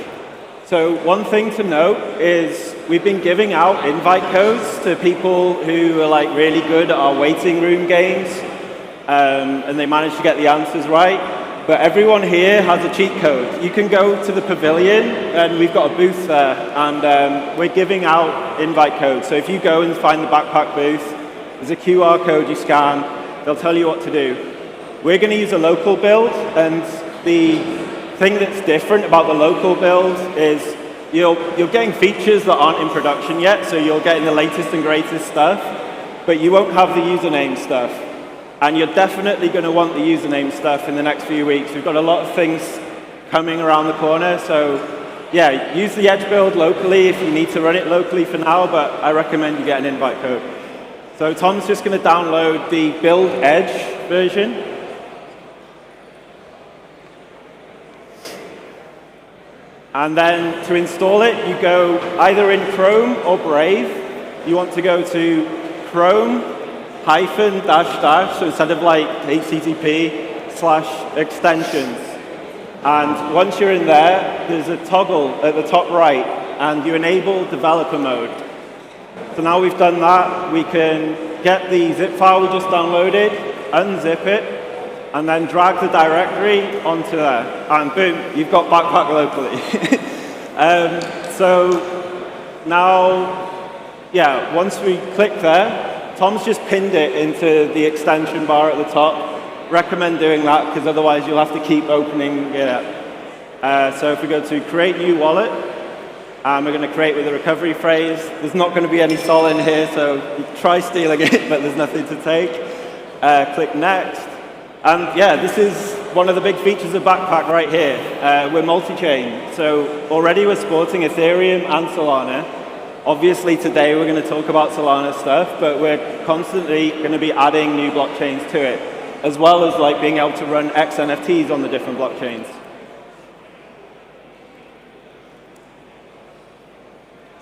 Speaker 6: So one thing to note is we've been giving out invite codes to people who are like really good at our waiting room games, and they managed to get the answers right. But everyone here has a cheat code. You can go to the pavilion, and we've got a booth there, and we're giving out invite codes. So if you go and find the Backpack booth, there's a QR code you scan, They'll tell you what to do. We're going to use a local build, and the thing that's different about the local build is you're getting features that aren't in production yet, so you're getting the latest and greatest stuff, but you won't have the username stuff. And you're definitely going to want the username stuff in the next few weeks. We've got a lot of things coming around the corner, so yeah, use the Edge build locally if you need to run it locally for now, but I recommend you get an invite code. So Tom's just going to download the build Edge version. And then to install it, you go either in Chrome or Brave. You want to go to Chrome -- so instead of like HTTP/extensions. And once you're in there, there's a toggle at the top right, and you enable developer mode. So now we've done that, we can get the zip file we just downloaded, unzip it, and then drag the directory onto there. And boom, you've got Backpack locally. So now, yeah, once we click there, Tom's just pinned it into the extension bar at the top. Recommend doing that, because otherwise you'll have to keep opening it up. So if we go to create new wallet, we're going to create with a recovery phrase. There's not going to be any sol in here, so you try stealing it, but there's nothing to take. Click next. And yeah, this is one of the big features of Backpack right here. We're multi-chain, so already we're sporting Ethereum and Solana. Obviously today we're going to talk about Solana stuff, but we're constantly going to be adding new blockchains to it, as well as like being able to run XNFTs on the different blockchains.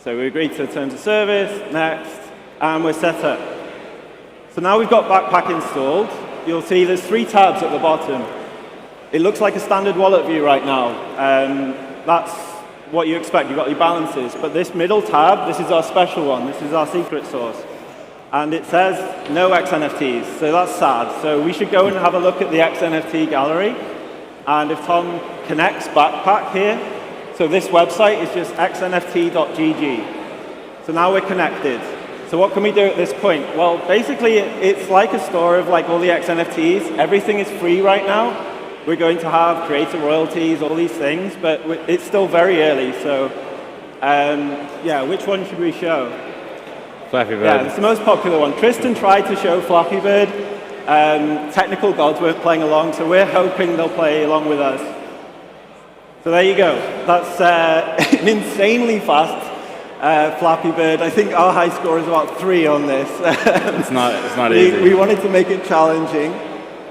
Speaker 6: So we agree to the terms of service, next, and we're set up. So now we've got Backpack installed. You'll see there's 3 tabs at the bottom. It looks like a standard wallet view right now. That's what you expect. You've got your balances. But this middle tab, this is our special one. This is our secret source. And it says no XNFTs, so that's sad. So we should go and have a look at the XNFT gallery. And if Tom connects Backpack here, so this website is just xnft.gg. So now we're connected. So what can we do at this point? Well, basically it's like a store of like all the XNFTs. Everything is free right now. We're going to have creator royalties, all these things, but it's still very early. So yeah, which one should we show?
Speaker 8: Flappy Bird.
Speaker 6: Yeah, it's the most popular one. Tristan tried to show Flappy Bird. Technical gods weren't playing along, so we're hoping they'll play along with us. So there you go. That's an insanely fast Flappy Bird. I think our high score is about 3 on this.
Speaker 8: It's not easy.
Speaker 6: We wanted to make it challenging.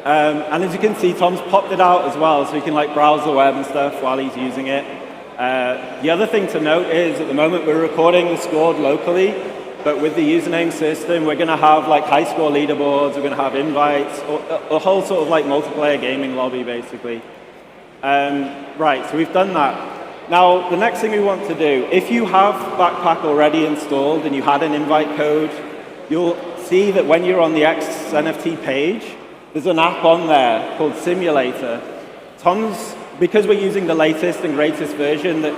Speaker 6: And as you can see, Tom's popped it out as well, so you can like browse the web and stuff while he's using it. The other thing to note is at the moment we're recording the score locally, but with the username system, we're going to have like high score leaderboards, we're going to have invites, a whole sort of like multiplayer gaming lobby basically. Right, so we've done that. Now, the next thing we want to do, if you have Backpack already installed and you had an invite code, you'll see that when you're on the XNFT page, there's an app on there called Simulator. Because we're using the latest and greatest version that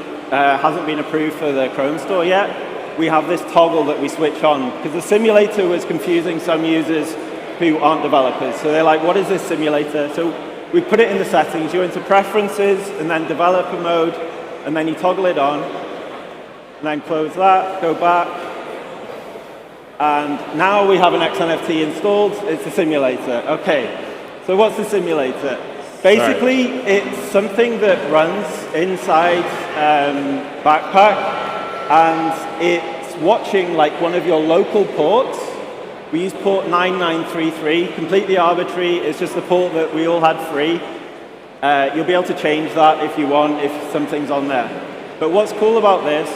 Speaker 6: hasn't been approved for the Chrome store yet, we have this toggle that we switch on, because the simulator was confusing some users who aren't developers. So they're like, what is this simulator? So we put it in the settings. You enter preferences and then developer mode, and then you toggle it on, and then close that, go back, and now we have an XNFT installed. It's a simulator. Okay, so what's the simulator? Basically, it's something that runs inside Backpack, and it's watching like one of your local ports. We use port 9933, completely arbitrary. It's just the port that we all had free. You'll be able to change that if you want, if something's on there. But what's cool about this,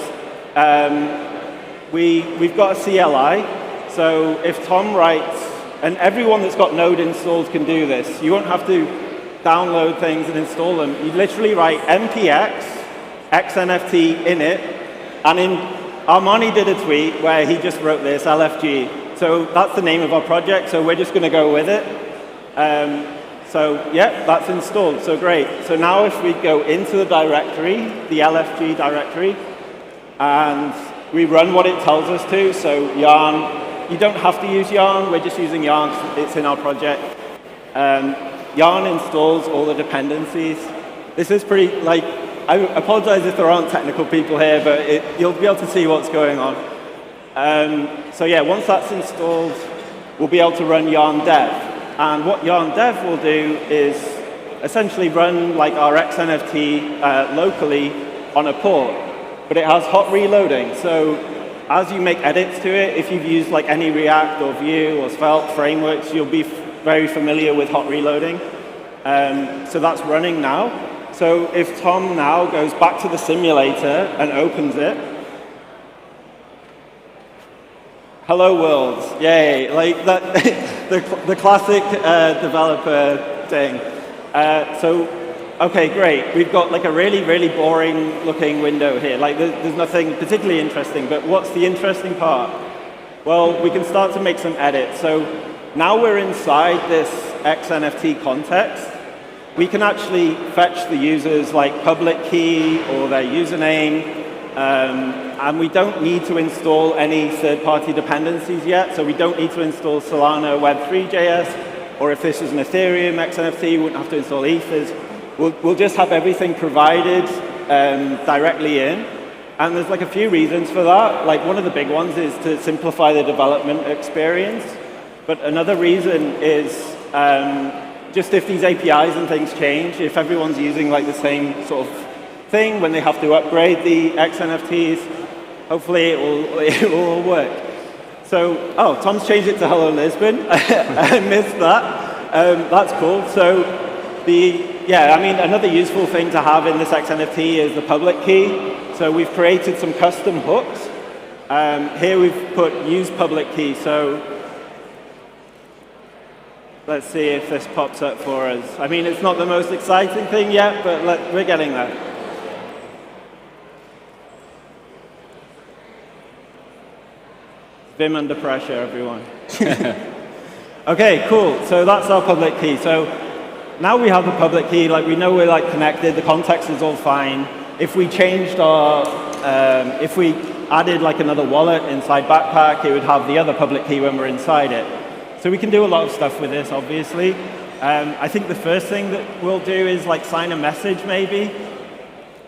Speaker 6: we've got a CLI. So if Tom writes, and everyone that's got Node installed can do this. You won't have to download things and install them. You literally write npx xnft init, and Armani did a tweet where he just wrote this, LFG. So that's the name of our project, so we're just going to go with it. So yeah, that's installed, so great. So now if we go into the directory, the LFG directory, and we run what it tells us to, so yarn you don't have to use Yarn. We're just using Yarn. It's in our project. Yarn installs all the dependencies. This is pretty, like, I apologize if there aren't technical people here, but you'll be able to see what's going on. So yeah, once that's installed, we'll be able to run yarn dev. And what yarn dev will do is essentially run like our XNFT locally on a port, but it has hot reloading. So as you make edits to it, if you've used like any React or Vue or Svelte frameworks, you'll be very familiar with hot reloading. So that's running now. So if Tom now goes back to the simulator and opens it, hello world, yay, like that, the classic developer thing. Okay, great. We've got like a really, really boring looking window here. Like there's nothing particularly interesting, but what's the interesting part? Well, we can start to make some edits. So now we're inside this XNFT context. We can actually fetch the user's like public key or their username, and we don't need to install any third-party dependencies yet. So we don't need to install Solana Web3.js, or if this is an Ethereum XNFT, we wouldn't have to install ethers. We'll just have everything provided directly in. And there's like a few reasons for that. Like one of the big ones is to simplify the development experience. But another reason is just if these APIs and things change, if everyone's using like the same sort of thing when they have to upgrade the XNFTs, hopefully it will all work. So, oh, Tom's changed it to Hello Lisbon. I missed that. That's cool. So yeah, I mean, another useful thing to have in this XNFT is the public key. So we've created some custom hooks. Here we've put use public key. So let's see if this pops up for us. I mean, it's not the most exciting thing yet, but we're getting there. Vim under pressure, everyone. Okay, cool. So that's our public key. So now we have the public key, like we know we're like connected, the context is all fine. If we changed our, if we added like another wallet inside Backpack, it would have the other public key when we're inside it. So we can do a lot of stuff with this, obviously. I think the first thing that we'll do is like sign a message, maybe.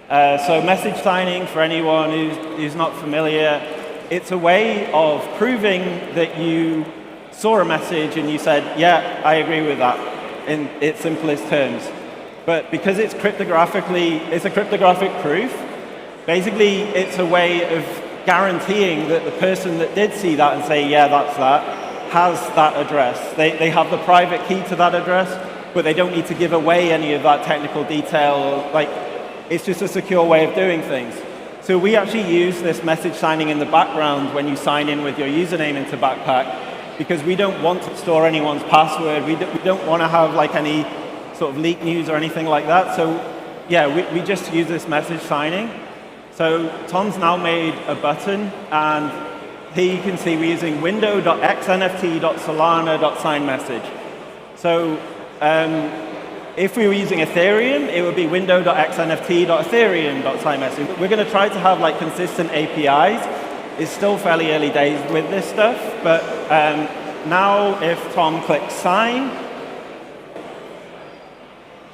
Speaker 6: So message signing, for anyone who's not familiar, it's a way of proving that you saw a message and you said, yeah, I agree with that, in its simplest terms. But because it's it's a cryptographic proof, basically it's a way of guaranteeing that the person that did see that and say, yeah, that's that, has that address. They have the private key to that address, but they don't need to give away any of that technical detail. Like, it's just a secure way of doing things. So we actually use this message signing in the background when you sign in with your username into Backpack, because we don't want to store anyone's password. We don't want to have like any sort of leak news or anything like that. So yeah, we just use this message signing. So Tom's now made a button, and here you can see we're using window.xnft.solana.signMessage. So if we were using Ethereum, it would be window.xnft.ethereum.signMessage. We're going to try to have like consistent APIs. It's still fairly early days with this stuff, but now if Tom clicks sign,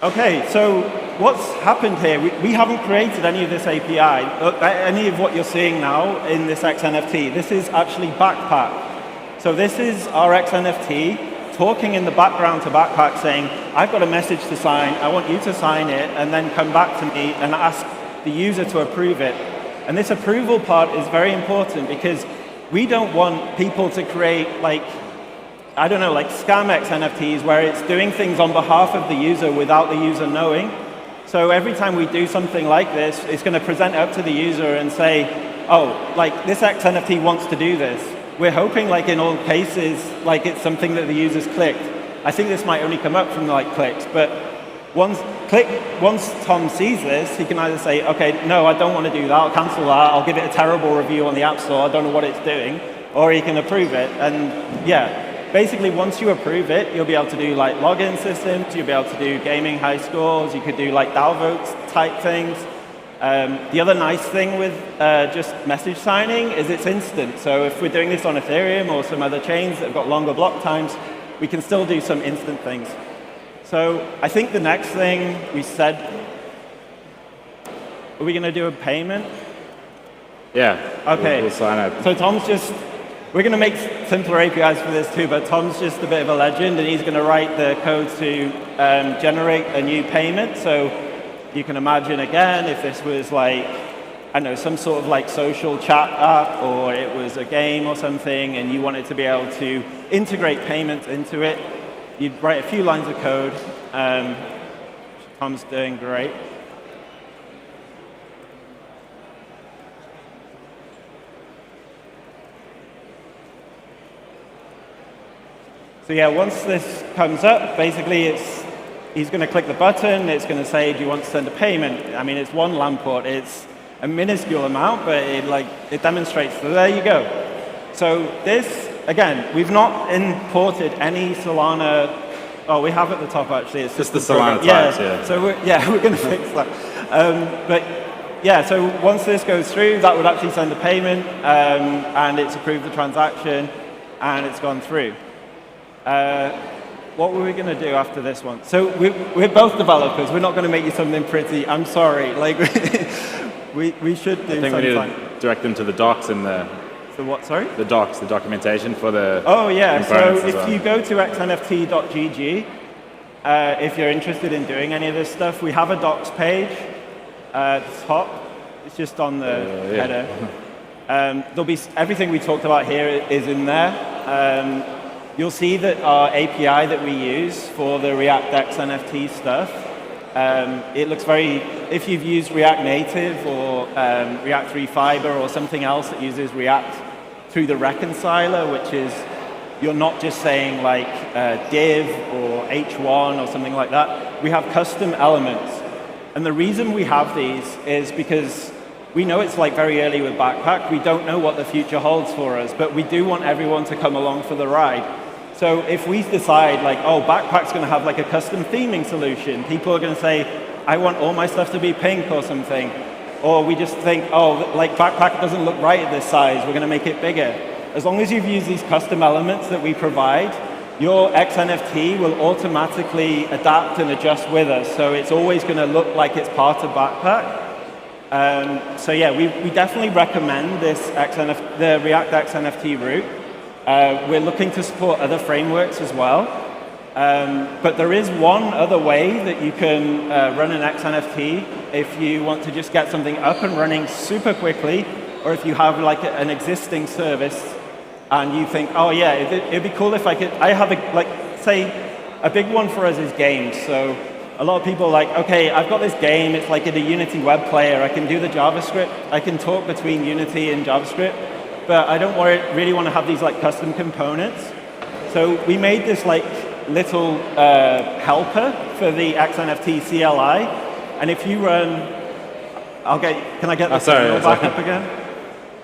Speaker 6: okay, so what's happened here? We haven't created any of this API, any of what you're seeing now in this XNFT. This is actually Backpack. So this is our XNFT talking in the background to Backpack saying, I've got a message to sign, I want you to sign it, and then come back to me and ask the user to approve it. And this approval part is very important because we don't want people to create like, I don't know, like scam XNFTs where it's doing things on behalf of the user without the user knowing. So every time we do something like this, it's going to present it up to the user and say, oh, like this XNFT wants to do this. We're hoping like in all cases, like it's something that the user's clicked. I think this might only come up from like clicks, but once Tom sees this, he can either say, okay, no, I don't want to do that, I'll cancel that, I'll give it a terrible review on the App Store, I don't know what it's doing, or he can approve it. And yeah, basically once you approve it, you'll be able to do like login systems, you'll be able to do gaming high scores, you could do like DAO votes type things. The other nice thing with just message signing is it's instant. So if we're doing this on Ethereum or some other chains that have got longer block times, we can still do some instant things. So I think the next thing we said, are we going to do a payment?
Speaker 8: Yeah.
Speaker 6: Okay.
Speaker 8: We'll sign up.
Speaker 6: So Tom's just, we're going to make simpler APIs for this too, but Tom's just a bit of a legend, and he's going to write the code to generate a new payment. So you can imagine, again, if this was like, I don't know, some sort of like social chat app, or it was a game or something, and you wanted to be able to integrate payments into it, you'd write a few lines of code. Tom's doing great. So yeah, once this comes up, basically he's going to click the button, it's going to say, do you want to send a payment? I mean, it's one Lamport, it's a minuscule amount, but it demonstrates, so there you go. So this, again, we've not imported any Solana, oh, we have at the top actually. It's
Speaker 8: just the Solana types, yeah.
Speaker 6: So we're going to fix that. But yeah, so once this goes through, that would actually send a payment, and it's approved the transaction, and it's gone through. What were we going to do after this one? So we're both developers. We're not going to make you something pretty. I'm sorry. Like we should do.
Speaker 8: I think we need to direct them to the docs and the.
Speaker 6: The what? Sorry.
Speaker 8: The docs, the documentation for the.
Speaker 6: Oh yeah. So if
Speaker 8: well.
Speaker 6: you go to xnft.gg, if you're interested in doing any of this stuff, we have a docs page at the top. It's just on the header. There'll be everything we talked about here is in there. You'll see that our API that we use for the React X NFT stuff, it looks very, if you've used React Native or React 3 Fiber or something else that uses React through the reconciler, which is, you're not just saying like div or h1 or something like that. We have custom elements. And the reason we have these is because we know it's like very early with Backpack. We don't know what the future holds for us, but we do want everyone to come along for the ride. So if we decide like, oh, Backpack's going to have like a custom theming solution, people are going to say, I want all my stuff to be pink or something. Or we just think, oh, like Backpack doesn't look right at this size, we're going to make it bigger. As long as you've used these custom elements that we provide, your XNFT will automatically adapt and adjust with us. So it's always going to look like it's part of Backpack. So yeah, we definitely recommend this the React XNFT route. We're looking to support other frameworks as well. But there is one other way that you can run an XNFT if you want to just get something up and running super quickly, or if you have like an existing service and you think, oh yeah, it'd be cool if I could, I have say a big one for us is games. So a lot of people are like, okay, I've got this game, it's like in a Unity web player, I can do the JavaScript, I can talk between Unity and JavaScript, but I don't really want to have these like custom components. So we made this like little helper for the XNFT CLI, and if you run, can I get the terminal back up again?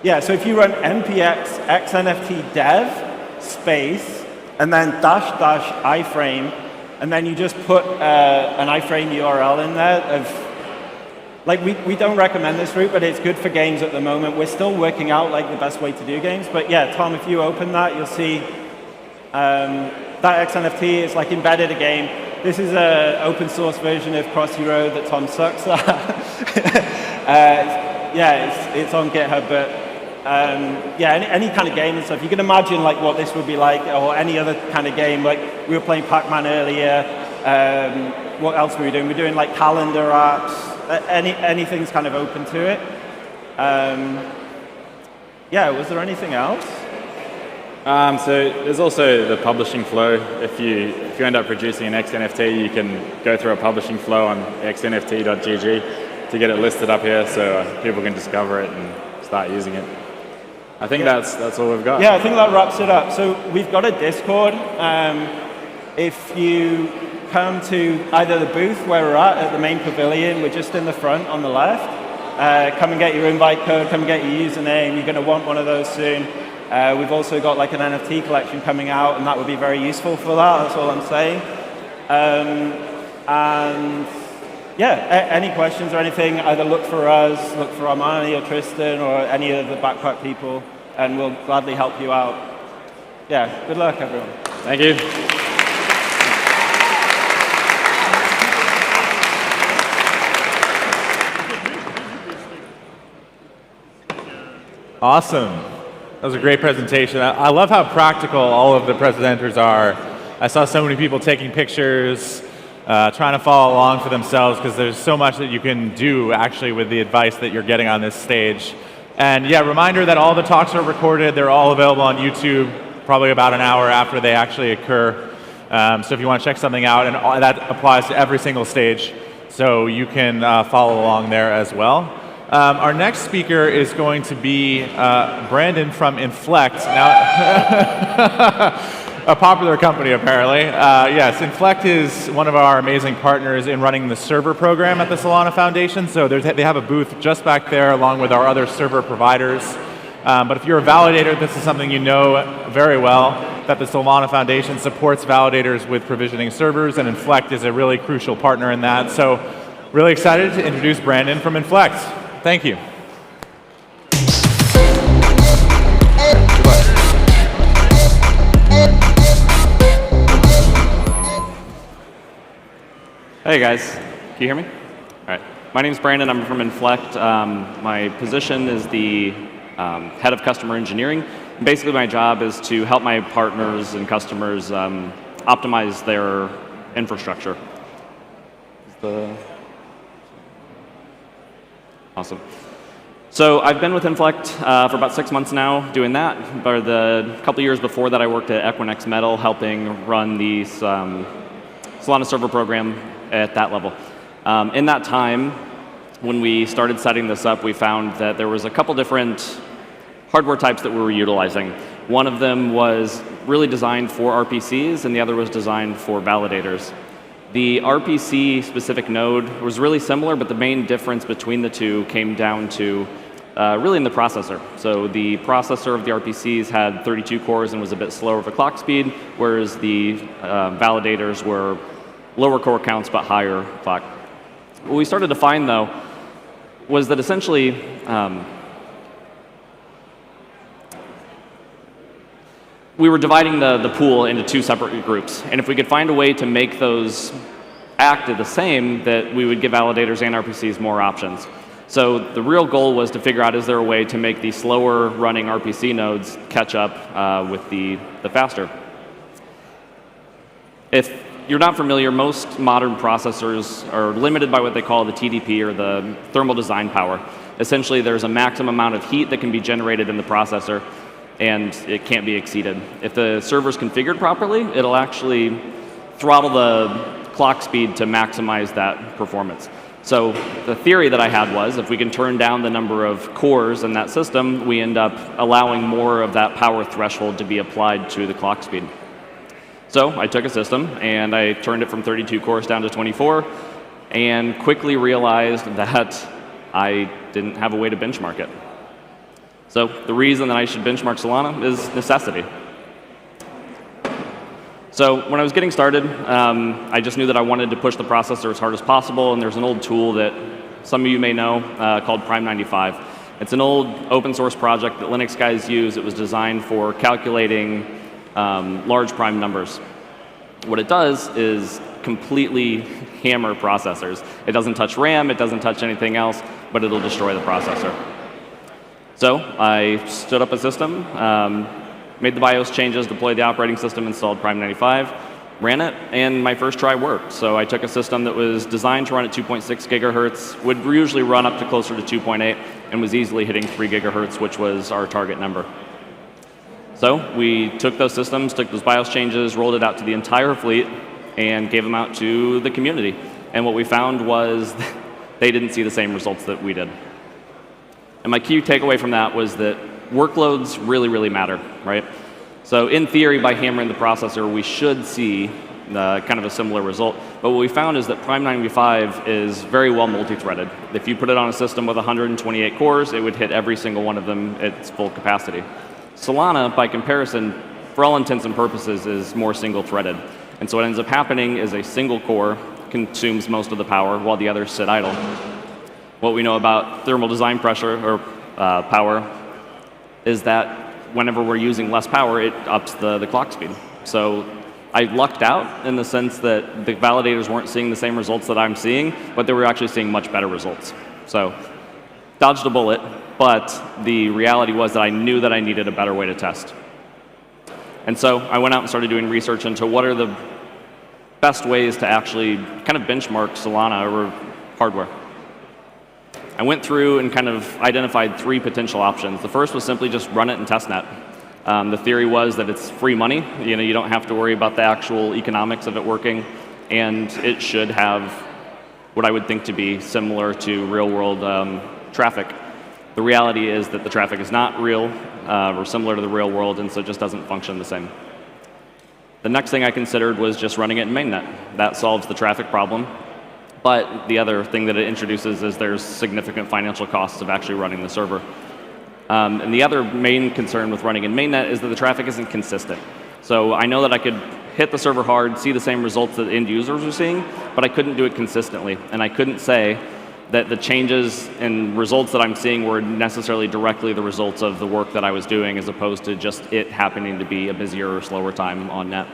Speaker 6: Yeah, so if you run npx xnft dev space and then -- iframe, and then you just put an iframe URL in there of, like we don't recommend this route, but it's good for games at the moment. We're still working out like the best way to do games. But yeah, Tom, if you open that, you'll see that XNFT is like embedded a game. This is an open source version of Crossy Road that Tom sucks at. Yeah, it's on GitHub, but yeah, any kind of game and stuff. You can imagine like what this would be like, or any other kind of game. Like we were playing Pac-Man earlier. What else were we doing? We're doing like calendar apps. Anything's kind of open to it. Yeah, was there anything else?
Speaker 8: So there's also the publishing flow. If you end up producing an XNFT, you can go through a publishing flow on xnft.gg to get it listed up here, so people can discover it and start using it. I think that's all we've got.
Speaker 6: Yeah, I think that wraps it up. So we've got a Discord. If you come to either the booth where we're at the main pavilion, we're just in the front on the left. Come and get your invite code, come and get your username. You're going to want one of those soon. We've also got like an NFT collection coming out, and that would be very useful for that. That's all I'm saying. And yeah, any questions or anything, either look for us, look for Armani or Tristan or any of the backpack people, and we'll gladly help you out. Yeah, good luck, everyone.
Speaker 8: Thank you.
Speaker 12: Awesome. That was a great presentation. I love how practical all of the presenters are. I saw so many people taking pictures, trying to follow along for themselves, because there's so much that you can do actually with the advice that you're getting on this stage. And yeah, reminder that all the talks are recorded. They're all available on YouTube, probably about an hour after they actually occur. So if you want to check something out, and that applies to every single stage, so you can follow along there as well. Our next speaker is going to be Brandon from Inflect. Now, a popular company apparently. Yes, Inflect is one of our amazing partners in running the server program at the Solana Foundation. So they have a booth just back there along with our other server providers. But if you're a validator, this is something you know very well, that the Solana Foundation supports validators with provisioning servers, and Inflect is a really crucial partner in that. So really excited to introduce Brandon from Inflect. Thank you.
Speaker 7: Hey guys, can you hear me? All right. My name's Brandon. I'm from Inflect. My position is the head of customer engineering. Basically, my job is to help my partners and customers optimize their infrastructure. Awesome. So I've been with Inflect for about 6 months now doing that. But the couple years before that, I worked at Equinix Metal helping run the Solana server program at that level. In that time, when we started setting this up, we found that there was a couple different hardware types that we were utilizing. One of them was really designed for RPCs, and the other was designed for validators. The RPC-specific node was really similar, but the main difference between the two came down to really in the processor. So the processor of the RPCs had 32 cores and was a bit slower of a clock speed, whereas the validators were lower core counts but higher clock. What we started to find, though, was that essentially we were dividing the pool into two separate groups. And if we could find a way to make those act the same, that we would give validators and RPCs more options. So the real goal was to figure out, is there a way to make the slower running RPC nodes catch up with the faster? If you're not familiar, most modern processors are limited by what they call the TDP, or the thermal design power. Essentially, there's a maximum amount of heat that can be generated in the processor, and it can't be exceeded. If the server's configured properly, it'll actually throttle the clock speed to maximize that performance. So the theory that I had was, if we can turn down the number of cores in that system, we end up allowing more of that power threshold to be applied to the clock speed. So I took a system and I turned it from 32 cores down to 24, and quickly realized that I didn't have a way to benchmark it. So the reason that I should benchmark Solana is necessity. So when I was getting started, I just knew that I wanted to push the processor as hard as possible, and there's an old tool that some of you may know called Prime95. It's an old open source project that Linux guys use. It was designed for calculating large prime numbers. What it does is completely hammer processors. It doesn't touch RAM, it doesn't touch anything else, but it'll destroy the processor. So I stood up a system, made the BIOS changes, deployed the operating system, installed Prime95, ran it, and my first try worked. So I took a system that was designed to run at 2.6 gigahertz, would usually run up to closer to 2.8, and was easily hitting 3 gigahertz, which was our target number. So we took those systems, took those BIOS changes, rolled it out to the entire fleet, and gave them out to the community. And what we found was they didn't see the same results that we did. And my key takeaway from that was that workloads really, really matter, right? So in theory, by hammering the processor, we should see kind of a similar result. But what we found is that Prime95 is very well multi-threaded. If you put it on a system with 128 cores, it would hit every single one of them at its full capacity. Solana, by comparison, for all intents and purposes, is more single-threaded. And so what ends up happening is a single core consumes most of the power while the others sit idle. What we know about thermal design pressure or power is that whenever we're using less power, it ups the clock speed. So I lucked out in the sense that the validators weren't seeing the same results that I'm seeing, but they were actually seeing much better results. So dodged a bullet, but the reality was that I knew that I needed a better way to test. And so I went out and started doing research into what are the best ways to actually kind of benchmark Solana over hardware. I went through and kind of identified 3 potential options. The first was simply just run it in testnet. The theory was that it's free money. You don't have to worry about the actual economics of it working, and it should have what I would think to be similar to real-world traffic. The reality is that the traffic is not real or similar to the real world, and so it just doesn't function the same. The next thing I considered was just running it in mainnet. That solves the traffic problem. But the other thing that it introduces is there's significant financial costs of actually running the server. And the other main concern with running in mainnet is that the traffic isn't consistent. So I know that I could hit the server hard, see the same results that end users are seeing, but I couldn't do it consistently. And I couldn't say that the changes and results that I'm seeing were necessarily directly the results of the work that I was doing, as opposed to just it happening to be a busier or slower time on net.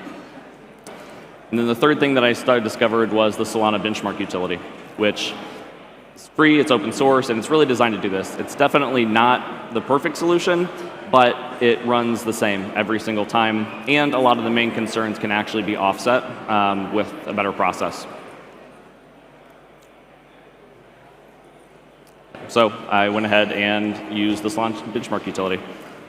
Speaker 7: And then the third thing that I discovered was the Solana benchmark utility, which is free, it's open source, and it's really designed to do this. It's definitely not the perfect solution, but it runs the same every single time, and a lot of the main concerns can actually be offset with a better process. So I went ahead and used the Solana benchmark utility.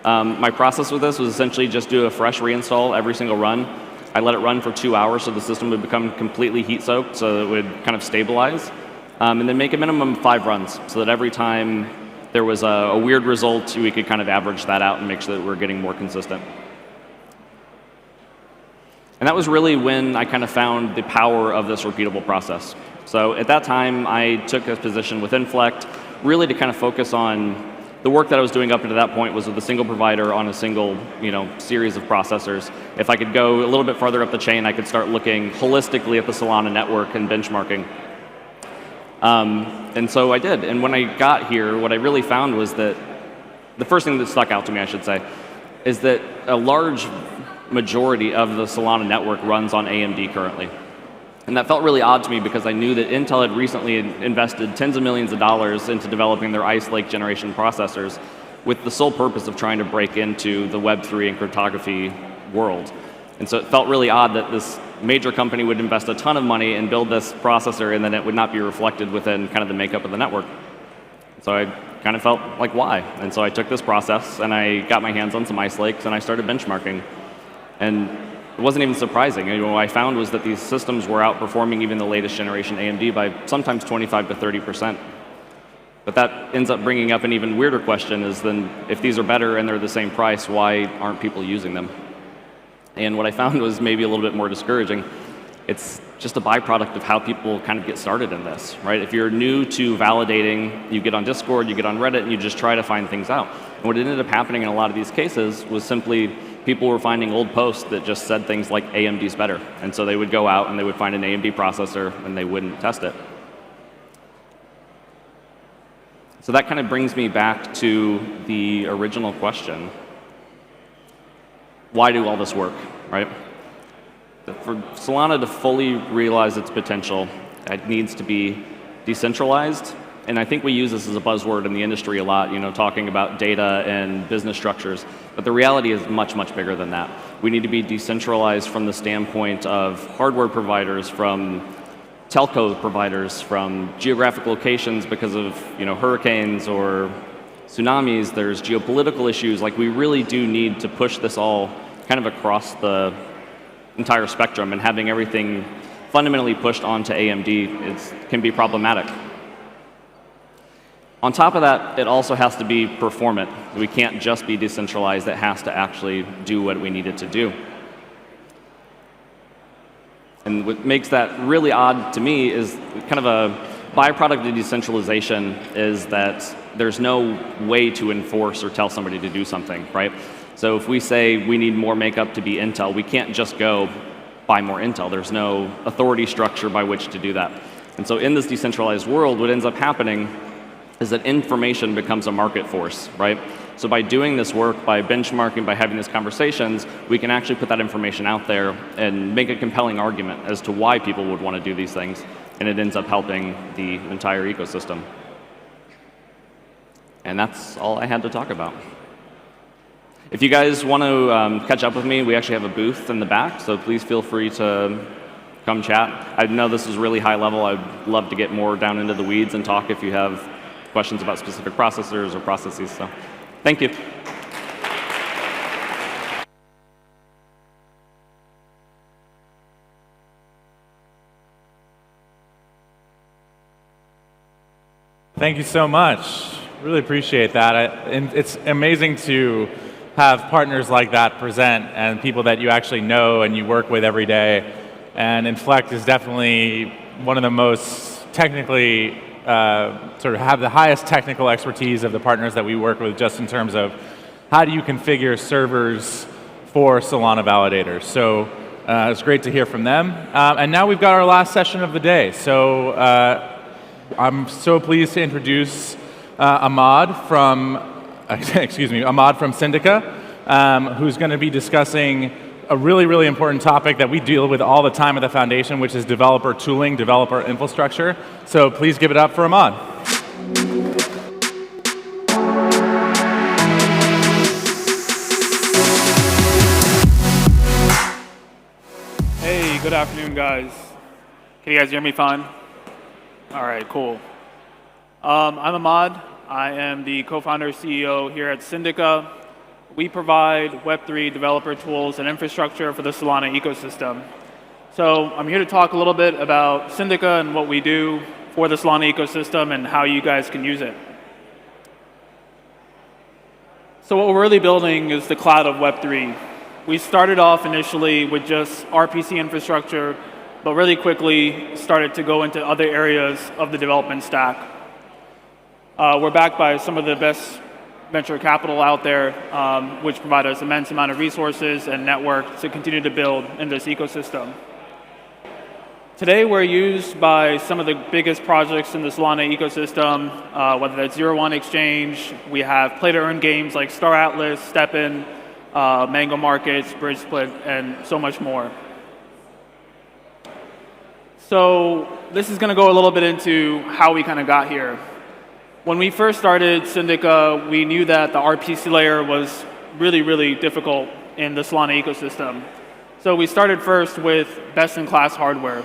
Speaker 7: My process with this was essentially just do a fresh reinstall every single run. I let it run for 2 hours so the system would become completely heat soaked, so it would kind of stabilize. And then make a minimum of 5 runs so that every time there was a weird result, we could kind of average that out and make sure that we're getting more consistent. And that was really when I kind of found the power of this repeatable process. So at that time, I took a position with Inflect, really to kind of focus on the work that I was doing up to that point was with a single provider on a single series of processors. If I could go a little bit farther up the chain, I could start looking holistically at the Solana network and benchmarking. And so I did. And when I got here, what I really found was that the first thing that stuck out to me, I should say, is that a large majority of the Solana network runs on AMD currently. And that felt really odd to me because I knew that Intel had recently invested tens of millions of dollars into developing their Ice Lake generation processors with the sole purpose of trying to break into the Web3 and cryptography world. And so it felt really odd that this major company would invest a ton of money and build this processor, and then it would not be reflected within kind of the makeup of the network. So I kind of felt like, why? And so I took this process and I got my hands on some Ice Lakes and I started benchmarking. And it wasn't even surprising. What I found was that these systems were outperforming even the latest generation AMD by sometimes 25 to 30%. But that ends up bringing up an even weirder question is then, if these are better and they're the same price, why aren't people using them? And what I found was maybe a little bit more discouraging. It's just a byproduct of how people kind of get started in this, right? If you're new to validating, you get on Discord, you get on Reddit, and you just try to find things out. And what ended up happening in a lot of these cases was simply people were finding old posts that just said things like AMD's better. And so they would go out and they would find an AMD processor and they wouldn't test it. So that kind of brings me back to the original question. Why do all this work, right? For Solana to fully realize its potential, it needs to be decentralized. And I think we use this as a buzzword in the industry a lot, talking about data and business structures. But the reality is much, much bigger than that. We need to be decentralized from the standpoint of hardware providers, from telco providers, from geographic locations because of hurricanes or tsunamis. There's geopolitical issues. Like, we really do need to push this all kind of across the entire spectrum, and having everything fundamentally pushed onto AMD can be problematic. On top of that, it also has to be performant. We can't just be decentralized. It has to actually do what we need it to do. And what makes that really odd to me is kind of a byproduct of decentralization is that there's no way to enforce or tell somebody to do something, right? So if we say we need more makeup to be Intel, we can't just go buy more Intel. There's no authority structure by which to do that. And so in this decentralized world, what ends up happening is that information becomes a market force, right? So by doing this work, by benchmarking, by having these conversations, we can actually put that information out there and make a compelling argument as to why people would want to do these things, and it ends up helping the entire ecosystem. And that's all I had to talk about. If you guys want to catch up with me, we actually have a booth in the back, so please feel free to come chat. I know this is really high level. I'd love to get more down into the weeds and talk if you have questions about specific processors or processes. So, thank you.
Speaker 12: Thank you so much. Really appreciate that. And it's amazing to have partners like that present and people that you actually know and you work with every day. And Inflect is definitely one of the most technically, sort of have the highest technical expertise of the partners that we work with, just in terms of how do you configure servers for Solana validators. So it's great to hear from them. And now we've got our last session of the day. So I'm so pleased to introduce Ahmad from, Ahmad from Syndica, who's going to be discussing a really, really important topic that we deal with all the time at the foundation, which is developer tooling, developer infrastructure. So please give it up for Ahmad.
Speaker 1: Hey, good afternoon, guys. Can you guys hear me fine? All right, cool. I'm Ahmad. I am the co-founder CEO here at Syndica. We provide Web3 developer tools and infrastructure for the Solana ecosystem. So I'm here to talk a little bit about Syndica and what we do for the Solana ecosystem and how you guys can use it. So what we're really building is the cloud of Web3. We started off initially with just RPC infrastructure, but really quickly started to go into other areas of the development stack. We're backed by some of the best venture capital out there, which provide us immense amount of resources and network to continue to build in this ecosystem. Today we're used by some of the biggest projects in the Solana ecosystem, whether that's 0-1 Exchange, we have play-to-earn games like Star Atlas, StepN, Mango Markets, Bridge Split, and so much more. So this is going to go a little bit into how we kind of got here. When we first started Syndica, we knew that the RPC layer was really, really difficult in the Solana ecosystem. So we started first with best-in-class hardware.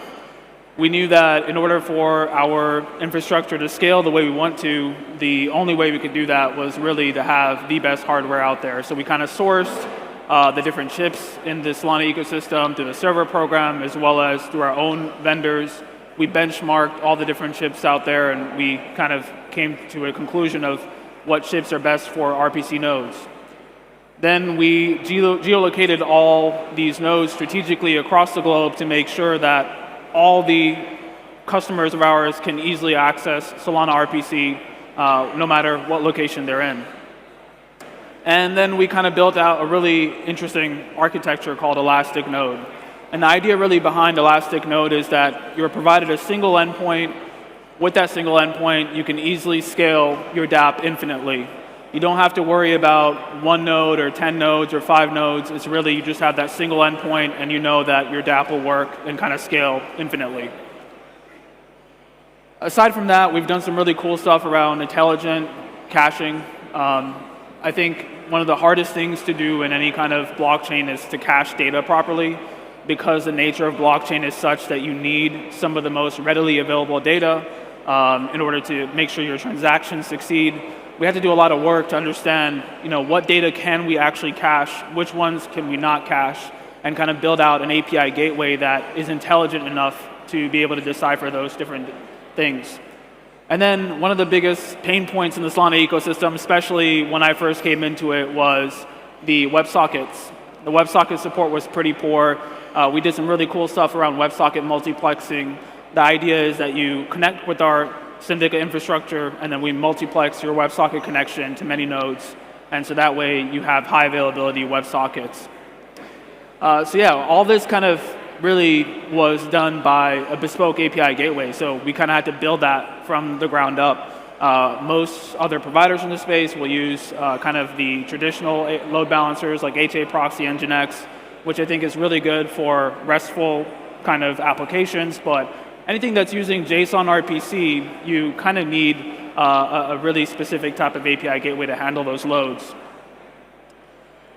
Speaker 1: We knew that in order for our infrastructure to scale the way we want to, the only way we could do that was really to have the best hardware out there. So we kind of sourced the different chips in the Solana ecosystem through the server program, as well as through our own vendors. We benchmarked all the different chips out there, and we kind of came to a conclusion of what chips are best for RPC nodes. Then we geolocated all these nodes strategically across the globe to make sure that all the customers of ours can easily access Solana RPC no matter what location they're in. And then we kind of built out a really interesting architecture called Elastic Node. And the idea really behind Elastic Node is that you're provided a single endpoint. With that single endpoint, you can easily scale your dApp infinitely. You don't have to worry about 1 node or 10 nodes or 5 nodes. It's really you just have that single endpoint, and you know that your dApp will work and kind of scale infinitely. Aside from that, we've done some really cool stuff around intelligent caching. I think one of the hardest things to do in any kind of blockchain is to cache data properly, because the nature of blockchain is such that you need some of the most readily available data in order to make sure your transactions succeed. We had to do a lot of work to understand, what data can we actually cache, which ones can we not cache, and kind of build out an API gateway that is intelligent enough to be able to decipher those different things. And then one of the biggest pain points in the Solana ecosystem, especially when I first came into it, was the WebSockets. The WebSocket support was pretty poor. We did some really cool stuff around WebSocket multiplexing. The idea is that you connect with our Syndica infrastructure, and then we multiplex your WebSocket connection to many nodes. And so that way you have high availability WebSockets. So yeah, all this kind of really was done by a bespoke API gateway. So we kind of had to build that from the ground up. Most other providers in the space will use kind of the traditional load balancers like HA Proxy, Nginx, which I think is really good for RESTful kind of applications. But anything that's using JSON RPC, you kind of need a really specific type of API gateway to handle those loads.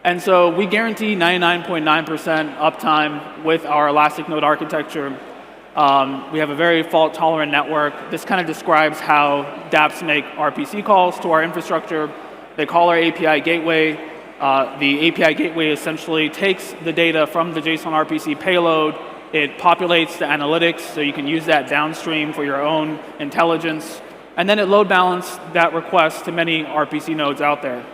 Speaker 1: And so we guarantee 99.9% uptime with our Elastic Node architecture. We have a very fault-tolerant network. This kind of describes how dApps make RPC calls to our infrastructure. They call our API gateway. The API gateway essentially takes the data from the JSON RPC payload. It populates the analytics, so you can use that downstream for your own intelligence. And then it load balances that request to many RPC nodes out there.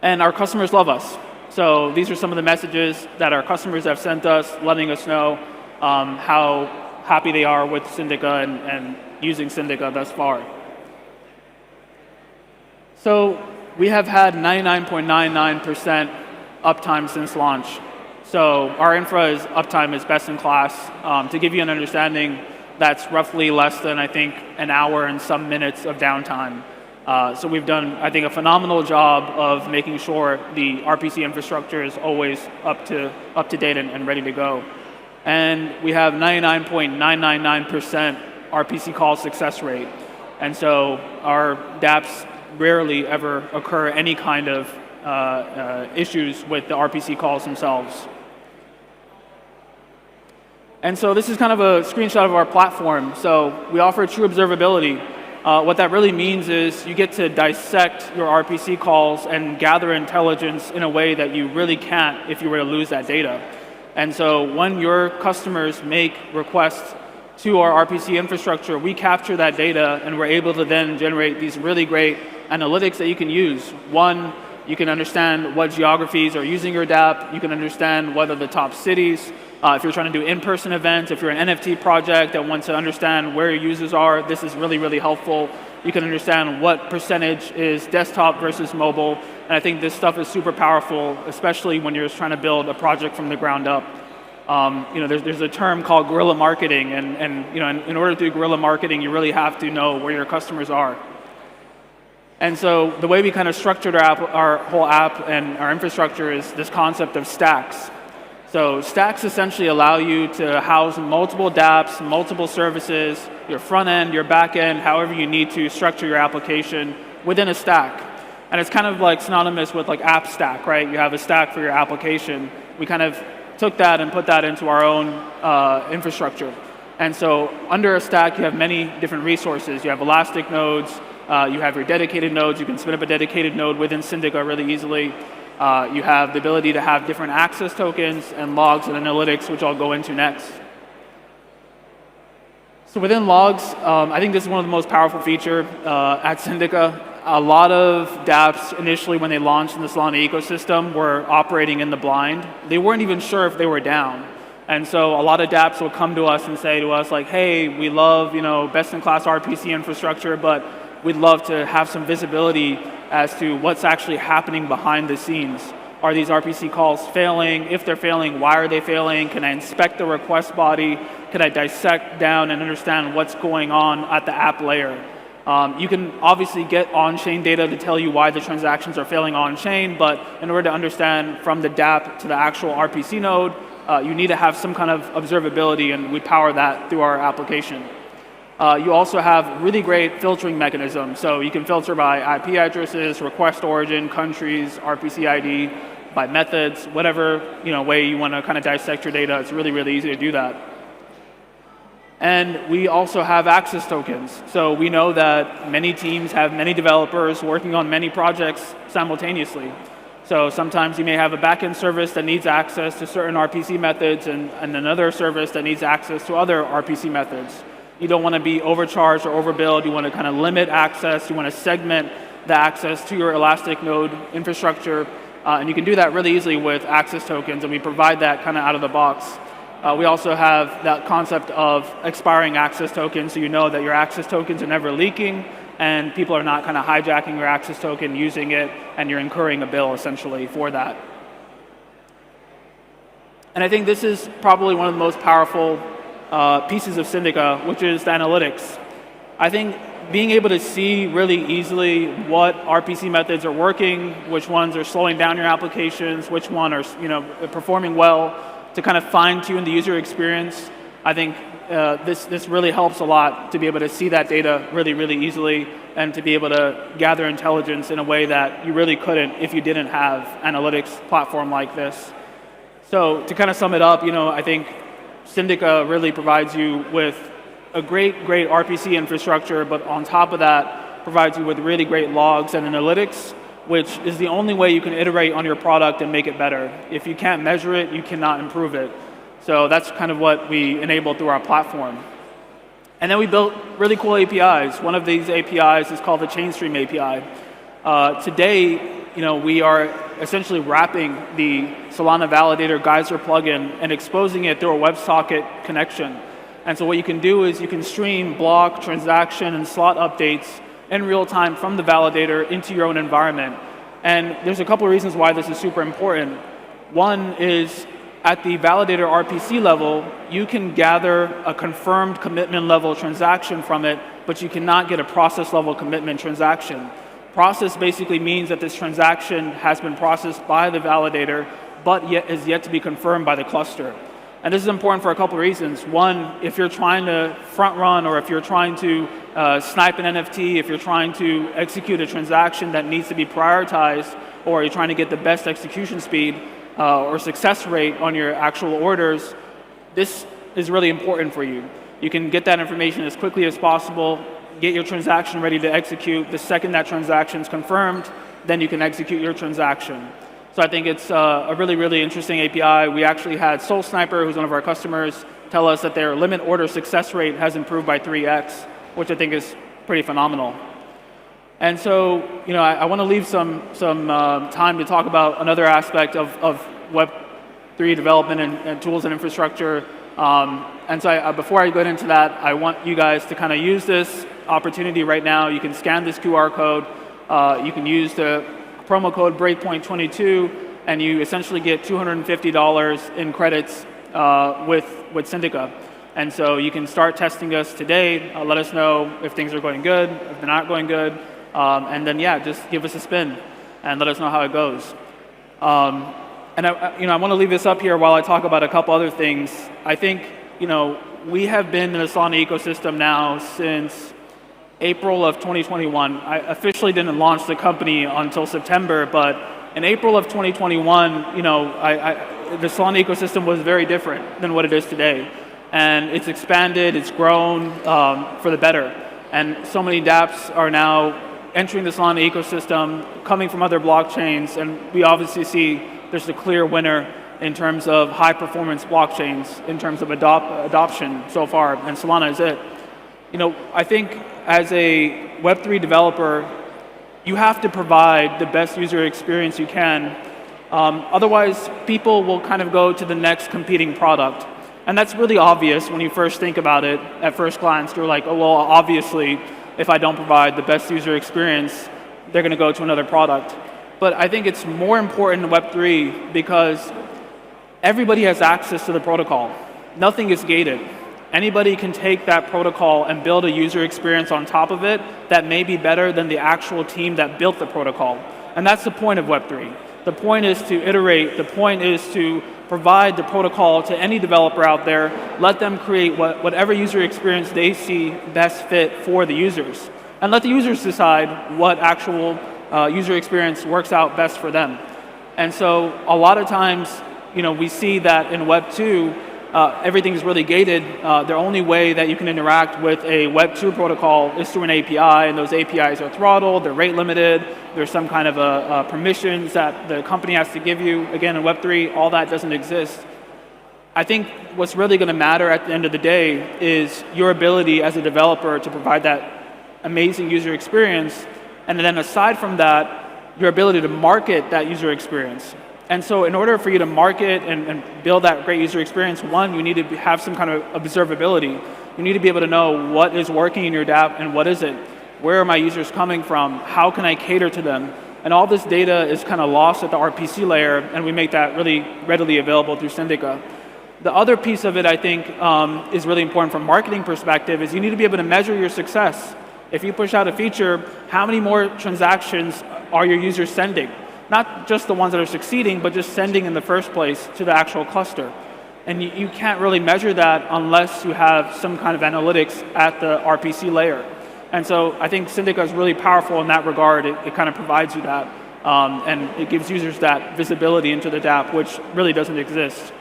Speaker 1: And our customers love us. So these are some of the messages that our customers have sent us, letting us know how happy they are with Syndica and using Syndica thus far. So we have had 99.99% uptime since launch. So our infra's uptime is best in class. To give you an understanding, that's roughly less than, I think, an hour and some minutes of downtime. So we've done, I think, a phenomenal job of making sure the RPC infrastructure is always up to date and ready to go. And we have 99.999% RPC call success rate. And so our dApps rarely ever occur any kind of issues with the RPC calls themselves. And so this is kind of a screenshot of our platform. So we offer true observability. What that really means is you get to dissect your RPC calls and gather intelligence in a way that you really can't if you were to lose that data. And so when your customers make requests to our RPC infrastructure, we capture that data and we're able to then generate these really great analytics that you can use. One, you can understand what geographies are using your dApp. You can understand whether the top cities. If you're trying to do in-person events, if you're an NFT project that wants to understand where your users are, this is really, really helpful. You can understand what percentage is desktop versus mobile. And I think this stuff is super powerful, especially when you're just trying to build a project from the ground up. There's a term called guerrilla marketing. And in order to do guerrilla marketing, you really have to know where your customers are. And so the way we kind of structured our whole app and our infrastructure is this concept of stacks. So stacks essentially allow you to house multiple dApps, multiple services, your front end, your back end, however you need to structure your application within a stack. And it's kind of like synonymous with like app stack, right? You have a stack for your application. We kind of took that and put that into our own infrastructure. And so under a stack, you have many different resources. You have Elastic nodes, you have your dedicated nodes. You can spin up a dedicated node within Syndica really easily. You have the ability to have different access tokens and logs and analytics, which I'll go into next. So within logs, I think this is one of the most powerful features at Syndica. A lot of dApps initially when they launched in the Solana ecosystem were operating in the blind. They weren't even sure if they were down. And so a lot of dApps will come to us and say to us like, hey, we love best-in-class RPC infrastructure, but we'd love to have some visibility as to what's actually happening behind the scenes. Are these RPC calls failing? If they're failing, why are they failing? Can I inspect the request body? Can I dissect down and understand what's going on at the app layer? You can obviously get on-chain data to tell you why the transactions are failing on-chain, but in order to understand from the dApp to the actual RPC node, you need to have some kind of observability, and we power that through our application. You also have really great filtering mechanisms. So you can filter by IP addresses, request origin, countries, RPC ID, by methods, whatever way you want to kind of dissect your data. It's really, really easy to do that. And we also have access tokens. So we know that many teams have many developers working on many projects simultaneously. So sometimes you may have a backend service that needs access to certain RPC methods and another service that needs access to other RPC methods. You don't want to be overcharged or overbilled. You want to kind of limit access. You want to segment the access to your Elastic node infrastructure. And you can do that really easily with access tokens, and we provide that kind of out of the box. We also have that concept of expiring access tokens, so you know that your access tokens are never leaking, and people are not kind of hijacking your access token, using it, and you're incurring a bill essentially for that. And I think this is probably one of the most powerful pieces of Syndica, which is the analytics. I think being able to see really easily what RPC methods are working, which ones are slowing down your applications, which one are performing well, to kind of fine-tune the user experience. I think this really helps a lot to be able to see that data really, really easily and to be able to gather intelligence in a way that you really couldn't if you didn't have analytics platform like this. So to kind of sum it up, I think Syndica really provides you with a great RPC infrastructure, but on top of that, provides you with really great logs and analytics, which is the only way you can iterate on your product and make it better. If you can't measure it, you cannot improve it. So that's kind of what we enable through our platform. And then we built really cool APIs. One of these APIs is called the Chainstream API. Today, we are essentially wrapping the Solana Validator Geyser plugin and exposing it through a WebSocket connection. And so what you can do is you can stream block, transaction, and slot updates in real time from the validator into your own environment. And there's a couple of reasons why this is super important. One is at the validator RPC level, you can gather a confirmed commitment level transaction from it, but you cannot get a process level commitment transaction. Process basically means that this transaction has been processed by the validator, but yet is yet to be confirmed by the cluster. And this is important for a couple of reasons. One, if you're trying to front run or if you're trying to snipe an NFT, if you're trying to execute a transaction that needs to be prioritized, or you're trying to get the best execution speed or success rate on your actual orders, this is really important for you. You can get that information as quickly as possible, get your transaction ready to execute. The second that transaction is confirmed, then you can execute your transaction. So I think it's a really, really interesting API. We actually had Soul Sniper, who's one of our customers, tell us that their limit order success rate has improved by 3x, which I think is pretty phenomenal. And so, I want to leave some time to talk about another aspect of Web3 development and tools and infrastructure. And so before I get into that, I want you guys to kind of use this opportunity right now. You can scan this QR code. You can use the promo code Breakpoint 22, and you essentially get $250 in credits with Syndica. And so you can start testing us today. Let us know if things are going good, if they're not going good, and then just give us a spin and let us know how it goes. And I want to leave this up here while I talk about a couple other things. I think we have been in the Solana ecosystem now since April of 2021. I officially didn't launch the company until September, but in April of 2021, the Solana ecosystem was very different than what it is today. And it's expanded, it's grown for the better. And so many dApps are now entering the Solana ecosystem, coming from other blockchains, and we obviously see there's a clear winner in terms of high performance blockchains, in terms of adoption so far, and Solana is it. I think as a Web3 developer, you have to provide the best user experience you can. Otherwise, people will kind of go to the next competing product. And that's really obvious when you first think about it at first glance. You're like, oh, well, obviously, if I don't provide the best user experience, they're going to go to another product. But I think it's more important in Web3 because everybody has access to the protocol. Nothing is gated. Anybody can take that protocol and build a user experience on top of it that may be better than the actual team that built the protocol. And that's the point of Web3. The point is to iterate. The point is to provide the protocol to any developer out there. Let them create whatever user experience they see best fit for the users. And let the users decide what actual user experience works out best for them. And so a lot of times, we see that in Web 2, everything is really gated. The only way that you can interact with a Web 2 protocol is through an API, and those APIs are throttled, they're rate limited, there's some kind of permissions that the company has to give you. Again, in Web 3, all that doesn't exist. I think what's really going to matter at the end of the day is your ability as a developer to provide that amazing user experience, and then aside from that, your ability to market that user experience. And so in order for you to market and build that great user experience, one, you need to have some kind of observability. You need to be able to know what is working in your dApp and what isn't. Where are my users coming from? How can I cater to them? And all this data is kind of lost at the RPC layer, and we make that really readily available through Syndica. The other piece of it, I think, is really important from a marketing perspective, is you need to be able to measure your success. If you push out a feature, how many more transactions are your users sending? Not just the ones that are succeeding, but just sending in the first place to the actual cluster. And you can't really measure that unless you have some kind of analytics at the RPC layer. And so I think Syndica is really powerful in that regard. It kind of provides you that, and it gives users that visibility into the dApp, which really doesn't exist.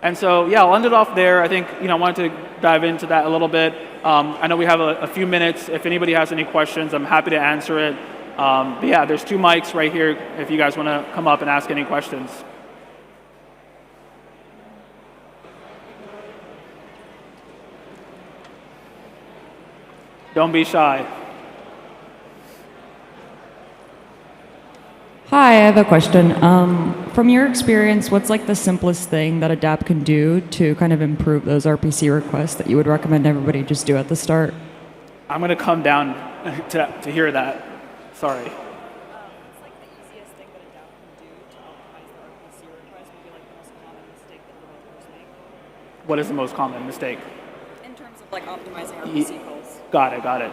Speaker 1: And so, yeah, I'll end it off there. I think, I wanted to dive into that a little bit. I know we have a few minutes. If anybody has any questions, I'm happy to answer it. But yeah, there's 2 mics right here if you guys want to come up and ask any questions. Don't be shy.
Speaker 9: Hi, I have a question. From your experience, what's like the simplest thing that a dApp can do to kind of improve those RPC requests that you would recommend everybody just do at the start?
Speaker 1: I'm going to come down to hear that. Sorry. What is the most common mistake?
Speaker 9: In terms of like optimizing RPC calls.
Speaker 1: Got it.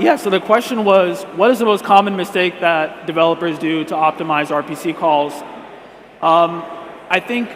Speaker 1: Yeah, so the question was, what is the most common mistake that developers do to optimize RPC calls? I think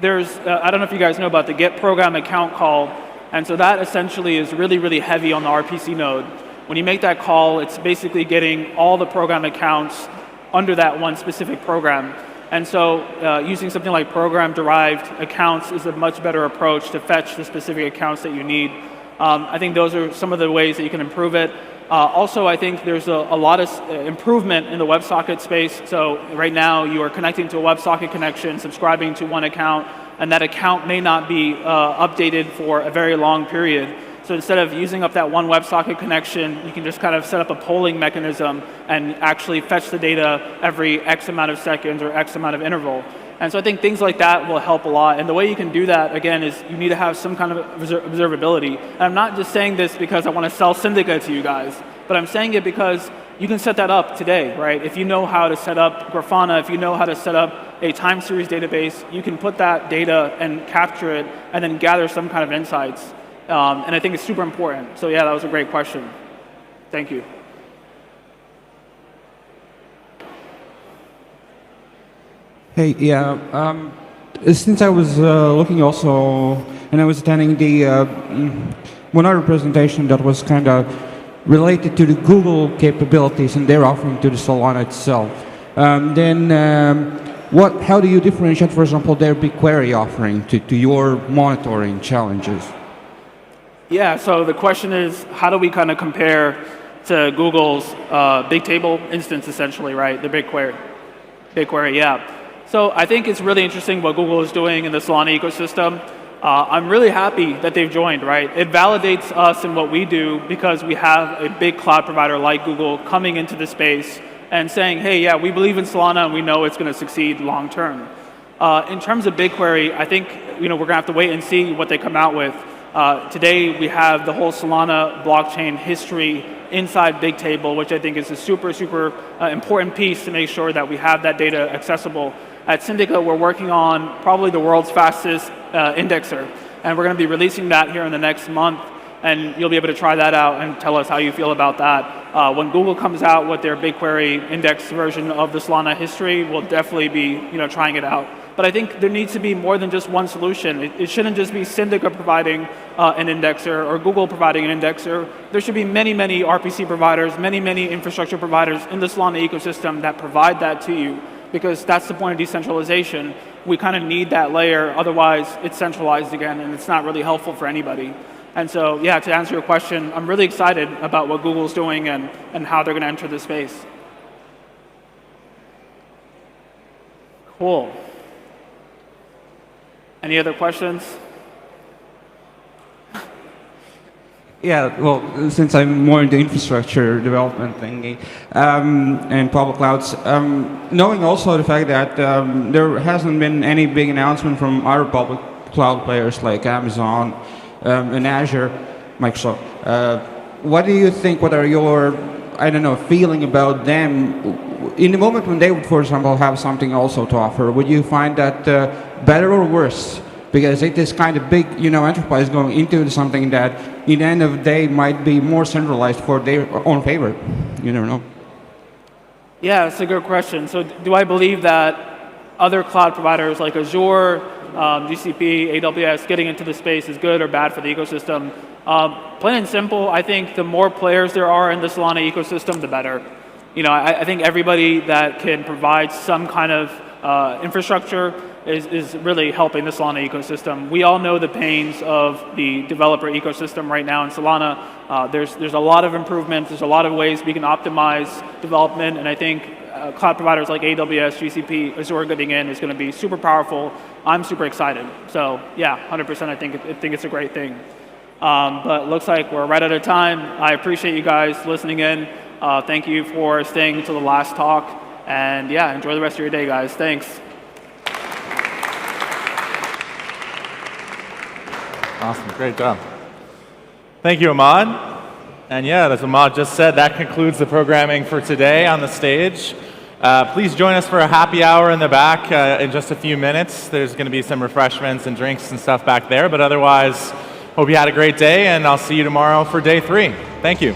Speaker 1: there's, I don't know if you guys know about the get program account call, and so that essentially is really, really heavy on the RPC node. When you make that call, it's basically getting all the program accounts under that one specific program. And so using something like program-derived accounts is a much better approach to fetch the specific accounts that you need. I think those are some of the ways that you can improve it. Also, I think there's a lot of improvement in the WebSocket space. So right now, you are connecting to a WebSocket connection, subscribing to one account, and that account may not be updated for a very long period. So instead of using up that one WebSocket connection, you can just kind of set up a polling mechanism and actually fetch the data every X amount of seconds or X amount of interval. And so I think things like that will help a lot. And the way you can do that, again, is you need to have some kind of observability. And I'm not just saying this because I want to sell Syndica to you guys, but I'm saying it because you can set that up today, right? If you know how to set up Grafana, if you know how to set up a time series database, you can put that data and capture it and then gather some kind of insights. And I think it's super important. So yeah, that was a great question. Thank you.
Speaker 10: Hey, yeah. Since I was looking also, and I was attending the one other presentation that was kind of related to the Google capabilities and their offering to the Solana itself. How do you differentiate, for example, their BigQuery offering to your monitoring challenges?
Speaker 1: Yeah, so the question is, how do we kind of compare to Google's Bigtable instance, essentially, right? The BigQuery, yeah. So I think it's really interesting what Google is doing in the Solana ecosystem. I'm really happy that they've joined, right? It validates us in what we do because we have a big cloud provider like Google coming into the space and saying, hey, yeah, we believe in Solana and we know it's going to succeed long term. In terms of BigQuery, I think we're going to have to wait and see what they come out with. Today, we have the whole Solana blockchain history inside Bigtable, which I think is a super, super important piece to make sure that we have that data accessible. At Syndica, we're working on probably the world's fastest indexer, and we're going to be releasing that here in the next month, and you'll be able to try that out and tell us how you feel about that. When Google comes out with their BigQuery index version of the Solana history, we'll definitely be trying it out. But I think there needs to be more than just one solution. It shouldn't just be Syndica providing an indexer or Google providing an indexer. There should be many, many RPC providers, many, many infrastructure providers in the Solana ecosystem that provide that to you, because that's the point of decentralization. We kind of need that layer, otherwise it's centralized again and it's not really helpful for anybody. And so, yeah, to answer your question, I'm really excited about what Google's doing and how they're going to enter the space. Cool. Any other questions?
Speaker 10: Yeah, well, since I'm more in the infrastructure development thingy and public clouds, knowing also the fact that there hasn't been any big announcement from other public cloud players like Amazon and Azure, Microsoft, what do you think, what are your, feeling about them? in the moment when they would, for example, have something also to offer, would you find that better or worse? Because it is kind of big, enterprise going into something that, in the end of the day, might be more centralized for their own favor. You never know.
Speaker 1: Yeah, it's a good question. So do I believe that other cloud providers like Azure, GCP, AWS getting into the space is good or bad for the ecosystem? Plain and simple, I think the more players there are in the Solana ecosystem, the better. I think everybody that can provide some kind of infrastructure is really helping the Solana ecosystem. We all know the pains of the developer ecosystem right now in Solana. There's a lot of improvements. There's a lot of ways we can optimize development, and I think cloud providers like AWS, GCP, Azure getting in is going to be super powerful. I'm super excited. So yeah, 100%. I think it's a great thing. But looks like we're right out of time. I appreciate you guys listening in. Thank you for staying until the last talk, and yeah, enjoy the rest of your day, guys. Thanks.
Speaker 12: Awesome, great job. Thank you, Ahmad. And yeah, as Ahmad just said, that concludes the programming for today on the stage. Please join us for a happy hour in the back in just a few minutes. There's going to be some refreshments and drinks and stuff back there, but otherwise, hope you had a great day, and I'll see you tomorrow for day 3. Thank you.